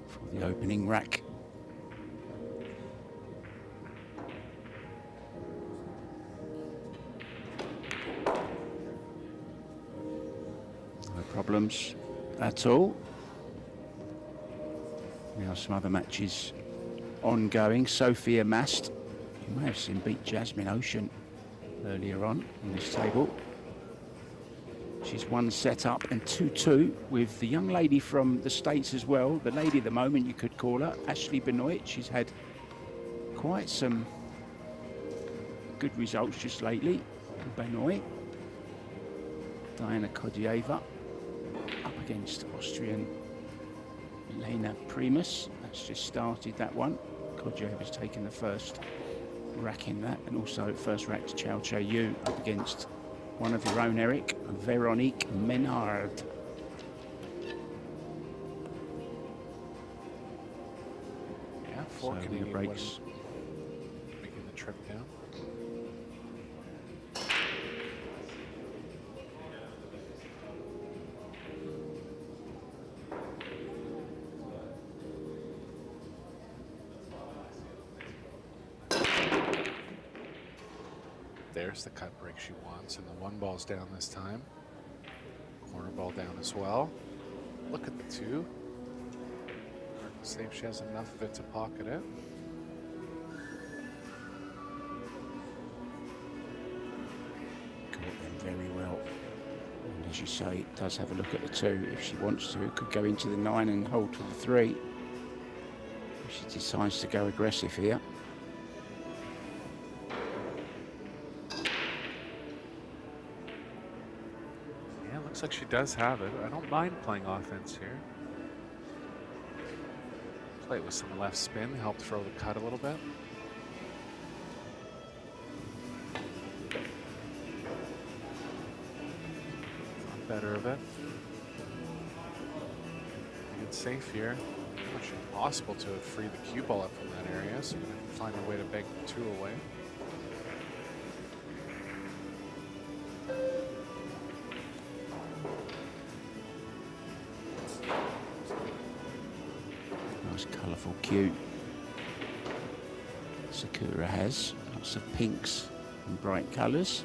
for the opening rack. No problems at all. Now some other matches ongoing. Sophia Mast, you may have seen, beat Jasmine Ocean earlier on this table. She's 1 set up and 2-2 with the young lady from the States as well. The lady at the moment, you could call her, Ashley Benoit. She's had quite some good results just lately. Benoit. Diana Kodieva up against Austrian Elena Primus. That's just started that one. Kodieva's taken the first racking that, and also first rack to Chow Che Yu up against one of your own, Eric, Veronique Menard. Yeah, 4 So Canadian the breaks. women making the trip down. There's the cut break she wants, and the 1 ball's down this time. Corner ball down as well. Look at the 2. See if she has enough of it to pocket it. Caught them very well. And as you say, it does have a look at the 2 if she wants to. It could go into the 9 and hold to the 3. If she decides to go aggressive here. Yeah, looks like she does have it. I don't mind playing offense here. Play it with some left spin, help throw the cut a little bit. Thought better of it. It's safe here. Much impossible to free the cue ball up from that area, so we're going to find a way to bank the 2 away. Nice colourful cue. Sakura has lots of pinks and bright colours.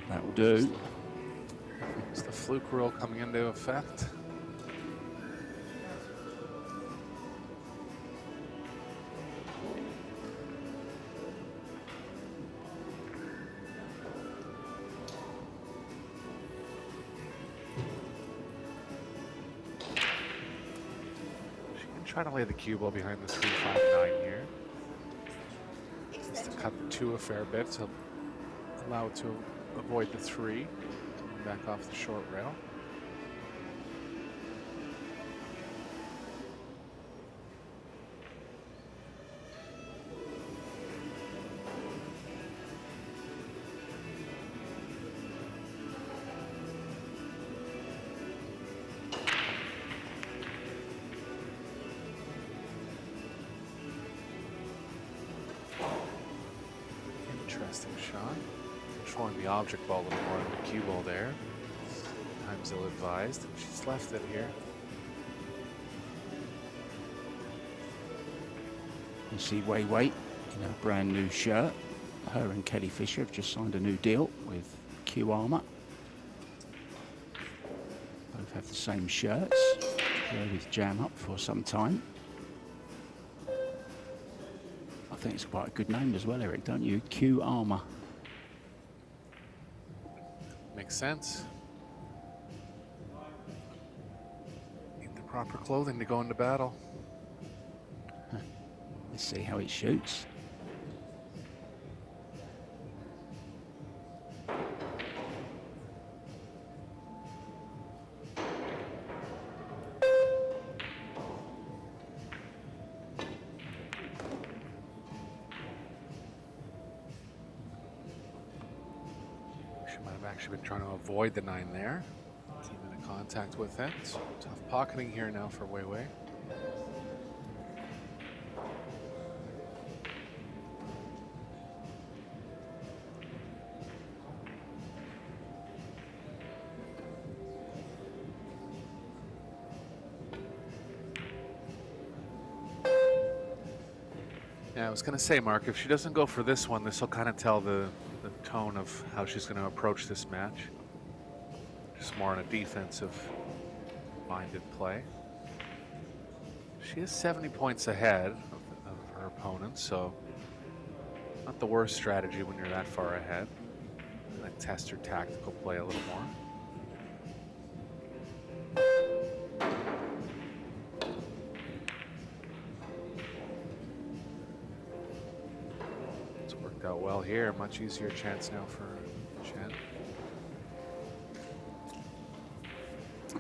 That'll do. Is the fluke rule coming into effect? She can try to lay the cue ball behind the 3-5-9 here. Just to cut the 2 a fair bit to allow it to avoid the 3 coming back off the short rail. Interesting shot. Controlling the object ball a little more than the cue ball there. Times ill-advised, and she's left it here. You see Wei Wei in a brand new shirt. Her and Kelly Fisher have just signed a new deal with Q Armour. Both have the same shirts. Wear with Jam Up for some time. I think it's quite a good name as well, Eric, don't you? Q Armour. Makes sense. Need the proper clothing to go into battle. Let's see how it shoots. Actually been trying to avoid the 9 there. Came into contact with it. So tough pocketing here now for Wei Wei. Yeah, I was going to say, Mark, if she doesn't go for this one, this will kind of tell the tone of how she's going to approach this match. Just more on a defensive-minded play. She is 70 points ahead of her opponent, so not the worst strategy when you're that far ahead. Like test her tactical play a little more. Out well here, much easier chance now for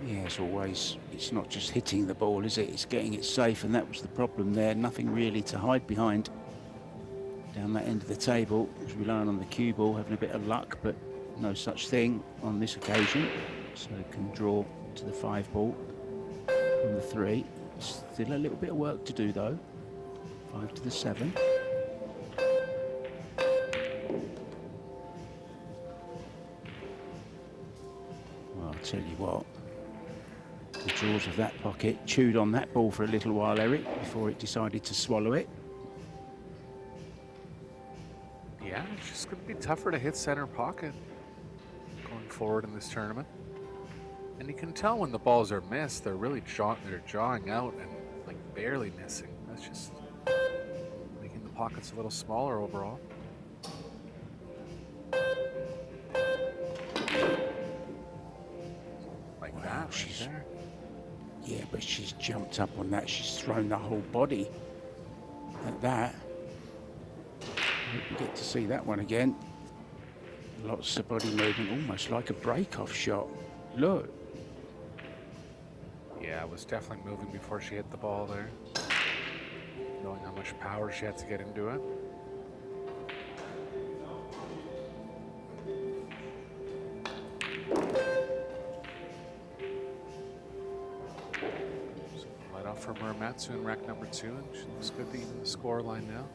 Yeah, as always, it's not just hitting the ball, is it? It's getting it safe, and that was the problem there. Nothing really to hide behind down that end of the table. It was relying on the cue ball, having a bit of luck, but no such thing on this occasion. So it can draw to the 5 ball from the 3. Still a little bit of work to do though. 5 to the 7. Well, I'll tell you what. The jaws of that pocket chewed on that ball for a little while, Eric, before it decided to swallow it. Yeah, it's just going to be tougher to hit center pocket going forward in this tournament. And you can tell when the balls are missed, they're really jawing out and like barely missing. That's just making the pockets a little smaller overall. Like Wow, that, she's there. Yeah, but she's jumped up on that. She's thrown the whole body at that. We get to see that one again. Lots of body movement, almost like a break-off shot. Look. Yeah, it was definitely moving before she hit the ball there. Knowing how much power she had to get into it. So light off for Muramatsu in rack number 2, and she looks good to even the score line now.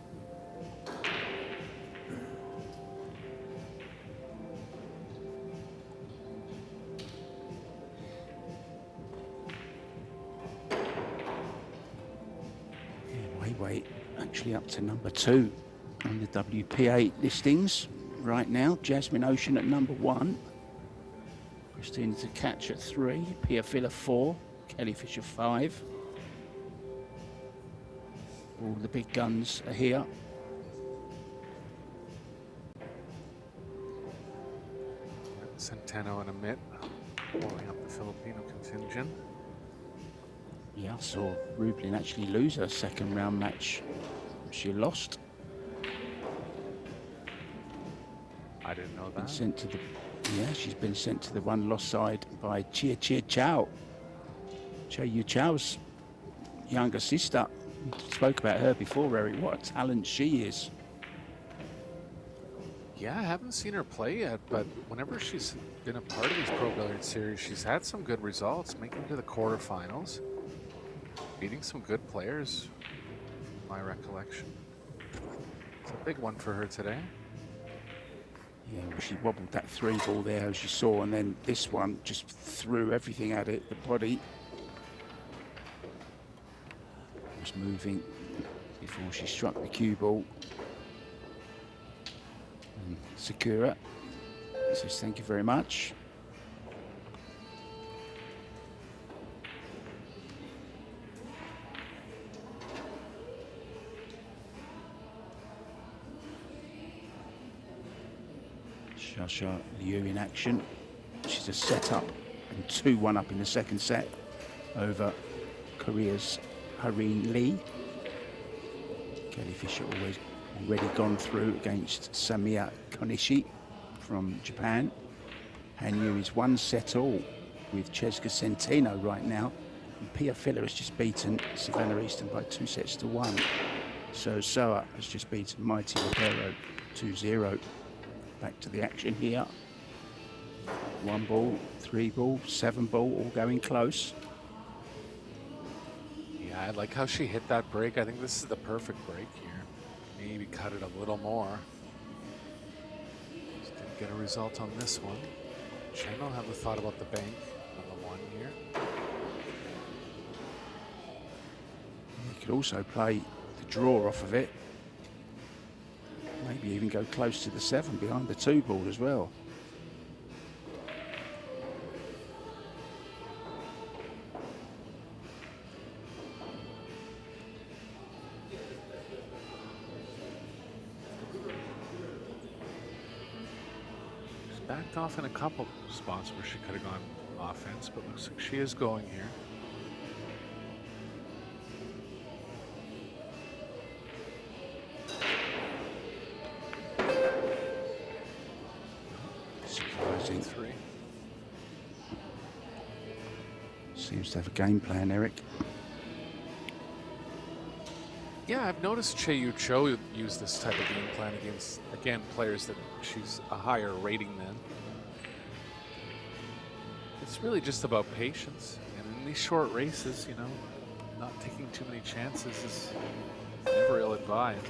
Wait, actually up to number 2 on the WPA listings right now. Jasmine Ocean at number 1. Christina to catch at 3. Pia Filler 4. Kelly Fisher 5. All the big guns are here. Centeno and Amit holding up the Filipino contingent. Yeah, I saw Rublin actually lose her second round match. She lost. I didn't know Been that. sent to the, yeah, she's been sent to the one loss side by Chia Chow. Yu Chow's younger sister. Spoke about her before, Eric. What a talent she is. Yeah, I haven't seen her play yet, but whenever she's been a part of these Pro Billiard series, she's had some good results, making it to the quarterfinals, beating some good players, from my recollection. It's a big one for her today. Yeah, well, she wobbled that 3 ball there, as you saw, and then this one just threw everything at it. The body was moving before she struck the cue ball. And Sakura says thank you very much. Shasha Liu in action. She's a set up and 2-1 up in the second set over Korea's Hareen Lee. Kelly Fisher already gone through against Samiya Konishi from Japan. Hanyu is 1 set all with Cheska Centeno right now. And Pia Filler has just beaten Savannah Easton by 2 sets to 1. So Soa has just beaten Mighty Ribeiro 2-0. Back to the action here. 1 ball, 3 ball, 7 ball, all going close. Yeah, I like how she hit that break. I think this is the perfect break here. Maybe cut it a little more. Just didn't get a result on this one. Chen will have a thought about the bank on the 1 here. You could also play the draw off of it. Maybe even go close to the 7 behind the 2 ball as well. She's backed off in a couple spots where she could have gone offense, but looks like she is going here. Surprising. 3. Seems to have a game plan, Eric. Yeah, I've noticed Che Yu Cho use this type of game plan against, again, players that she's a higher rating than. It's really just about patience. And in these short races, you know, not taking too many chances is never ill-advised.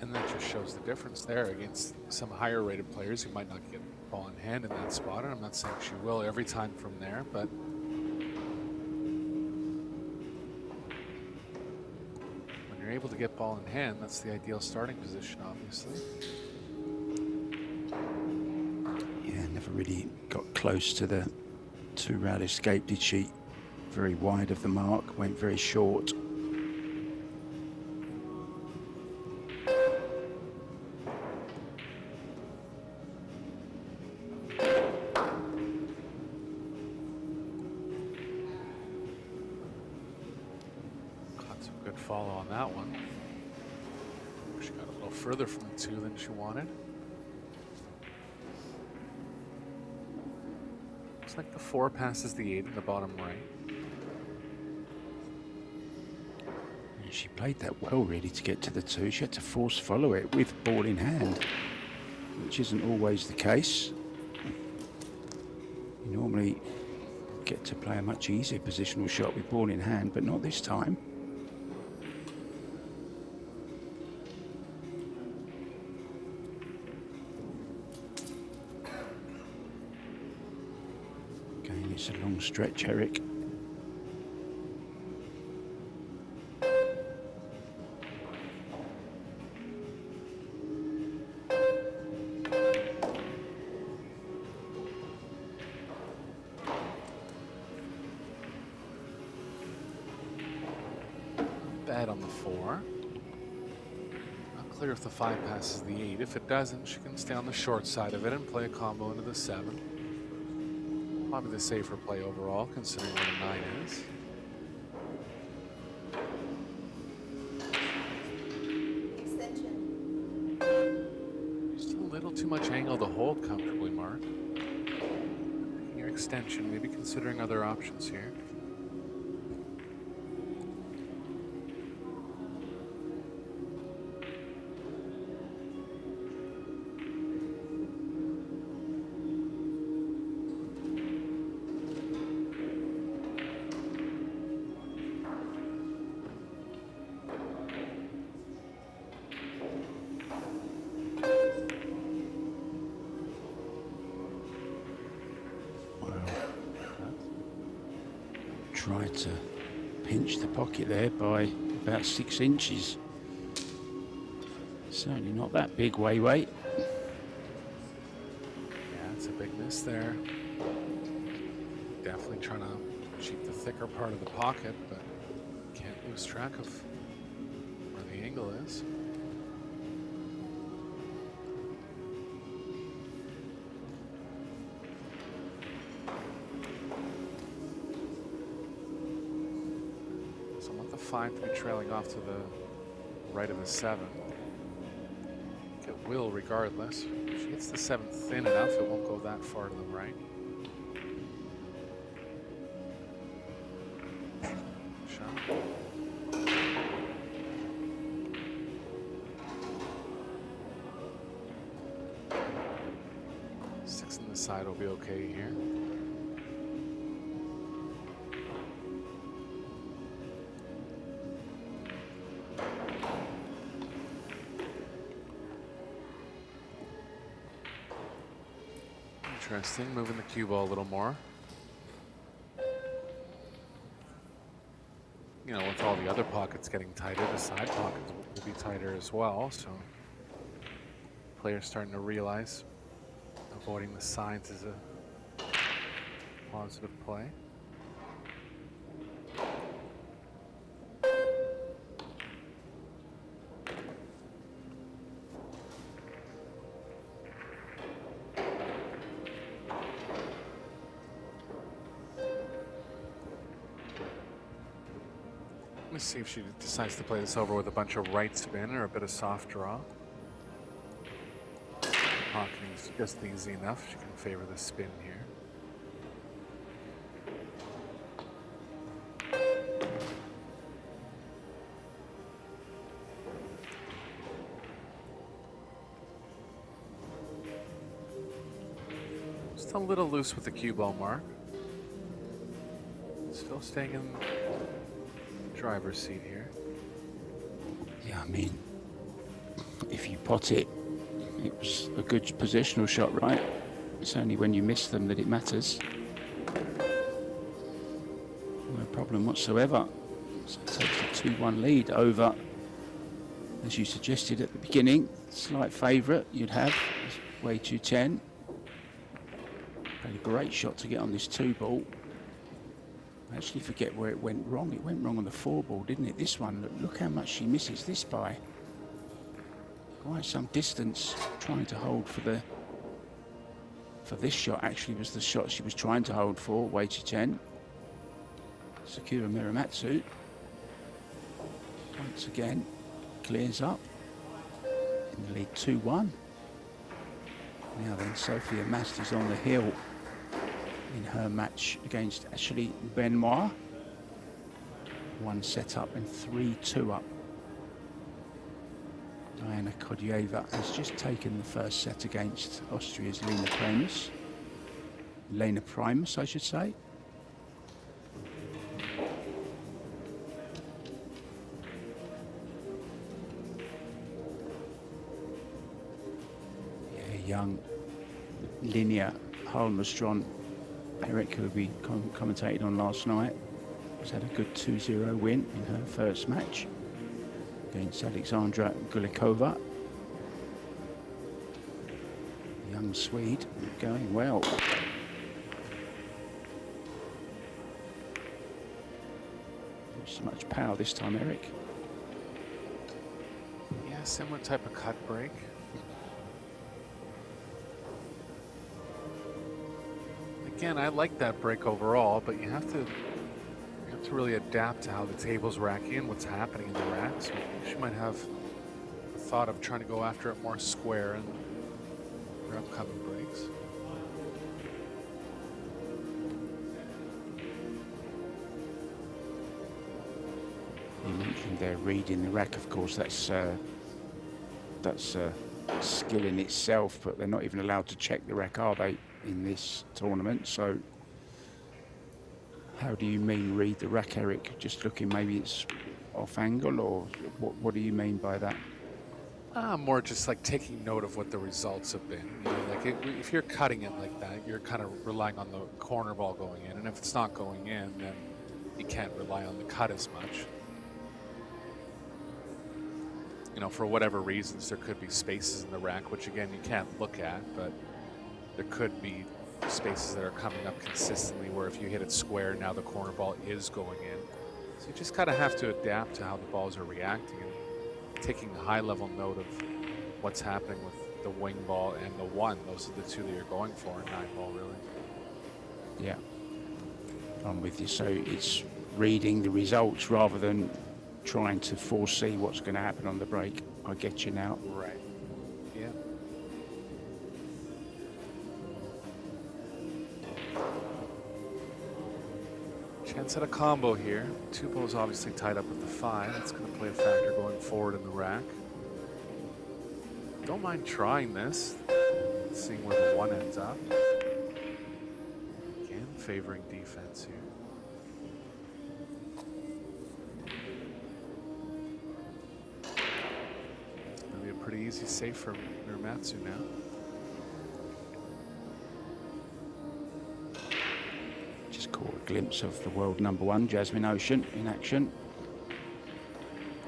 And that just shows the difference there against some higher rated players who might not get ball in hand in that spot. And I'm not saying she will every time from there, but when you're able to get ball in hand, that's the ideal starting position, obviously. Yeah, never really got close to the two-round escape, did she? Very wide of the mark, went very short. Follow on that one. She got a little further from the 2 than she wanted. Looks like the 4 passes the 8 in the bottom right. And she played that well, really, to get to the 2. She had to force follow it with ball in hand, which isn't always the case. You normally get to play a much easier positional shot with ball in hand, but not this time. It's a long stretch, Eric. Bad on the 4. Not clear if the 5 passes the 8. If it doesn't, she can stay on the short side of it and play a combo into the 7. Probably the safer play overall, considering where the 9 is. Extension. Just a little too much angle to hold comfortably, Mark. Taking your extension, maybe considering other options here. Tried to pinch the pocket there by about 6 inches. Certainly not that big, Wei Wei. Yeah, it's a big miss there. Definitely trying to cheat the thicker part of the pocket, but can't lose track of where the angle is. So I want the 5 to be trailing off to the right of the 7. It will regardless. If she hits the 7 thin enough, it won't go that far to the right. Shot. Six on the side will be okay here. Interesting, moving the cue ball a little more. You know, with all the other pockets getting tighter, the side pockets will be tighter as well. So players starting to realize avoiding the sides is a positive play. me see if she decides to play this over with a bunch of right spin or a bit of soft draw. Pocketing is just easy enough. She can favor the spin here. Just a little loose with the cue ball mark. Still staying in driver's seat here. Yeah, I mean, if you pot it, it was a good positional shot, right? It's only when you miss them that it matters. No problem whatsoever. So it takes a 2-1 lead over, as you suggested at the beginning, slight favourite you'd have, way 210. Played a great shot to get on this 2-ball. I actually forget where it went wrong. It went wrong on the 4-ball, didn't it? This one, look how much she misses this by. Quite some distance trying to hold for this shot. Actually was the shot she was trying to hold for, way to 10. Sakura Miramatsu once again clears up in the lead 2-1. Now then, Sophia Mast is on the hill in her match against Ashley Benoit. 1 set up and 3-2 up. Diana Kodieva has just taken the first set against Austria's Lena Primus, I should say. Yeah, young Linnea Halmerstrand, Eric, who we commentated on last night, has had a good 2-0 win in her first match against Alexandra Gulikova. Young Swede going well. Not so much power this time, Eric. Yeah, similar type of cut break. Again, I like that break overall, but you have to really adapt to how the table's racking and what's happening in the rack. So she might have the thought of trying to go after it more square in her upcoming breaks. You mentioned they're reading the rack, of course. That's skill in itself, but they're not even allowed to check the rack, are they, in this tournament? So how do you mean read the rack, Eric? Just looking, maybe it's off angle, or what do you mean by that? More just like taking note of what the results have been. You know, like if you're cutting it like that, you're kind of relying on the corner ball going in, and if it's not going in, then you can't rely on the cut as much. You know, for whatever reasons, there could be spaces in the rack, which again you can't look at, but there could be spaces that are coming up consistently where if you hit it square, now the corner ball is going in. So you just kind of have to adapt to how the balls are reacting and taking a high level note of what's happening with the wing ball and the 1. Those are the 2 that you're going for in 9-ball, really. Yeah, I'm with you. So it's reading the results rather than trying to foresee what's going to happen on the break. I get you now. Right. Yeah. Chance at a combo here. 2-ball's obviously tied up with the 5. That's going to play a factor going forward in the rack. Don't mind trying this, seeing where the 1 ends up. Again, favoring defense here. Gonna be a pretty easy save for Miramatsu now. Just caught a glimpse of the world #1, Jasmine Ocean, in action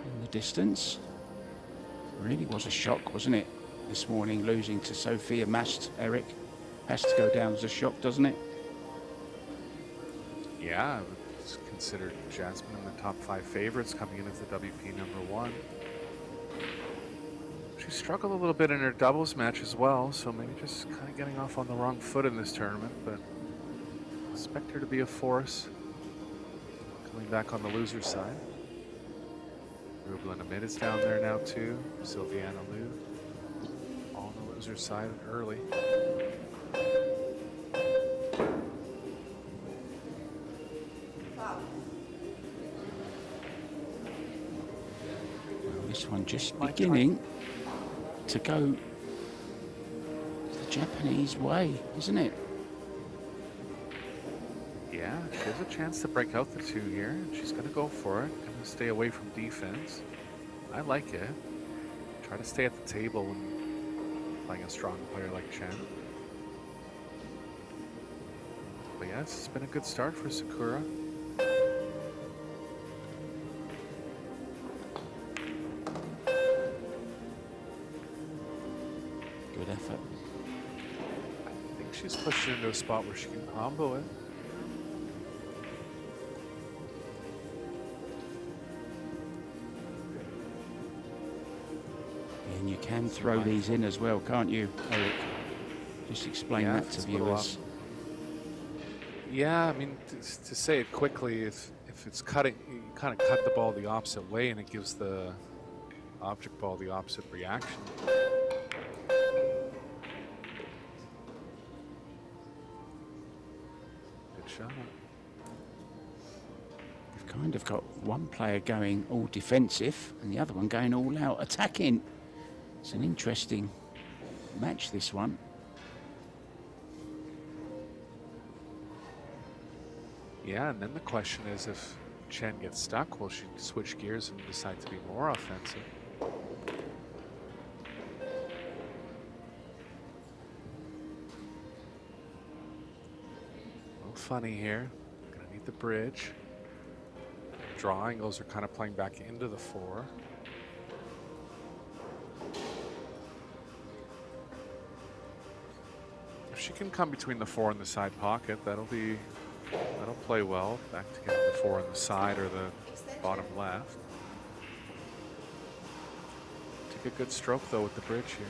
in the distance. Really was a shock, wasn't it, this morning, losing to Sophia Mast, Eric? Has to go down as a shock, doesn't it? Yeah, it's considered Jasmine in the top 5 favorites coming in as the WP #1. She struggled a little bit in her doubles match as well, so maybe just kind of getting off on the wrong foot in this tournament, but expect her to be a force coming back on the loser side. Rubelin Amit is down there now too. Sylviana Liu. All on the loser side early. This one just beginning to go the Japanese way, isn't it? Yeah, she has a chance to break out the two here. She's going to go for it. Going to stay away from defense. I like it. Try to stay at the table when playing a strong player like Chen. But yes, it's been a good start for Sakura. Good effort. I think she's pushed it into a spot where she can combo it. And you can throw these in as well, can't you, Eric? Just explain that to viewers. Yeah, I mean, to say it quickly, if it's cutting, you kind of cut the ball the opposite way and it gives the object ball the opposite reaction. Good shot. You've kind of got one player going all defensive and the other one going all out attacking. It's an interesting match, this one. Yeah, and then the question is, if Chen gets stuck, will she switch gears and decide to be more offensive? A little funny here. Gonna need the bridge. Draw angles are kind of playing back into the four. If she can come between the four and the side pocket, that'll play well. Back to getting the four on the side or the bottom left. Take a good stroke though with the bridge here.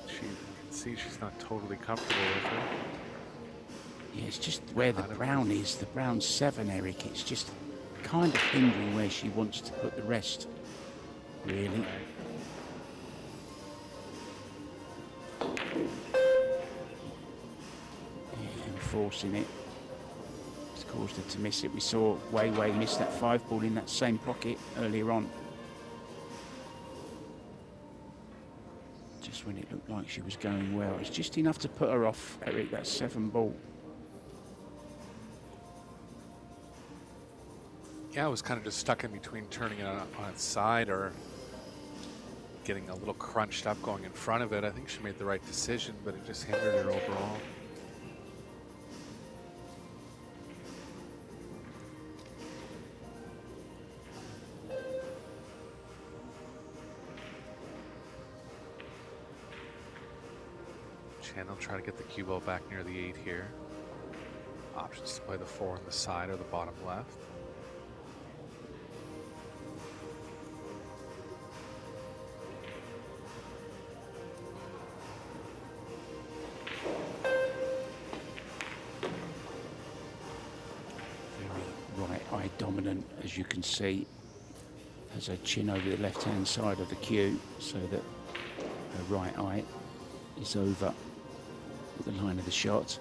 You can see she's not totally comfortable with it. Yeah, it's just where the brown is, the brown 7, Eric. It's just kind of hindering where she wants to put the rest, really. Forcing it. It's caused her to miss it. We saw Wei Wei miss that 5 ball in that same pocket earlier on. Just when it looked like she was going well. It's just enough to put her off, Eric, that 7 ball. Yeah, I was kind of just stuck in between turning it on its side or getting a little crunched up going in front of it. I think she made the right decision, but it just hindered her overall. Chen will try to get the cue ball back near the 8 here. Options to play the 4 on the side or the bottom left. Very right eye dominant, as you can see. Has her chin over the left-hand side of the cue so that her right eye is over the line of the shot.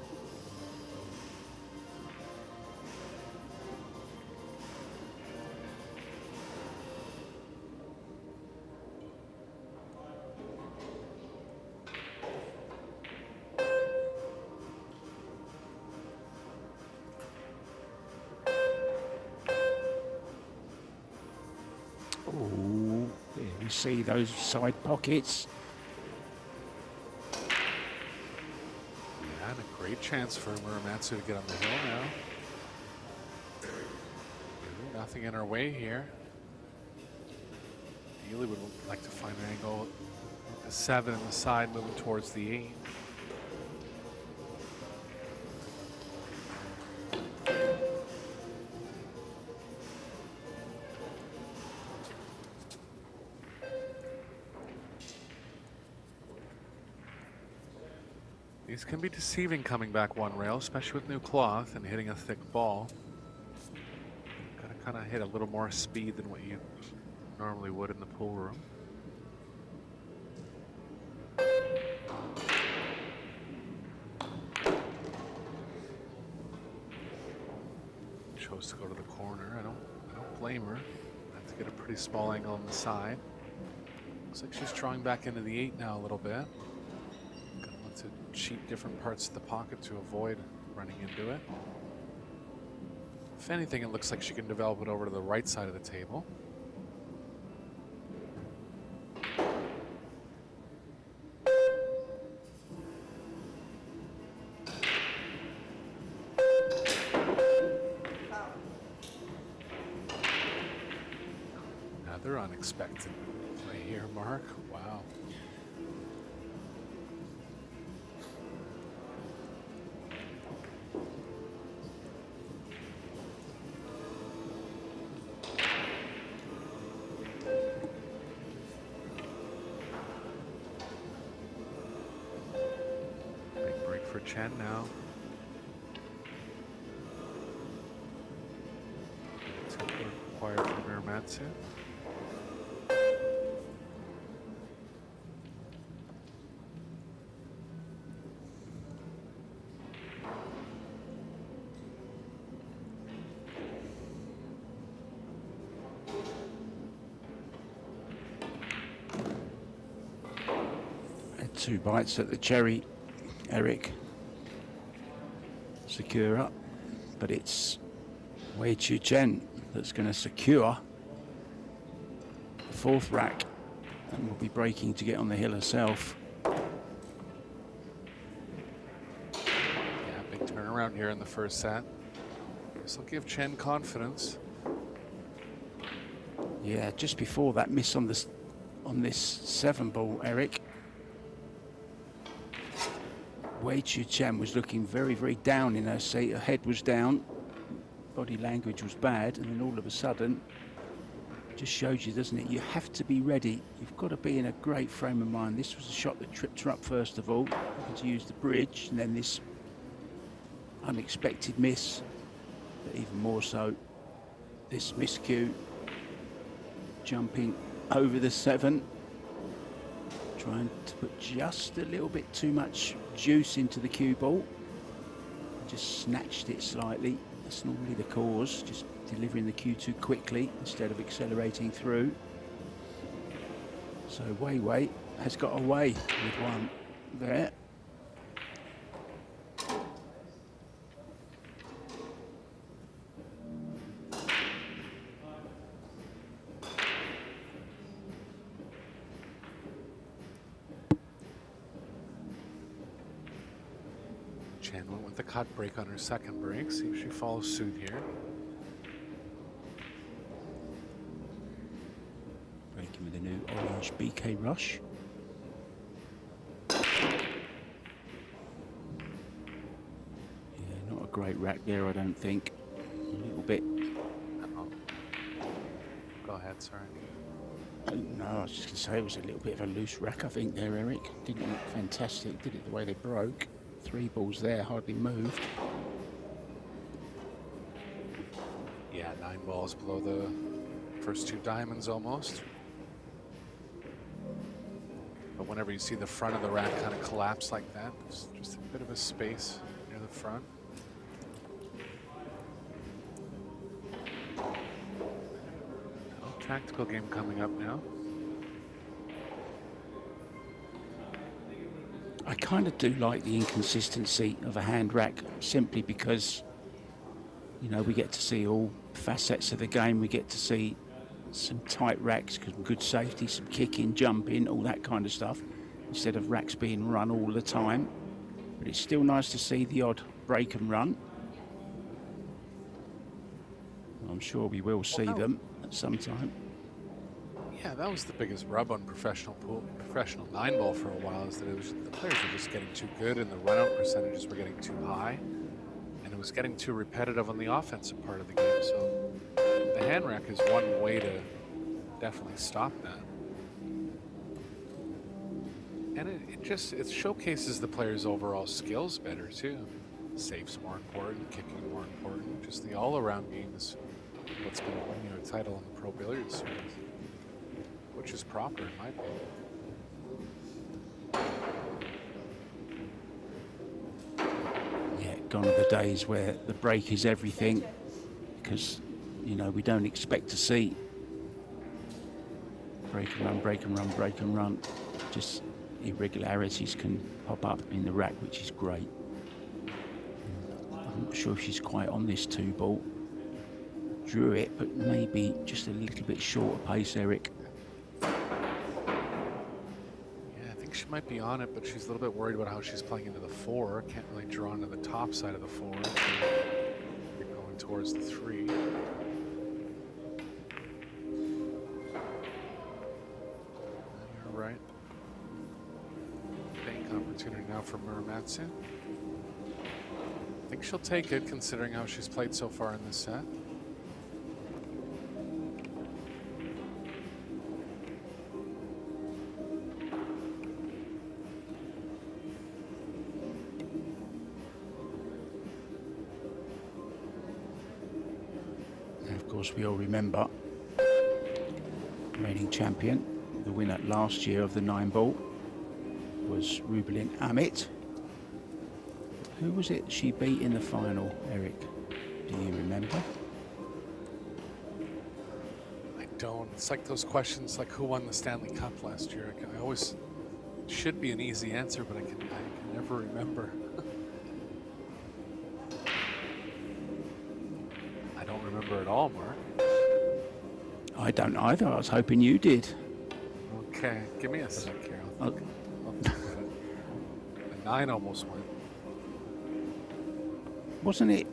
Oh, there you see those side pockets. And a great chance for Muramatsu to get on the hill now. Nothing in her way here. Ideally would like to find an angle with the 7 on the side moving towards the 8. These can be deceiving coming back one rail, especially with new cloth and hitting a thick ball. Gotta kind of hit a little more speed than what you normally would in the pool room. Chose to go to the corner. I don't blame her. Have to get a pretty small angle on the side. Looks like she's drawing back into the 8 now a little bit. Gonna look to cheat different parts of the pocket to avoid running into it. If anything, it looks like she can develop it over to the right side of the table. Another unexpected play here, Mark. Wow. Big break for Chen now. Tempo required from Miramatsu. Had 2 bites at the cherry, Eric. Secure up, but it's Wei Chu Chen that's going to secure the 4th rack and will be breaking to get on the hill herself. Yeah, big turnaround here in the first set. This will give Chen confidence. Yeah, just before that miss on this 7 ball, Eric, Wei Chu Chen was looking very, very down in her seat. Her head was down, body language was bad, and then all of a sudden, just shows you, doesn't it? You have to be ready. You've got to be in a great frame of mind. This was a shot that tripped her up first of all, having to use the bridge, and then this unexpected miss, but even more so, this miscue, jumping over the 7, trying to put just a little bit too much juice into the cue ball. Just snatched it slightly. That's normally the cause, just delivering the cue too quickly instead of accelerating through. So Wei has got away with one there. Chen went with the cut break on her second break. See if she follows suit here. Breaking with a new orange BK Rush. Yeah, not a great rack there, I don't think. A little bit. Uh-oh. Go ahead, sorry. No, I was just going to say it was a little bit of a loose rack, I think, there, Eric. Didn't look fantastic, did it, the way they broke? 3 balls there, hardly moved. Yeah, 9 balls below the first 2 diamonds almost. But whenever you see the front of the rack kind of collapse like that, there's just a bit of a space near the front. Tactical game coming up now. I kind of do like the inconsistency of a hand rack, simply because, you know, we get to see all facets of the game. We get to see some tight racks, some good safety, some kicking, jumping, all that kind of stuff, instead of racks being run all the time. But it's still nice to see the odd break and run. I'm sure we will see them at some time. Yeah, that was the biggest rub on professional 9-ball for a while, is that it was, the players were just getting too good and the run-out percentages were getting too high, and it was getting too repetitive on the offensive part of the game. So the hand rack is one way to definitely stop that. And it showcases the player's overall skills better too. Safe's more important, kicking more important. Just the all-around game is what's going to win you a title in the Pro Billiards Series, which is proper in my opinion. Yeah, gone are the days where the break is everything, because, you know, we don't expect to see break and run, break and run, break and run. Just irregularities can pop up in the rack, which is great. I'm not sure if she's quite on this 2-ball. Drew it, but maybe just a little bit short of pace, Eric. Yeah, I think she might be on it, but she's a little bit worried about how she's playing into the 4. Can't really draw into the top side of the 4. So you're going towards the 3. You're right. Bank opportunity now for Muramatsu. I think she'll take it, considering how she's played so far in this set. And of course, we all remember reigning champion, the winner last year of the 9-ball, was Rubelin Amit. Who was it she beat in the final, Eric? Do you remember? I don't. It's like those questions like who won the Stanley Cup last year. I always should be an easy answer, but I can never remember. I don't remember at all, Mark. I don't either. I was hoping you did. Okay, give me a sec here. Oh. I'll think about it. The 9 almost went. Wasn't it?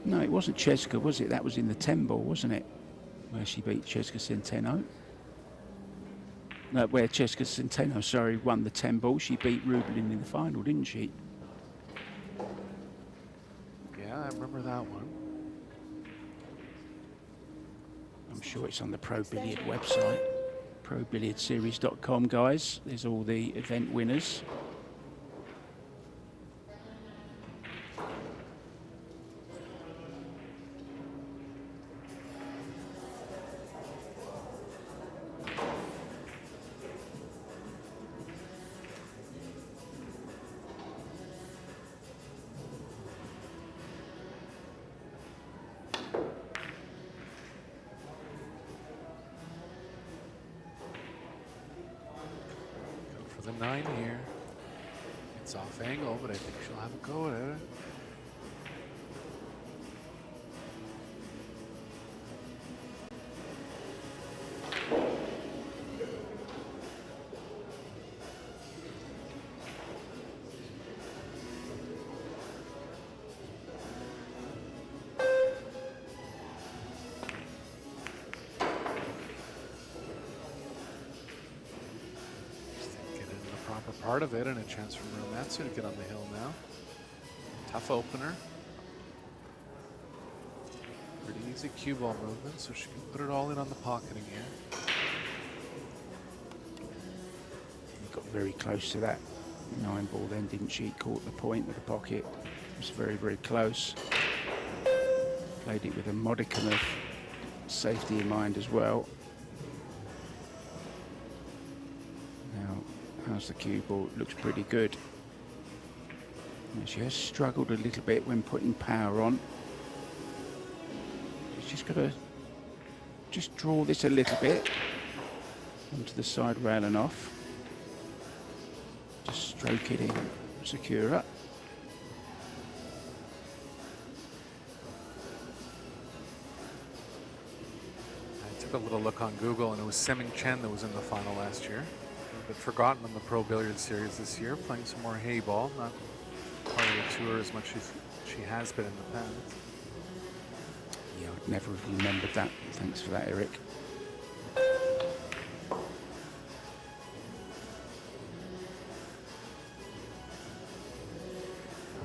No, it wasn't Cheska, was it? That was in the 10-ball, wasn't it? Where she beat Cheska Centeno. No, where Cheska Centeno, sorry, won the 10-ball. She beat Rubelin in the final, didn't she? Yeah, I remember that one. I'm sure it's on the Pro Billiard website. ProBilliardSeries.com, guys. There's all the event winners. For the 9 here. It's off angle, but I think she'll have a go at it. Part of it, and a chance for Muramatsu to get on the hill now. Tough opener. Pretty easy cue ball movement, so she can put it all in on the pocketing here. Got very close to that 9-ball then, didn't she? Caught the point with the pocket. It was very, very close. Played it with a modicum of safety in mind as well. How's the cue ball? It looks pretty good. And she has struggled a little bit when putting power on. She's just got to just draw this a little bit onto the side rail and off. Just stroke it in, secure it. I took a little look on Google, and it was Seming Chen that was in the final last year. But forgotten in the Pro Billiard Series this year, playing some more hay ball, not part of the tour as much as she has been in the past. Yeah, I'd never have remembered that. Thanks for that, Eric.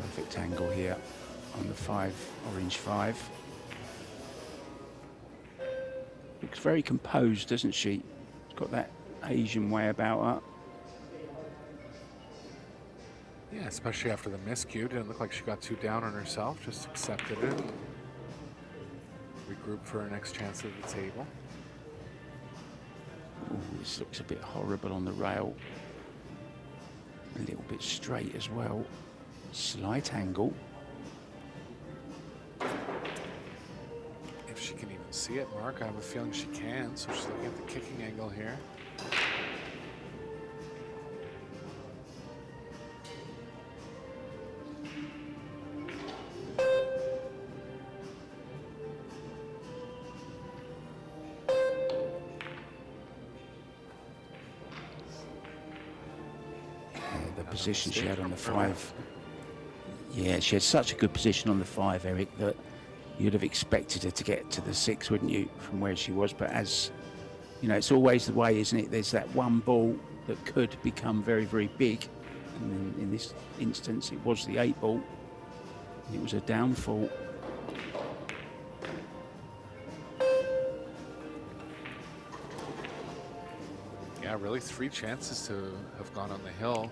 Perfect angle here on the 5, orange 5. Looks very composed, doesn't she? She's got that Asian way about her. Yeah, especially after the miscue. Didn't look like she got too down on herself, just accepted it. Regroup for her next chance at the table. Ooh, this looks a bit horrible on the rail. A little bit straight as well. Slight angle. If she can even see it, Mark, I have a feeling she can. So she's looking at the kicking angle here. Position she had on the 5. Yeah, she had such a good position on the 5, Eric, that you'd have expected her to get to the 6, wouldn't you, from where she was? But as you know, it's always the way, isn't it? There's that one ball that could become very, very big. And in this instance, it was the 8 ball. And it was a downfall. Yeah, really 3 chances to have gone on the hill.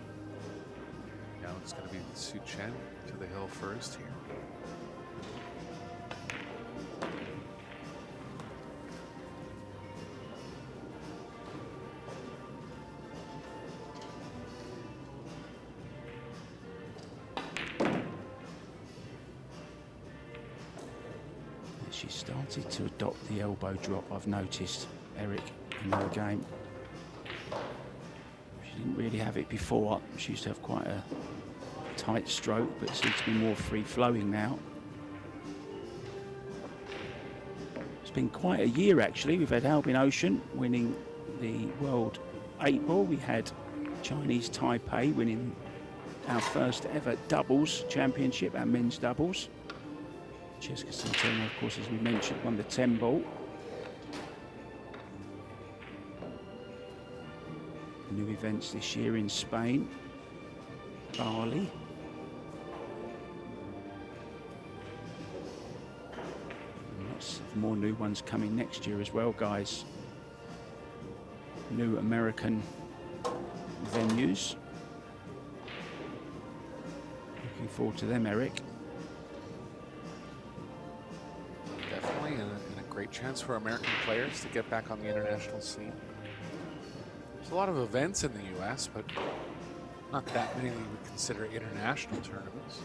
Now it's going to be Su Chen to the hill first here. She started to adopt the elbow drop, I've noticed, Eric, in her game. She didn't really have it before. She used to have quite a tight stroke, but it seems to be more free-flowing now. It's been quite a year, actually. We've had Albin Ocean winning the World 8 ball. We had Chinese Taipei winning our first ever doubles championship, our men's doubles. Jessica Centeno, of course, as we mentioned, won the 10 ball. New events this year in Spain, Bali. And lots of more new ones coming next year as well, guys. New American venues. Looking forward to them, Eric. Definitely, and a great chance for American players to get back on the international scene. There's a lot of events in the U.S., but not that many we would consider international tournaments.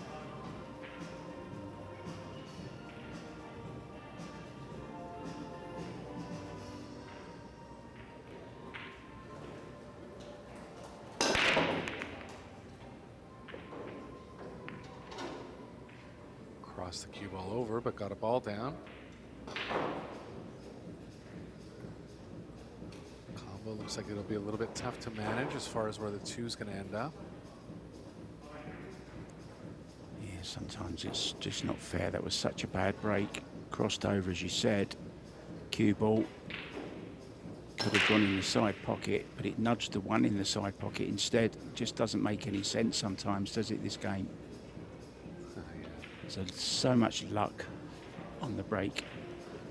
Crossed the cue ball over, but got a ball down. Looks like it'll be a little bit tough to manage as far as where the 2 is going to end up. Yeah, sometimes it's just not fair. That was such a bad break. Crossed over, as you said. Cue ball could have gone in the side pocket, but it nudged the 1 in the side pocket instead. It just doesn't make any sense sometimes, does it, this game? Yeah. So much luck on the break.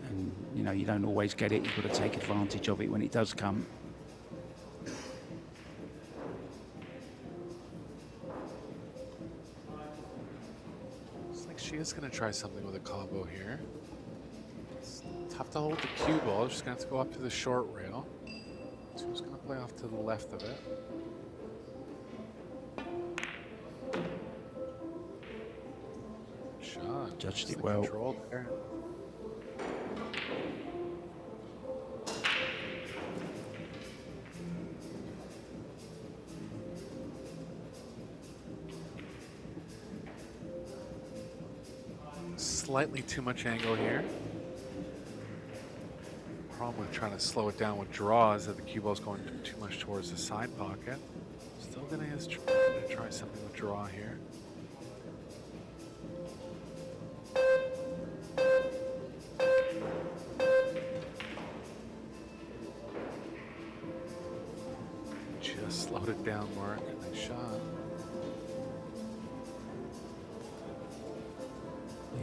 And, you know, you don't always get it. You've got to take advantage of it when it does come. She is going to try something with a combo here. It's tough to hold the cue ball. She's going to have to go up to the short rail. So she's going to play off to the left of it. Shot. Judged it well. Controlled there. Slightly too much angle here. Problem with trying to slow it down with draw is that the cue ball is going too much towards the side pocket. Still gonna try something with draw here. Just slowed it down, Mark. Nice shot.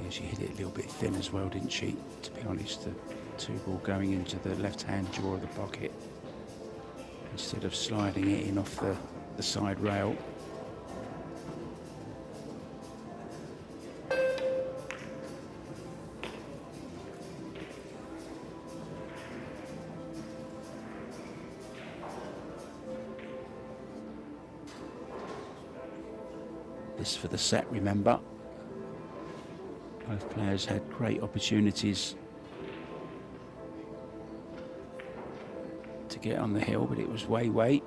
Yeah, she hit it a little bit thin as well, didn't she? To be honest, the 2 ball going into the left-hand jaw of the pocket instead of sliding it in off the side rail. This for the set, remember. Both players had great opportunities to get on the hill, but it was Wei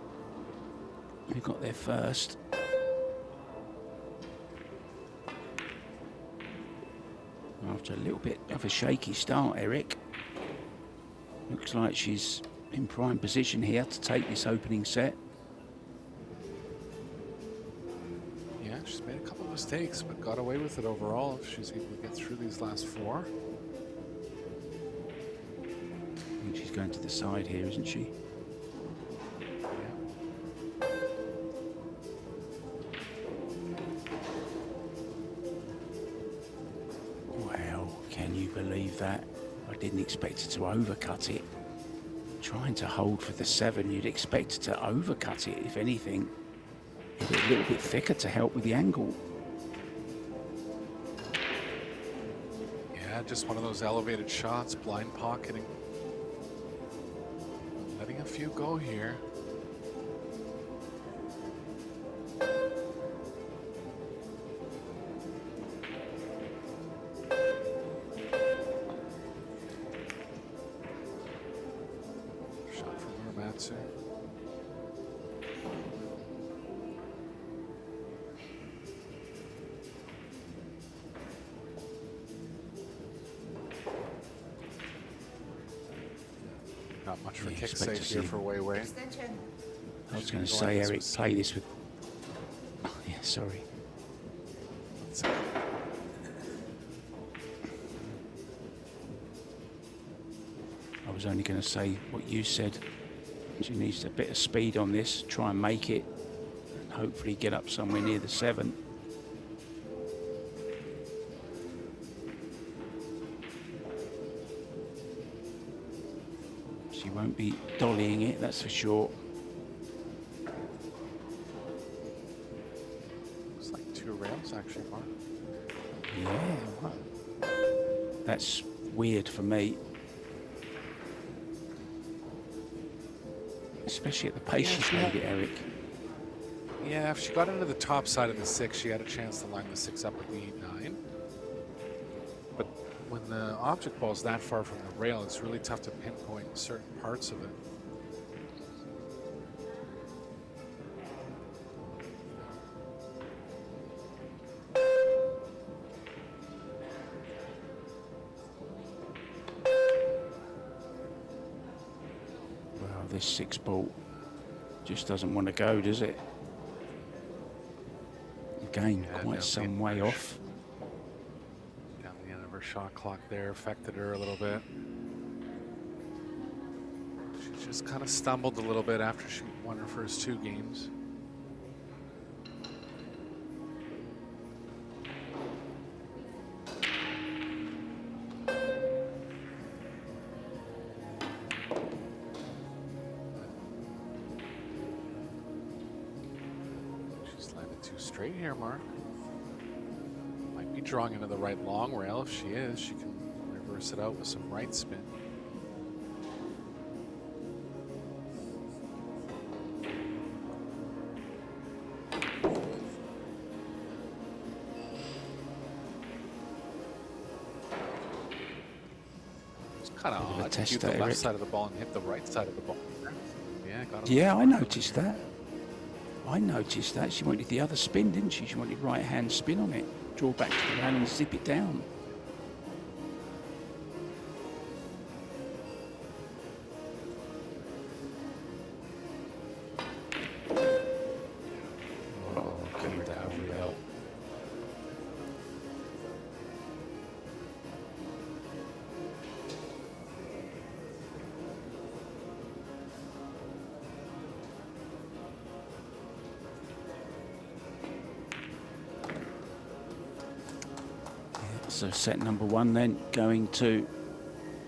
who got there first. After a little bit of a shaky start, Eric. Looks like she's in prime position here to take this opening set. Yeah, she's made a couple of mistakes, but got away with it overall if she's able to get through these last four. I think she's going to the side here, isn't she? Well, can you believe that? I didn't expect her to overcut it. Trying to hold for the 7, you'd expect her to overcut it, if anything. Maybe a little bit thicker to help with the angle. Yeah, just one of those elevated shots, blind pocketing. Letting a few go here. Shot from Urmatsu. Not much for Yeah, kick expect to safe here see- for Wei Wei. I was going to Go say, on, this Eric, was- play this with... Oh, yeah, sorry. I was only going to say what you said. She needs a bit of speed on this, try and make it, and hopefully get up somewhere near the 7. She won't be dollying it, that's for sure. It's like 2 rails actually, Mark. Yeah, that's weird for me. Especially at the pace she's made it, Eric. Yeah, if she got into the top side of the 6, she had a chance to line the 6 up with the 8-9. But when the object ball is that far from the rail, it's really tough to pinpoint certain parts of it. Well, this 6 ball just doesn't want to go, does it? Again, Yeah, quite no, some way off. Down the end of her shot clock there, affected her a little bit. She just kind of stumbled a little bit after she won her first 2 games. She's landed 2 straight here, Mark. Might be drawing into the right long rail. If she is, she can reverse it out with some right spin. It's kind of Bit of a odd to test keep the there, left Eric. side of the ball and hit the right side of the ball. Yeah, got him. Yeah, I noticed that. I noticed that. She wanted the other spin, didn't she? She wanted right-hand spin on it. Draw back to the rail and zip it down. Oh, came down rail. So set number 1 then going to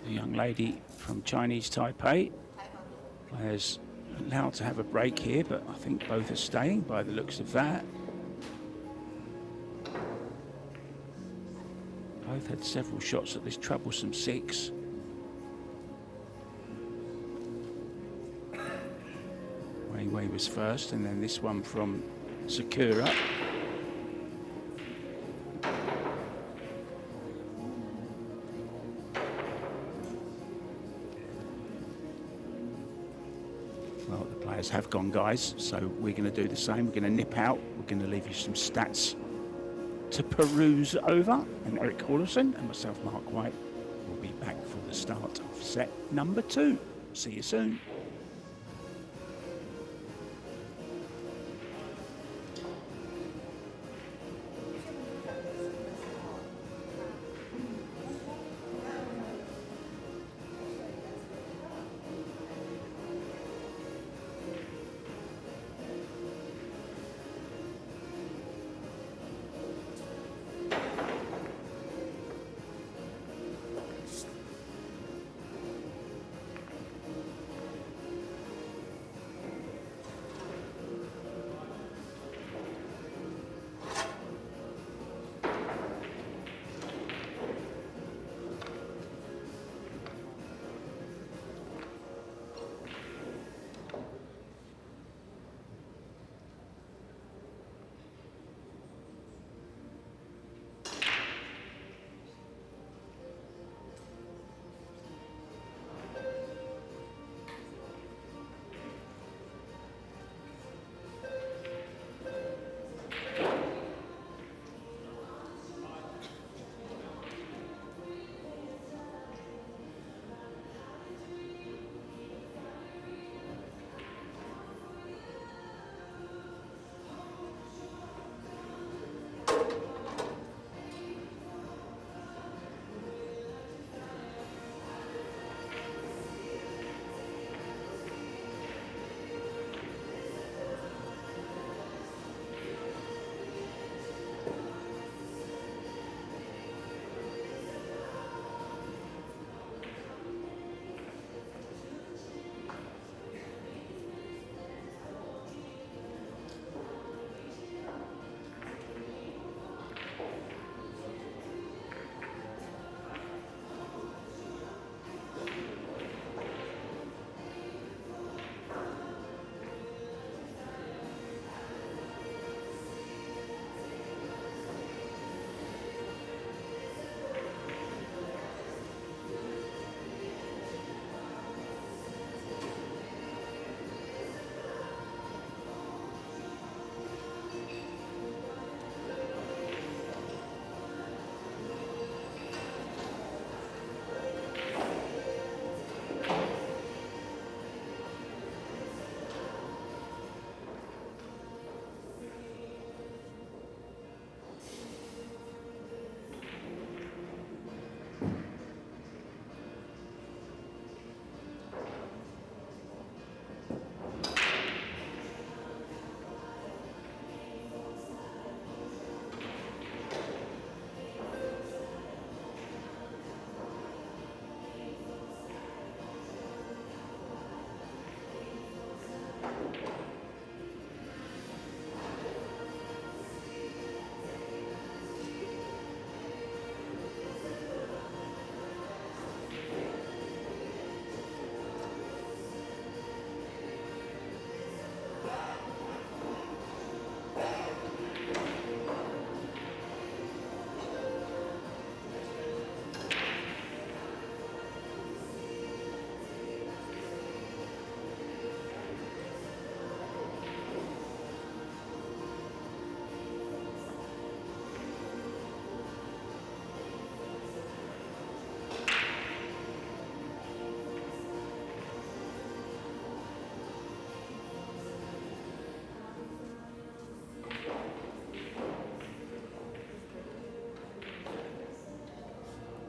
the young lady from Chinese Taipei. Players allowed to have a break here, but I think both are staying by the looks of that. Both had several shots at this troublesome 6. Wei Wei was first, and then this one from Sakura. Well, the players have gone, guys, so we're going to do the same. We're going to nip out. We're going to leave you some stats to peruse over. And Eric Hallison and myself, Mark White, will be back for the start of set number 2. See you soon.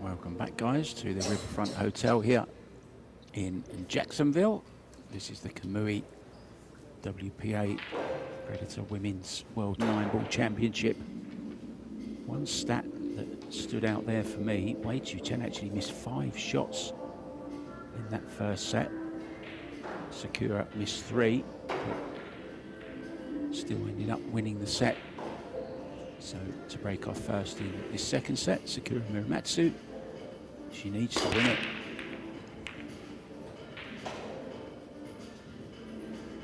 Welcome back, guys, to the Riverfront Hotel here in Jacksonville. This is the Kamui WPA Predator Women's World 9-Ball Championship. One stat that stood out there for me, Wei Chu-Chen actually missed 5 shots in that first set. Sakura missed 3, but still ended up winning the set. So to break off first in this second set, Sakura Muramatsu, she needs to win it.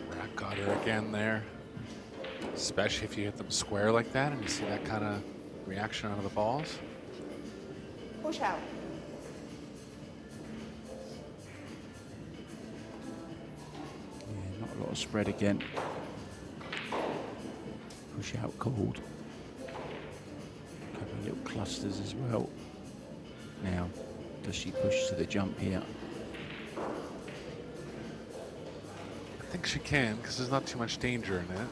Rack got her again there, especially if you hit them square like that and you see that kind of reaction out of the balls. Push out. Yeah, not A lot of spread again. Push out called. A couple of little clusters as well. Now, does she push to the jump here? I think she can, because there's not too much danger in it.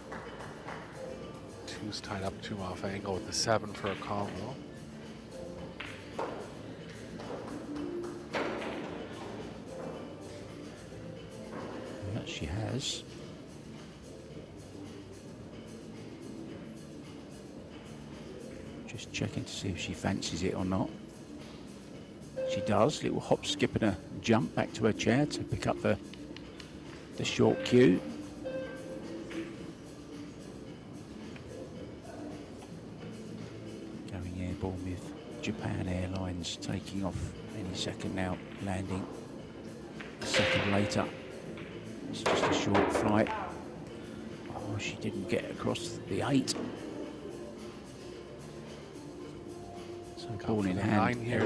2's tied up 2 off angle with the 7 for a combo. Yeah, she has. Just checking to see if she fancies it or not. She does. Little hop, skip and a jump back to her chair to pick up the short cue. Going airborne with Japan Airlines taking off any second now, landing a second later. It's just a short flight. Oh, she didn't get across the 8. So ball in hand 9 here.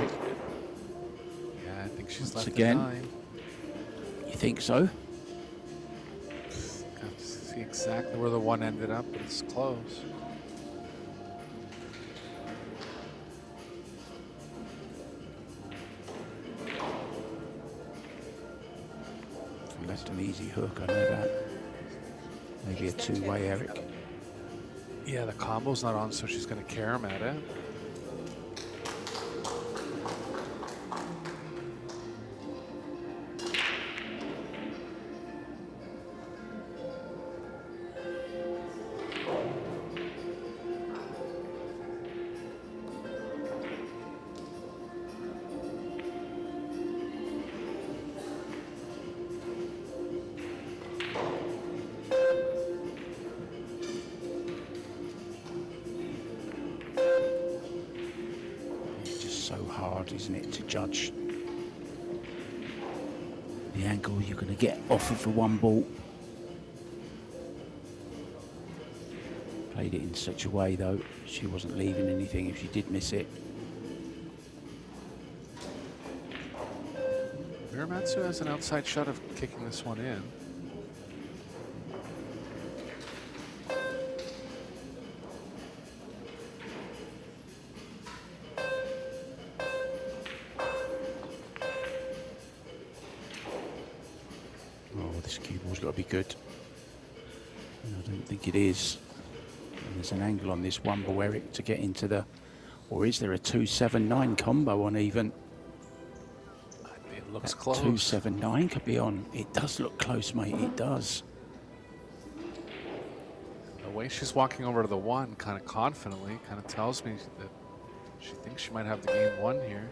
Yeah, I think she's once left again. at 9. You think so? Have to see exactly where the 1 ended up, but it's close. Left an easy hook, I know that. Maybe a 2-way, Eric. Yeah, the combo's not on, so she's going to carom at it. Isn't it, to judge the angle you're going to get off of the 1 ball. Played it in such a way though, she wasn't leaving anything if she did miss it. Miramatsu has an outside shot of kicking this one in. Got to be good. And I don't think it is. And there's an angle on this 1 ball, Eric, to get into the, or is there a 2-7-9 combo on even? It looks that close. 2-7-9 could be on. It does look close, mate. It does. The way she's walking over to the 1 kind of confidently kind of tells me that she thinks she might have the game won here.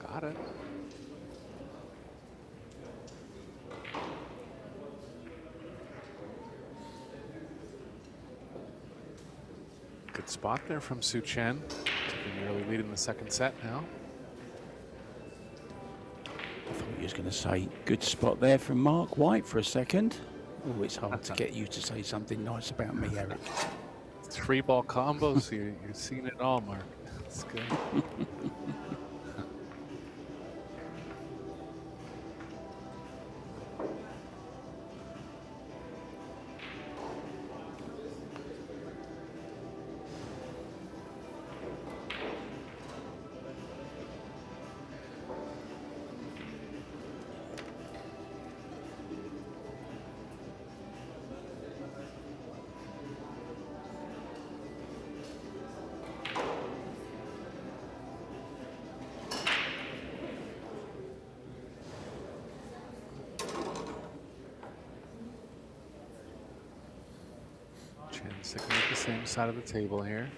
Got it. Good spot there from Su Chen. Taking the early lead in the 2nd set now. I thought you was going to say good spot there from Mark White for a second. Oh, it's hard to get you to say something nice about me, Eric. 3-ball combos. You've seen it all, Mark. That's good. Sticking with the same side of the table here.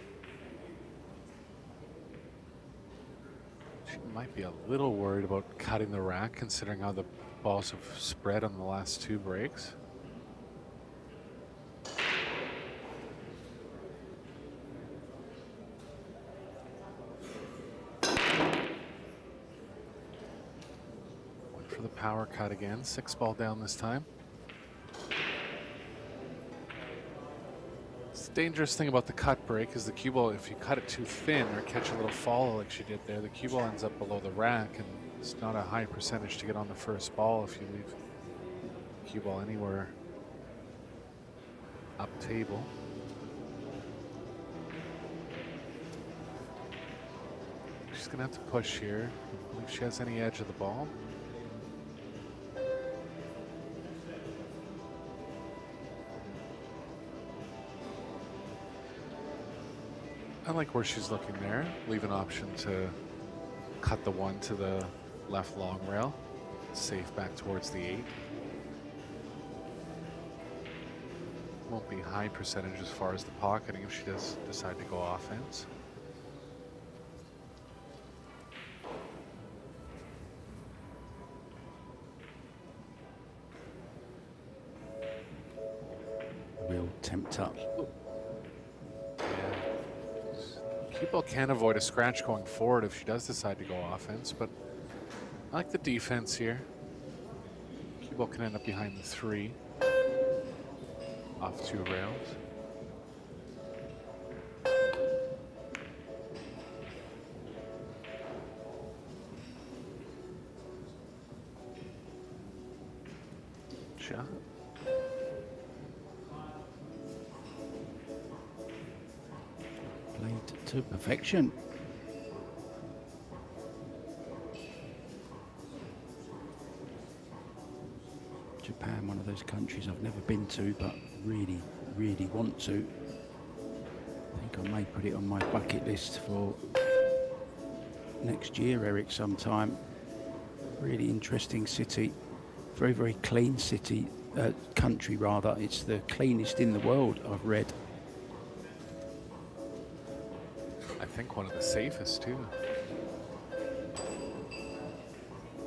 She might be a little worried about cutting the rack considering how the balls have spread on the last 2 breaks. for the power cut again. 6 ball down this time. It's the dangerous thing about the cut break is the cue ball, if you cut it too thin or catch a little follow like she did there, the cue ball ends up below the rack, and it's not a high percentage to get on the first ball if you leave the cue ball anywhere up table. She's gonna have to push here. I don't believe she has any edge of the ball. I like where she's looking there. Leave an option to cut the 1 to the left long rail. Safe back towards the 8. Won't be high percentage as far as the pocketing if she does decide to go offense. Real tempt up. Cue ball can avoid a scratch going forward if she does decide to go offense, but I like the defense here. Cue ball can end up behind the 3. Off 2 rails. Shot. Played to perfection. Japan, one of those countries I've never been to, but really, really want to. I think I may put it on my bucket list for next year, Eric, sometime. Really interesting city. Very, very clean city, country rather. It's the cleanest in the world, I've read. I think one of the safest too.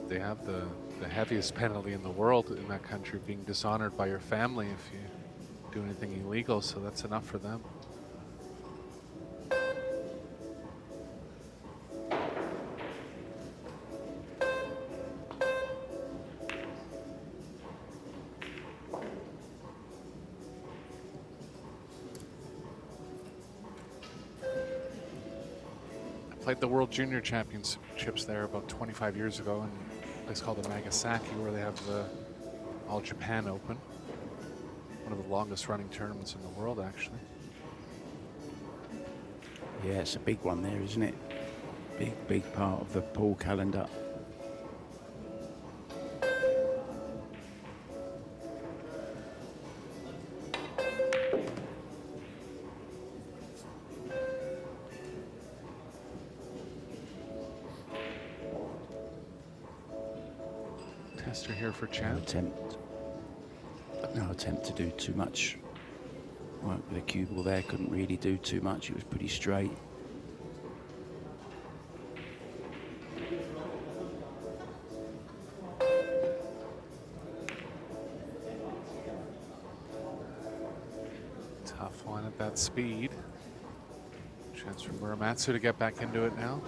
They have the heaviest penalty in the world in that country, being dishonored by your family if you do anything illegal, so that's enough for them. I played the World Junior Championships there about 25 years ago in a place called the Nagasaki, where they have the All Japan Open. One of the longest running tournaments in the world, actually. Yeah, it's a big one there, isn't it? Big, big part of the pool calendar. Tester here for chance. No attempt to do too much work with a cue ball there. Couldn't really do too much. It was pretty straight. Tough one at that speed. Chance for Muramatsu to get back into it now.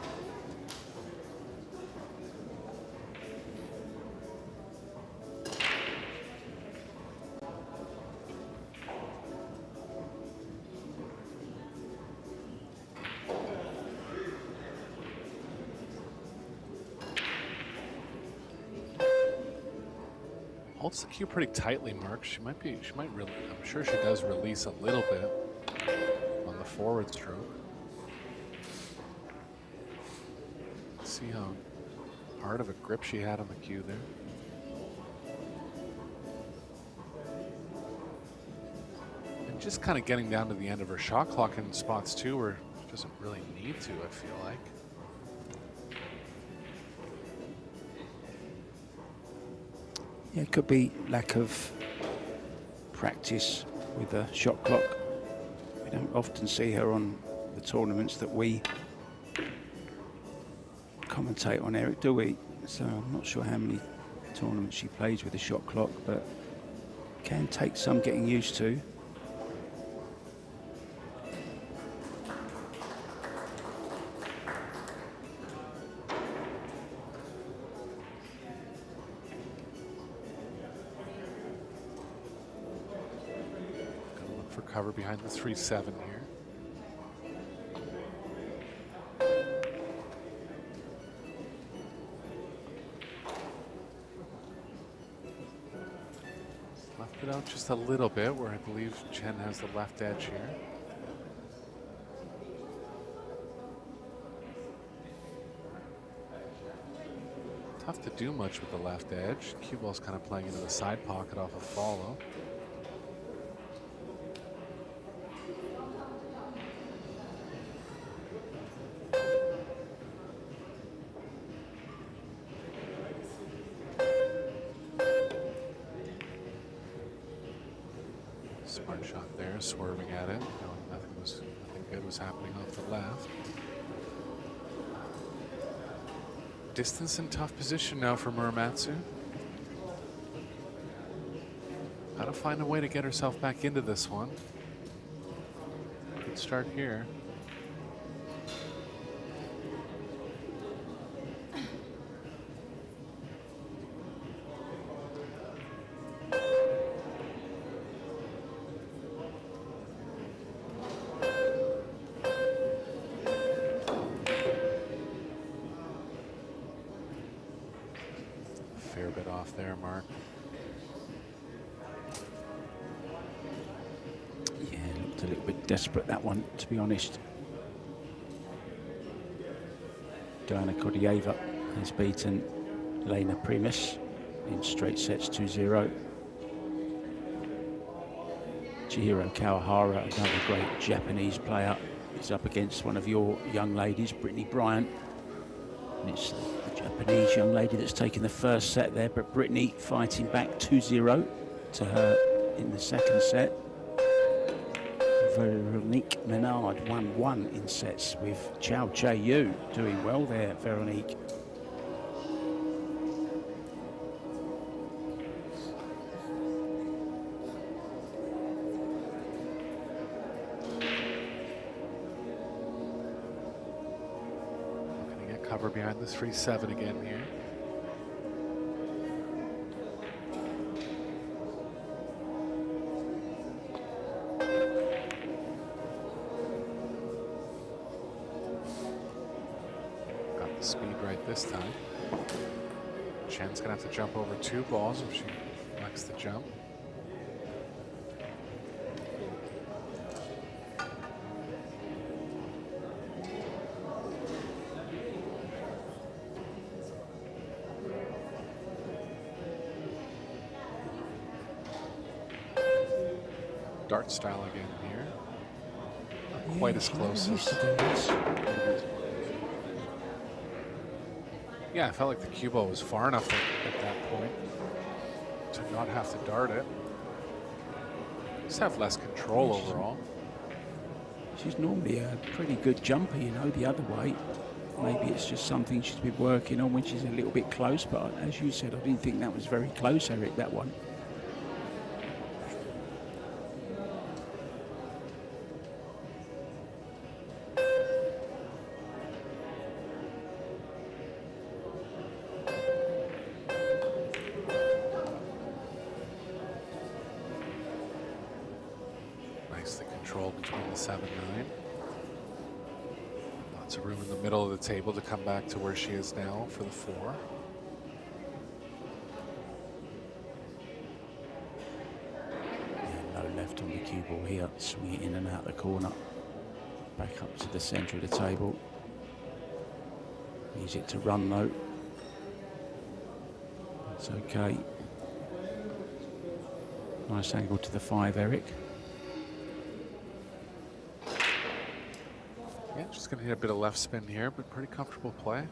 Holds the cue pretty tightly, Mark. She might really, I'm sure she does release a little bit on the forward stroke. See how hard of a grip she had on the cue there. And just kind of getting down to the end of her shot clock in spots too, where she doesn't really need to, I feel like. Yeah, it could be lack of practice with a shot clock. We don't often see her on the tournaments that we commentate on, Eric, do we? So I'm not sure how many tournaments she plays with a shot clock, but can take some getting used to. cover behind the 3-7 here. Left it out just a little bit where I believe Chen has the left edge here. Tough to do much with the left edge. Cue ball's kind of playing into the side pocket off a follow. Smart shot there, swerving at it, knowing nothing good was happening off the left. Distance and tough position now for Muramatsu. Got to find a way to get herself back into this one. Good start here. Fair bit off there, Mark. Yeah, looked a little bit desperate, that one, to be honest. Diana Kodieva has beaten Lena Primus in straight sets 2-0. Chihiro Kawahara, another great Japanese player, is up against one of your young ladies, Brittany Bryant. And it's the Japanese young lady that's taken the first set there, but Brittany fighting back 2-0 to her in the second set. Veronique Menard 1-1 in sets with Chao Che-Yu doing well there, Veronique. Cover behind the 3-7 again here. Got the speed right this time. Chen's gonna have to jump over 2 balls if she likes the jump. Dart style again here. Not quite as close as. Yeah, I felt like the cue ball was far enough at that point to not have to dart it. Just have less control overall. She's normally a pretty good jumper, you know, the other way. Maybe it's just something she's been working on when she's a little bit close, but as you said, I didn't think that was very close, Eric, that one. Nice, the control between the 7-9. Lots of room in the middle of the table to come back to where she is now for the 4. Yeah, low left on the cue ball here, swing it in and out the corner. Back up to the centre of the table. Needs it to run though. It's okay. Nice angle to the 5, Eric. Yeah, just gonna hit a bit of left spin here, but pretty comfortable play.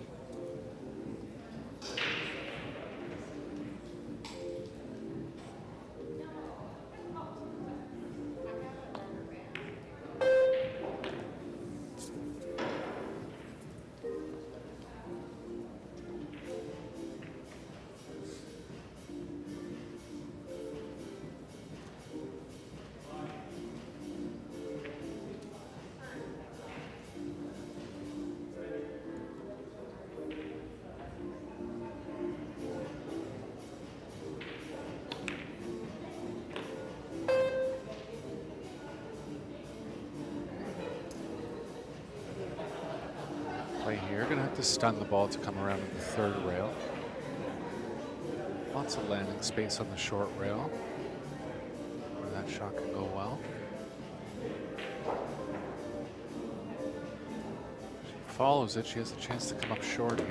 here. Gonna have to stun the ball to come around to the third rail. Lots of landing space on the short rail, where that shot can go well. She follows it. She has a chance to come up short here.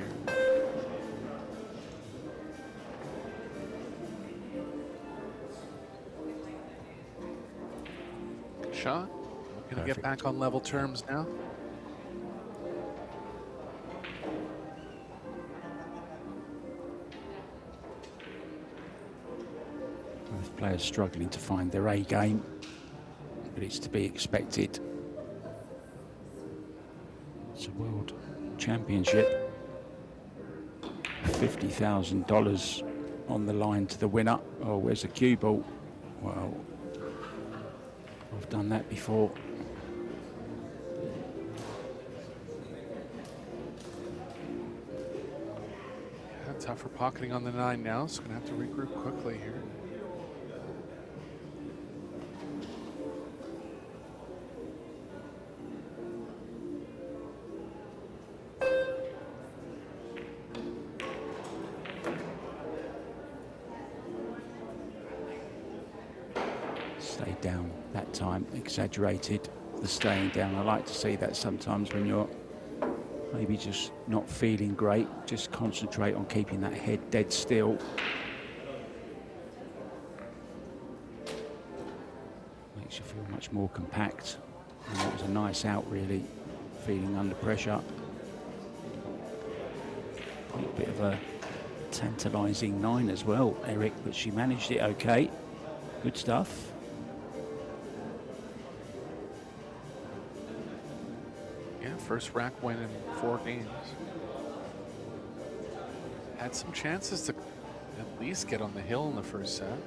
Good shot. Gonna get back on level terms now. Both players struggling to find their A game, but it's to be expected. It's a world championship. $50,000 on the line to the winner. Oh, where's the cue ball? Well, I've done that before. Yeah, tougher pocketing on the 9 now, so gonna have to regroup quickly here. Stayed down that time, exaggerated the staying down. I like to see that sometimes when you're maybe just not feeling great. Just concentrate on keeping that head dead still. Makes you feel much more compact. And it was a nice out, really, feeling under pressure. A bit of a tantalising 9 as well, Eric, but she managed it okay. Good stuff. First rack win in 4 games. Had some chances to at least get on the hill in the first set.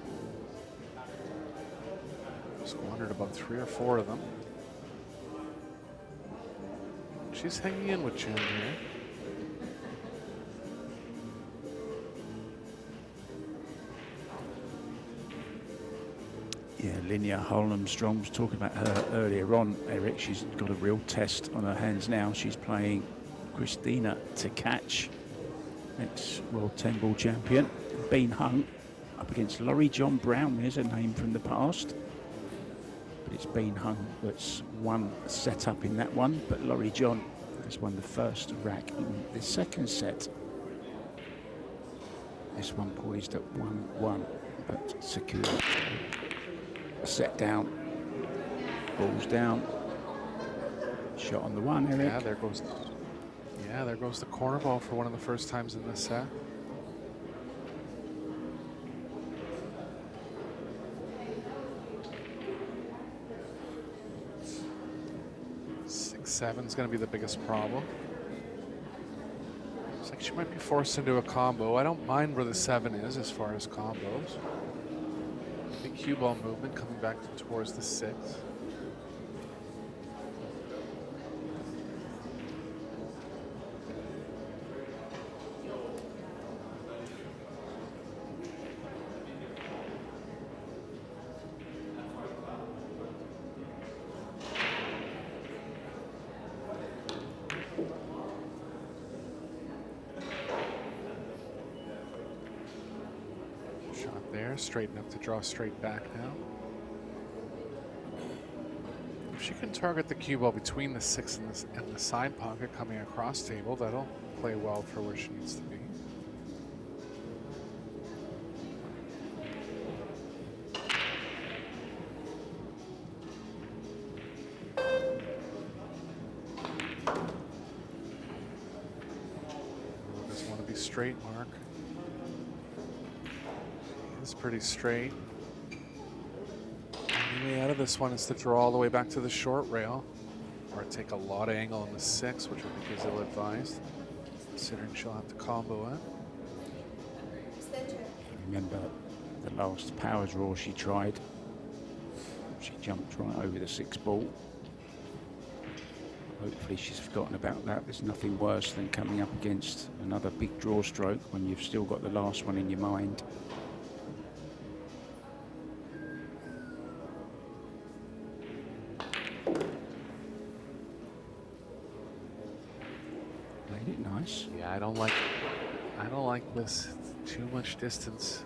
Squandered about 3 or 4 of them. She's hanging in with June here. Yeah, Linnea Holmstrom was talking about her earlier on, Eric. She's got a real test on her hands now. She's playing Christina to catch, ex-World 10-ball champion. Bean Hung up against Laurie John Brown. There's a name from the past. But it's Bean Hung that's won a set up in that one. But Laurie John has won the first rack in the second set. This one poised at 1-1, but secure. Set down, balls down, shot on the 1, Eric. Yeah, there goes the corner ball for one of the first times in this set. Seven's going to be the biggest problem. Looks like she might be forced into a combo. I don't mind where the 7 is as far as combos. Big cue ball movement coming back towards the 6. Straight enough to draw straight back now. If she can target the cue ball between the 6 and the side pocket coming across table, that'll play well for where she needs to be. Doesn't want to be straight, Mark. It's pretty straight. The way out of this one is to draw all the way back to the short rail, or take a lot of angle on the 6, which I think is ill-advised, considering she'll have to combo it. Remember the last power draw she tried. She jumped right over the 6 ball. Hopefully she's forgotten about that. There's nothing worse than coming up against another big draw stroke when you've still got the last one in your mind. don't like this. Too much distance.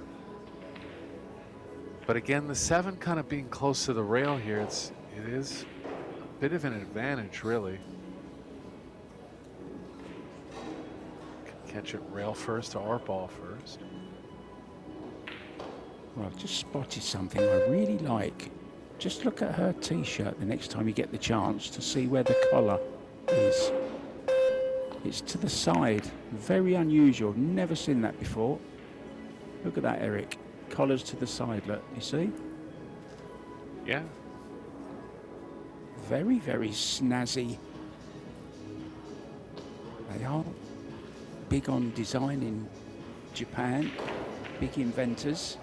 But again, the 7 kind of being close to the rail here, it is a bit of an advantage, really. Can catch it rail first or ball first. Well, I've just spotted something I really like. Just look at her t-shirt the next time you get the chance to see where the collar is. It's to the side. Very unusual. Never seen that before. Look at that, Eric. Collar's to the side, look. You see? Yeah. Very, very snazzy. They are big on design in Japan. Big inventors.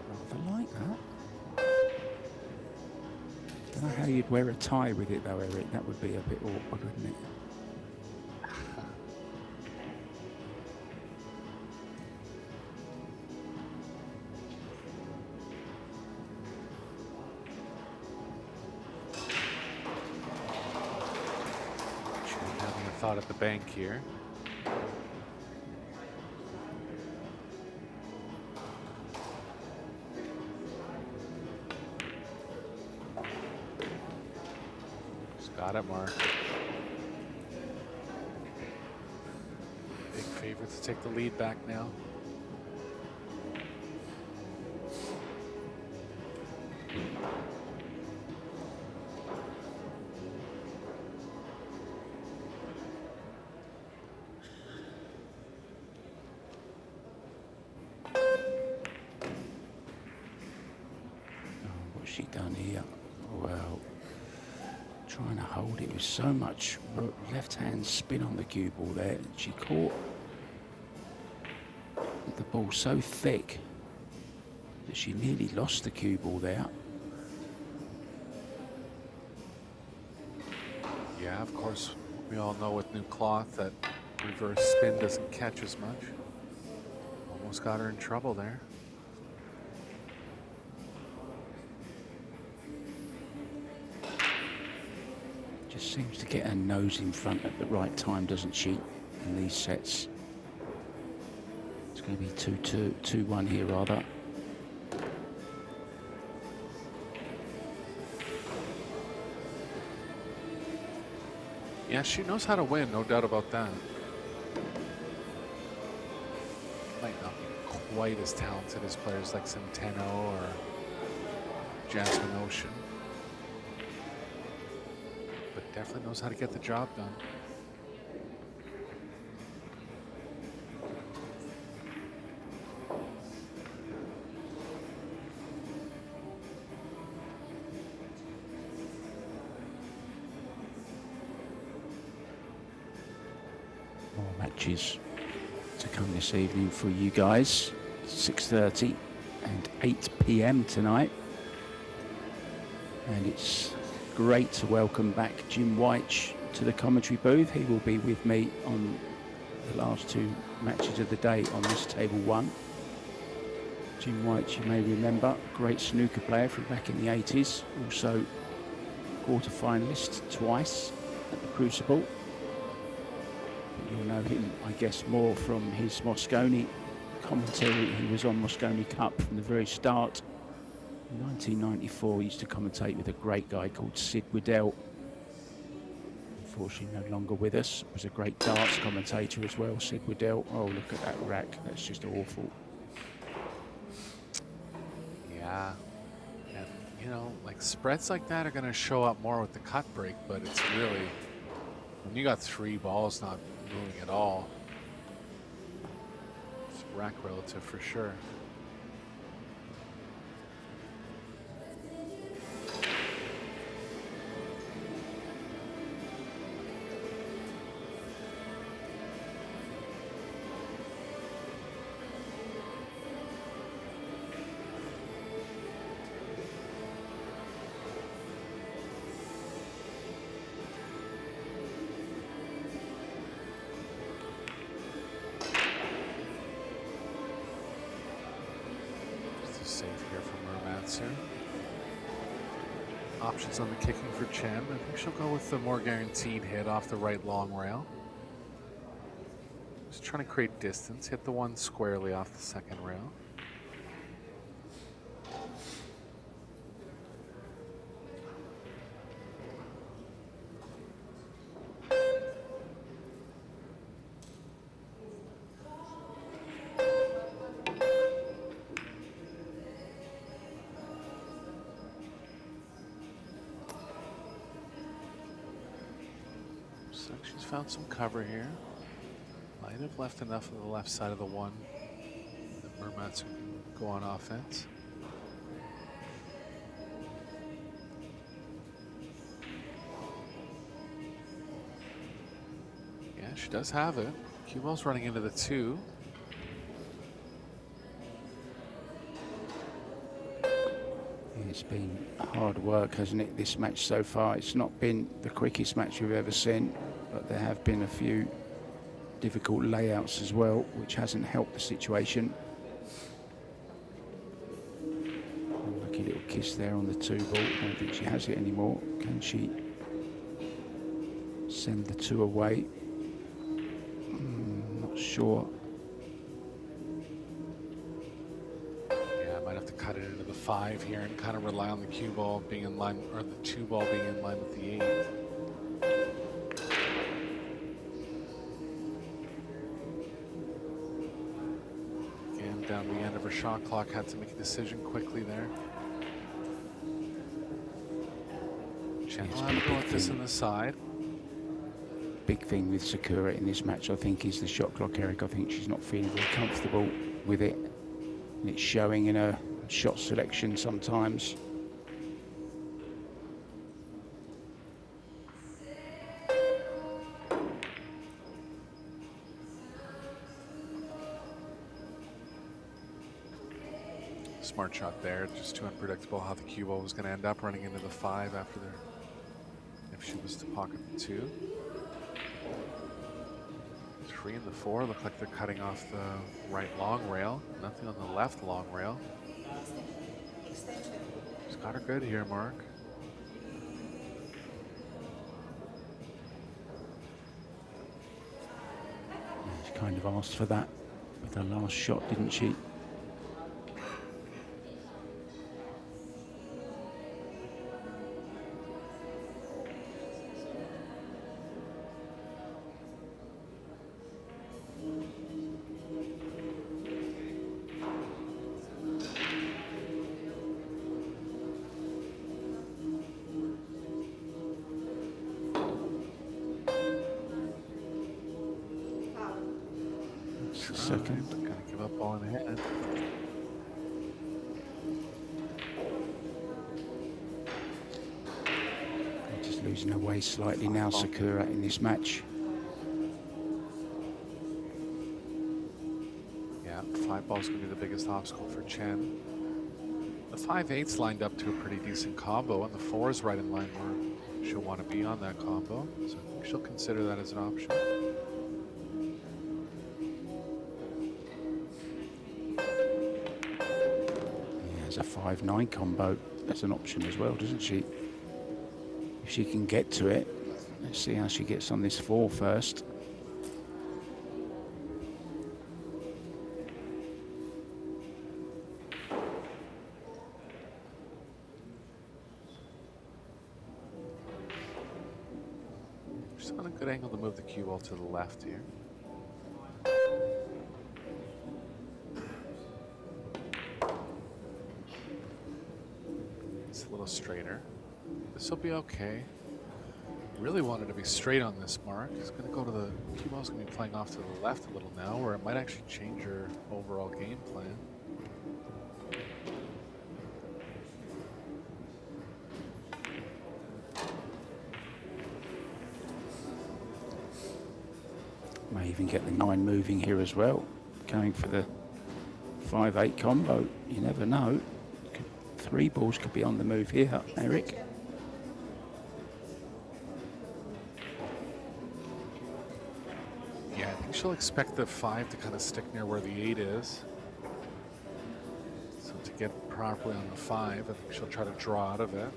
Rather like that. Don't know how you'd wear a tie with it though, Eric. That would be a bit awkward, wouldn't it? Having a thought at the bank here. Got it, Mark. Big favorite to take the lead back now. What's she done here? Well, trying to hold it with so much left-hand spin on the cue ball there. She caught the ball so thick that she nearly lost the cue ball there. Yeah, of course, we all know with new cloth that reverse spin doesn't catch as much. Almost got her in trouble there. Just seems to get her nose in front at the right time, doesn't she, in these sets? It's going to be 2-2, 2-1 here, rather. Yeah, she knows how to win, no doubt about that. Might not be quite as talented as players like Centeno or Jasmine Ocean. But definitely knows how to get the job done. More matches to come this evening for you guys. 6:30 and 8 p.m. tonight. And it's great to welcome back Jim White to the commentary booth. He will be with me on the last 2 matches of the day on this table 1. Jim White, you may remember, great snooker player from back in the 80s, also quarter-finalist twice at the Crucible. But you'll know him, I guess, more from his Moscone commentary. He was on Moscone Cup from the very start. In 1994, he used to commentate with a great guy called Sid Waddell. Unfortunately, no longer with us. Was a great darts commentator as well, Sid Waddell. Oh, look at that rack. That's just awful. Yeah. And, you know, like spreads like that are going to show up more with the cut break, but it's really, when you got 3 balls not moving at all, it's rack relative for sure. options on the kicking for Chen. I think she'll go with the more guaranteed hit off the right long rail. Just trying to create distance, hit the one squarely off the second rail. She's found some cover here. Might have left enough of the left side of the one that Murmatsu can go on offense. Yeah, she does have it. Cue ball's running into the 2. It's been hard work, hasn't it, this match so far? It's not been the quickest match we've ever seen, but there have been a few difficult layouts as well, which hasn't helped the situation. Lucky little kiss there on the 2 ball. I don't think she has it anymore. Can she send the 2 away? Not sure. Yeah, I might have to cut it into the 5 here and kind of rely on the cue ball being in line, or the 2 ball being in line with the 8. Down the end of her shot clock, had to make a decision quickly there. Chen will have to go with this on the side. Big thing with Sakura in this match, I think, is the shot clock, Eric. I think she's not feeling very comfortable with it. And it's showing in her shot selection sometimes. Smart shot there, just too unpredictable how the cue ball was going to end up running into the 5 after there, if she was to pocket the 2. 3 and the 4 look like they're cutting off the right long rail. Nothing on the left long rail. She's got her good here, Mark. She kind of asked for that with her last shot, didn't she? Second. Gonna give up ball in hand. Just losing her way slightly now, Sakura, in this match. Yeah, 5 ball's gonna be the biggest obstacle for Chen. The 5-8's lined up to a pretty decent combo, and the 4 is right in line where she'll want to be on that combo. So I think she'll consider that as an option. A 5-9 combo as an option as well, doesn't she? If she can get to it. Let's see how she gets on this 4 first. She's on a good angle to move the cue ball to the left here. A little straighter. This will be okay. Really wanted to be straight on this, Mark. It's going to go to the cue ball's going to be playing off to the left a little now, where it might actually change her overall game plan. May even get the 9 moving here as well. Going for the 5-8 combo. You never know. 3 balls could be on the move here, Eric. Yeah, I think she'll expect the 5 to kind of stick near where the 8 is. So to get properly on the 5, I think she'll try to draw out of it.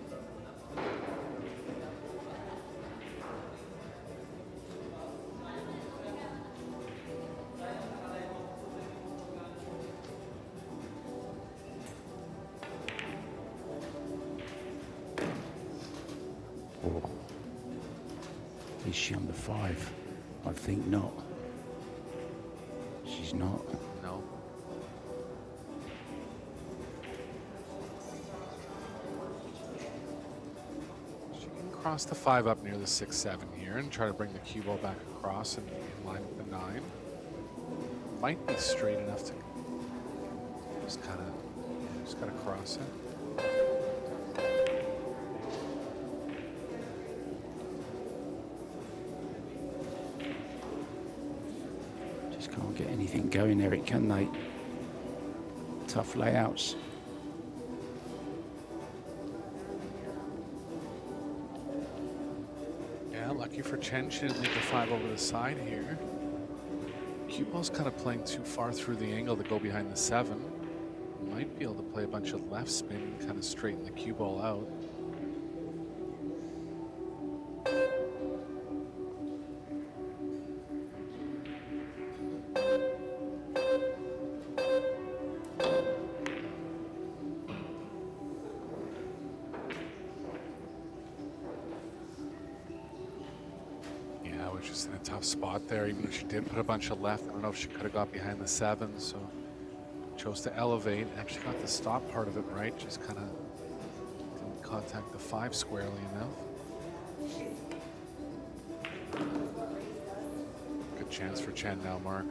Is she on the 5? I think not. She's not. No. She can cross the 5 up near the 6-7 here and try to bring the cue ball back across and in line with the 9. Might be straight enough to just kind of cross it. Just can't get anything going, Eric, can they? Tough layouts. Yeah, lucky for Chen, she didn't leave the 5 over the side here. Cue ball's kind of playing too far through the angle to go behind the 7. Might be able to play a bunch of left spin and kind of straighten the cue ball out. Yeah, we're just in a tough spot there, even though she did put a bunch of left. I don't know if she could have got behind the 7, so chose to elevate. Actually got the stop part of it right, just kind of didn't contact the 5 squarely enough. Good chance for Chen now, Mark.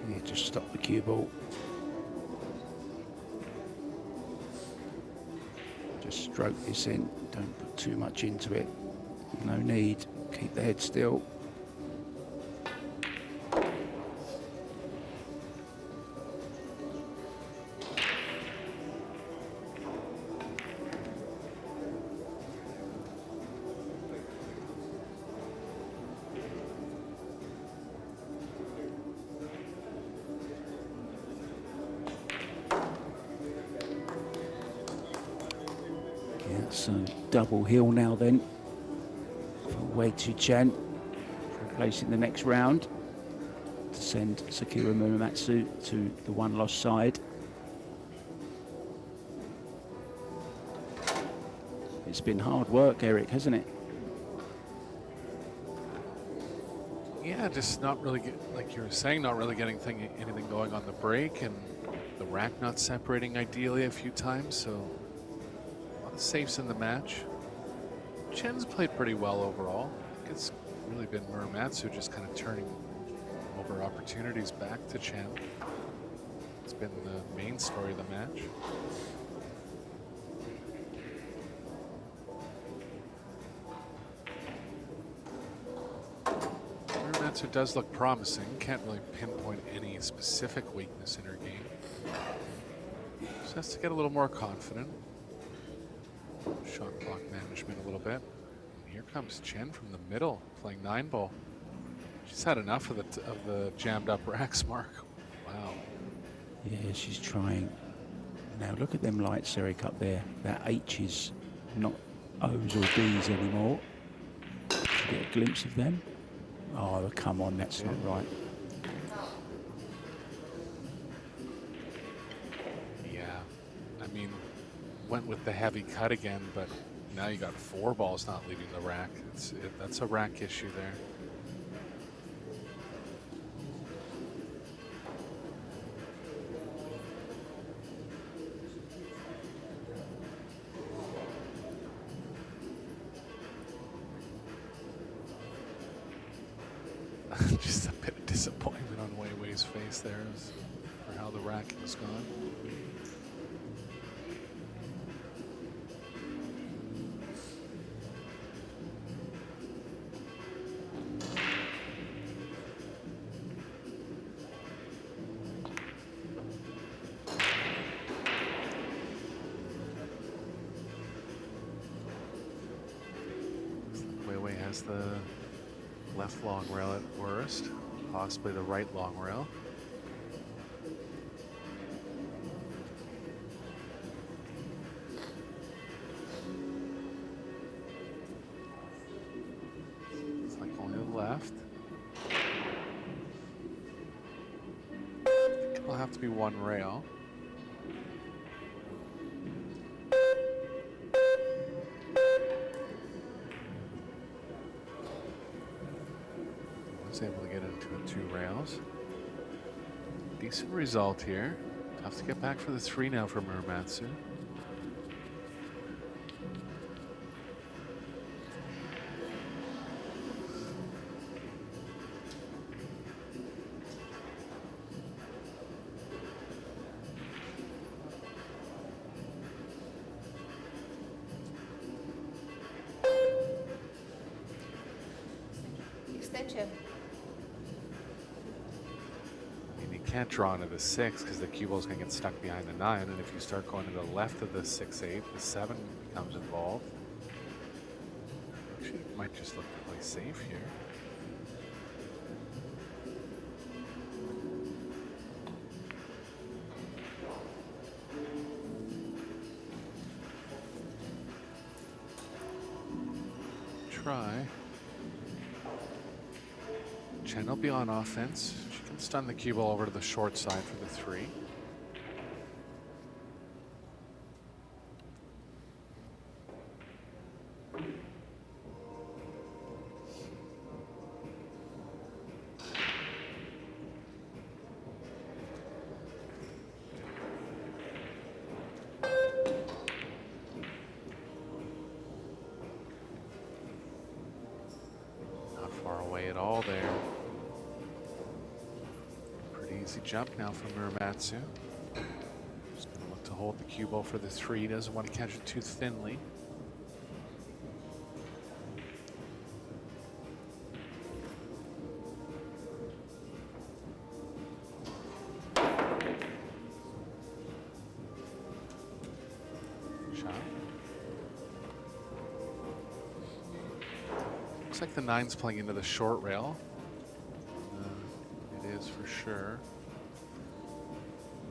Yeah, just stop the cue ball. Just stroke this in. Don't put too much into it. No need. Keep the head still. So double hill now then for Wei Chen for place in the next round to send Sakura Muramatsu to the 1 loss side. It's been hard work, Eric, hasn't it? Yeah, just not really, like you were saying, not really getting anything going on the break, and the rack not separating ideally a few times, so a lot of safes in the match. Chen's played pretty well overall. I think it's really been Muramatsu just kind of turning over opportunities back to Chen. It's been the main story of the match. Muramatsu does look promising. Can't really pinpoint any specific weakness in her game. Just has to get a little more confident. Shot clock management a little bit. And here comes Chen from the middle, playing 9-ball. She's had enough of the jammed up racks, Mark. Wow. Yeah, she's trying. Now look at them lights, Eric, up there. That H is not O's or D's anymore. Get a glimpse of them. Oh, come on, that's not right. Yeah, I mean, went with the heavy cut again, but now you got 4 balls not leaving the rack. That's a rack issue there. Just a bit of disappointment on Wei Wei's face there for how the racking's gone. Wei Wei has the left long rail at worst, possibly the right long rail. It's like only the left. I think it'll have to be 1 rail. was able to get into the 2 rails. Decent result here. Tough to get back for the 3 now for Muramatsu. Extension. I mean, you can't draw into the 6 because the cue ball is going to get stuck behind the 9, and if you start going to the left of the 6-8, the 7 becomes involved. Actually, it might just look to play safe here. Try. Chen will be on offense. She can stun the cue ball over to the short side for the 3. Not far away at all there. Easy jump now from Muramatsu. Just going to look to hold the cue ball for the 3. Doesn't want to catch it too thinly. Shot. Looks like the 9's playing into the short rail. It is for sure.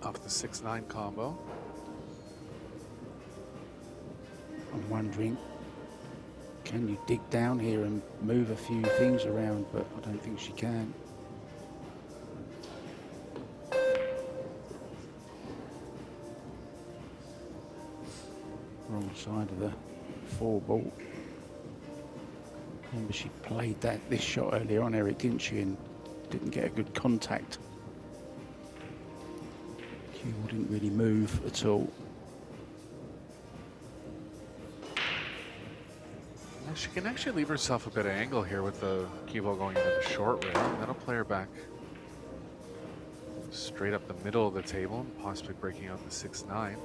Off the 6-9 combo. I'm wondering, can you dig down here and move a few things around, but I don't think she can. Wrong side of the 4 ball. Remember she played this shot earlier on, Eric, didn't she, and didn't get a good contact. Cue ball didn't really move at all. Well, she can actually leave herself a bit of angle here with the cue ball going into the short rail. That'll play her back straight up the middle of the table and possibly breaking out the 6-9.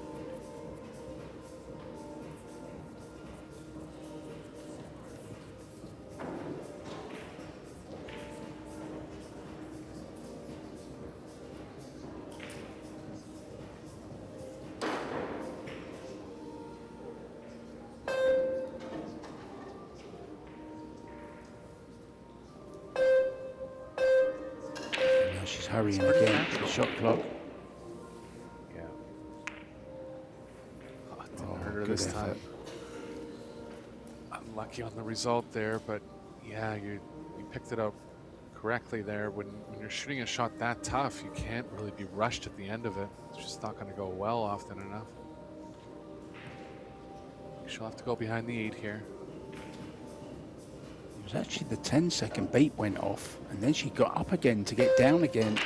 Hurrying again to the shot clock. Yeah. Oh, it didn't hurt her this time. Unlucky on the result there, but yeah, you picked it up correctly there. When you're shooting a shot that tough, you can't really be rushed at the end of it. It's just not going to go well often enough. She'll have to go behind the 8 here. It was actually the 10-second beat went off, and then she got up again to get down again.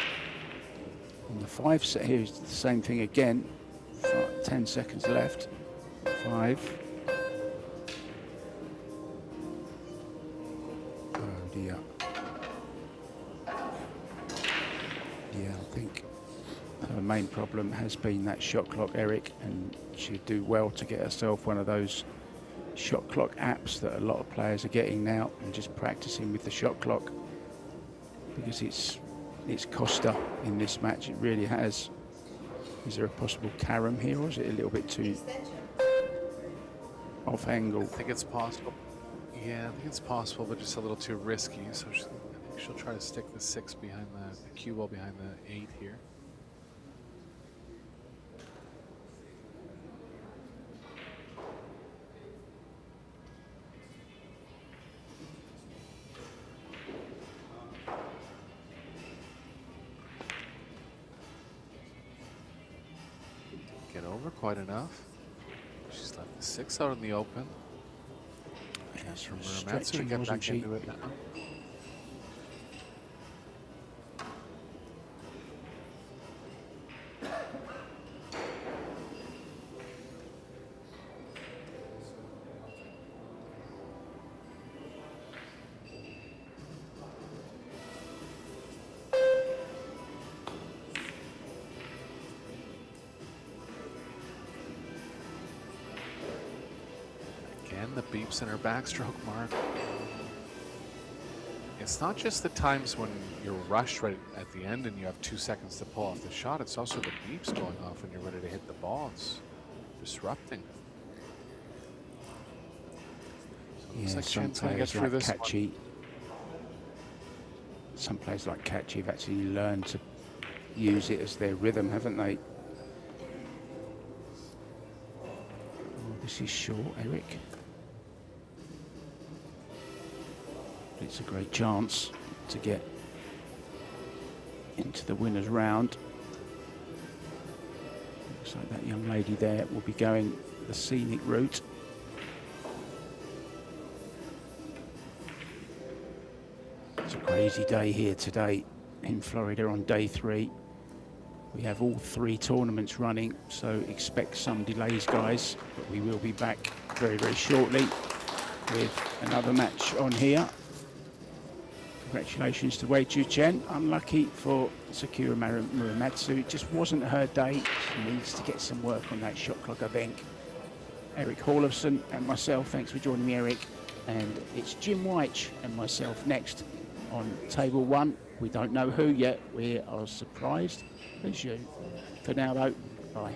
On the 5 set, here's the same thing again. 10 seconds left. 5. Oh dear. Yeah, I think her main problem has been that shot clock, Eric, and she'd do well to get herself one of those shot clock apps that a lot of players are getting now, and just practicing with the shot clock, because it's cost her in this match. It really has. Is there a possible carom here, or is it a little bit too off angle? I think it's possible. Yeah, I think it's possible, but just a little too risky. So I think she'll try to stick the 6 behind the cue ball behind the 8 here. Over quite enough. She's left the 6 out in the open. Yes, From Muramatsu to get back into it now. And the beeps in her backstroke mark. It's not just the times when you're rushed right at the end and you have 2 seconds to pull off the shot. It's also the beeps going off when you're ready to hit the ball. It's disrupting. So it looks like some Chen's going to get players through like this Catchy. Some players like Catchy have actually learned to use it as their rhythm, haven't they? Oh, this is short, Eric. It's a great chance to get into the winners round. Looks like that young lady there will be going the scenic route. It's a crazy day here today in Florida on day 3. We have all 3 tournaments running, so expect some delays, guys, but we will be back very, very shortly with another match on here. Congratulations to Wei Chu Chen. Unlucky for Sakura Muramatsu. It just wasn't her day. She needs to get some work on that shot clock, I think. Eric Hallofson and myself, thanks for joining me, Eric. And it's Jim White and myself next on table 1. We don't know who yet. We are surprised as you. For now, though, bye.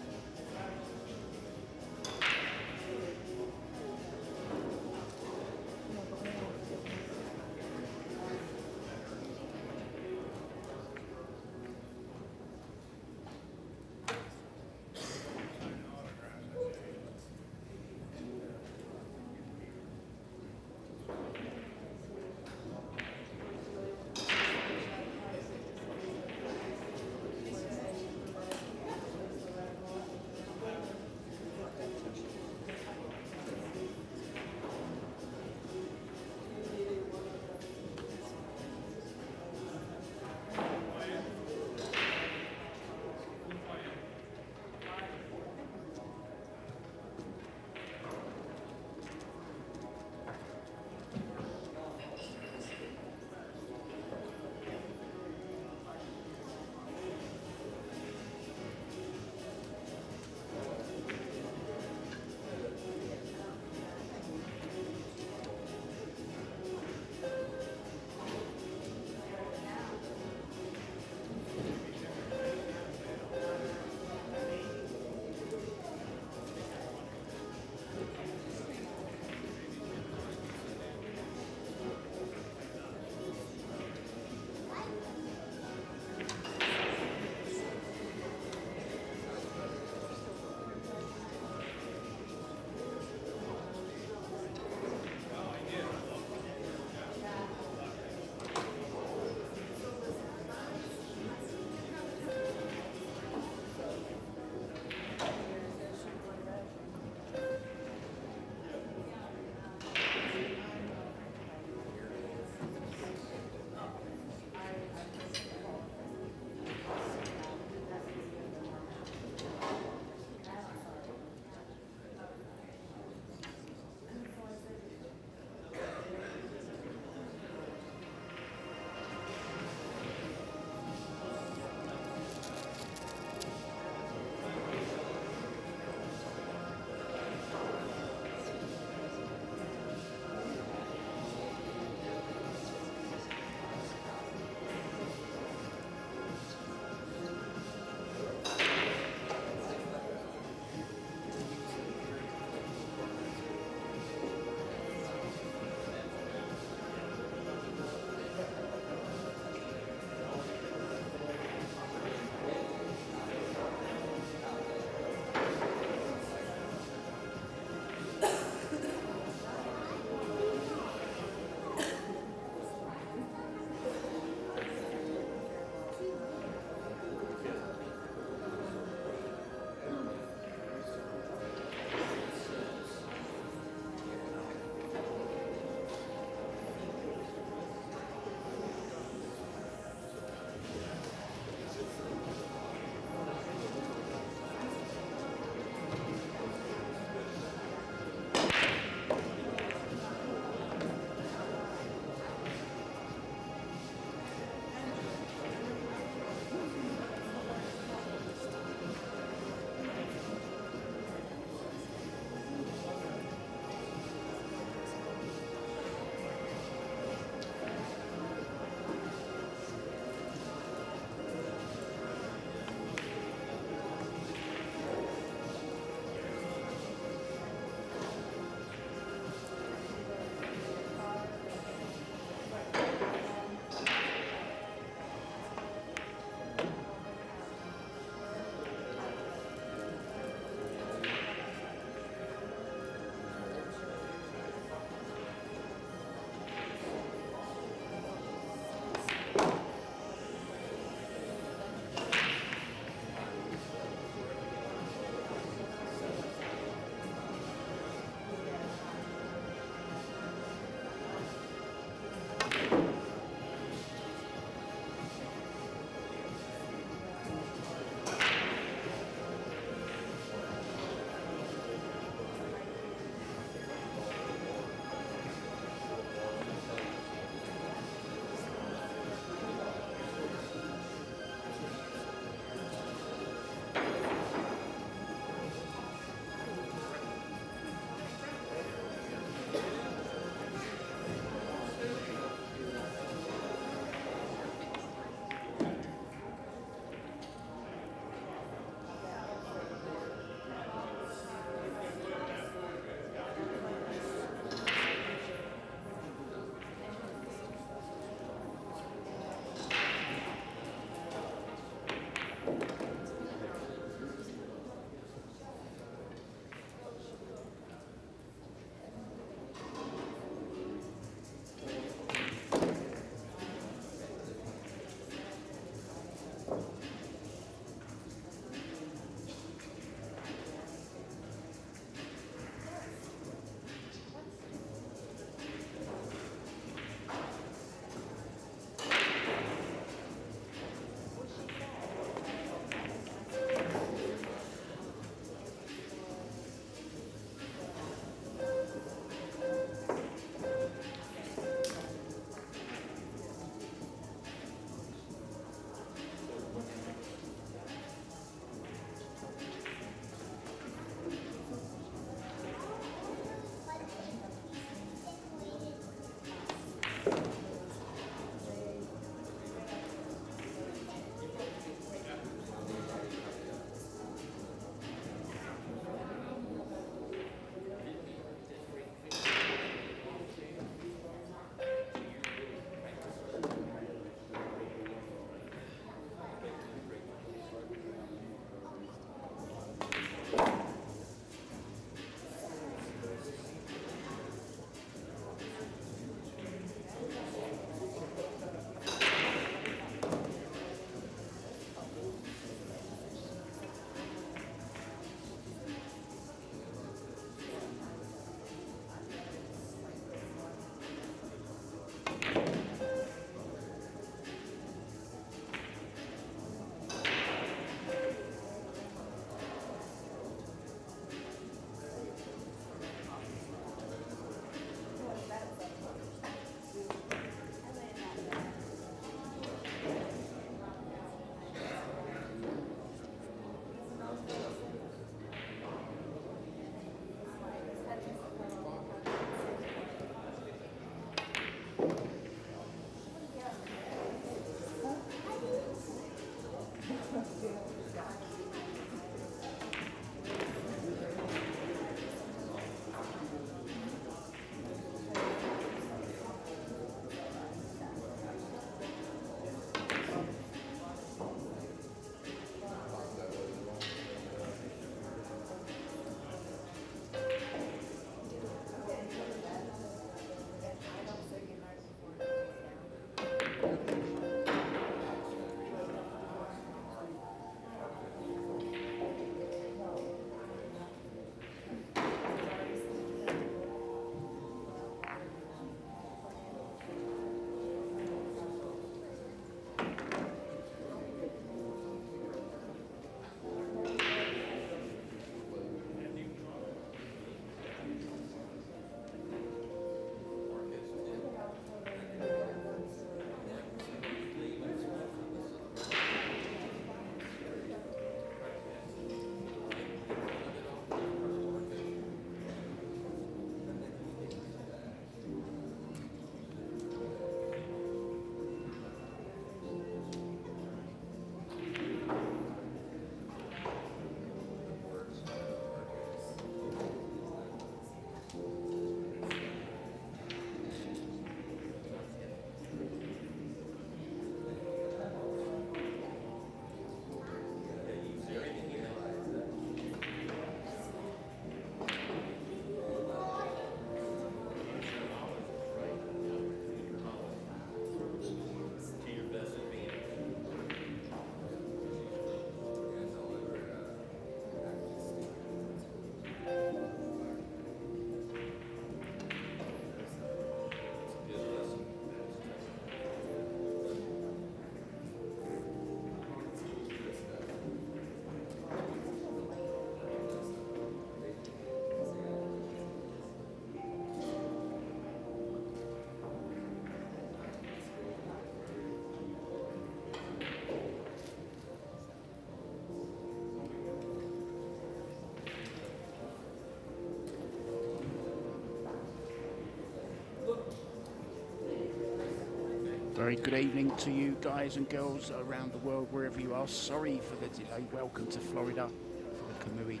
Very good evening to you guys and girls around the world, wherever you are. Sorry for the delay. Welcome to Florida for the Kamui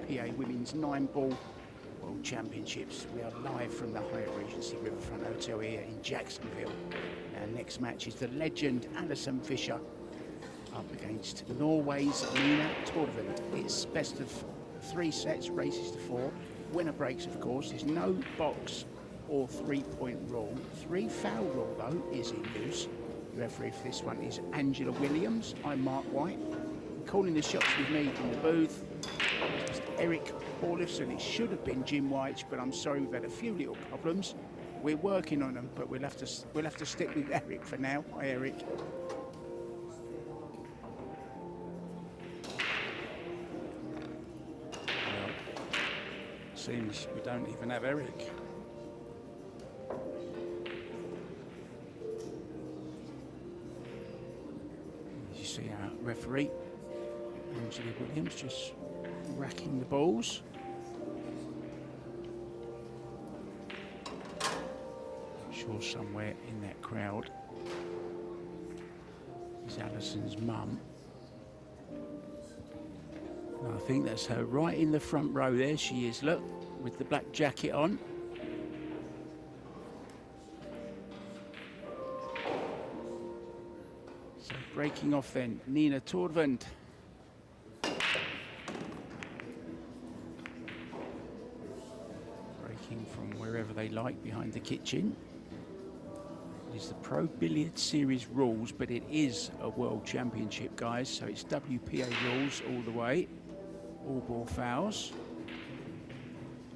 WPA Women's 9-Ball World Championships. We are live from the Hyatt Regency Riverfront Hotel here in Jacksonville. Our next match is the legend Alison Fisher up against Norway's Nina Torvund. It's best of 3 sets, races to 4. Winner breaks, of course. There's no box or 3-point rule. 3 foul rule, though, is in use. The referee for this one is Angela Williams. I'm Mark White. Calling the shots with me in the booth is Eric Orlifson. It should have been Jim White, but I'm sorry, we've had a few little problems. We're working on them, but we'll have to stick with Eric for now. Hi, Eric. Well, seems we don't even have Eric. You see our referee, Angela Williams, just racking the balls. I'm sure somewhere in that crowd is Alison's mum. And I think that's her right in the front row there. She is, look, with the black jacket on. So breaking off then, Nina Torvund. Breaking from wherever they like behind the kitchen. It is the Pro Billiard Series rules, but it is a World Championship, guys, so it's WPA rules all the way. All ball fouls.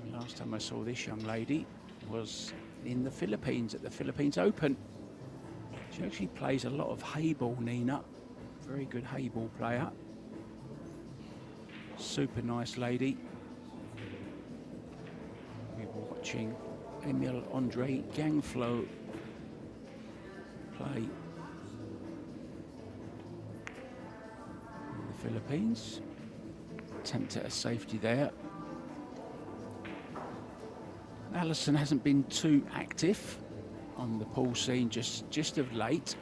And last time I saw this young lady was in the Philippines at the Philippines Open. She actually plays a lot of hay ball, Nina. Very good hay ball player. Super nice lady. We were watching Emil Andre Gangflo play in the Philippines. Attempt at a safety there. Alison hasn't been too active on the pool scene just of late.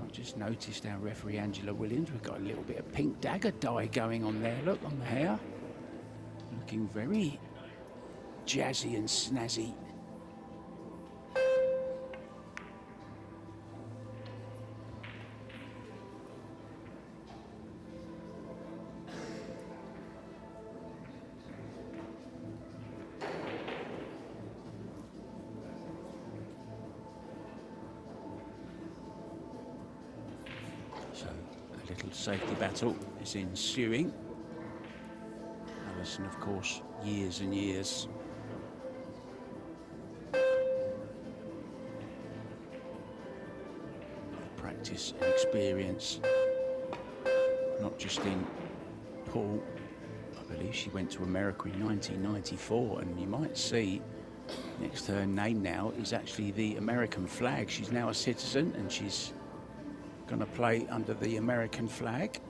I've just noticed our referee Angela Williams, we've got a little bit of pink dagger dye going on there, look, on the hair. Looking very jazzy and snazzy. So a little safety battle is ensuing. Alison, of course, years and years of practice and experience, not just in pool. I believe she went to America in 1994, and you might see next to her name now is actually the American flag. She's now a citizen and she's going to play under the American flag.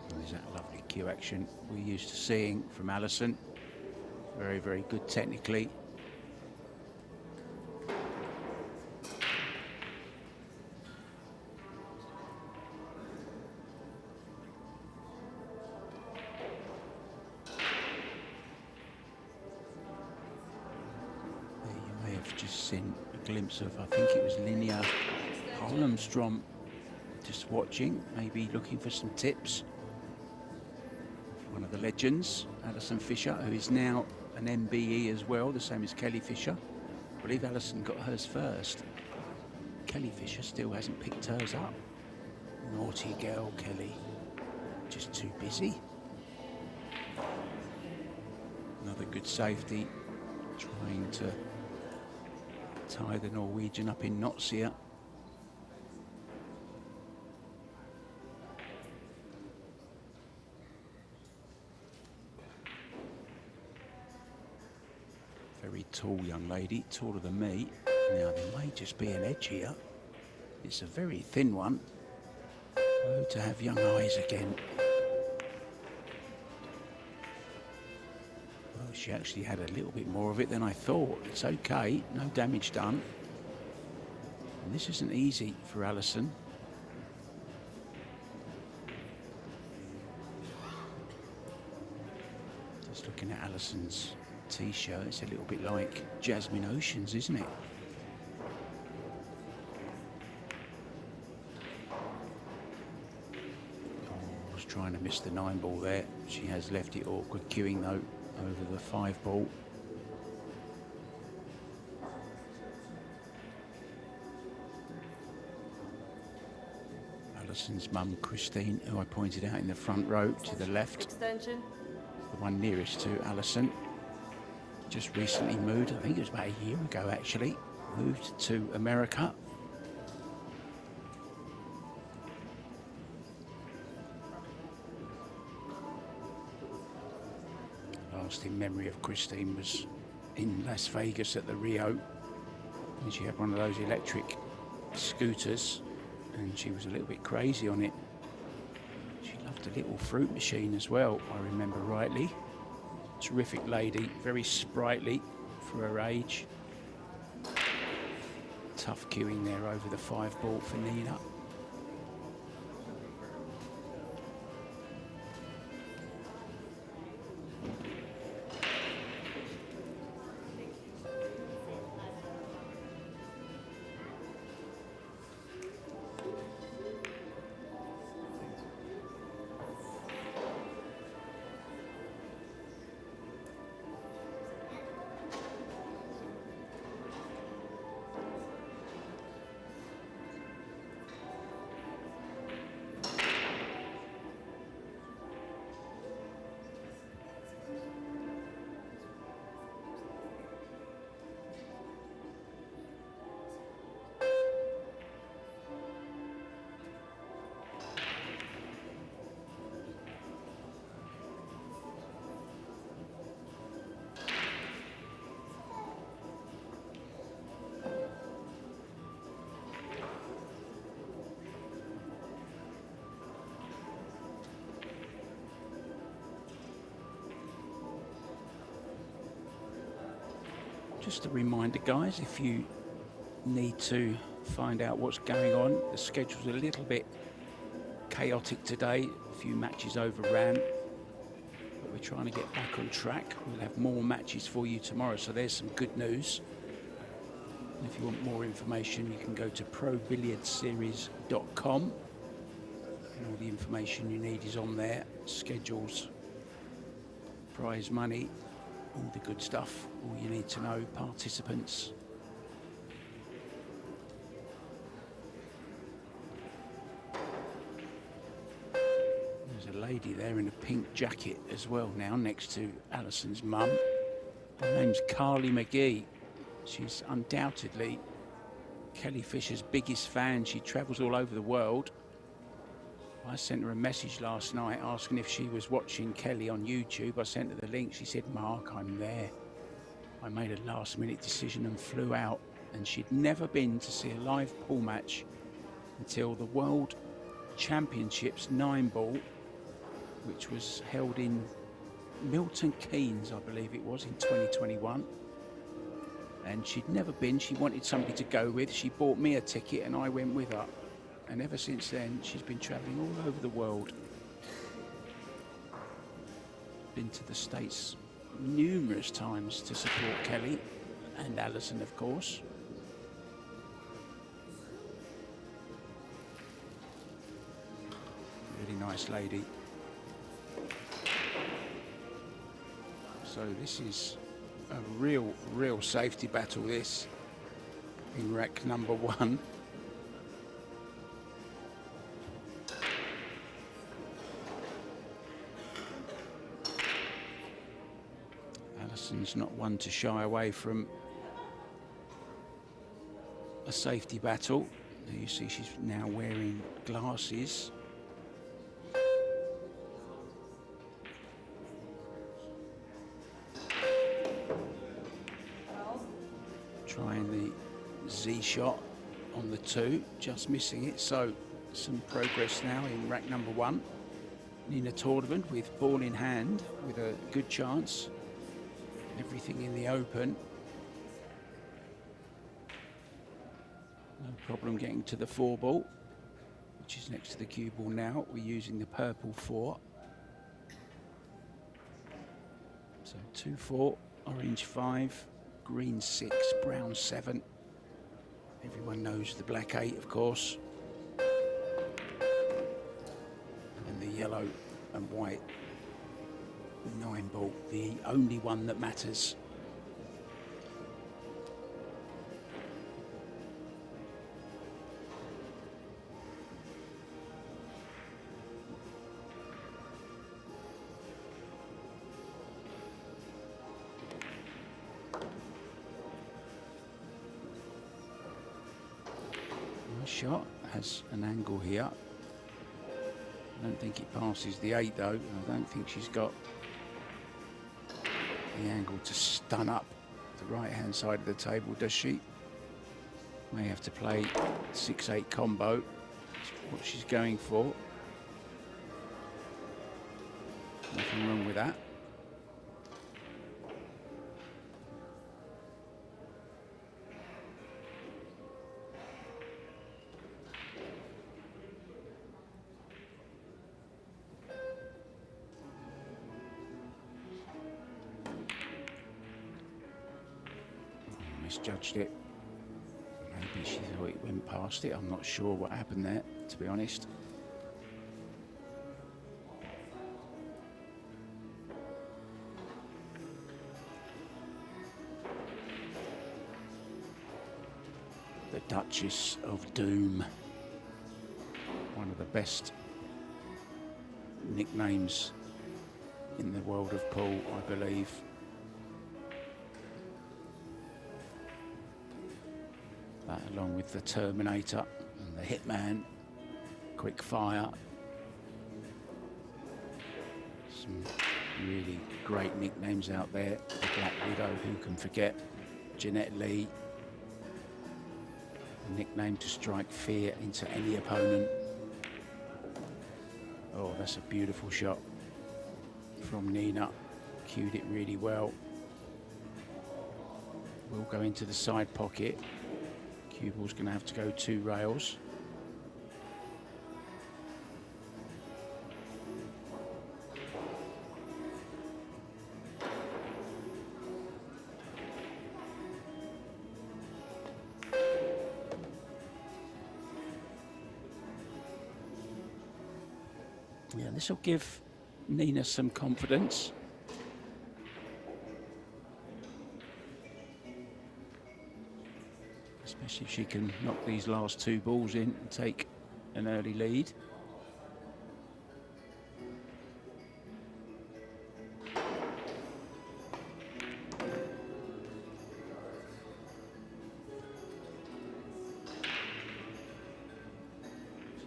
There's that lovely cue action we're used to seeing from Alison. Very, very good technically. Just seen a glimpse of, I think it was Linnea Holmstrom, just watching, maybe looking for some tips. One of the legends, Alison Fisher, who is now an MBE as well, the same as Kelly Fisher. I believe Alison got hers first. Kelly Fisher still hasn't picked hers up. Naughty girl, Kelly. Just too busy. Another good safety, trying to tie the Norwegian up in knots here. Very tall young lady, taller than me. Now, there may just be an edge here. It's a very thin one. Oh, to have young eyes again. Well, she actually had a little bit more of it than I thought. It's okay, no damage done. And this isn't easy for Alison. Just looking at Alison's t-shirt, it's a little bit like Jasmine Oceans, isn't it? Trying to miss the 9 ball there. She has left it awkward queuing though over the 5 ball. Alison's mum Christine, who I pointed out in the front row to the left, Extension. the one nearest to Alison, just recently moved, I think it was about a year ago actually, moved to America. Last in memory of Christine was in Las Vegas at the Rio, and she had one of those electric scooters and she was a little bit crazy on it. She loved a little fruit machine as well, I remember rightly. Terrific lady, very sprightly for her age. Tough queuing there over the 5 ball for Nina. Just a reminder, guys, if you need to find out what's going on, the schedule's a little bit chaotic today. A few matches overran, but we're trying to get back on track. We'll have more matches for you tomorrow, so there's some good news. And if you want more information, you can go to probilliardseries.com. And all the information you need is on there. Schedules, prize money, all the good stuff, all you need to know, participants. There's a lady there in a pink jacket as well now, next to Alison's mum. Her name's Carly McGee. She's undoubtedly Kelly Fisher's biggest fan. She travels all over the world. I sent her a message last night asking if she was watching Kelly on YouTube. I sent her the link. She said, "Mark, I'm there." I made a last-minute decision and flew out. And she'd never been to see a live pool match until the World Championships 9-ball, which was held in Milton Keynes, I believe it was, in 2021. And she'd never been. She wanted somebody to go with. She bought me a ticket and I went with her. And ever since then, she's been traveling all over the world. Been to the States numerous times to support Kelly and Alison, of course. Really nice lady. So this is a real safety battle, this, in rack number 1. Alison's not one to shy away from a safety battle. You see she's now wearing glasses. Trying the Z shot on the 2, just missing it. So some progress now in rack number 1. Nina Tournament with ball in hand with a good chance. Everything in the open. No problem getting to the 4 ball, which is next to the cue ball now. We're using the purple 4. So 2-4, orange 5, green 6, brown 7. Everyone knows the black 8, of course. And the yellow and white 9 ball, the only one that matters. Shot has an angle here. I don't think it passes the 8 though. I don't think she's got the angle to stun up the right hand side of the table, does she? May have to play 6-8 combo. That's what she's going for. Nothing wrong with that. Misjudged it. Maybe she thought it went past it. I'm not sure what happened there, to be honest. The Duchess of Doom. One of the best nicknames in the world of pool, I believe. That, along with the Terminator and the Hitman, Quick Fire. Some really great nicknames out there. The Black Widow, who can forget? Jeanette Lee. A nickname to strike fear into any opponent. Oh, that's a beautiful shot from Nina. Cued it really well. Will go into the side pocket. Cue ball's going to have to go 2 rails. Yeah, this will give Nina some confidence. Especially if she can knock these last 2 balls in and take an early lead.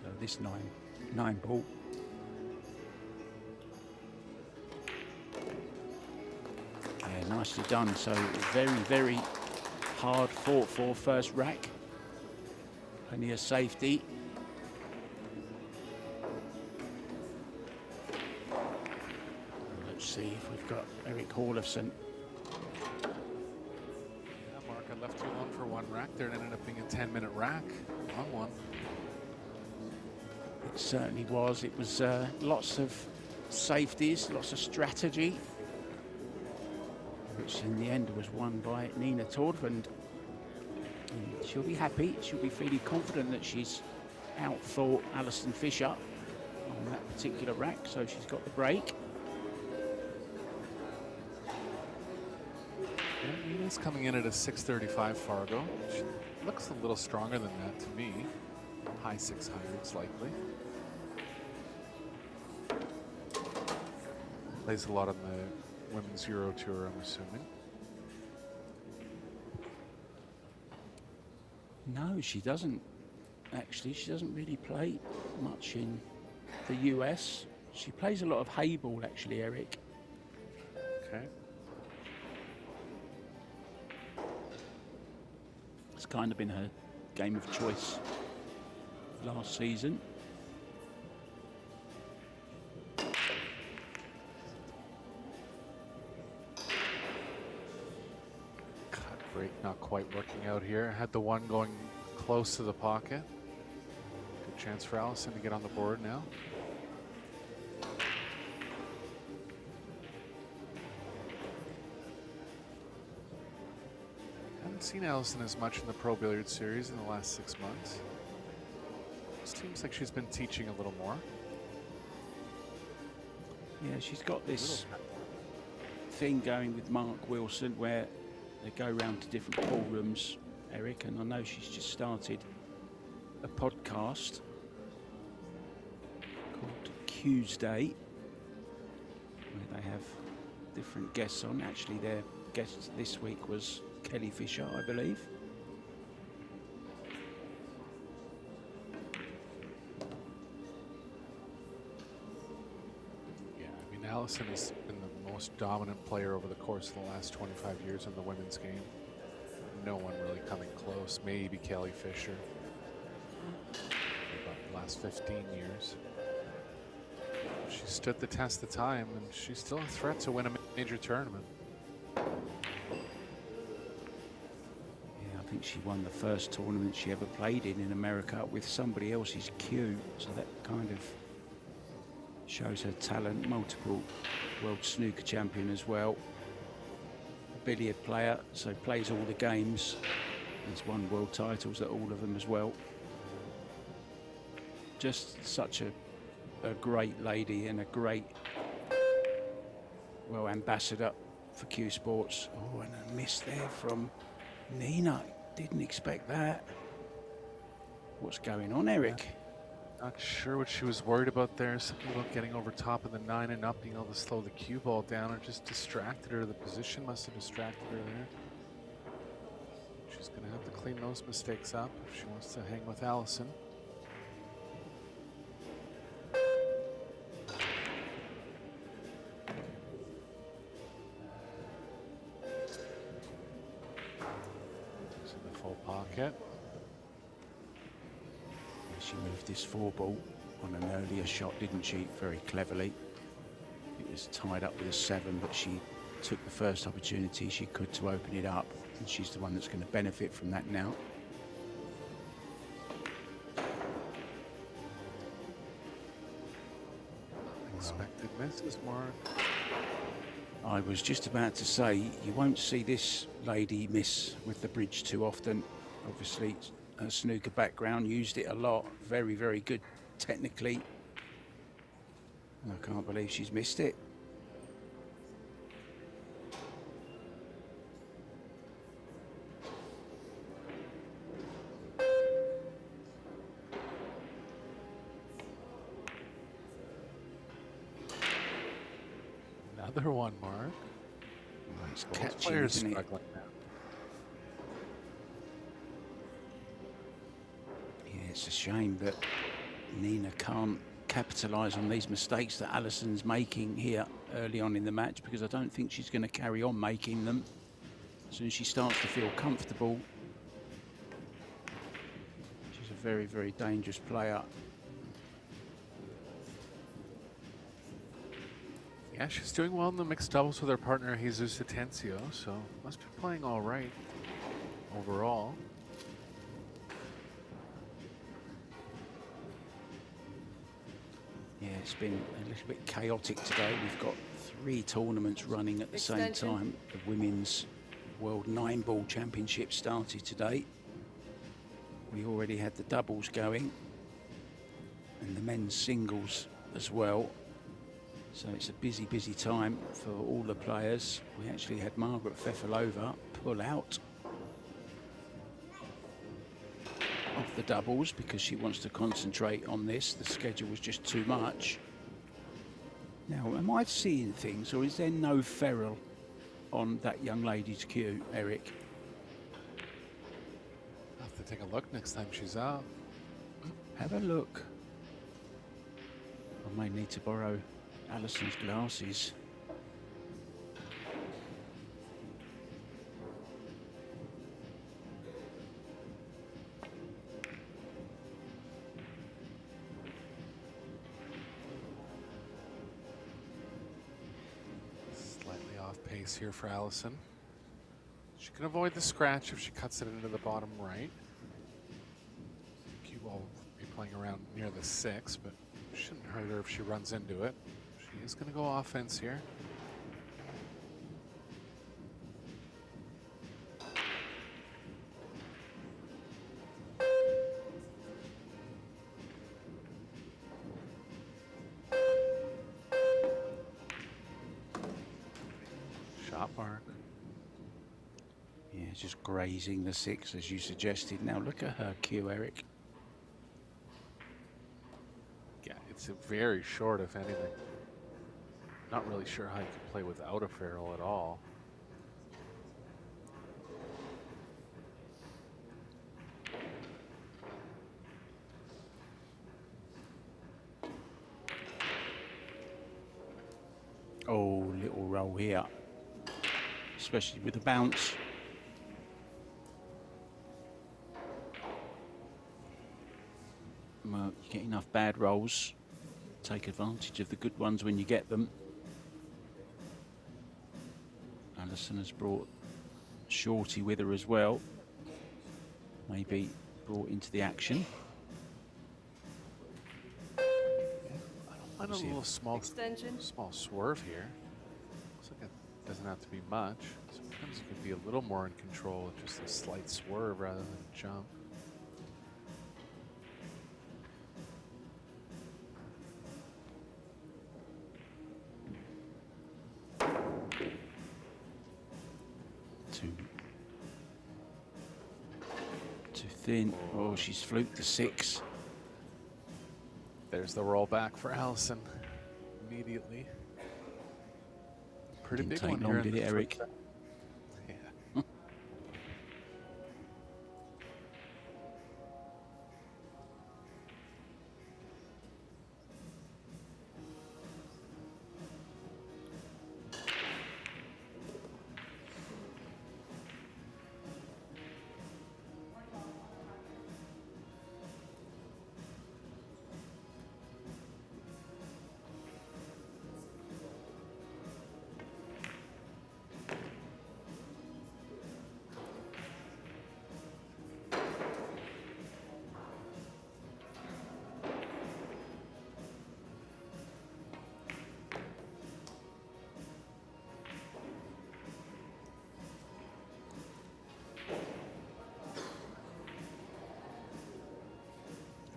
So this 9 ball. Yeah, nicely done. So very, very hard fought for first rack. Plenty of safety. Let's see if we've got Eric Hallefson. Yeah, Mark, I left too long for 1 rack there. It ended up being a 10-minute rack. Long one. It certainly was. It was lots of safeties, lots of strategy, which in the end was won by Nina Tournament. She'll be happy. She'll be feeling confident that she's outthought Alison Fisher on that particular rack, so she's got the break. Yeah, Nina's coming in at a 635 Fargo. She looks a little stronger than that to me. High 600s likely. Plays a lot on the Women's Euro Tour, I'm assuming. No, she doesn't. Actually, she doesn't really play much in the US. She plays a lot of hay ball, actually, Eric. Okay. It's kind of been her game of choice last season. Cut break not quite working out here. Had the one going close to the pocket. Good chance for Allison to get on the board now. Haven't seen Allison as much in the Pro Billiard Series in the last 6 months. Seems like she's been teaching a little more. Yeah, she's got this thing going with Mark Wilson where they go round to different ballrooms, Eric, and I know she's just started a podcast called Tuesday, where they have different guests on. Actually, their guest this week was Kelly Fisher, I believe. Yeah, I mean, Allison has been the most dominant player over the course of the last 25 years in the women's game. No one really coming close. Maybe Kelly Fisher. About the last 15 years. She stood the test of time, and she's still a threat to win a major tournament. Yeah, I think she won the first tournament she ever played in America with somebody else's cue, so that kind of shows her talent. Multiple world snooker champion as well. A billiard player, so plays all the games. Has won world titles at all of them as well. Just such a great lady and a great, well, ambassador for Q Sports. Oh, and a miss there from Nina. Didn't expect that. What's going on, Eric? Not sure what she was worried about there. Something about getting over top of the 9 and not being able to slow the cue ball down, or just distracted her. The position must have distracted her there. She's going to have to clean those mistakes up if she wants to hang with Allison. Pocket. She moved this 4-ball on an earlier shot, didn't she? Very cleverly. It was tied up with a 7, but she took the first opportunity she could to open it up, and she's the one that's going to benefit from that now. Expected misses, Mark. I was just about to say, you won't see this lady miss with the bridge too often. Obviously, her snooker background, used it a lot. Very, very good technically. And I can't believe she's missed it. Another one, Mark. Oh, it's Both catching, players isn't it? struggling now. Yeah, it's a shame that Nina can't capitalise on these mistakes that Alison's making here early on in the match, because I don't think she's going to carry on making them. As soon as she starts to feel comfortable, she's a very, very dangerous player. Yeah, she's doing well in the mixed doubles with her partner Jesus Atencio, so must be playing all right overall. Yeah, it's been a little bit chaotic today. We've got 3 tournaments running at the same time. The Women's World 9-Ball Championship started today. We already had the doubles going, and the men's singles as well. So it's a busy, busy time for all the players. We actually had Margaret Fefilova pull out of the doubles because she wants to concentrate on this. The schedule was just too much. Now, am I seeing things, or is there no ferrule on that young lady's cue, Eric? I'll have to take a look next time she's out. Have a look. I may need to borrow Alison's glasses. ace here for Allison. She can avoid the scratch if she cuts it into the bottom right. Cue ball will be playing around near the 6, but shouldn't hurt her if she runs into it. She is going to go offense here. Shot mark. Yeah, just grazing the 6 as you suggested. Now look at her cue, Eric. Yeah, it's a very short, if anything. Not really sure how you can play without a ferrule at all. Oh, little roll here, especially with the bounce. Well, you get enough bad rolls. Take advantage of the good ones when you get them. Allison has brought Shorty with her as well. Maybe brought into the action. I know a little small Extension. swerve here. Looks like it doesn't have to be much. Sometimes you can be a little more in control with just a slight swerve rather than a jump. Too thin. Oh, she's fluked the 6. There's the roll back for Allison immediately. Pretty Didn't big take one long, here. did it, Eric? Yeah.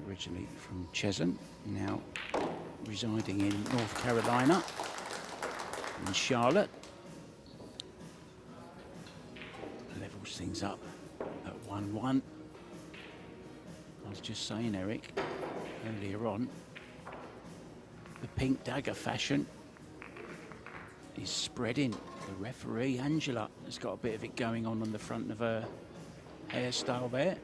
Originally from Cheshunt, now residing in North Carolina, in Charlotte. Levels things up at 1-1. I was just saying, Eric, earlier on, the pink dagger fashion is spreading. The referee, Angela, has got a bit of it going on the front of her hairstyle there.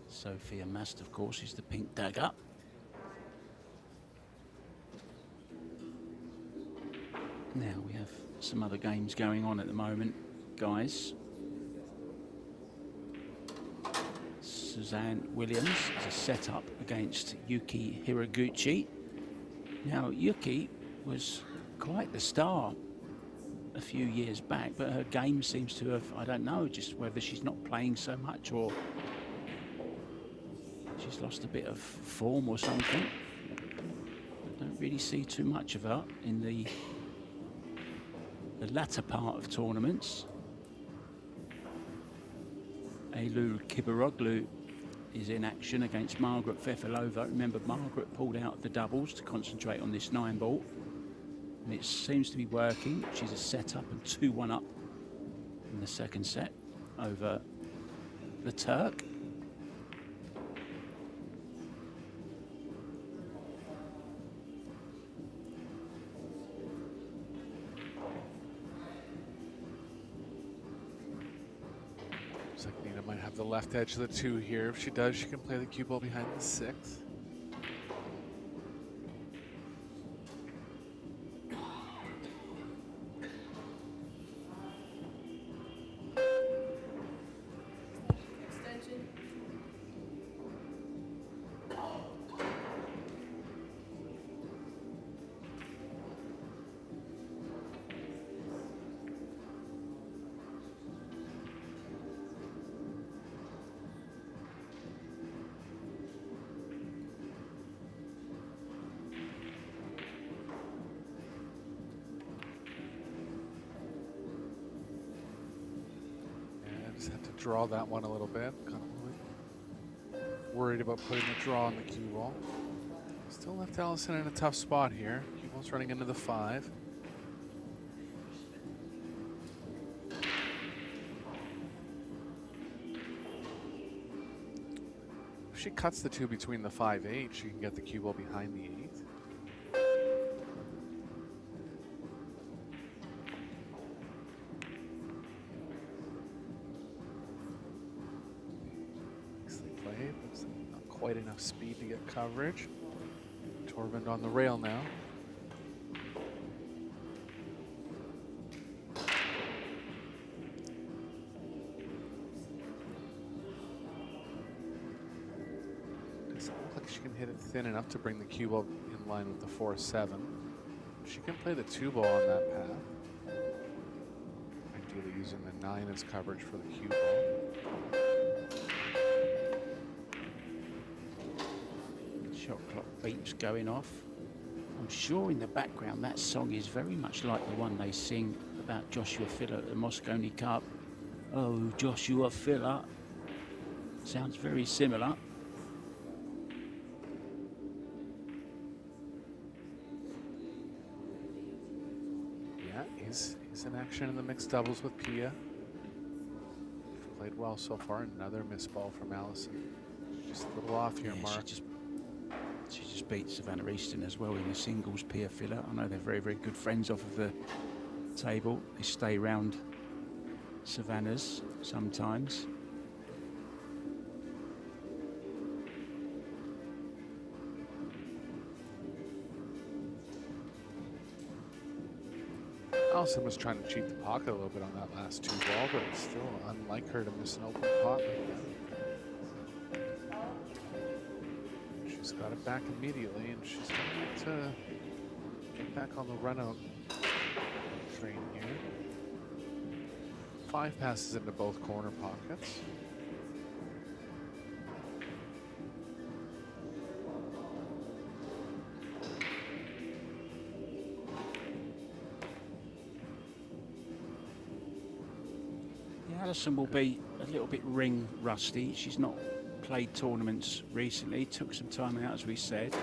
Sophia Mast, of course, is the pink dagger. Now we have some other games going on at the moment, guys. Suzanne Williams is a setup against Yuki Hiraguchi. Now, Yuki was quite the star a few years back, but her game seems to have, I don't know, just whether she's not playing so much or she's lost a bit of form or something. I don't really see too much of her in the latter part of tournaments. Eilu Kibaroglu is in action against Margaret Fefilova. Remember, Margaret pulled out the doubles to concentrate on this 9-ball. And it seems to be working. She's a set-up and 2-1 up in the second set over the Turk. Looks like Nina might have the left edge of the 2 here. If she does, she can play the cue ball behind the 6. draw that one a little bit. Kind of worried about putting the draw on the cue ball. Still left Allison in a tough spot here. Cue ball's running into the 5. If she cuts the 2 between the 5-8, she can get the cue ball behind the 8. Nicely played. Looks like not quite enough speed to get coverage. Torvind on the rail now. She can hit it thin enough to bring the cue ball in line with the 4-7. She can play the 2 ball on that path. Ideally using the 9 as coverage for the cue ball. Shot clock beeps going off. I'm sure in the background that song is very much like the one they sing about Joshua Filler at the Moscone Cup. Oh, Joshua Filler. Sounds very similar. He's in action in the mixed doubles with Pia. Played well so far. Another missed ball from Allison. Just a little off here, Yeah, Mark. she just beat Savannah Easton as well in the singles. Pia Filler. I know they're very, very good friends off of the table. They stay round Savannah's sometimes. Allison was trying to cheat the pocket a little bit on that last 2 ball, but it's still unlike her to miss an open pot like that. She's got it back immediately, and she's going to get back on the run-out train here. 5 passes into both corner pockets. Allison will be a little bit ring rusty. She's not played tournaments recently. Took some time out, as we said,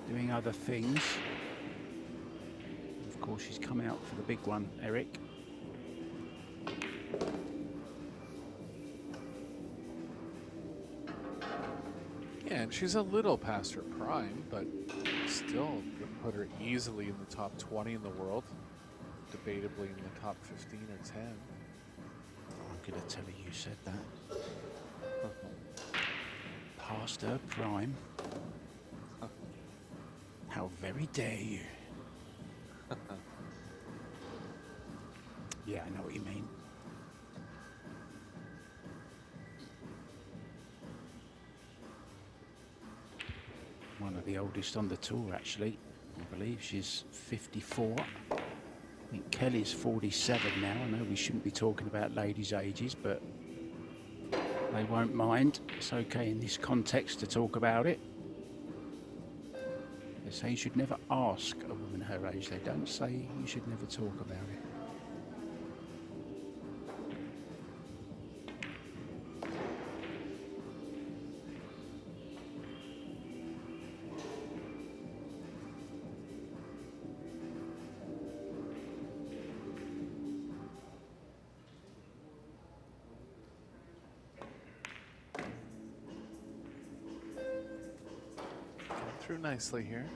doing other things. Of course, she's come out for the big one, Eric. Yeah, and she's a little past her prime, but still would put her easily in the top 20 in the world, debatably in the top 15 or 10. I'm going to tell her you said that. Past her prime. How very dare you. Yeah, I know what you mean. One of the oldest on the tour, actually. I believe she's 54. I think Kelly's 47 now. I know we shouldn't be talking about ladies' ages, but they won't mind. It's okay in this context to talk about it. They say you should never ask a woman her age. They don't say you should never talk about it. Through nicely here.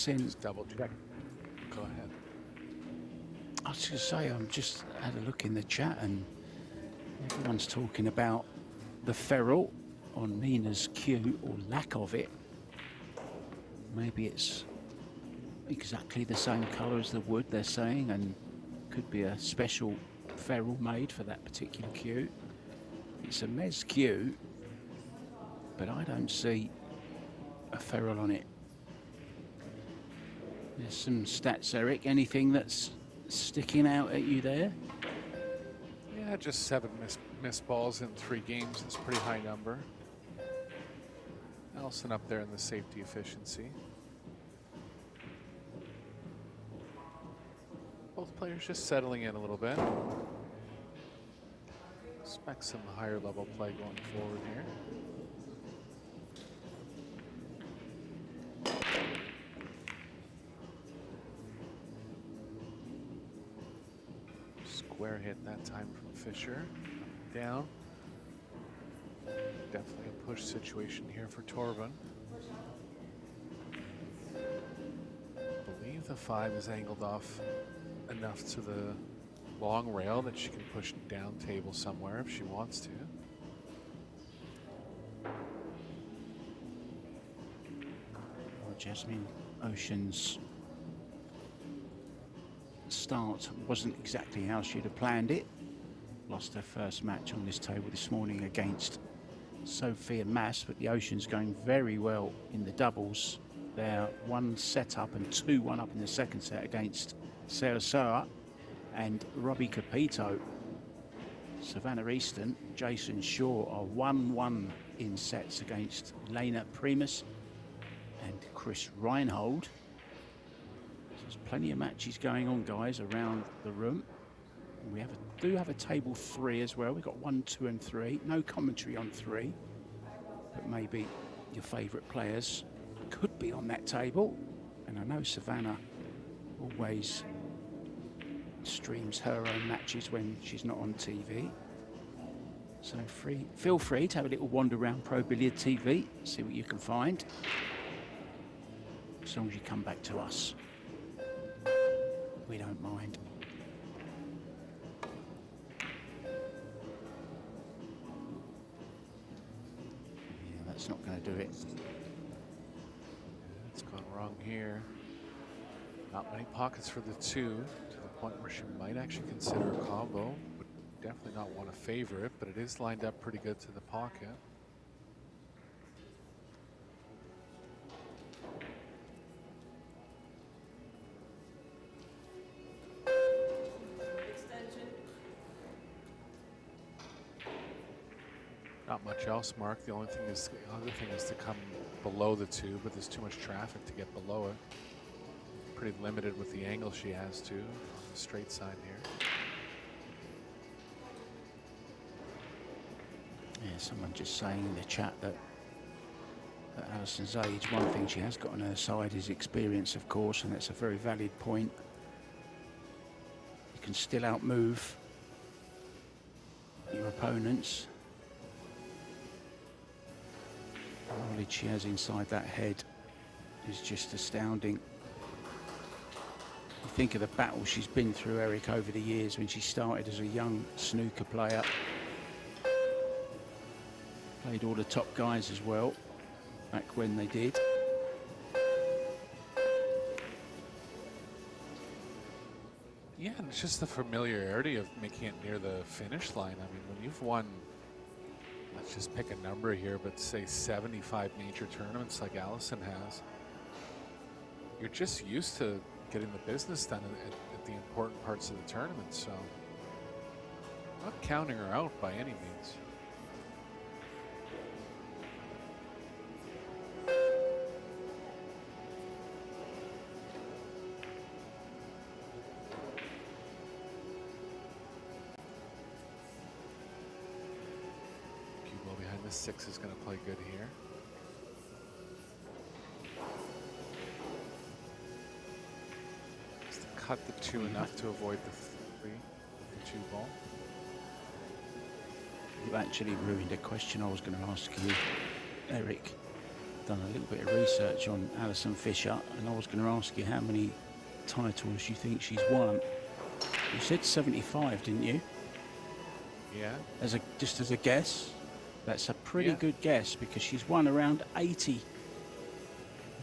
Just double check. Go ahead. I was going to say, I'm just had a look in the chat and everyone's talking about the ferrule on Nina's cue, or lack of it. Maybe it's exactly the same colour as the wood, they're saying, and could be a special ferrule made for that particular cue. It's a Mez cue, but I don't see a ferrule on it. There's some stats, Eric. Anything that's sticking out at you there? Yeah, just 7 missed balls in 3 games is a pretty high number. Allison up there in the safety efficiency. Both players just settling in a little bit. Expect some higher level play going forward here. Square hit that time from Fisher. Up and down. Definitely a push situation here for Torben. I believe the 5 is angled off enough to the long rail that she can push down table somewhere if she wants to. Well, Jasmine Ocean's start wasn't exactly how she'd have planned it. Lost her first match on this table this morning against Sophia Mass, but the Ocean's going very well in the doubles. They're 1 set up and 2-1 up in the second set against Sarah Soa and Robbie Capito. Savannah Easton, Jason Shaw are 1-1 in sets against Lena Primus and Chris Reinhold. So there's plenty of matches going on, guys, around the room. We do have a table 3 as well. We've got 1, 2 and 3. No commentary on 3, but maybe your favourite players could be on that table. And I know Savannah always streams her own matches when she's not on TV. So feel free to have a little wander around Pro Billiard TV, see what you can find, as long as you come back to us. We don't mind. Yeah, that's not going to do it. It's gone wrong here. Not many pockets for the 2, to the point where she might actually consider a combo. Would definitely not want to favor it, but it is lined up pretty good to the pocket. Not much else, Mark. The other thing is to come below the 2, but there's too much traffic to get below it. Pretty limited with the angle she has to on the straight side here. Yeah, someone just saying in the chat that at Alison's age, one thing she has got on her side is experience, of course, and that's a very valid point. You can still outmove your opponents. The knowledge she has inside that head is just astounding. You think of the battle she's been through, Eric, over the years when she started as a young snooker player. Played all the top guys as well, back when they did. Yeah, and it's just the familiarity of making it near the finish line. I mean, when you've won, let's just pick a number here, but say 75 major tournaments like Allison has, you're just used to getting the business done at the important parts of the tournament. So, not counting her out by any means. Cubo behind the 6 is going to play good here. Cut the 2 enough to avoid the 3 with the 2 ball. You've actually ruined a question I was going to ask you, Eric. Done a little bit of research on Alison Fisher, and I was going to ask you how many titles you think she's won. You said 75, didn't you? Yeah. Just as a guess. That's a pretty good guess, because she's won around 80,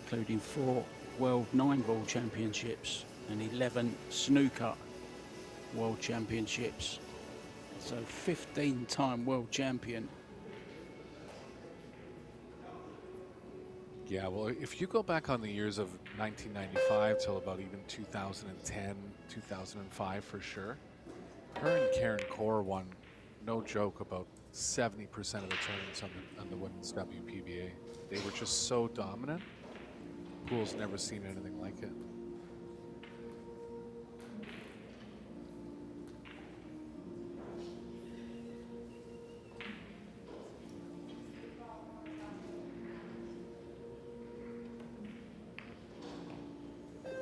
including 4 World 9-ball championships and 11 snooker world championships. So 15-time world champion. Yeah, well, if you go back on the years of 1995 till about even 2010, 2005 for sure, her and Karen Core won, no joke, about 70% of the tournaments on the women's WPBA. They were just so dominant. Pool's never seen anything like it.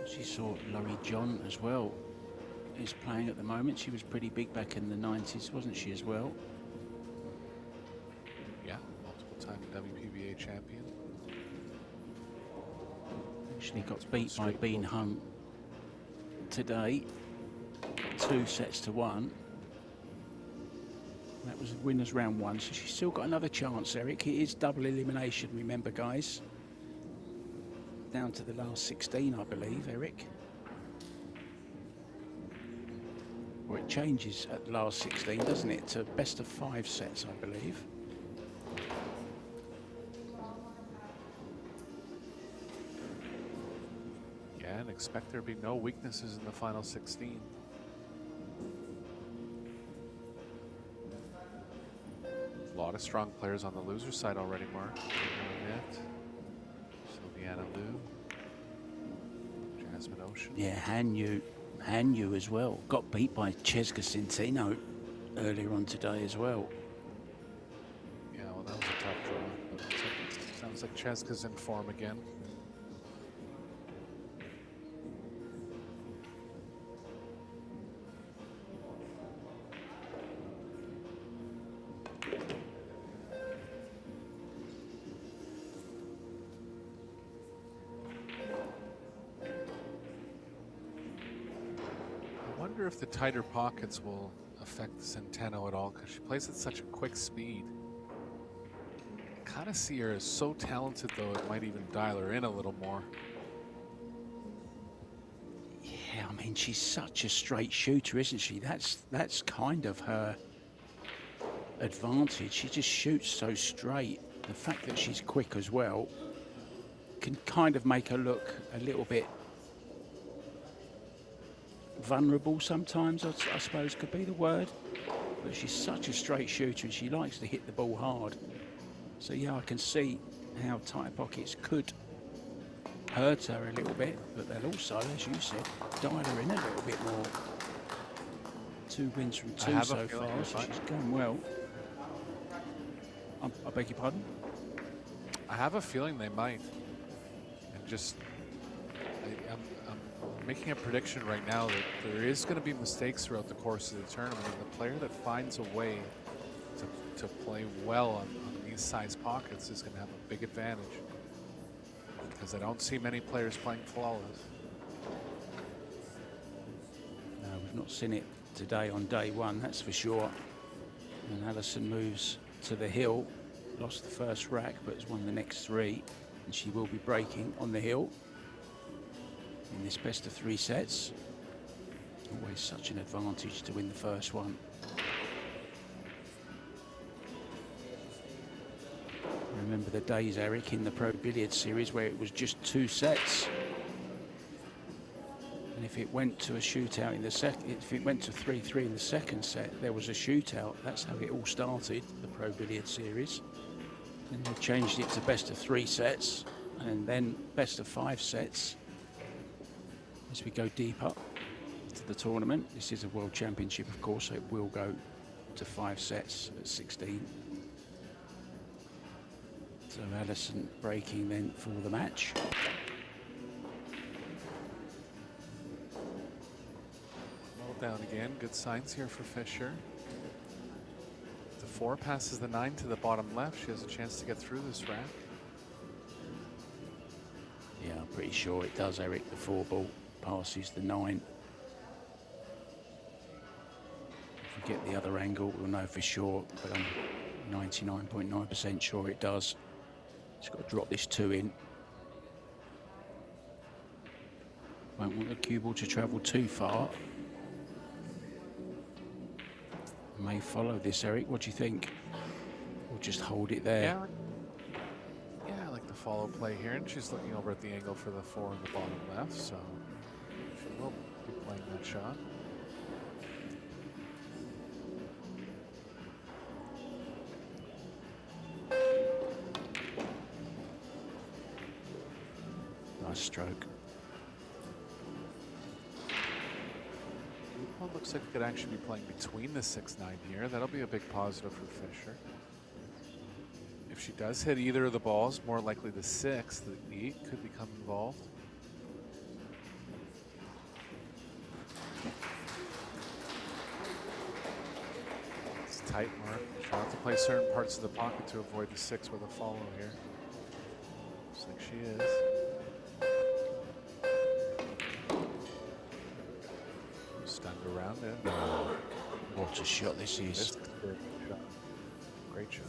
She saw Laurie John as well. Is playing at the moment. She was pretty big back in the 90s, wasn't she, as well? Yeah, multiple-time WPBA champion. Actually got beat by Bean Hunt today, 2-1. That was winners round 1, so she's still got another chance, Eric. It is double elimination, remember, guys. Down to the last 16, I believe, Eric. Or it changes at the last 16, doesn't it? To best of 5 sets, I believe. Yeah, and expect there to be no weaknesses in the final 16. A lot of strong players on the loser side already, Mark. Sylviana Liu, Jasmine Ocean. Yeah, Hanyu as well. Got beat by Cheska Centino earlier on today as well. Yeah, well, that was a tough draw. But it sounds like Cheska's in form again. I wonder if the tighter pockets will affect Centeno at all, because she plays at such a quick speed. I kind of see her as so talented, though, it might even dial her in a little more. Yeah, I mean, she's such a straight shooter, isn't she? That's kind of her advantage. She just shoots so straight. The fact that she's quick as well can kind of make her look a little bit vulnerable sometimes, I suppose could be the word. But she's such a straight shooter and she likes to hit the ball hard. So yeah, I can see how tight pockets could hurt her a little bit, but they'll also, as you said, dial her in a little bit more. 2 wins from 2 so far, so she's going well. I beg your pardon? I have a feeling they might. And just, I'm making a prediction right now that there is going to be mistakes throughout the course of the tournament, and the player that finds a way to play well on these size pockets is going to have a big advantage, because I don't see many players playing flawless. No, we've not seen it today on day 1, that's for sure. And Alison moves to the hill, lost the first rack but has won the next 3, and she will be breaking on the hill in this best of 3 sets. Always such an advantage to win the first one. Remember the days, Eric, in the Pro Billiards series where it was just 2 sets. And if it went to a shootout in the second, if it went to 3-3 in the second set, there was a shootout. That's how it all started, the Pro Billiards series. Then they changed it to best of 3 sets, and then best of 5 sets. As we go deeper to the tournament, this is a World Championship, of course, so it will go to 5 sets at 16. So Alison breaking then for the match. Well down again, good signs here for Fisher. The 4 passes the 9 to the bottom left. She has a chance to get through this rack. Yeah, I'm pretty sure it does, Eric. The 4 ball passes the 9. If we get the other angle, we'll know for sure, but I'm 99.9% sure it does. Just got to drop this 2 in. Won't want the cue ball to travel too far. May follow this, Eric. What do you think? We'll just hold it there. Yeah, like the follow play here, and she's looking over at the angle for the 4 in the bottom left, so she will be playing that shot. Nice stroke. Well, looks like it could actually be playing between the 6-9 here. That'll be a big positive for Fisher. If she does hit either of the balls, more likely the 6, the 8 could become involved. It's a tight mark. She'll have to play certain parts of the pocket to avoid the 6 with a follow here. Looks like she is. Stunned around it. Oh, what a shot this is. This is a good shot. Great shot.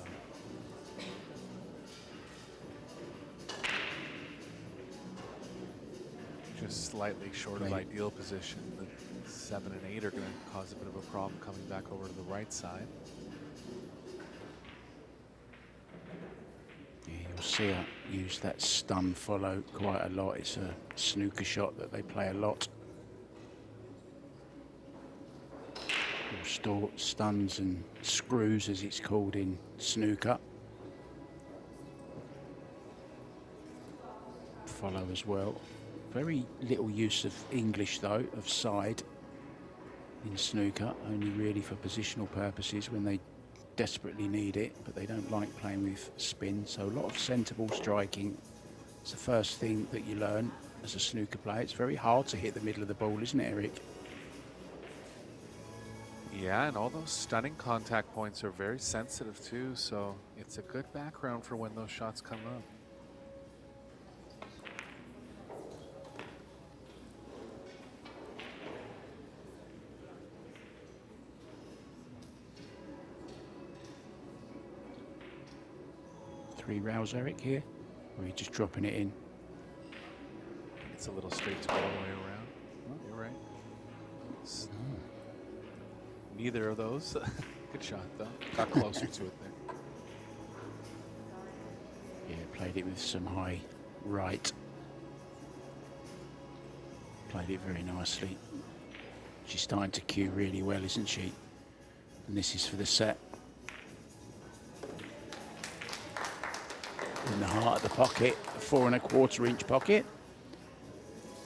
Just slightly short of ideal position. The 7 and 8 are going to cause a bit of a problem coming back over to the right side. Yeah, you'll see her use that stun follow quite a lot. It's a snooker shot that they play a lot. Stuns and screws, as it's called in snooker. Follow as well. Very little use of English though, of side in snooker, only really for positional purposes when they desperately need it, but they don't like playing with spin, so a lot of centre ball striking. It's the first thing that you learn as a snooker player. It's very hard to hit the middle of the ball, isn't it, Eric? Yeah, and all those stunning contact points are very sensitive too, so it's a good background for when those shots come up. Three rails, Eric, here? Or are you just dropping it in? It's a little straight to all the way around. Oh, you're right. Neither of those. Good shot, though. Got closer to it there. Yeah, played it with some high right. Played it very nicely. She's starting to cue really well, isn't she? And this is for the set. In the heart of the pocket, a 4 1/4 inch pocket.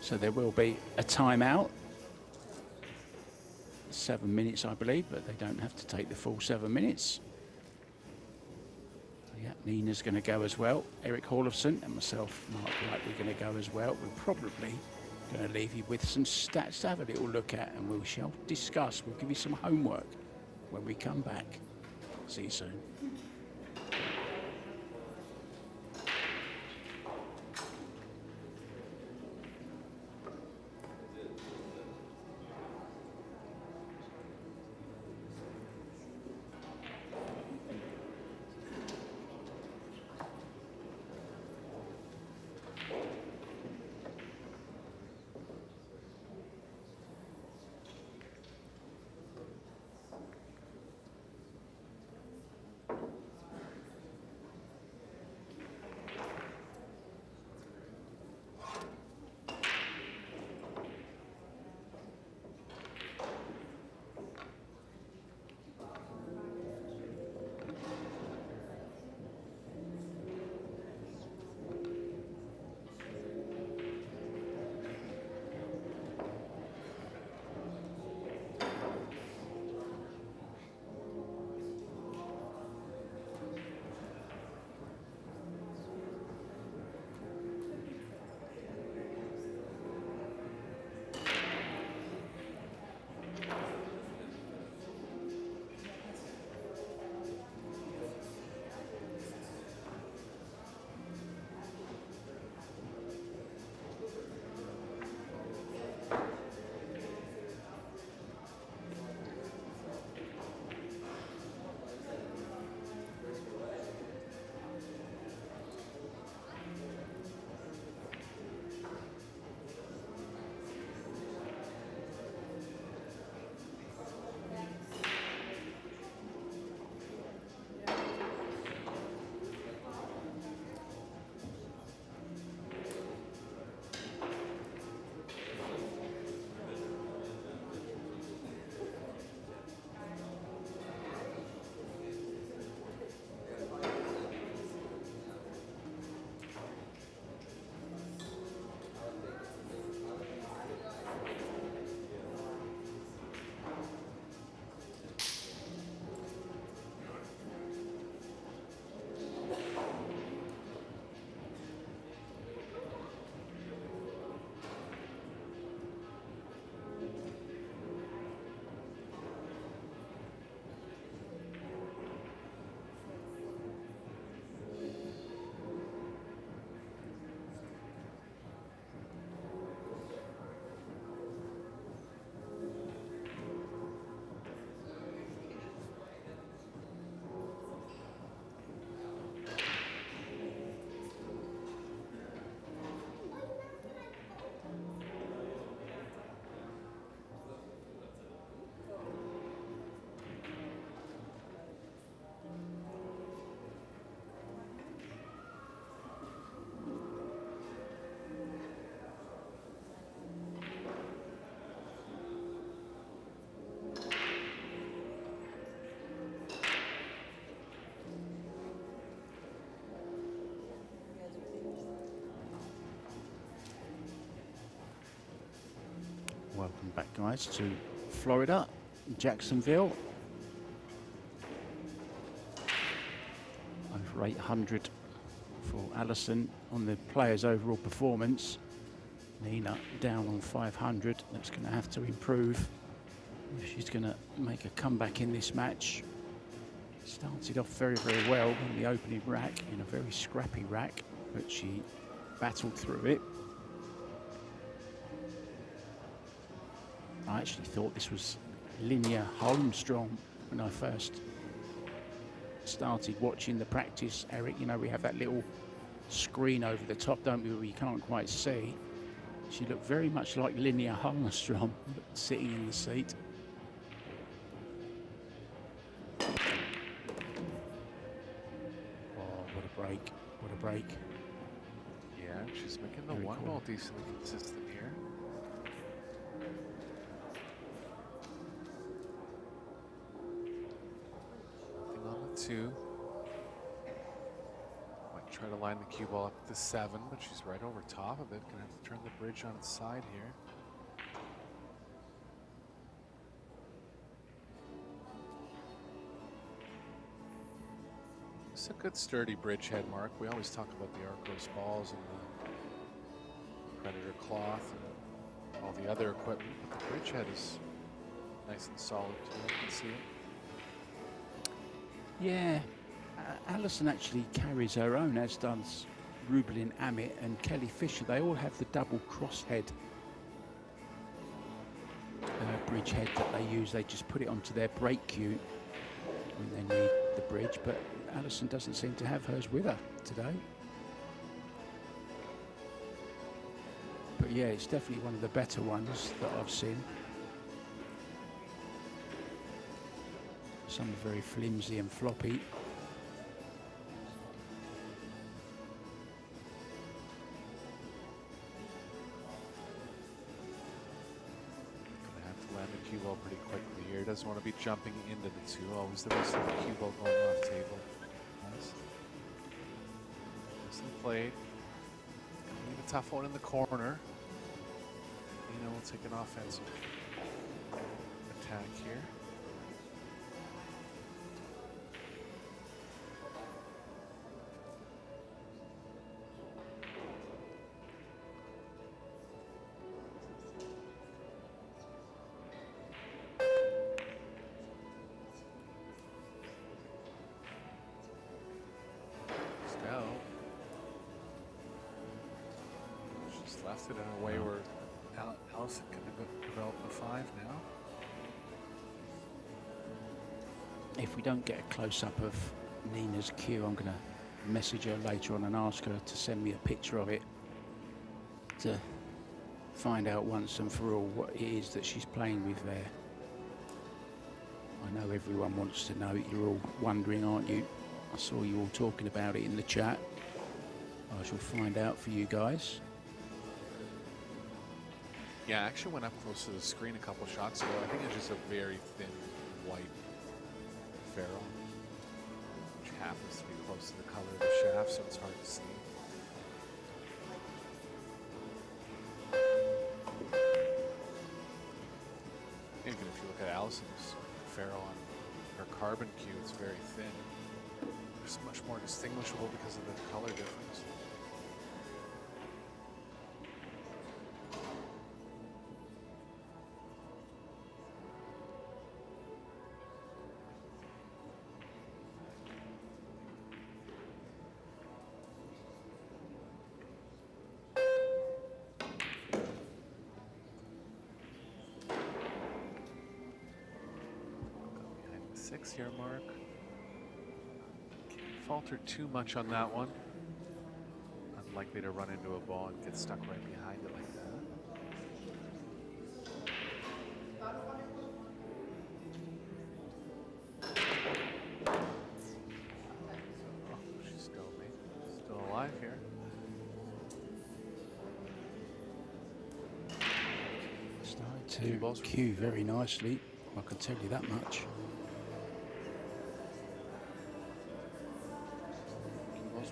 So there will be a timeout. 7 minutes, I believe, but they don't have to take the full 7 minutes. Yeah, Nina's going to go as well. Eric Hallofson and myself, Mark White, we're going to go as well. We're probably going to leave you with some stats to have a little look at, and we shall discuss. We'll give you some homework when we come back. See you soon. Welcome back, guys, to Florida, Jacksonville. Over 800 for Alison on the players' overall performance. Nina down on 500. That's going to have to improve if she's going to make a comeback in this match. Started off very, very well in the opening rack, in a very scrappy rack, but she battled through it. I actually thought this was Linnea Holmstrom when I first started watching the practice. Eric, you know, we have that little screen over the top, don't we, where you can't quite see. She looked very much like Linnea Holmstrom sitting in the seat. Oh, what a break, what a break. Yeah, she's making the Very one cool. ball decently consistent here. Nothing on the 2. Might try to line the cue ball up to 7, but she's right over top of it. Gonna have to turn the bridge on its side here. It's a good sturdy bridge head, Mark. We always talk about the Arcos balls and the Predator cloth and all the other equipment, but the bridge head is nice and solid too. I can see it. Yeah, Alison actually carries her own, as does Rubelin Amit and Kelly Fisher. They all have the double crosshead bridge head that they use. They just put it onto their brake cue when they need the bridge, but Alison doesn't seem to have hers with her today. But yeah, it's definitely one of the better ones that I've seen. Some are very flimsy and floppy. Gonna have to land the cue ball pretty quickly here. Doesn't want to be jumping into the 2. Always the risk of the cue ball going off table. Nice. Nicely played. Gonna leave a tough one in the corner. Nina will take an offensive attack here. She's left it in a way where Alison can develop a 5 now. If we don't get a close-up of Nina's cue, I'm going to message her later on and ask her to send me a picture of it to find out once and for all what it is that she's playing with there. I know everyone wants to know. You're all wondering, aren't you? I saw you all talking about it in the chat. I shall find out for you guys. Yeah, I actually went up close to the screen a couple shots ago. I think it's just a very thin white ferrule, which happens to be close to the color of the shaft, so it's hard to see. Even if you look at Alison's ferrule on her carbon cue, it's very thin. It's much more distinguishable because of the color difference. Behind the 6-year mark. Falter too much on that one. Unlikely to run into a ball and get stuck right behind it like that. Oh, she's still alive here. Started to cue very nicely, I can tell you that much.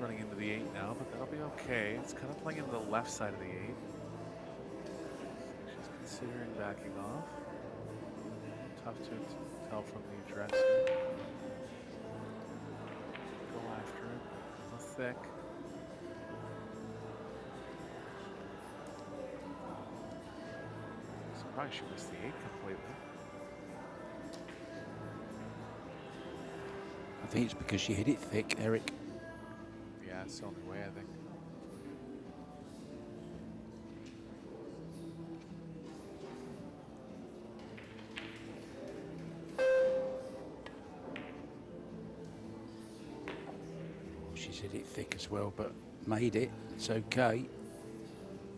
Running into the 8 now, but that'll be okay. It's kind of playing into the left side of the 8. She's considering backing off. Tough to tell from the address here. Go after it. A little thick. Surprised she missed the 8 completely. I think it's because she hit it thick, Eric. Yeah, it's the only way, I think. She's hit it thick as well, but made it. It's okay.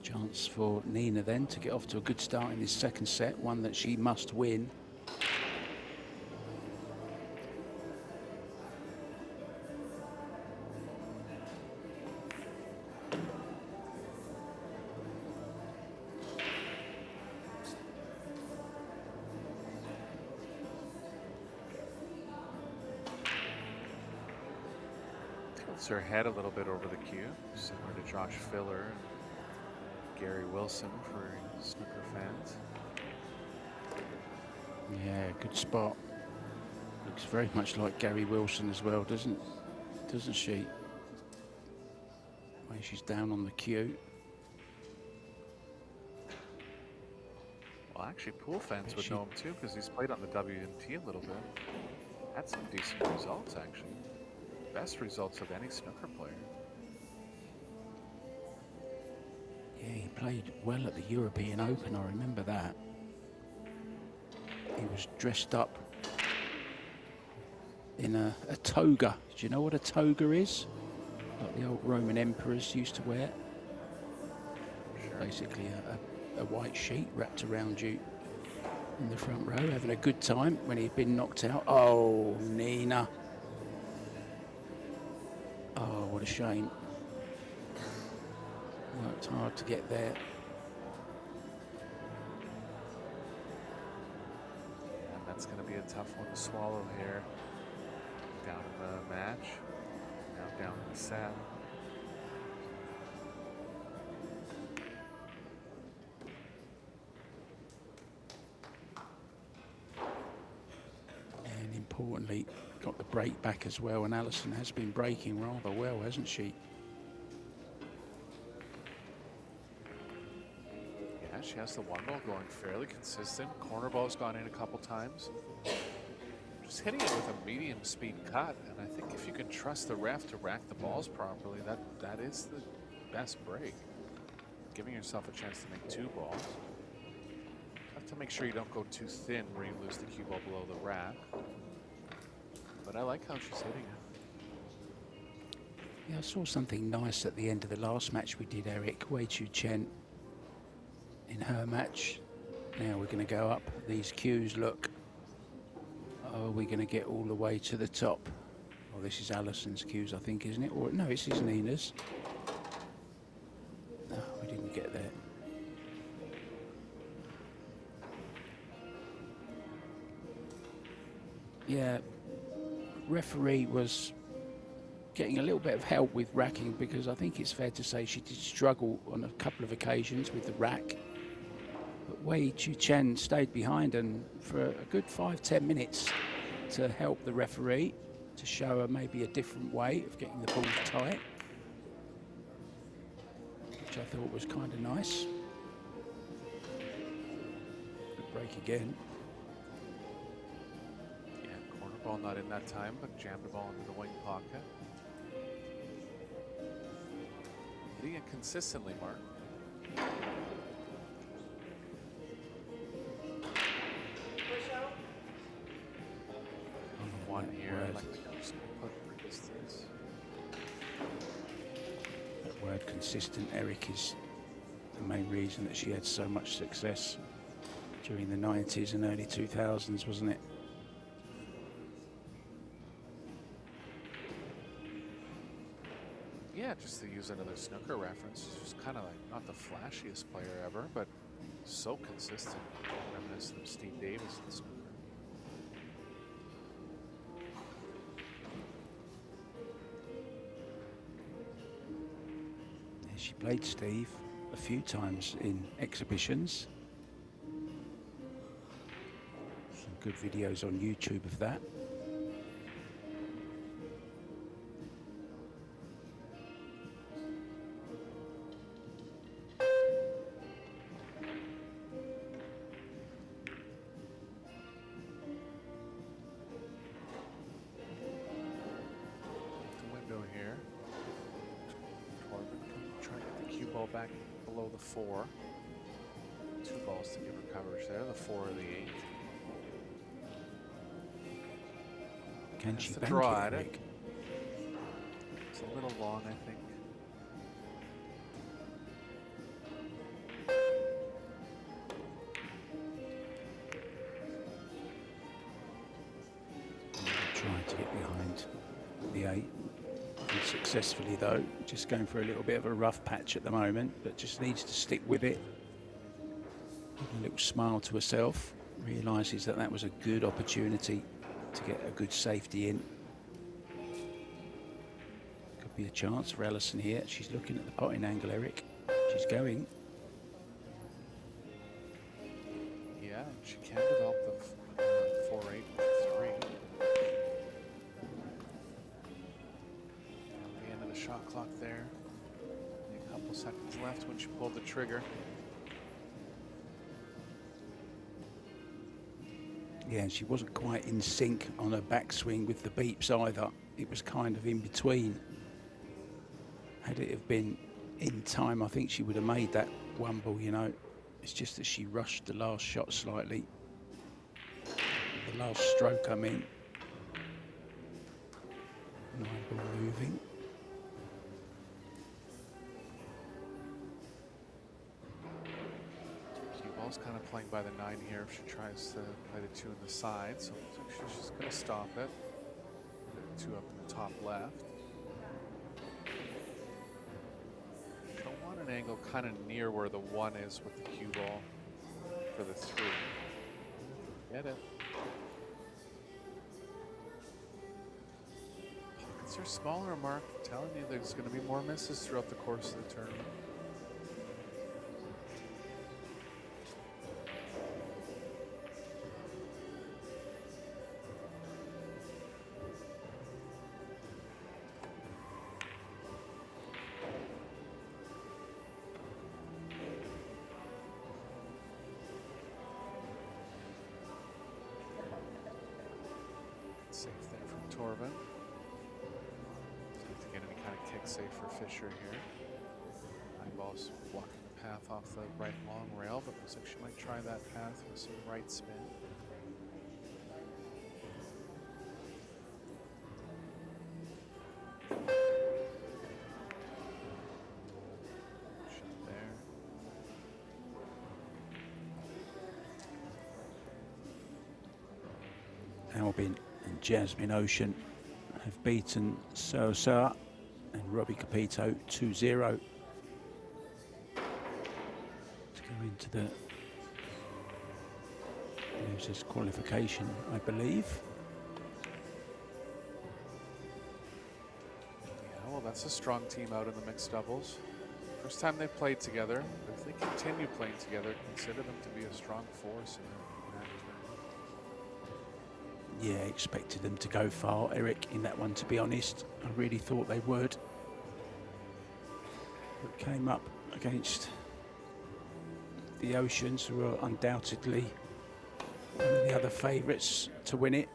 Chance for Nina then to get off to a good start in this second set, one that she must win. Tilts her head a little bit over the cue, similar to Josh Filler and Gary Wilson for snooker fans. Yeah, good spot. Looks very much like Gary Wilson as well, doesn't she? Way she's down on the cue. Well, actually, pool fans would know him too because he's played on the WNT a little bit. Had some decent results, actually. Best results of any snooker player. Yeah, he played well at the European Open, I remember that. He was dressed up in a toga. Do you know what a toga is? Like the old Roman emperors used to wear. Sure. Basically a white sheet wrapped around you in the front row, having a good time when he'd been knocked out. Oh, Nina. Oh, what a shame. Worked hard to get there. And that's going to be a tough one to swallow here. Down in the match, now down in the set. And importantly, got the break back as well. And Alison has been breaking rather well, hasn't she? Yeah, she has the one ball going fairly consistent. Corner ball's gone in a couple times. Just hitting it with a medium speed cut, and I think if you can trust the ref to rack the balls properly, that is the best break. Giving yourself a chance to make 2 balls. Have to make sure you don't go too thin where you lose the cue ball below the rack. But I like how she's hitting it. Yeah, I saw something nice at the end of the last match we did, Eric. Wei Chu Chen in her match. Now we're going to go up these cues, look. Are we going to get all the way to the top? Well, this is Alison's cues, I think, isn't it? Or no, this is Nina's. No, we didn't get there. Yeah, referee was getting a little bit of help with racking because I think it's fair to say she did struggle on a couple of occasions with the rack. But Wei Chu Chen stayed behind and for a good 5-10 minutes to help the referee to show her maybe a different way of getting the ball tight, which I thought was kind of nice. Good break again. Yeah, corner ball not in that time, but jammed the ball into the wing pocket. Hitting it consistently, Mark. One here, word. like the ghost put for distance. That word consistent, Eric, is the main reason that she had so much success during the 90s and early 2000s, wasn't it? Yeah, just to use another snooker reference, she's kind of like not the flashiest player ever, but so consistent, reminiscent of Steve Davis in snooker. She played Steve a few times in exhibitions. good videos on YouTube of that. Back below the 4. 2 balls to give her coverage there, the 4 or the 8. Can That's she the bank draw it, at Eric? it. It's a little long, I think. Trying to get behind the 8. Successfully though, just going for a little bit of a rough patch at the moment, but just needs to stick with it. A little smile to herself, realises that that was a good opportunity to get a good safety in. Could be a chance for Ellison here. She's looking at the potting angle, Eric. She's going. Yeah, she can develop the 4-8 with 3. Shot clock there. A couple seconds left when she pulled the trigger. Yeah, and she wasn't quite in sync on her backswing with the beeps either. It was kind of in between. Had it have been in time, I think she would have made that 1 ball, you know. It's just that she rushed the last shot slightly. The last stroke, I mean. 9 ball moving. Kind of playing by the 9 here if she tries to play the 2 in the side, so she's just going to stop it. 2 up in the top left. She'll want an angle kind of near where the 1 is with the cue ball for the 3. Get it. Pockets are smaller, Mark. I'm telling you, there's going to be more misses throughout the course of the tournament. Safe there from Torben. See if they get any kind of kick safe for Fisher here. Eyeball's blocking the path off the right long rail, but looks like she might try that path with some right spin. Shot there. Albin and Jasmine Ocean have beaten Sosa and Robbie Capito 2-0 to go into the losers qualification, I believe. Yeah, well, that's a strong team out in the mixed doubles. First time they played together. If they continue playing together, consider them to be a strong force in that tournament. Yeah, expected them to go far, Eric, in that one, to be honest. I really thought they would. But came up against the Oceans, who are undoubtedly one of the other favourites to win it.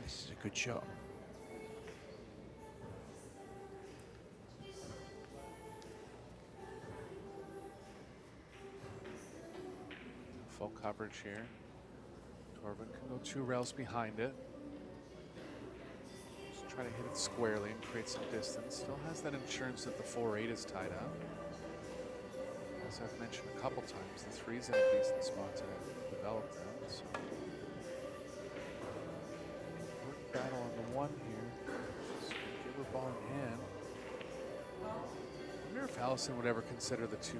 This is a good shot. Full coverage here. Torben can go 2 rails behind it. Just try to hit it squarely and create some distance. Still has that insurance that the 4-8 is tied up. As I've mentioned a couple times, the 3's in a decent spot to develop that. So work battle on the 1 here. Just give her ball in hand. I wonder if Allison would ever consider the 2-9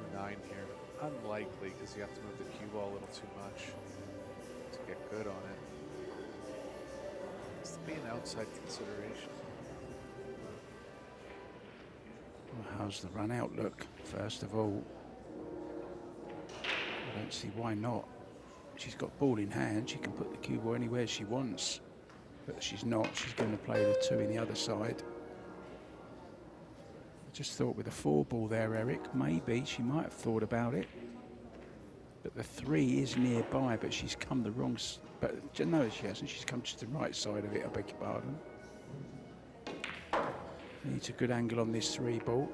here. Unlikely, because you have to move the cue ball a little too much to get good on it. It's to be an outside consideration. Well, how's the run out look? First of all, I don't see why not. she's got ball in hand. She can put the cue ball anywhere she wants, but she's not. She's going to play the 2 in the other side. I just thought with a 4 ball there, Eric, maybe she might have thought about it. But the 3 is nearby, but she's come the wrong. But no, she hasn't. She's come just the right side of it. I beg your pardon. Needs a good angle on this 3 ball.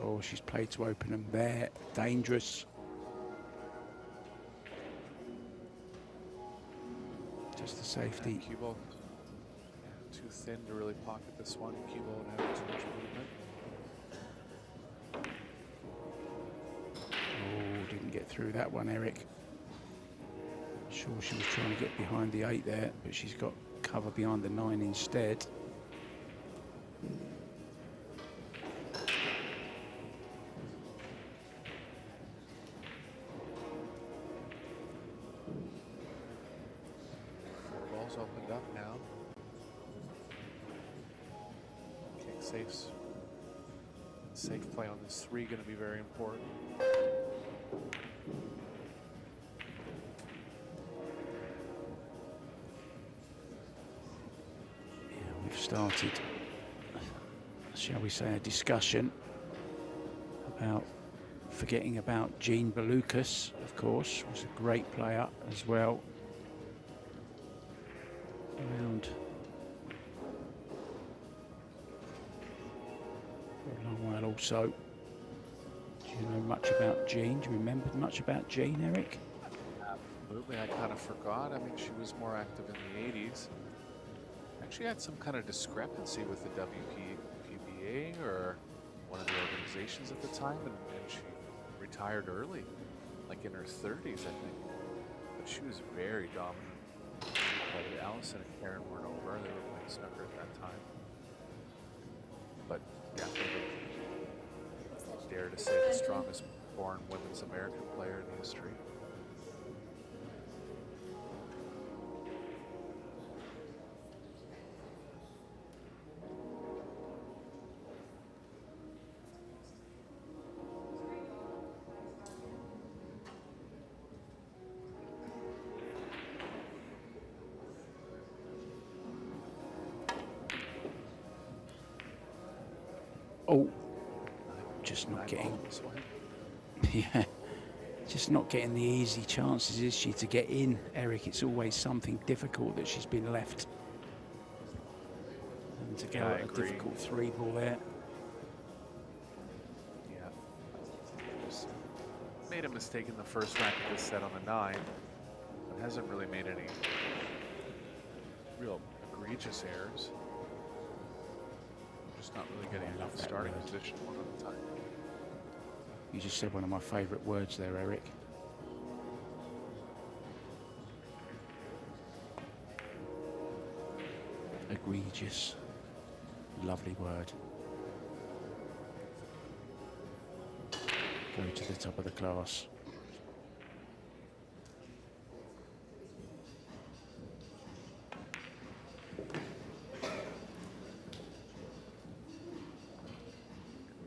Oh, she's played to open them there. Dangerous. Just the safety. Cue ball too thin to really pocket this one. Cue ball would have too much movement. Oh, didn't get through that one, Eric. Sure, she was trying to get behind the 8 there, but she's got cover behind the 9 instead. Ball's opened up now. Kick safes. Safe play on this 3 going to be very important. We've started, shall we say, a discussion about forgetting about Jean Belucas, of course, was a great player as well. Around for a long while also. Do you know much about Jean? Do you remember much about Jean, Eric? Absolutely, I kind of forgot. I mean, she was more active in the 80s. Actually had some kind of discrepancy with the WPBA or one of the organizations at the time, and she retired early, like in her 30s, I think. But she was very dominant. But Allison and Karen weren't over. They were playing snooker at that time. But definitely, I dare to say, the strongest born women's American player in history. Oh, just not getting, yeah, just not getting the easy chances, is she, to get in, Eric? It's always something difficult that she's been left. And to go Yeah, I at a agree. difficult 3 ball there. Yeah. Just made a mistake in the first rack of this set on the 9, but hasn't really made any real egregious errors. Just not really getting I love enough that starting word. position one at a time. You just said one of my favourite words there, Eric. Egregious. Lovely word. Go to the top of the class.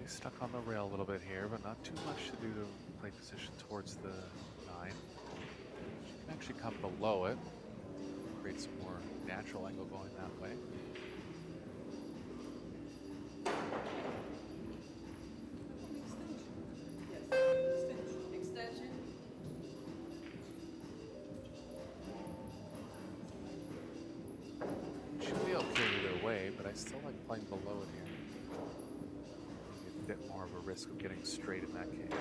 He's stuck on the rail a little bit here, but not too much to do to play position towards the 9. She can actually come below it, create some more natural angle going that way. Extension. Should be okay either way, but I still like playing below it here. Maybe a bit more of a risk of getting straight in that case.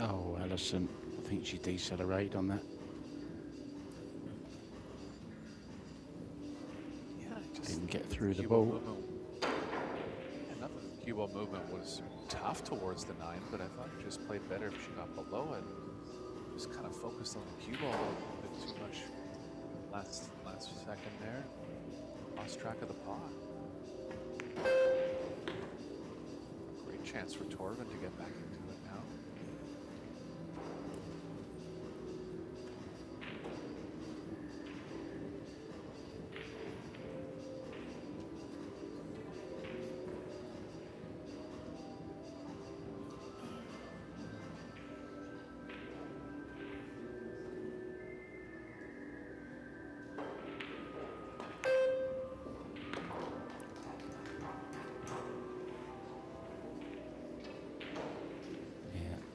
Oh, Allison, I think she decelerated on that. Yeah, just Didn't get through the cue ball. movement. Yeah, not that the cue ball movement was tough towards the 9, but I thought it just played better if she got below it. Just kind of focused on the cue ball a little bit too much last second there. Lost track of the pot. chance for Torvin to get back into it now.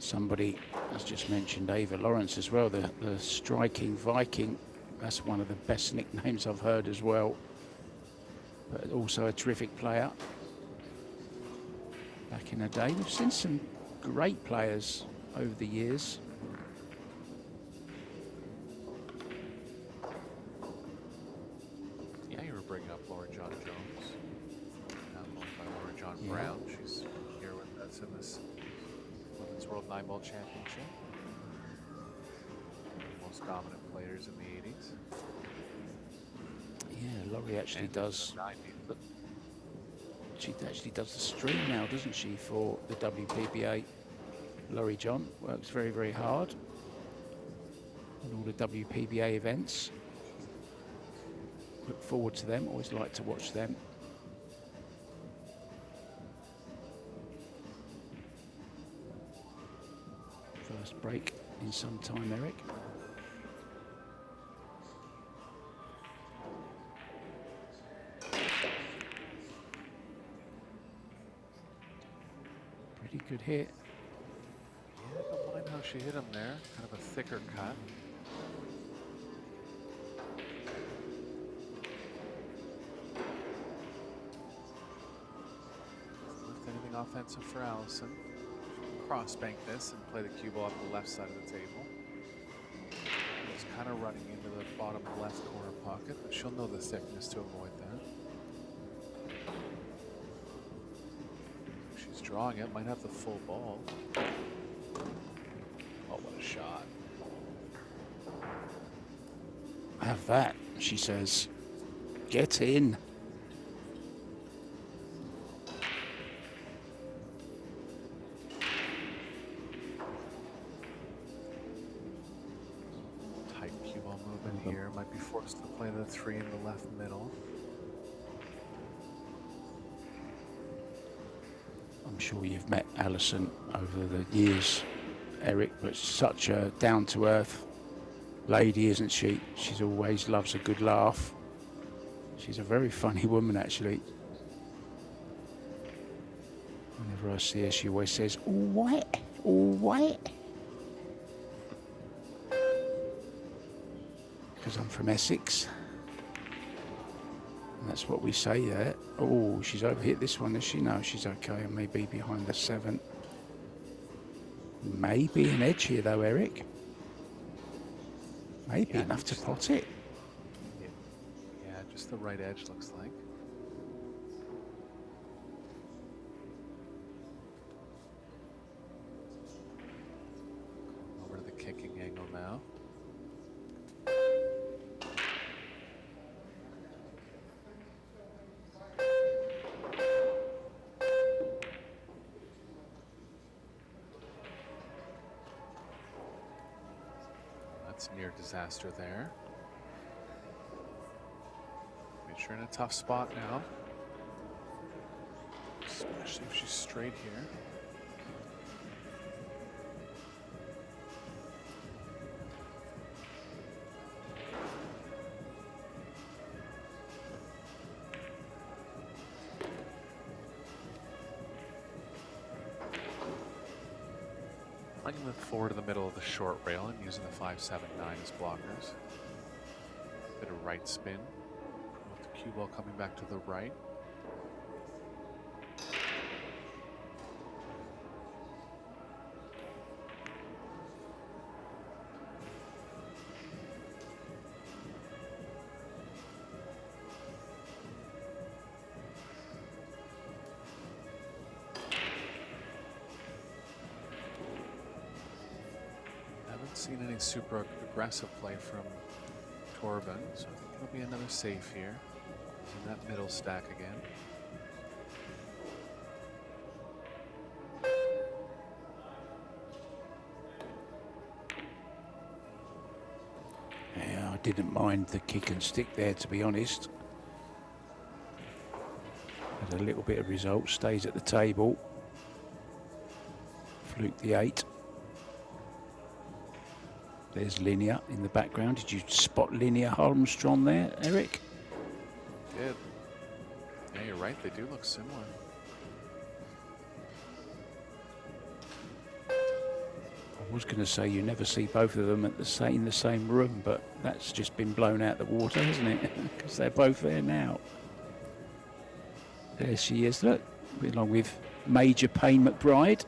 Somebody has just mentioned Ava Lawrence as well, the striking Viking. That's one of the best nicknames I've heard as well. But also a terrific player. Back in the day, we've seen some great players over the years. Yeah, you were bringing up Laura John Jones. Now going by Laura John Brown. She's here with us in this Women's World 9-Ball Championship. Most dominant players in the 80s. Yeah, Laurie actually And does. the 90s. She actually does the stream now, doesn't she, for the WPBA? Laurie John works very, very hard on all the WPBA events. Look forward to them. Always like to watch them. First break in some time, Eric. Pretty good hit. Yeah, don't mind how she hit him there. Kind of a thicker cut. Lift anything offensive for Allison. Cross bank this and play the cue ball up the left side of the table. Just kind of running into the bottom left corner pocket, but she'll know the thickness to avoid that. She's drawing it, might have the full ball. Oh, what a shot. Have that, she says. Get in. Tight cue ball movement here. Might be forced to play the 3 in the left middle. I'm sure you've met Alison over the years, Eric, but such a down-to-earth lady, isn't she? She's always loves a good laugh. She's a very funny woman, actually. Whenever I see her, she always says, "All right, all right." Because I'm from Essex. And that's what we say there. Oh, she's overhit this one, does she? No, she's okay. And maybe behind the 7. Maybe an edge here, though, Eric. Maybe Yeah, enough to just- pot it. Yeah, just the right edge looks like. Over to the kicking angle now. That's near disaster there. Make sure in a tough spot now. Especially if she's straight here. I can move forward to the middle of the short rail and using the 5-7-9 as blockers. Bit of right spin. With the cue ball coming back to the right. Seen any super aggressive play from Torvin, so I think it'll be another save here. In that middle stack again. didn't mind the kick and stick there, to be honest. Had a little bit of result, stays at the table. Fluke the 8. There's Linear in the background. Did you spot Linear Holmstrom there, Eric? Did. Yeah, you're right. They do look similar. I was going to say you never see both of them at in the same room, but that's just been blown out the water, hasn't it? Because they're both there now. There she is, look, along with Major Payne McBride.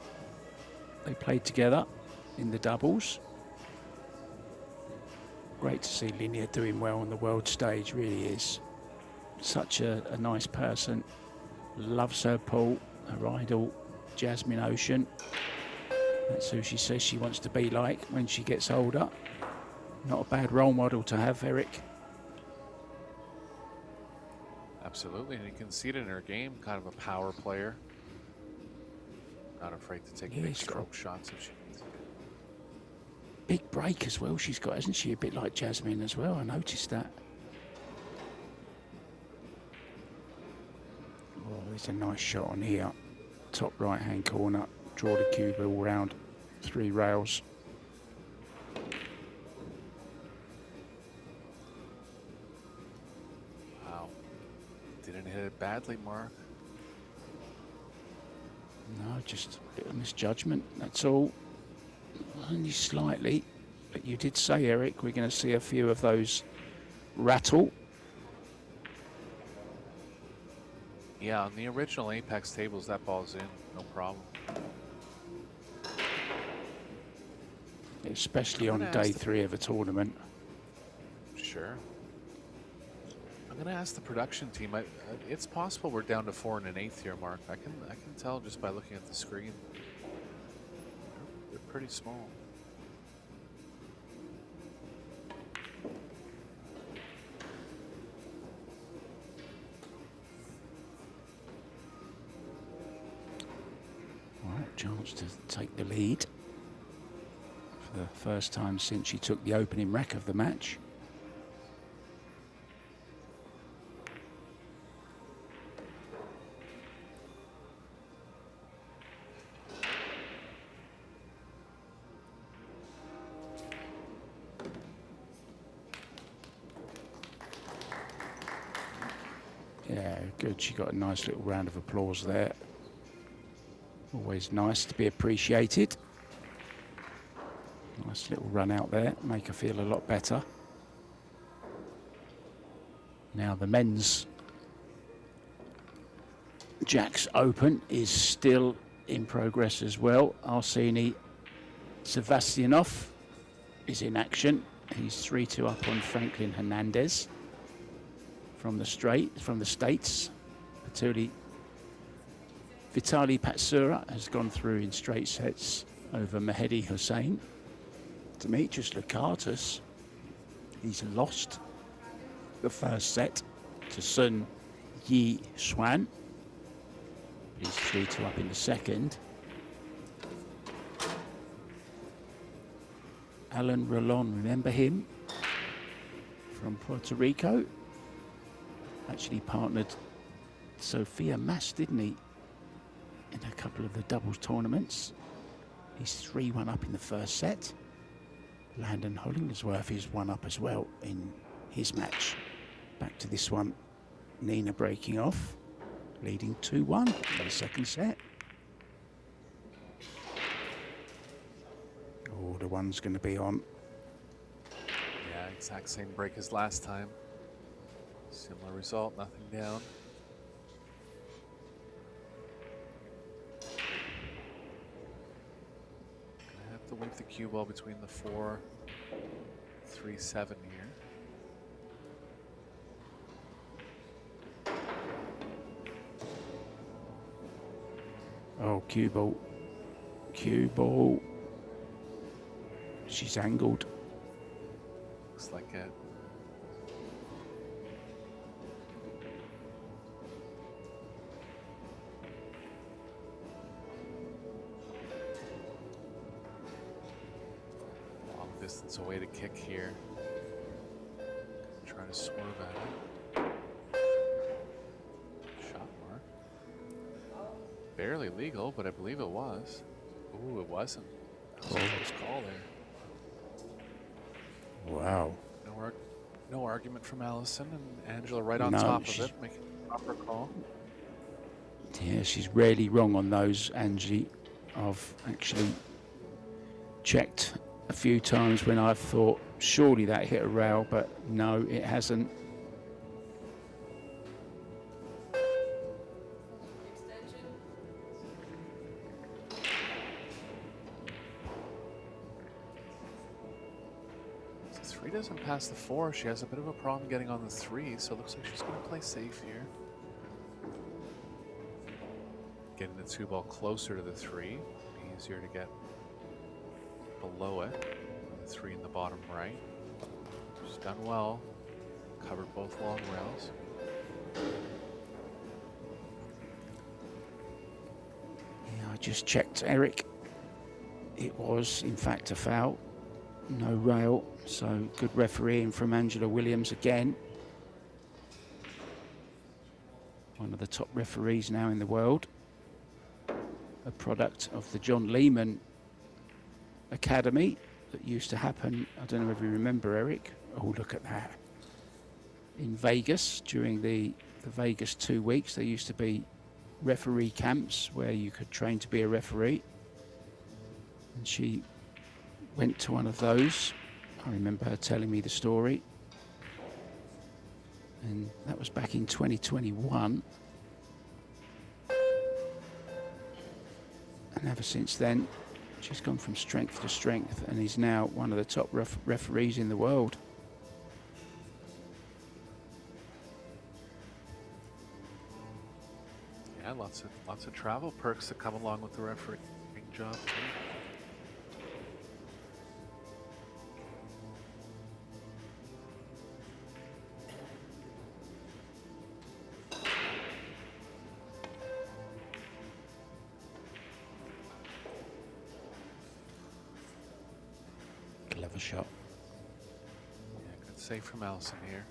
They played together in the doubles. Great to see Linear doing well on the world stage, really is. Such a nice person. Loves her pool, her idol, Jasmine Ocean. That's who she says she wants to be like when she gets older. Not a bad role model to have, Eric. Absolutely, and you can see it in her game, kind of a power player. Not afraid to take big stroke shots if she needs to. Big break as well she's got, hasn't she? A bit like Jasmine as well, I noticed that. Oh, there's a nice shot on here. Top right-hand corner. Draw the cue ball round 3 rails. Wow. Didn't hit it badly, Mark. No, just a bit of misjudgment, that's all. Only slightly. But you did say, Eric, we're going to see a few of those rattle. Yeah, on the original Apex tables, that ball's in, no problem. Especially on day 3 of a tournament. Sure. I'm going to ask the production team. It's possible we're down to 4 1/8 here, Mark. I can tell just by looking at the screen. They're pretty small. All right, chance to take the lead for the first time since she took the opening rack of the match. Yeah, good. She got a nice little round of applause there. Always nice to be appreciated. Nice little run out there, make her feel a lot better. Now the men's Jacks Open is still in progress as well. Arseny Sebastianov is in action. He's 3-2 up on Franklin Hernandez from the States. Vitaly Patsura has gone through in straight sets over Mehdi Hussein. Demetrius Lakatos, he's lost the first set to Sun Yi Xuan. He's 3-2 up in the second. Alan Rolon, remember him? From Puerto Rico. Actually partnered Sophia Mas, didn't he? In a couple of the doubles tournaments. He's 3-1 up in the first set. Landon Hollingsworth is 1 up as well in his match. Back to this one. Nina breaking off, leading 2-1 in the second set. Oh, the one's going to be on. Yeah, exact same break as last time. Similar result, nothing down. I have to leave the cue ball between the 4, 3, 7 here. Oh, cue ball. Cue ball. She's angled. Looks like it. Long distance away to kick here. Trying to swerve at it. Shot mark. Barely legal, but I believe it was. Ooh, it wasn't. That was a close call there. Wow. No argument from Allison, and Angela right on No, top of it, making a proper call. Yeah, she's rarely wrong on those, Angie. I've actually checked a few times when I've thought, surely that hit a rail, but no, it hasn't. So 3 doesn't pass the 4. She has a bit of a problem getting on the 3, so it looks like she's going to play safe here. Getting the 2 ball closer to the 3, easier to get below it. The 3 in the bottom right. She's done well. Covered both long rails. Yeah, I just checked, Eric. It was, in fact, a foul. No rail, so good refereeing from Angela Williams again. One of the top referees now in the world. A product of the John Lehman Academy that used to happen, I don't know if you remember, Eric. Oh, look at that. In Vegas, during the Vegas 2 weeks, there used to be referee camps where you could train to be a referee. And she went to one of those. I remember her telling me the story. And that was back in 2021. And ever since then, she's gone from strength to strength and is now one of the top referees in the world. Yeah, lots of travel perks that come along with the refereeing job too. Clever shot. Yeah, good save from Allison here.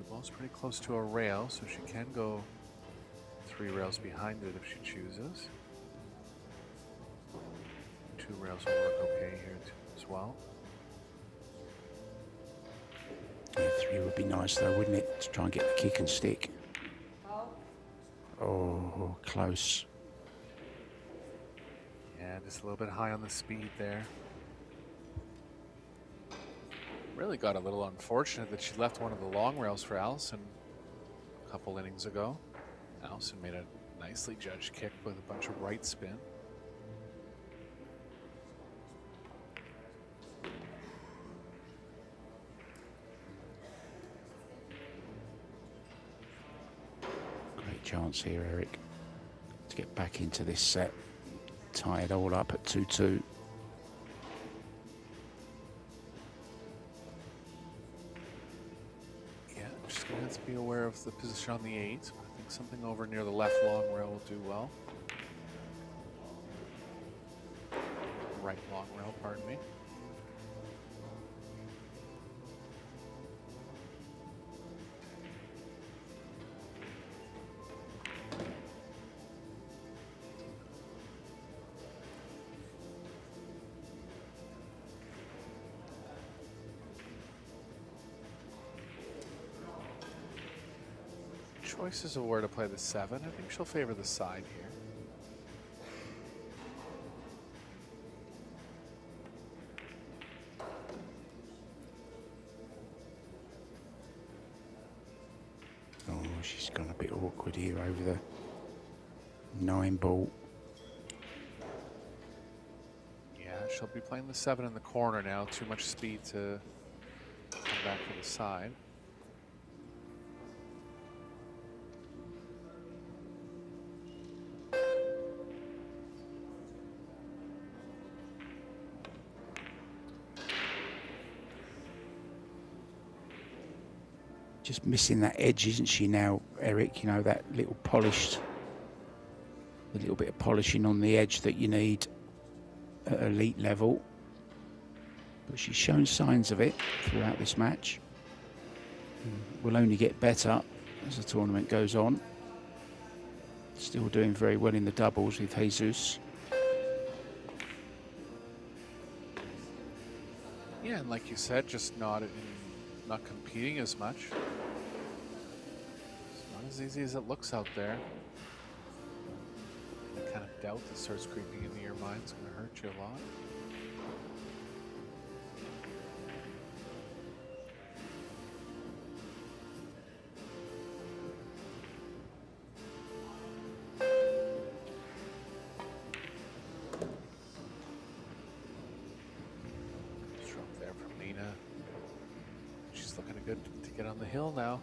Ball's pretty close to a rail, so she can go 3 rails behind it if she chooses. 2 rails will work okay here too, as well. Yeah, 3 would be nice though, wouldn't it? To try and get the kick and stick. Oh, close. Yeah, just a little bit high on the speed there. Really got a little unfortunate that she left one of the long rails for Allison a couple innings ago. Allison made a nicely judged kick with a bunch of right spin. Great chance here, Eric, to get back into this set. Tie it all up at 2-2. Have to be aware of the position on the 8. I think something over near the left long rail will do well. Right long rail, pardon me. Choices of where to play the 7. I think she'll favor the side here. Oh, she's gone a bit awkward here over the 9 ball. Yeah, she'll be playing the 7 in the corner now. Too much speed to come back to the side. Just missing that edge, isn't she now, Eric? You know, that little polished A little bit of polishing on the edge that you need at elite level. But she's shown signs of it throughout this match. Will only get better as the tournament goes on. Still doing very well in the doubles with Jesus. Yeah, and like you said, just not competing as much. It's not as easy as it looks out there. The kind of doubt that starts creeping into your mind is going to hurt you a lot. Good to get on the hill now.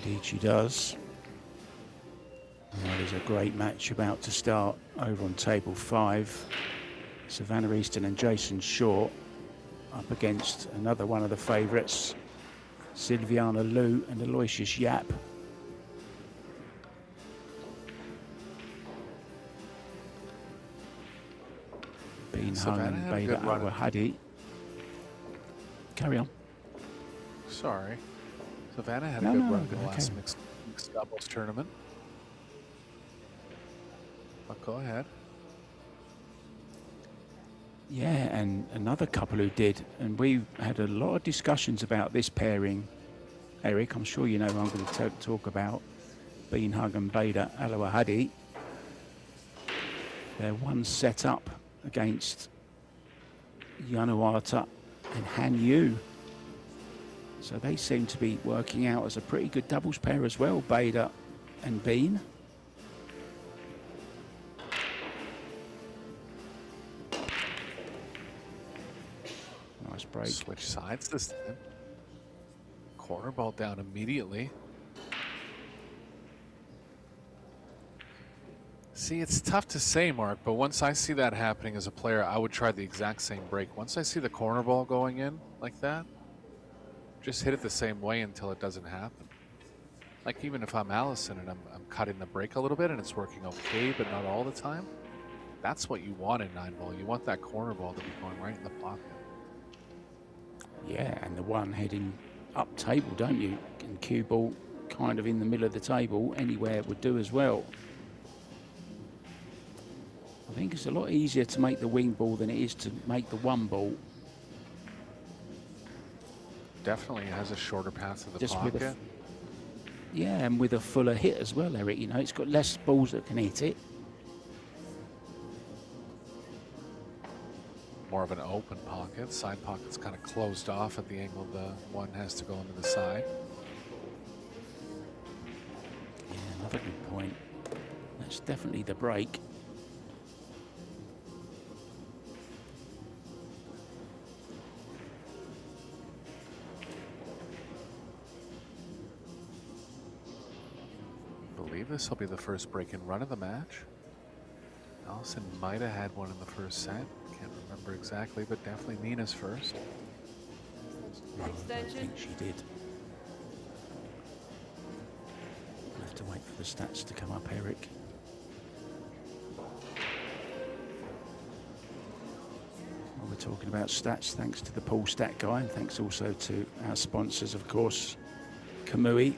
Indeed she does. There's a great match about to start over on table 5. Savannah Easton and Jason Shaw up against another one of the favourites, Silviana Liu and Aloysius Yap. Being hung and Bader Al-Wahadi. Carry on. Sorry. Savannah had a good run in the last mixed doubles tournament. But go ahead. Yeah, and another couple who did. And we had a lot of discussions about this pairing. Eric, I'm sure you know who I'm going to talk about. Bean Hug and Bader Al-Wahadi. They're one set up against Yanuata and Han Yu. So they seem to be working out as a pretty good doubles pair as well, Bader and Bean. Nice break. Switch sides this time. Corner ball down immediately. See, it's tough to say, Mark, but once I see that happening as a player, I would try the exact same break. Once I see the corner ball going in like that, just hit it the same way until it doesn't happen. Like even if I'm Allison and I'm cutting the break a little bit and it's working okay, but not all the time, that's what you want in 9-ball. You want that corner ball to be going right in the pocket. Yeah, and the one heading up table, don't you? And cue ball kind of in the middle of the table, anywhere would do as well. I think it's a lot easier to make the wing ball than it is to make the one ball. Definitely has a shorter path to the Just pocket. Yeah, and with a fuller hit as well, Eric. You know, it's got less balls that can hit it. More of an open pocket. Side pocket's kind of closed off at the angle the one has to go into the side. Yeah, another good point. That's definitely the break. I believe this will be the first break-in run of the match. Allison might have had one in the first set. Can't remember exactly, but definitely Nina's first. I think she did. We'll have to wait for the stats to come up, Eric. Well, we're talking about stats thanks to the Pool Stat Guy, and thanks also to our sponsors, of course, Kamui,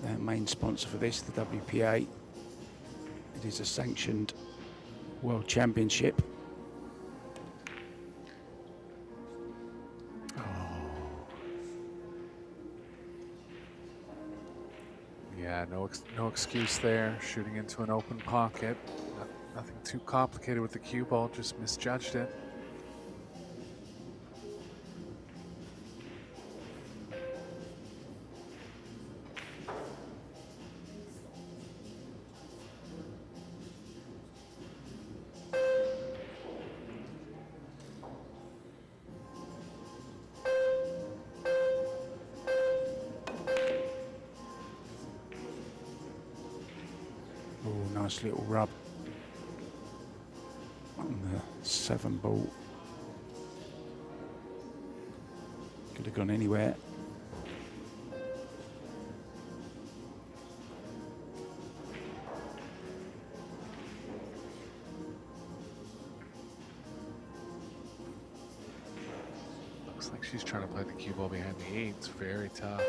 our main sponsor for this, the WPA. It is a sanctioned World Championship. Oh. Yeah, no excuse there. Shooting into an open pocket. Nothing too complicated with the cue ball, just misjudged it. Nice little rub on the 7 ball. Could have gone anywhere. Looks like she's trying to play the cue ball behind the 8. It's very tough.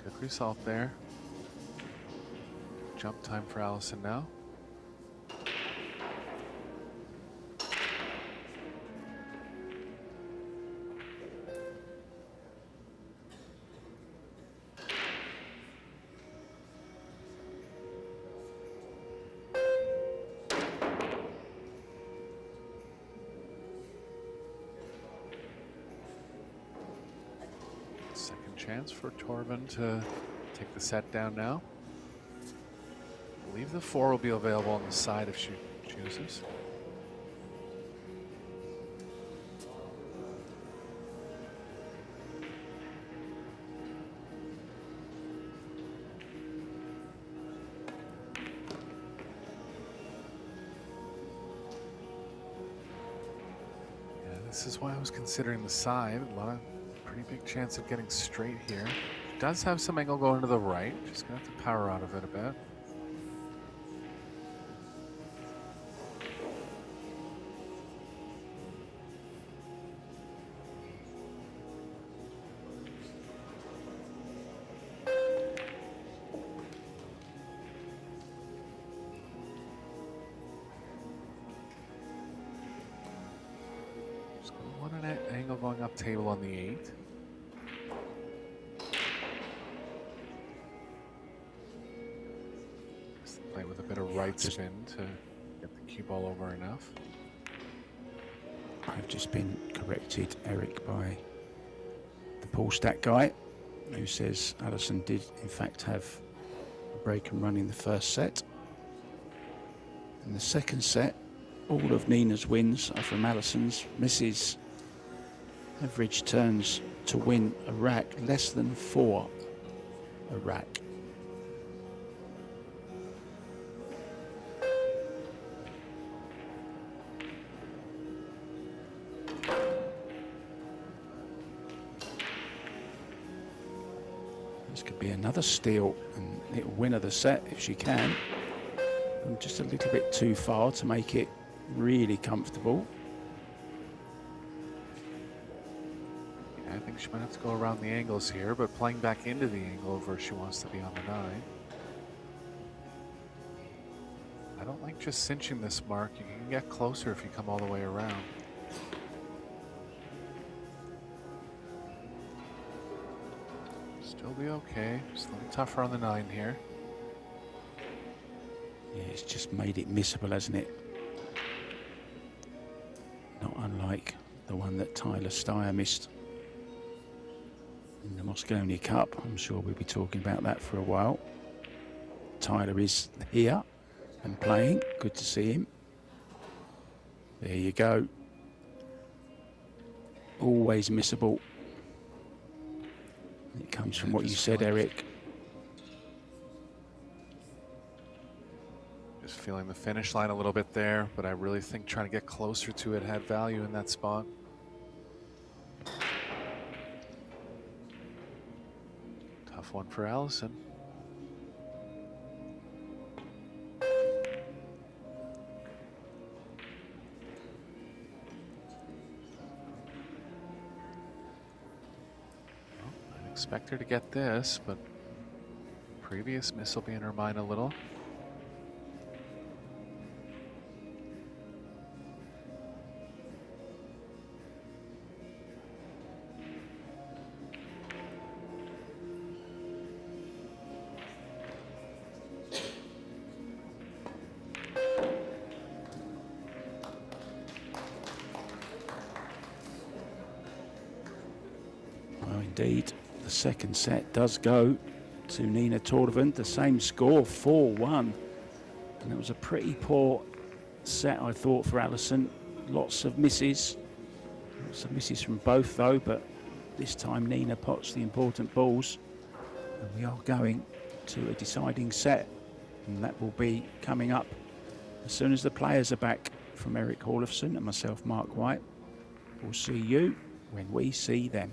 Good result there. Jump time for Allison now. Second chance for Torben to take the set down now. I believe the 4 will be available on the side if she chooses. Yeah, this is why I was considering the side. A lot of pretty big chance of getting straight here. Does have some angle going to the right. Just gonna have to power out of it a bit. Just gonna want an angle going up table on the 8. Play with a bit of right spin to get the cue ball over enough. I've just been corrected, Eric, by the Paul Stat guy, who says Allison did in fact have a break and run in the first set. In the second set, all of Nina's wins are from Allison's. Misses average turns to win a rack, less than 4 a rack. This could be another steal, and it'll win her the set if she can. And just a little bit too far to make it really comfortable. Yeah, I think she might have to go around the angles here, but playing back into the angle over she wants to be on the 9. I don't like just cinching this mark. You can get closer if you come all the way around. Still be okay. Just a little tougher on the 9 here. Yeah, it's just made it missable, hasn't it? Not unlike the one that Tyler Steyer missed in the Moscone Cup. I'm sure we'll be talking about that for a while. Tyler is here and playing. Good to see him. There you go. Always missable. It comes from what you said, Eric. Just feeling the finish line a little bit there, but I really think trying to get closer to it had value in that spot. Tough one for Allison. Expect her to get this, but previous miss will be in her mind a little. Well, indeed. The second set does go to Nina Torven. The same score, 4-1. And it was a pretty poor set, I thought, for Allison. Lots of misses. Lots of misses from both though, but this time Nina pots the important balls. And we are going to a deciding set. And that will be coming up as soon as the players are back. From Eric Hallofson and myself, Mark White. We'll see you when we see them.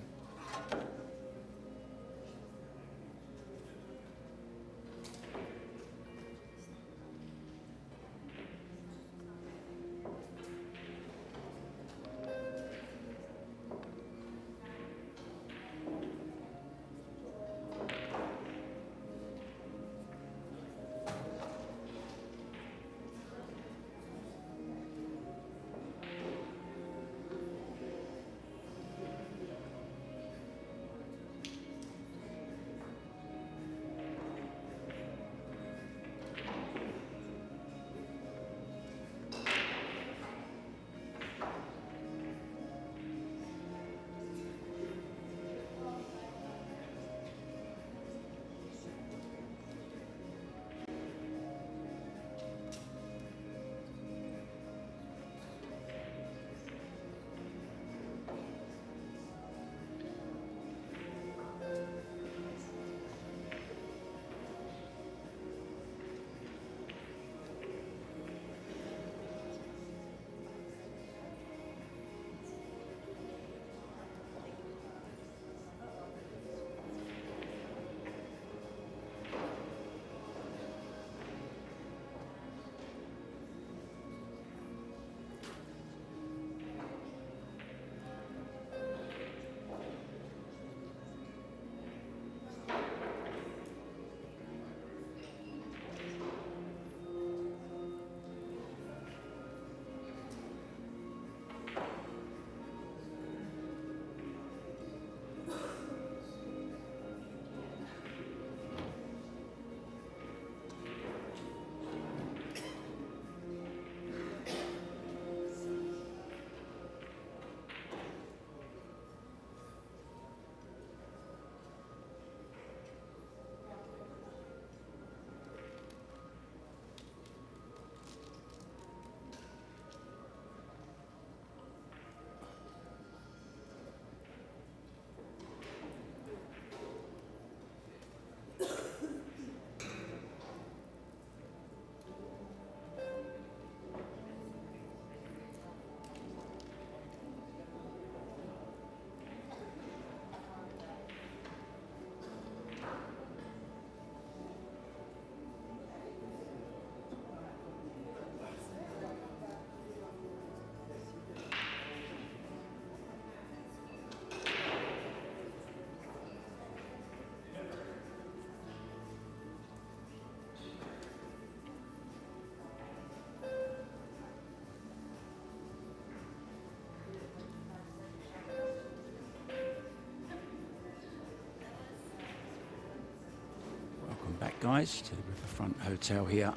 Back, guys, to the Riverfront Hotel here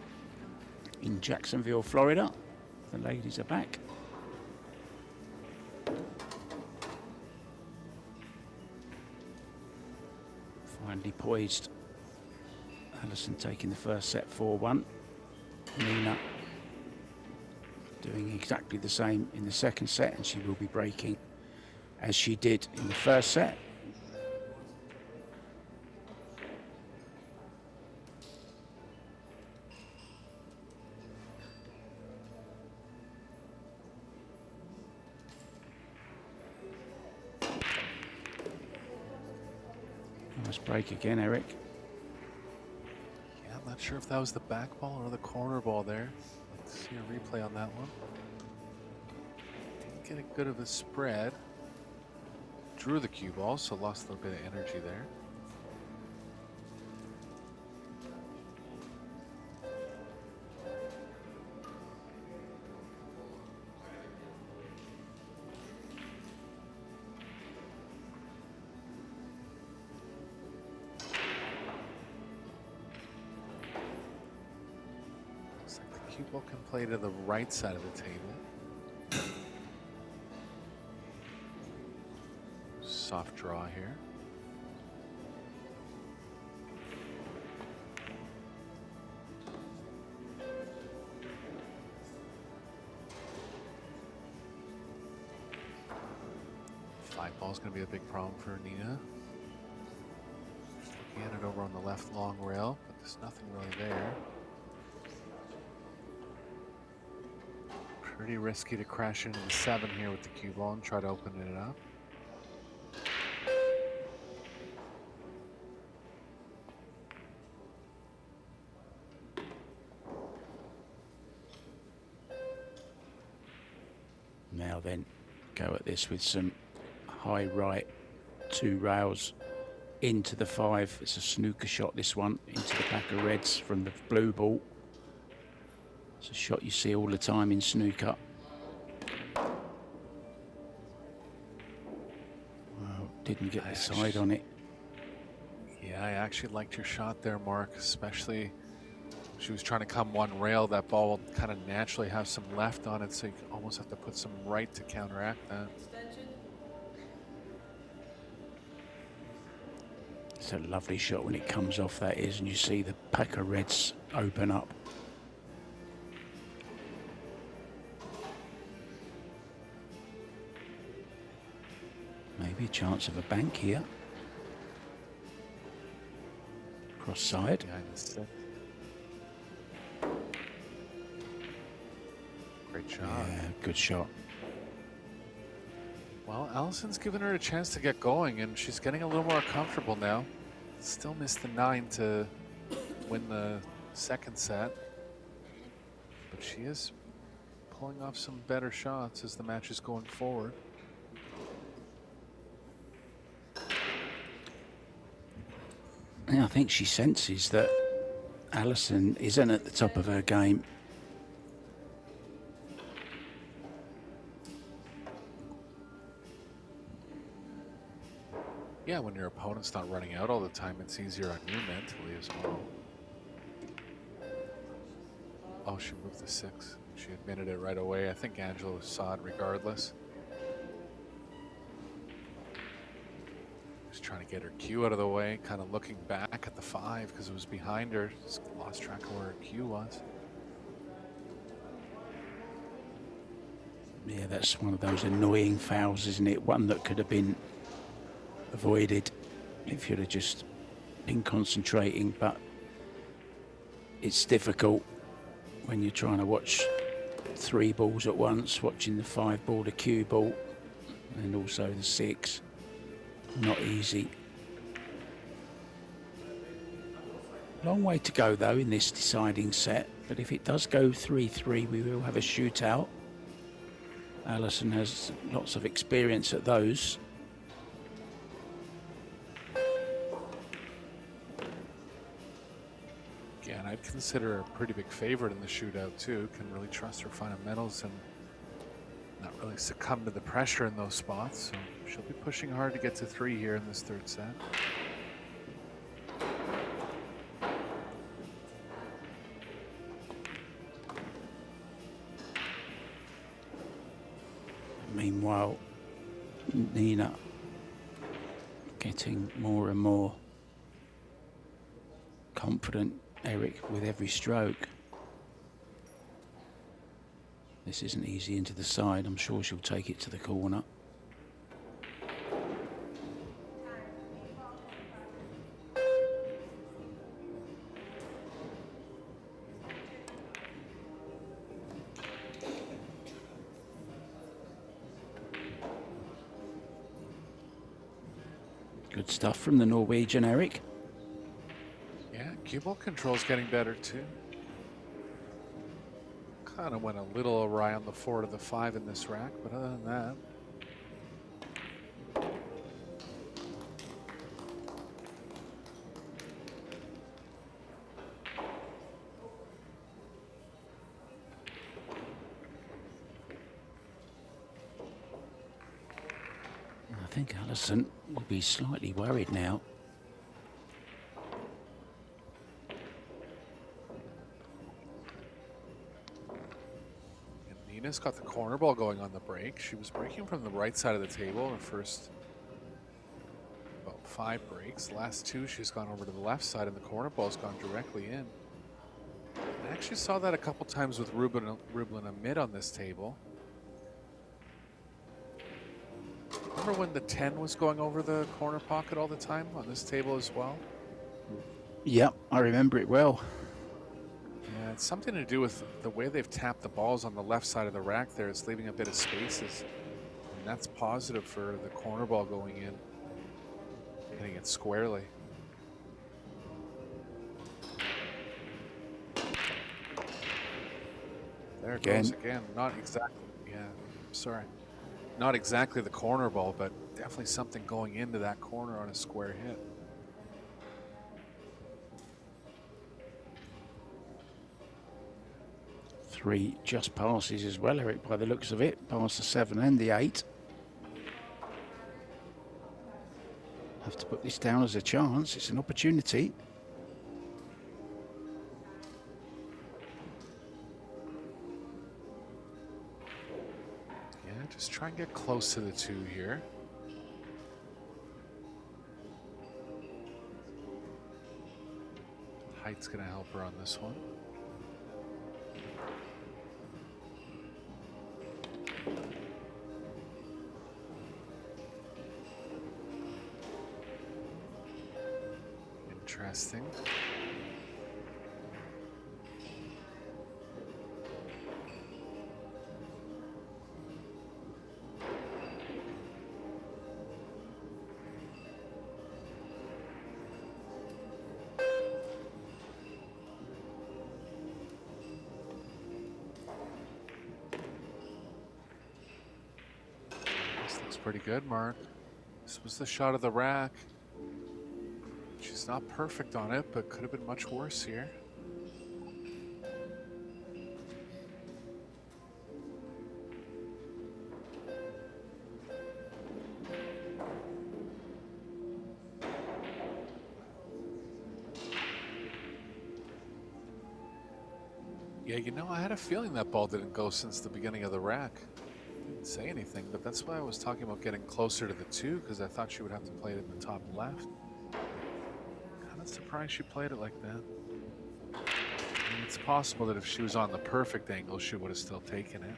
in Jacksonville, Florida. The ladies are back. Finally poised. Alison taking the first set 4-1. Nina doing exactly the same in the second set, and she will be breaking as she did in the first set. Nice break again, Eric. Yeah, I'm not sure if that was the back ball or the corner ball there. Let's see a replay on that one. Didn't get a good of a spread. Drew the cue ball, so lost a little bit of energy there. Cue ball can play to the right side of the table. Soft draw here. 5 ball's going to be a big problem for Nina. Looking at it over on the left long rail, but there's nothing really there. Pretty risky to crash into the 7 here with the cue ball and try to open it up. Now then, go at this with some high right, 2 rails into the 5. It's a snooker shot, this one, into the pack of reds from the blue ball. It's a shot you see all the time in snooker. Well, didn't get the side on it. Yeah, I actually liked your shot there, Mark, especially she was trying to come one rail. That ball will kind of naturally have some left on it, so you almost have to put some right to counteract that. It's a lovely shot when it comes off, that is, and you see the pack of reds open up. Maybe a chance of a bank here. Cross side. Behind the 6. Great shot. Yeah, good shot. Well, Allison's given her a chance to get going, and she's getting a little more comfortable now. Still missed the 9 to win the second set, but she is pulling off some better shots as the match is going forward. Yeah, I think she senses that Allison isn't at the top of her game. Yeah, when your opponent's not running out all the time, it's easier on you mentally as well. Oh, she moved the 6. She admitted it right away. I think Angela saw it regardless. Just trying to get her cue out of the way, kind of looking back at the 5 because it was behind her. Just lost track of where her cue was. Yeah, that's one of those annoying fouls, isn't it? One that could have been avoided if you'd have just been concentrating, but it's difficult when you're trying to watch 3 balls at once, watching the 5 ball, the cue ball, and also the 6. Not easy. Long way to go though in this deciding set, but if it does go 3-3, we will have a shootout. Allison has lots of experience at those. Yeah, and I'd consider her a pretty big favorite in the shootout too. Can really trust her fundamentals and not really succumb to the pressure in those spots. So she'll be pushing hard to get to 3 here in this third set. Meanwhile, Nina getting more and more confident, Eric, with every stroke. This isn't easy into the side. I'm sure she'll take it to the corner. Good stuff from the Norwegian, Eric. Yeah, cue ball control's getting better too. Kind of went a little awry on the 4 to the 5 in this rack, but other than that. I think Allison will be slightly worried now. Nina's got the corner ball going on the break. She was breaking from the right side of the table her first about 5 breaks. The last 2 she's gone over to the left side and the corner ball's gone directly in. I actually saw that a couple times with Rublin and mid on this table. remember when the 10 was going over the corner pocket all the time on this table as well? Yep, I remember it well. Yeah, it's something to do with the way they've tapped the balls on the left side of the rack there. It's leaving a bit of spaces. And that's positive for the corner ball going in, hitting it squarely. There it goes again. Not exactly, yeah, sorry. Not exactly the corner ball, but definitely something going into that corner on a square hit. Three just passes as well, Eric, by the looks of it. Past the 7 and the 8. Have to put this down as a chance. It's an opportunity. Yeah, just try and get close to the 2 here. Height's gonna help her on this one. Interesting. This looks pretty good, Mark. This was the shot of the rack. She's not perfect on it, but could have been much worse here. Yeah, you know, I had a feeling that ball didn't go since the beginning of the rack. Didn't say anything, but that's why I was talking about getting closer to the 2, because I thought she would have to play it in the top left. Surprised she played it like that. I mean, it's possible that if she was on the perfect angle, she would have still taken it.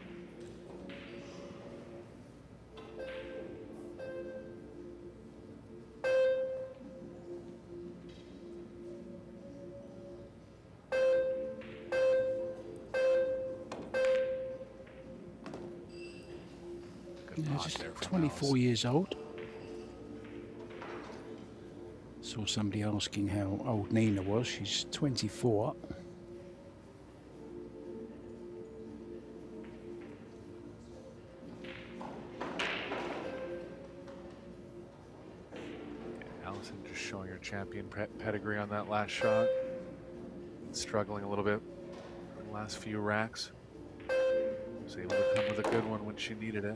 Yeah, just 24 years old. Saw somebody asking how old Nina was. She's 24. Allison just showing her champion pedigree on that last shot. Struggling a little bit in the last few racks. Was able to come with a good one when she needed it.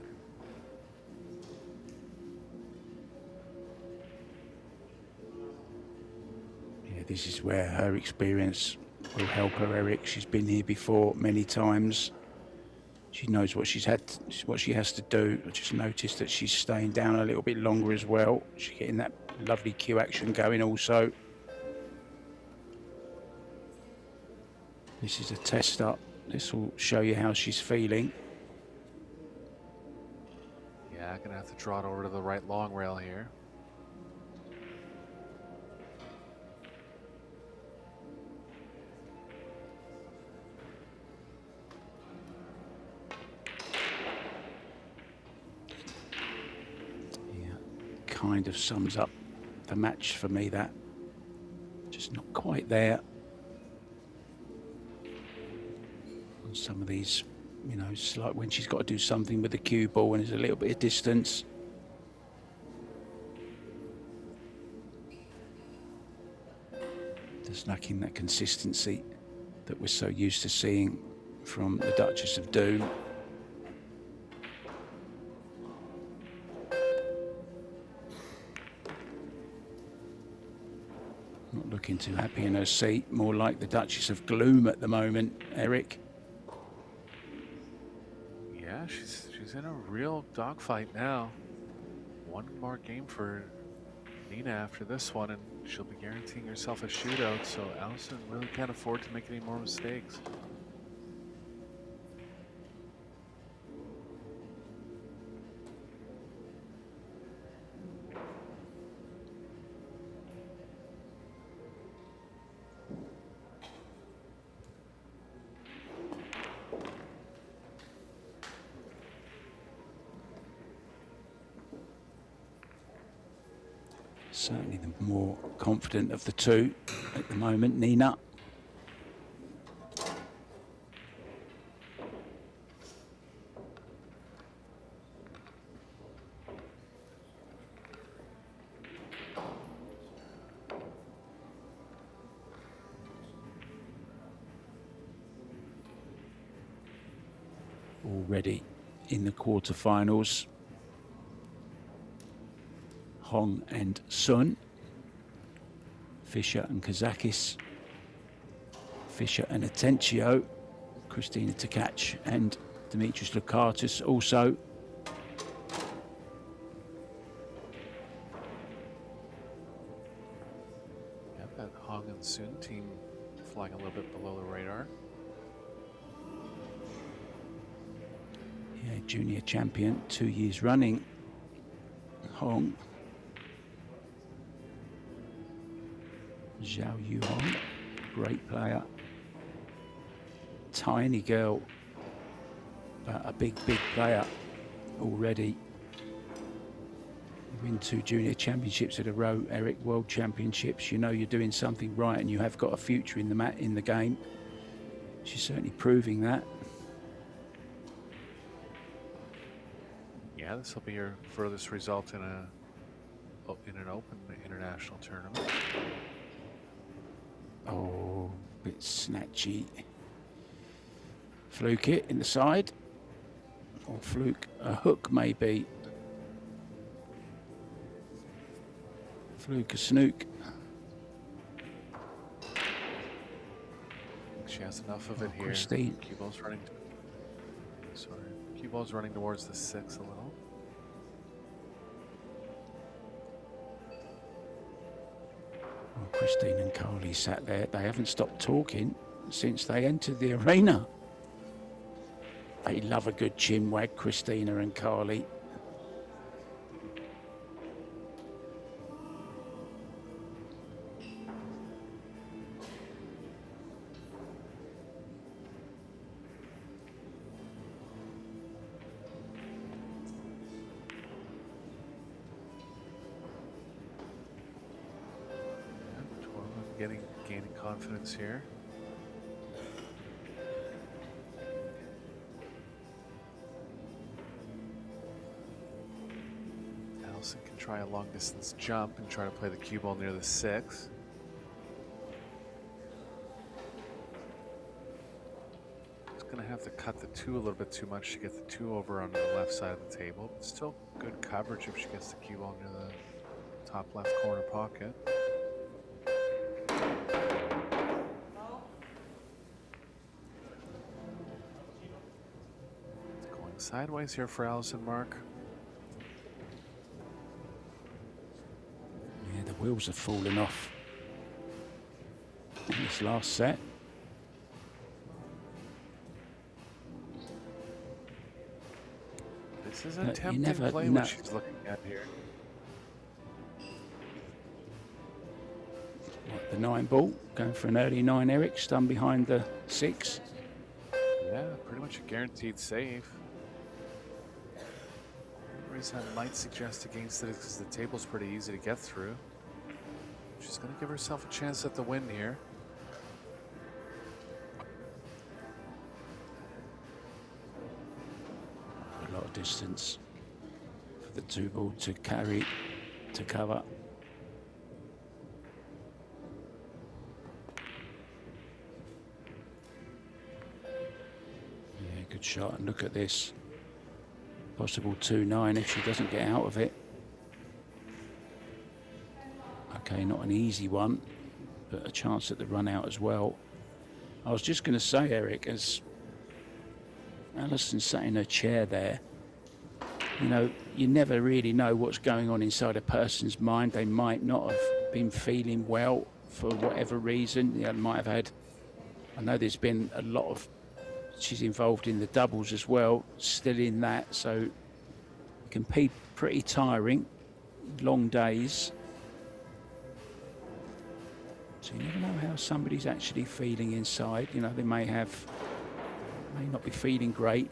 This is where her experience will help her, Eric. She's been here before many times. She knows what she has to do. I just noticed that she's staying down a little bit longer as well. She's getting that lovely cue action going also. This is a test up. This will show you how she's feeling. Yeah, I'm gonna have to draw it over to the right long rail here. Kind of sums up the match for me, that just not quite there on some of these, you know, it's like when she's got to do something with the cue ball and there's a little bit of distance. Just lacking that consistency that we're so used to seeing from the Duchess of Doom. Not looking too happy in her seat, more like the Duchess of Gloom at the moment, Eric. Yeah, she's in a real dogfight now. One more game for Nina after this one, and she'll be guaranteeing herself a shootout, so Allison really can't afford to make any more mistakes. Certainly the more confident of the two at the moment, Nina. Already in the quarterfinals, Hong and Sun, Fischer and Kazakis, Fischer and Atencio, Christina Tkach and Dimitris Lukatis also. Yeah, that Hong and Sun team flying a little bit below the radar. Yeah, junior champion, 2 years running, Hong. Zhao Yuhong, great player. Tiny girl, but a big player already. You win 2 junior championships at a row, Eric, world championships. You know you're doing something right and you have got a future in the game. She's certainly proving that. Yeah, this will be her furthest result in an open international tournament. Oh, bit snatchy. Fluke it in the side. Or fluke a hook maybe. Fluke a snook. She has enough of it here. Christine. Cue ball's running. Sorry, cue ball's running towards the 6 a little. Well, Christine and Carly sat there. They haven't stopped talking since they entered the arena. They love a good chin wag, Christina and Carly. Gaining confidence here. Allison can try a long distance jump and try to play the cue ball near the 6. Just gonna have to cut the 2 a little bit too much to get the 2 over on the left side of the table. But still good coverage if she gets the cue ball near the top left corner pocket. Sideways here for Allison, Mark. Yeah, the wheels have fallen off in this last set. This is a tempting play what she's looking at here. The 9 ball, going for an early 9, Eric, stunned behind the 6. Yeah, pretty much a guaranteed save. The reason I might suggest against it is because the table's pretty easy to get through. She's going to give herself a chance at the win here. A lot of distance for the 2 ball to carry, to cover. Yeah, good shot, and look at this. Possible 2-9 if she doesn't get out of it. Okay, not an easy one, but a chance at the run out as well. I was just going to say, Eric, as Alison sat in her chair there, you know, you never really know what's going on inside a person's mind. They might not have been feeling well for whatever reason. They might have had, I know there's been a lot of, she's involved in the doubles as well, still in that, so it can be pretty tiring, long days. So you never know how somebody's actually feeling inside. You know, they may not be feeling great.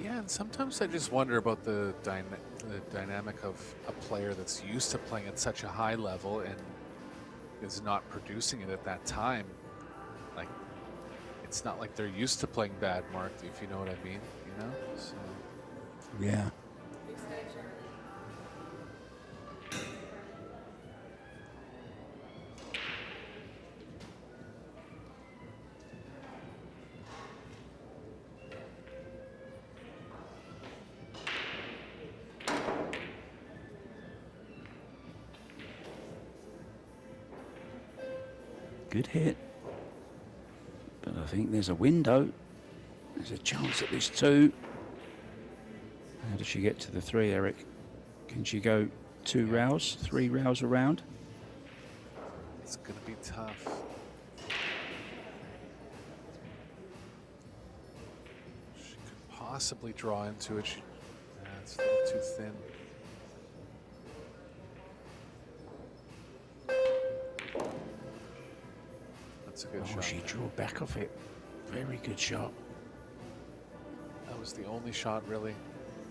Yeah, and sometimes I just wonder about the dynamic of a player that's used to playing at such a high level and is not producing it at that time. Like, it's not like they're used to playing bad, Mark, if you know what I mean, you know? So. Yeah. Good hit. But I think there's a window. There's a chance at this 2. How does she get to the 3, Eric? Can she go 2 rows, 3 rows around? It's going to be tough. She could possibly draw into it. It's a little too thin. That's a good shot. She drew back off it. Very good shot. That was the only shot, really.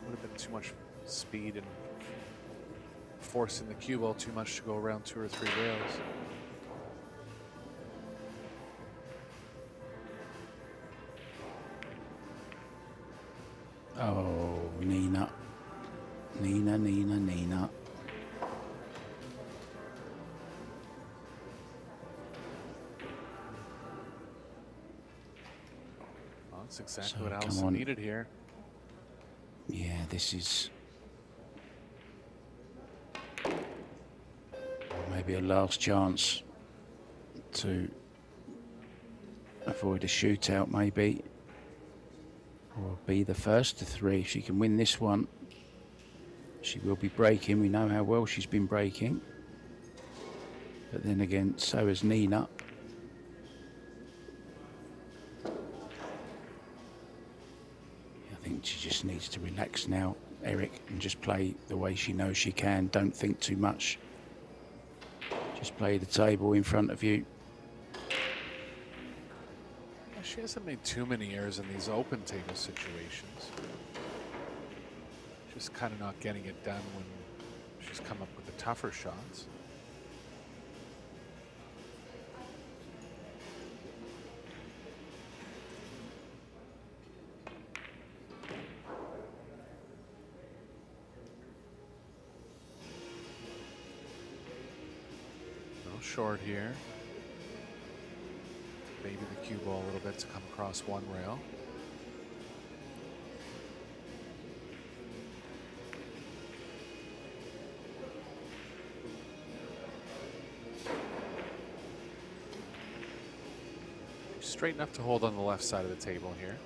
Would have been too much speed and forcing the cue ball too much to go around 2 or 3 rails. Oh, Nina. Nina. Well, that's exactly So, what come Allison on. needed here. Yeah, this is maybe a last chance to avoid a shootout, maybe, or be the first to 3. If she can win this one, she will be breaking. We know how well she's been breaking, but then again, so has Nina. I think she just needs to relax now, Eric, and just play the way she knows she can. Don't think too much. Just play the table in front of you. Yeah, she hasn't made too many errors in these open table situations. Just kind of not getting it done when she's come up with the tougher shots. Short here. Maybe the cue ball a little bit to come across 1 rail. Straight enough to hold on the left side of the table here.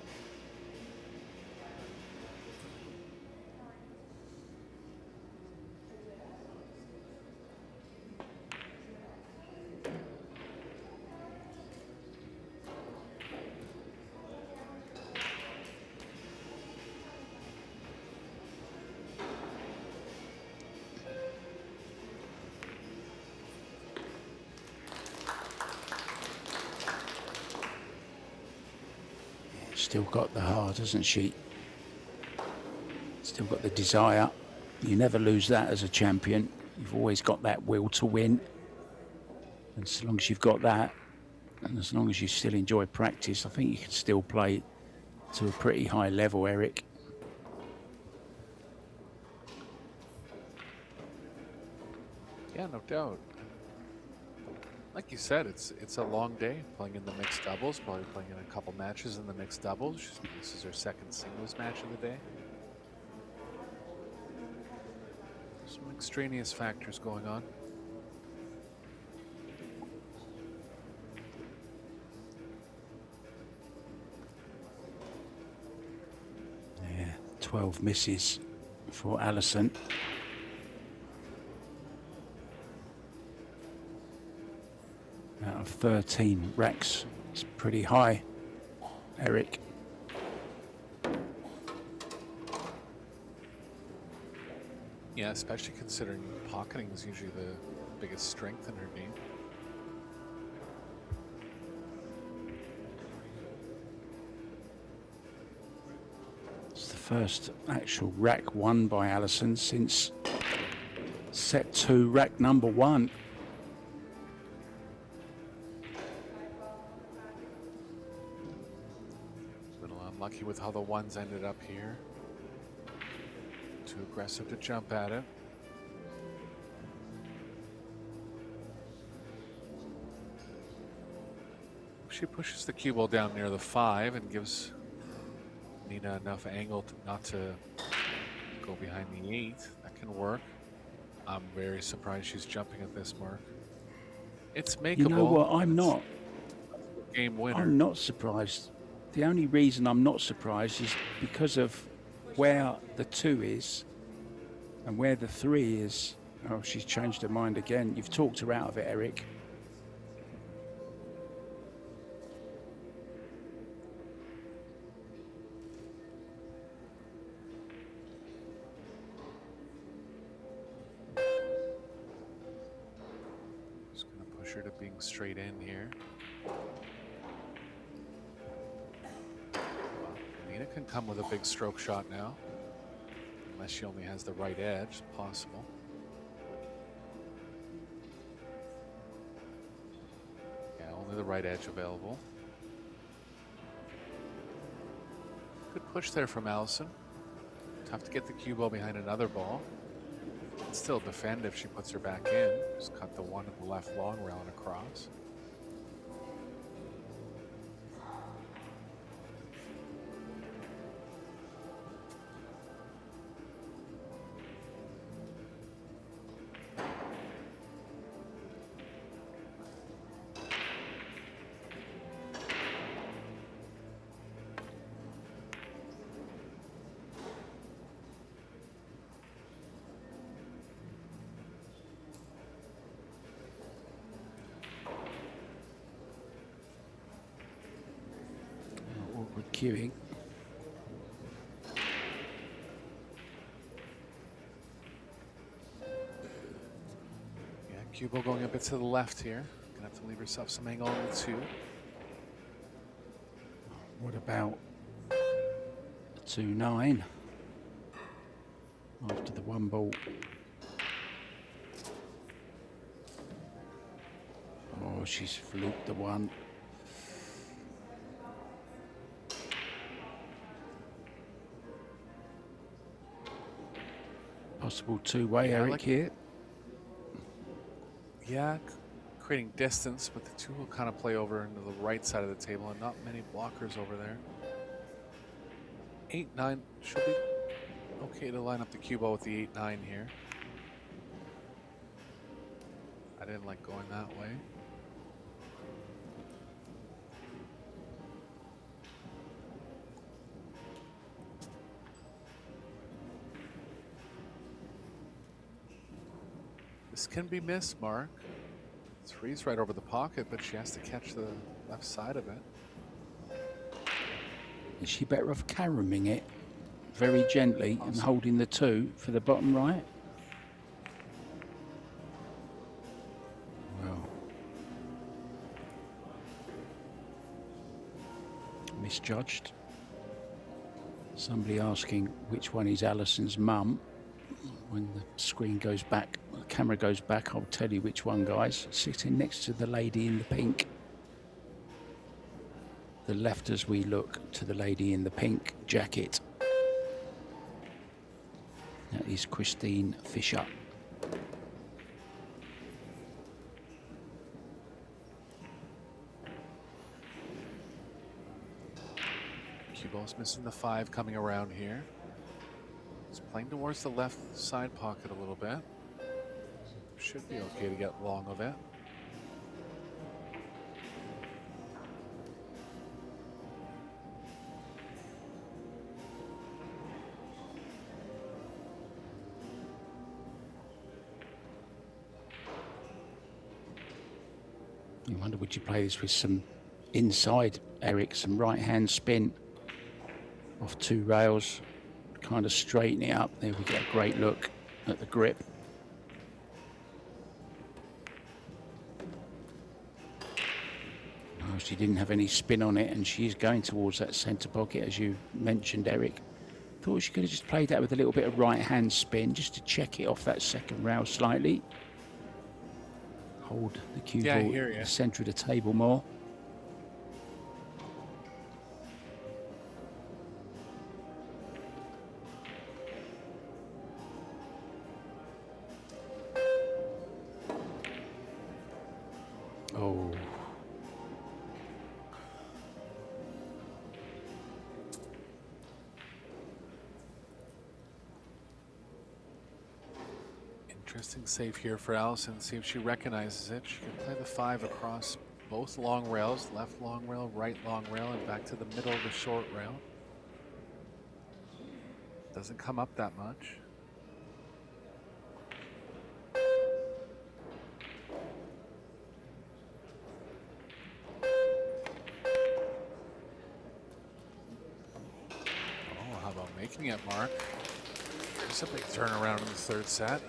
Still got the heart, hasn't she? Still got the desire. You never lose that as a champion. You've always got that will to win. And as long as you've got that, and as long as you still enjoy practice, I think you can still play to a pretty high level, Eric. Yeah, no doubt. Like you said, it's a long day playing in the mixed doubles, probably playing in a couple matches in the mixed doubles. This is her second singles match of the day. Some extraneous factors going on. Yeah, 12 misses for Allison. Out of 13 racks, it's pretty high, Eric. Yeah, especially considering pocketing is usually the biggest strength in her game. It's the First actual rack won by Alison since set 2, rack number 1. Little unlucky with how the ones ended up here. Too aggressive to jump at it. She pushes the cue ball down near the 5 and gives Nina enough angle not to go behind the 8. That can work. I'm very surprised she's jumping at this mark. It's makeable. You know what? I'm not. Game winner. I'm not surprised. The only reason I'm not surprised is because of where the 2 is and where the 3 is. Oh, she's changed her mind again. You've talked her out of it, Eric. To being straight in here. Nina can come with a big stroke shot now, unless she only has the right edge. Possible. Yeah, only the right edge available. Good push there from Allison. Tough to get the cue ball behind another ball. Still defend if she puts her back in. Just cut the one at the left long rail and across. Queuing. Yeah, cue ball going a bit to the left here. Gonna have to leave herself some angle on the 2. What about the 2-9 after the 1 ball? Oh, she's fluked the 1. Possible 2-way, Yeah, Eric, like here. Yeah, creating distance, but the 2 will kind of play over into the right side of the table and not many blockers over there. 8-9 should be okay to line up the cue ball with the 8-9 here. I didn't like going that way. This can be missed, Mark. 3's right over the pocket, but she has to catch the left side of it. Is she better off caroming it very gently and holding the 2 for the bottom right? Well, misjudged. Somebody asking which one is Alison's mum. When the screen goes back, the camera goes back, I'll tell you which one, guys. Sitting next to the lady in the pink. The left as we look to the lady in the pink jacket. That is Christine Fisher. Cue ball's missing the 5 coming around here. It's playing towards the left side pocket a little bit. Should be okay to get long of it. You wonder, would you play this with some inside, Eric, some right-hand spin off 2 rails, kind of straighten it up. There we get a great look at the grip. Oh, she didn't have any spin on it, and she's going towards that centre pocket, as you mentioned, Eric. Thought she could have just played that with a little bit of right hand spin just to check it off that second rail slightly. Hold the cue Yeah, I ball hear in ya. the centre of the table more. Oh. Interesting save here for Allison. See if she recognizes it. She can play the 5 across both long rails, left long rail, right long rail, and back to the middle of the short rail. Doesn't come up that much. Oh, how about making it, Mark? There's a big turnaround in the third set.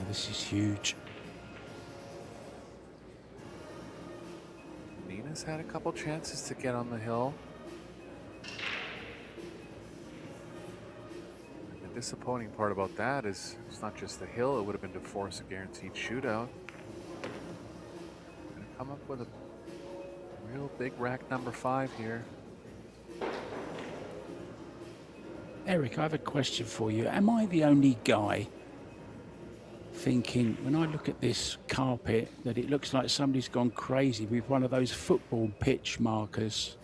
This is huge. Nina's had a couple chances to get on the hill. And the disappointing part about that is it's not just the hill, it would have been to force a guaranteed shootout. Gonna come up with a real big rack number 5 here. Eric, I have a question for you. Am I the only guy thinking, when I look at this carpet, that it looks like somebody's gone crazy with one of those football pitch markers?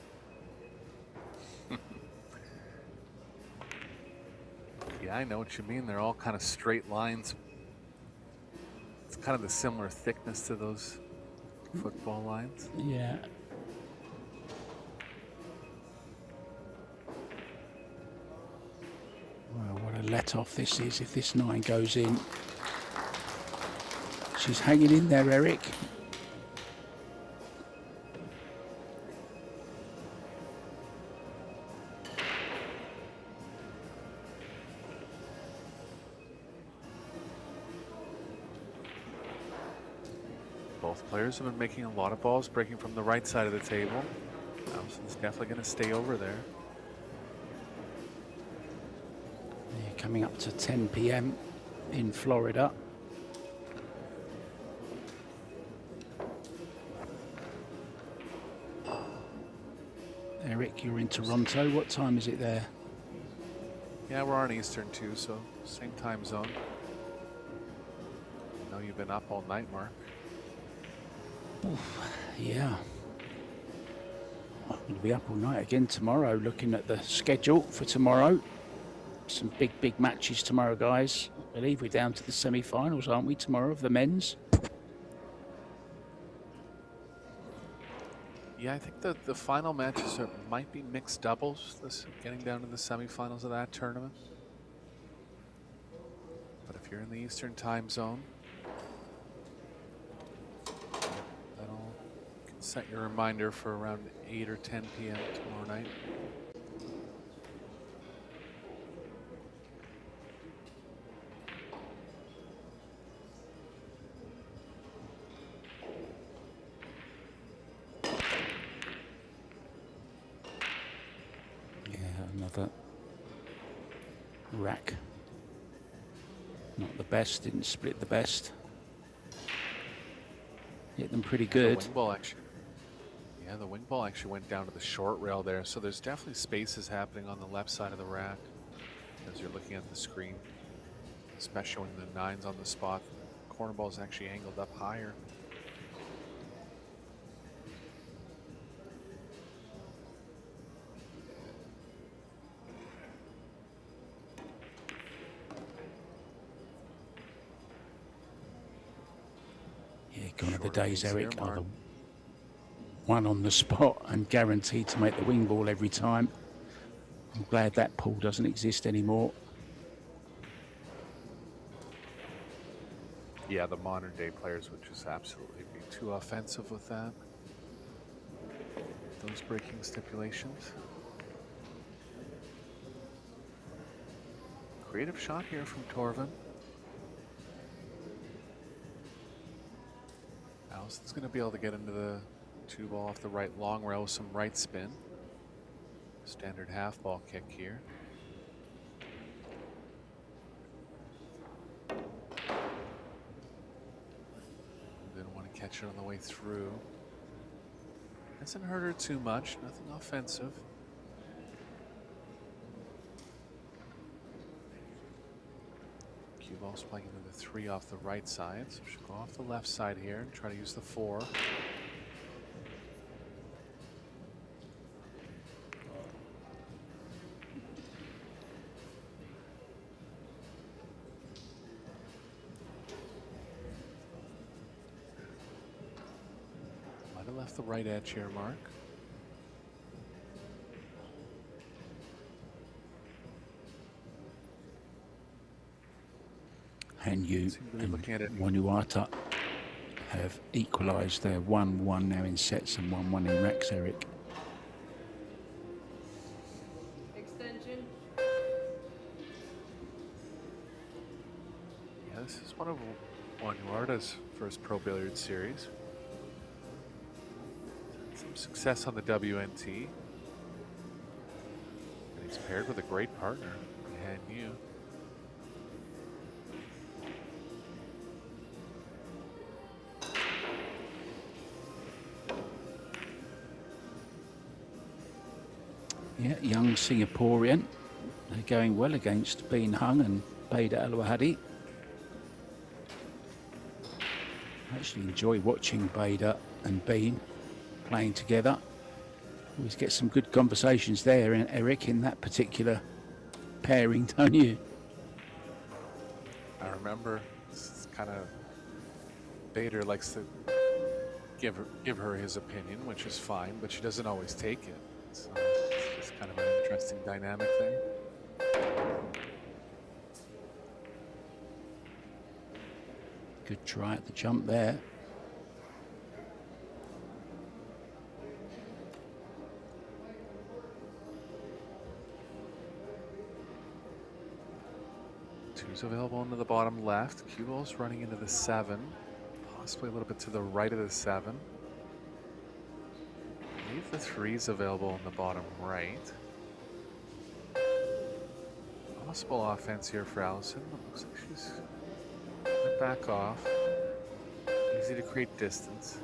Yeah, I know what you mean. They're all kind of straight lines. It's kind of the similar thickness to those football lines. Yeah. Well, what a let off this is if this 9 goes in. She's hanging in there, Eric. Both players have been making a lot of balls, breaking from the right side of the table. Allison's definitely going to stay over there. Yeah, coming up to 10 p.m. in Florida. Eric, you're in Toronto. What time is it there? Yeah, we're on Eastern too, so same time zone. I know you've been up all night, Mark. Oof, yeah. I'm going to be up all night again tomorrow, looking at the schedule for tomorrow. Some big matches tomorrow, guys. I believe we're down to the semi-finals, aren't we, tomorrow, of the men's? Yeah, I think the final matches might be mixed doubles, getting down to the semifinals of that tournament. But if you're in the Eastern time zone, that'll set your reminder for around 8 or 10 p.m. tomorrow night. Another rack. Not the best, didn't split the best. Hit them pretty good. The wing ball actually, yeah, the wing ball actually went down to the short rail there, so there's definitely spaces happening on the left side of the rack as you're looking at the screen, especially when the 9's on the spot. The corner ball is actually angled up higher. Gone are the Short days, ace Eric, here, are the Mark. one on the spot and guaranteed to make the wing ball every time. I'm glad that pool doesn't exist anymore. Yeah, the modern day players would just absolutely be too offensive with that. those breaking stipulations. Creative shot here from Torvin. Allison's going to be able to get into the 2-ball off the right long rail with some right spin. Standard half ball kick here. Didn't want to catch it on the way through. Hasn't hurt her too much, nothing offensive. Cue ball's playing into the 3 off the right side, so she'll go off the left side here and try to use the 4. Might have left the right edge here, Mark. And you and Wanuata have equalised their 1-1 now in sets and 1-1 in racks, Eric. Extension. Yeah, this is one of Wanuata's first Pro Billiard series. Some success on the WNT. And he's paired with a great partner, Han Yu. Yeah, young Singaporean. They're going well against Bean Hung and Bader Al-Wahadi. I actually enjoy watching Bader and Bean playing together. Always get some good conversations there, Eric, in that particular pairing, don't you? I remember it's kind of Bader likes to give her his opinion, which is fine, but she doesn't always take it. So it's just kind of an interesting dynamic there. Good try at the jump there. Two's available into the bottom left. Cue ball's running into the 7, possibly a little bit to the right of the 7. I believe the 3's available in the bottom right. Possible offense here for Allison. Looks like she's gonna back off. Easy to create distance.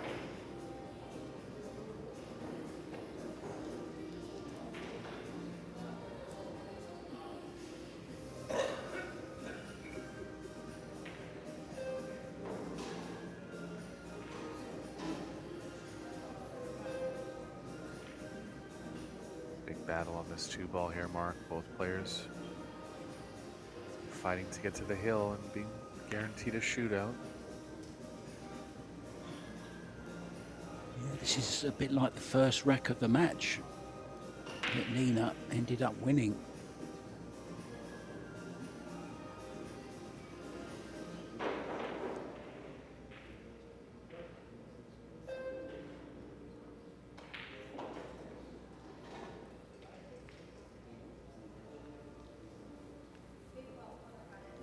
Battle on this 2-ball here, Mark. Both players fighting to get to the hill and being guaranteed a shootout. Yeah, this is a bit like the first rack of the match that Nina ended up winning.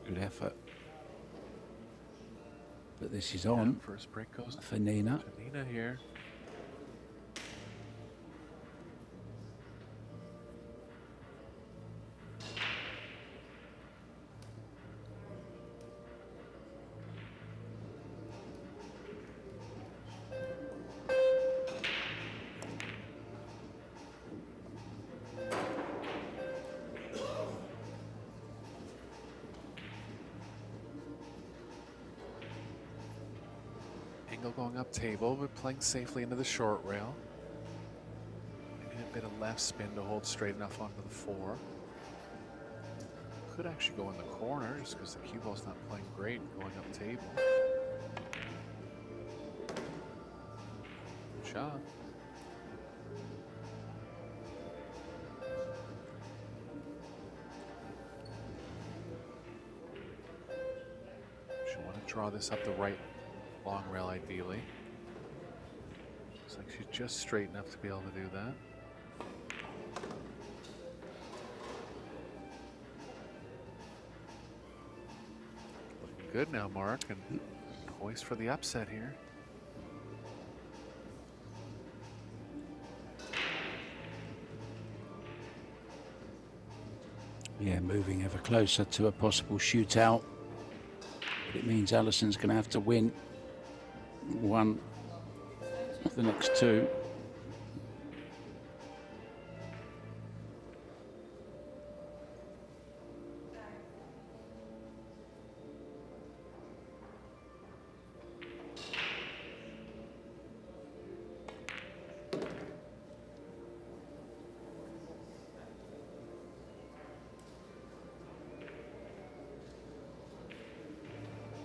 Good effort. But this is on. Yeah, first break goes for Nina. To Nina here. Going up table, but playing safely into the short rail. Maybe a bit of left spin to hold straight enough onto the 4. Could actually go in the corner just because the cue ball's not playing great going up table. Good shot. She'll want to draw this up the right long rail ideally. Looks Like she's just straight enough to be able to do that. Looking good now, Mark, and poised for the upset here. Yeah, moving ever closer to a possible shootout. But it means Alison's going to have to win one of the next two.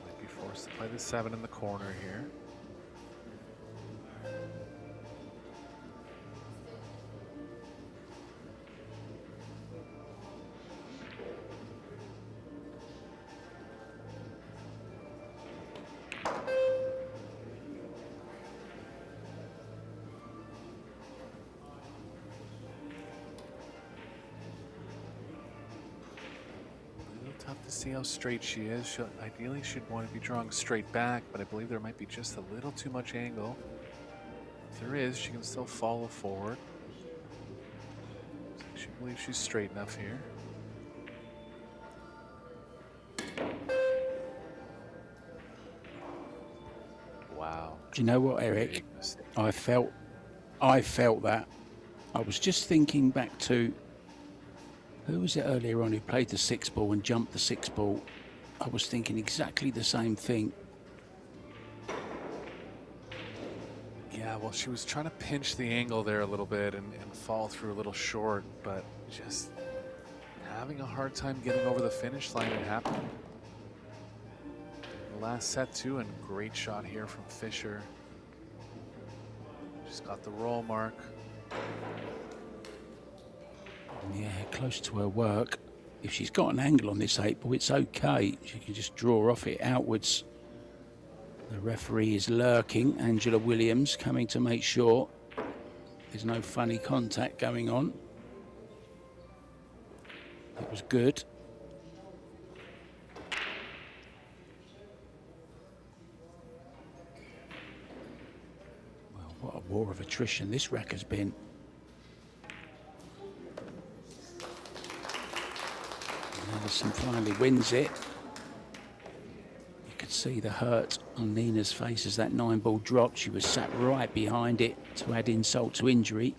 Might be forced to play the 7 in the corner here. Tough to see how straight she is. Ideally, she'd want to be drawing straight back, but I believe there might be just a little too much angle. If there is, she can still follow forward. She believes she's straight enough here. Wow. Do you know what, Eric? Big mistake. I felt that. I was just thinking back to, who was it earlier on who played the 6 ball and jumped the 6 ball? I was thinking exactly the same thing. Yeah, well, she was trying to pinch the angle there a little bit and fall through a little short, but just having a hard time getting over the finish line. It happened. The last set too, and great shot here from Fisher. Just got the roll mark. Yeah, close to her work. If she's got an angle on this 8 ball, it's okay. She can just draw off it outwards. The referee is lurking. Angela Williams coming to make sure there's no funny contact going on. It was good. Well, what a war of attrition this rack has been. Alison finally wins it. You could see the hurt on Nina's face as that 9 ball dropped. She was sat right behind it to add insult to injury.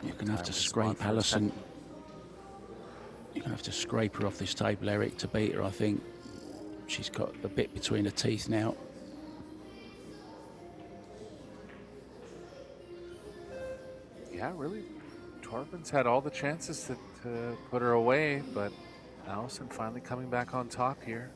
You're going to have to scrape Alison. You're going to have to scrape her off this table, Eric, to beat her, I think. She's got a bit between her teeth now. Yeah, really. Torben's had all the chances to put her away, but Alison finally coming back on top here.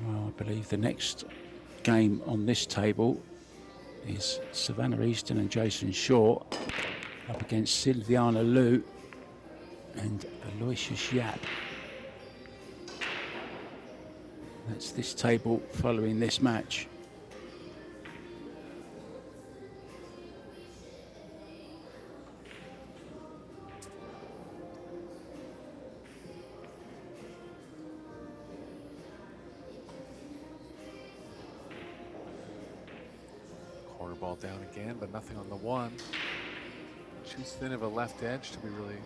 Well, I believe the next game on this table is Savannah Easton and Jason Shaw up against Silviana Liu and Aloysius Yap. That's this table following this match. Corner ball down again, but nothing on the 1. Too thin of a left edge to be really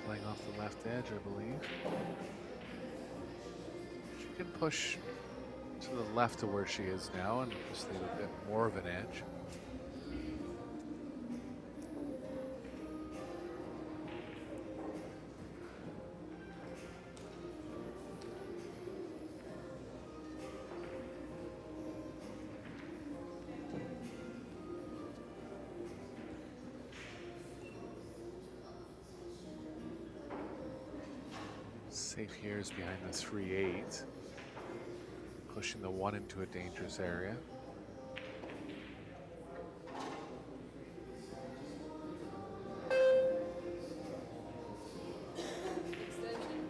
playing off the left edge, I believe. She can push to the left of where she is now and just leave a bit more of an edge. Safe here is behind the 3-8, pushing the 1 into a dangerous area. Extension.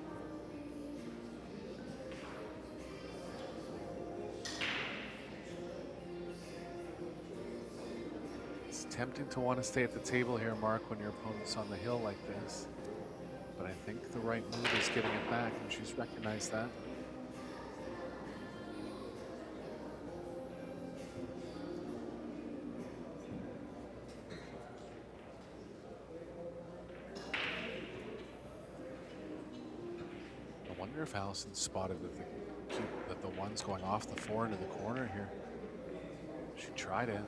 It's tempting to want to stay at the table here, Mark, when your opponent's on the hill like this. But I think the right move is getting it back, and she's recognized that. I wonder if Allison spotted that the one's going off the 4 into the corner here. She tried it.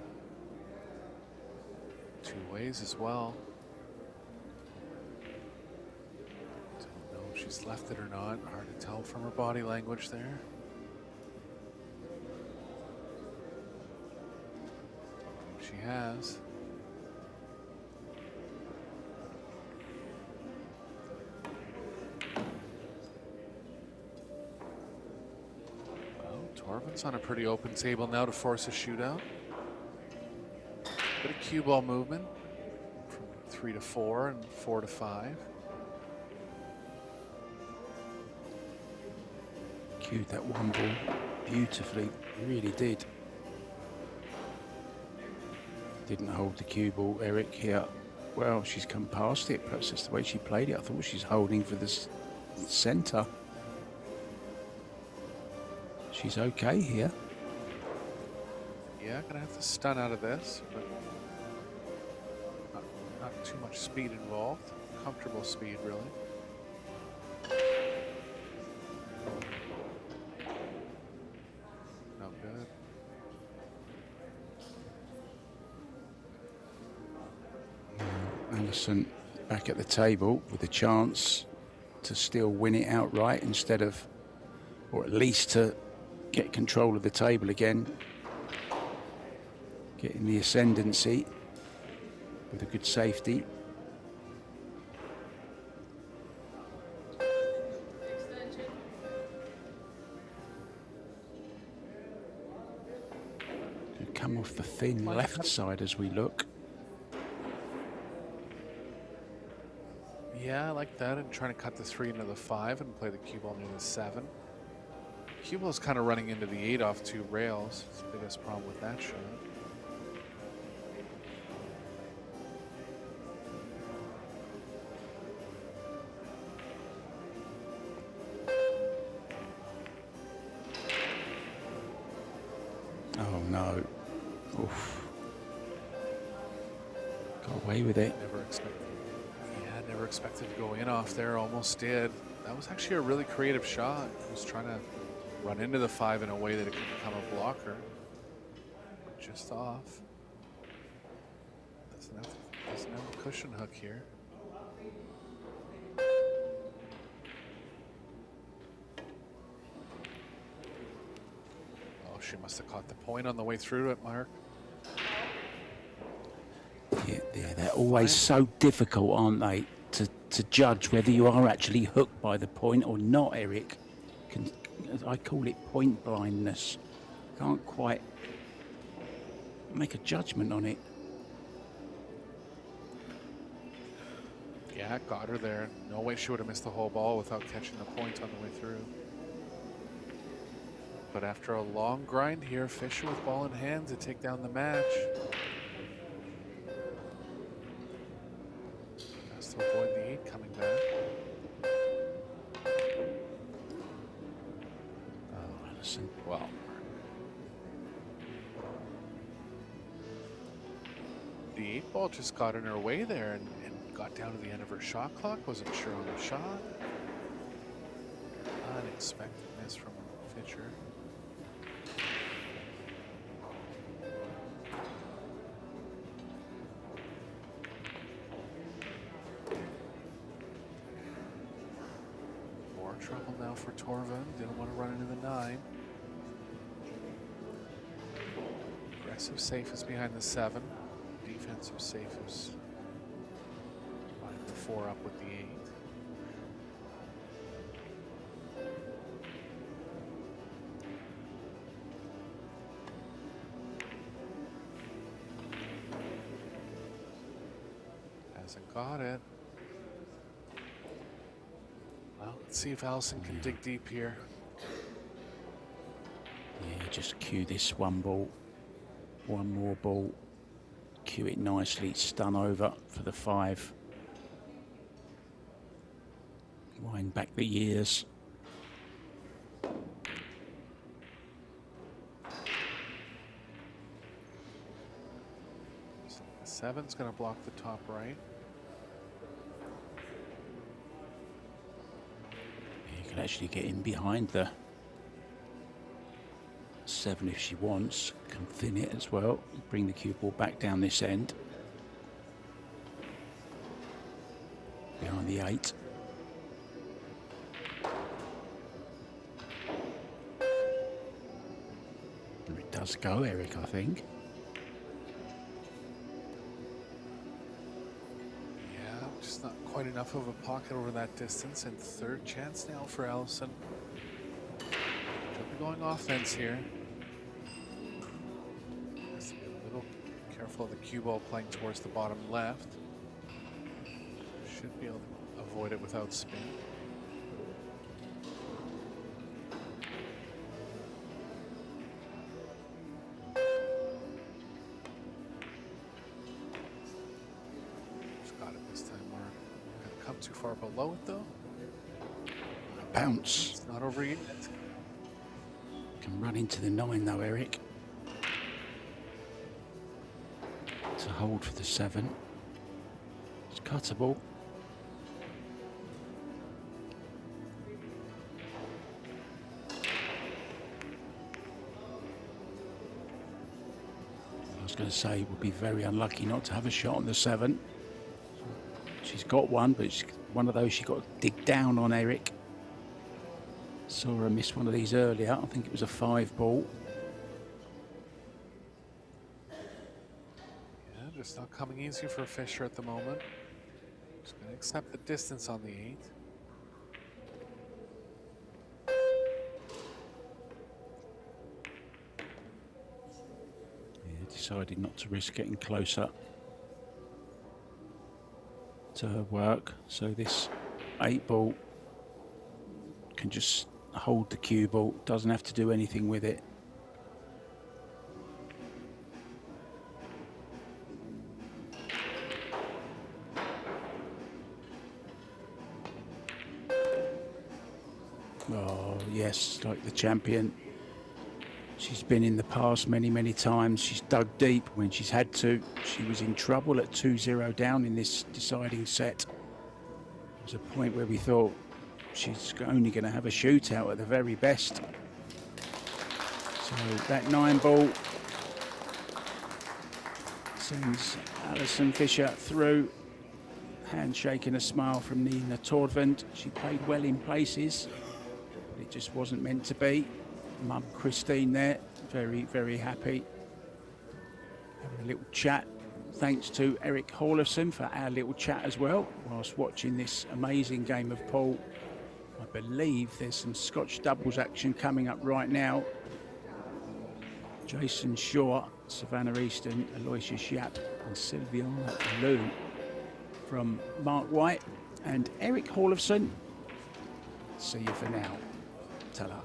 2 ways as well. Don't know if she's left it or not. Hard to tell from her body language there. She has. Well, Torvin's on a pretty open table now to force a shootout. Bit of cue ball movement from 3 to 4 and 4 to 5. Cued that one ball beautifully, really did. Didn't hold the cue ball, Eric, here. Well, she's come past it. Perhaps that's the way she played it. I thought she's holding for the centre. She's okay here. Yeah, gonna have to stun out of this, but not too much speed involved. Comfortable speed, really. No good. Allison back at the table with a chance to still win it outright instead of, or at least to get control of the table again. Getting the ascendancy with a good safety. Extension. Could come off the thin left side as we look. Yeah, I like that, and trying to cut the 3 into the 5 and play the cue ball into the 7. Cue ball's kind of running into the 8 off 2 rails. It's the biggest problem with that shot. Oh no. Oof. Got away with it. Never expected to go in off there. Almost did. That was actually a really creative shot. He was trying to run into the 5 in a way that it could become a blocker. Just off. Doesn't have a cushion hook here. Oh, she must have caught the point on the way through it, Mark. Yeah, they're always so difficult, aren't they, to judge whether you are actually hooked by the point or not, Eric. I call it point blindness. Can't quite make a judgment on it. Yeah, got her there. No way she would have missed the whole ball without catching the point on the way through. But after a long grind here, Fisher with ball in hand to take down the match. Has to avoid the 8 coming back. Oh, Allison. Well, the 8 ball just got in her way there and got down to the end of her shot clock. Wasn't sure on the shot. Unexpected miss from Fisher. More trouble now for Torvin. Didn't want to run into the 9. Aggressive safe is behind the 7. Defensive safe is behind the 4 up with the 8. Hasn't got it. Well, let's see if Allison can dig deep here. Yeah, just cue this one ball. One more ball. Cue it nicely. Stun over for the 5. Wind back the years. So the 7's going to block the top right. You can actually get in behind the 7 if she wants. Can thin it as well. Bring the cue ball back down this end. Behind the 8. And it does go, Eric, I think. Yeah, just not quite enough of a pocket over that distance. And third chance now for Allison. She'll be going offense here. Has to be a little careful of the cue ball playing towards the bottom left. Should be able to avoid it without spin. She's got it this time. We're gonna come too far below it though. Bounce. It's not over yet. Can run into the 9 though, Eric. To hold for the 7. It's cuttable. I was going to say, would be very unlucky not to have a shot on the 7. She's got one, but it's one of those she's got to dig down on, Eric. Saw her miss one of these earlier. I think it was a 5 ball. Yeah, just not coming easy for Fisher at the moment. Just gonna accept the distance on the 8. Yeah, decided not to risk getting closer to her work. So this 8 ball can just hold the cue ball. Doesn't have to do anything with it. Oh, yes, like the champion. She's been in the past many, many times. She's dug deep when she's had to. She was in trouble at 2-0 down in this deciding set. There was a point where we thought she's only going to have a shootout at the very best. So that 9 ball sends Alison Fisher through. Handshake and a smile from Nina Torvund. She played well in places. It just wasn't meant to be. Mum Christine there, very, very happy. Having a little chat. Thanks to Eric Hallefson for our little chat as well, whilst watching this amazing game of pool. I believe there's some Scotch doubles action coming up right now. Jason Shaw, Savannah Easton, Aloysius Yap and Sylviana Liu from Mark White and Eric Hallefson. See you for now. Ta-ra.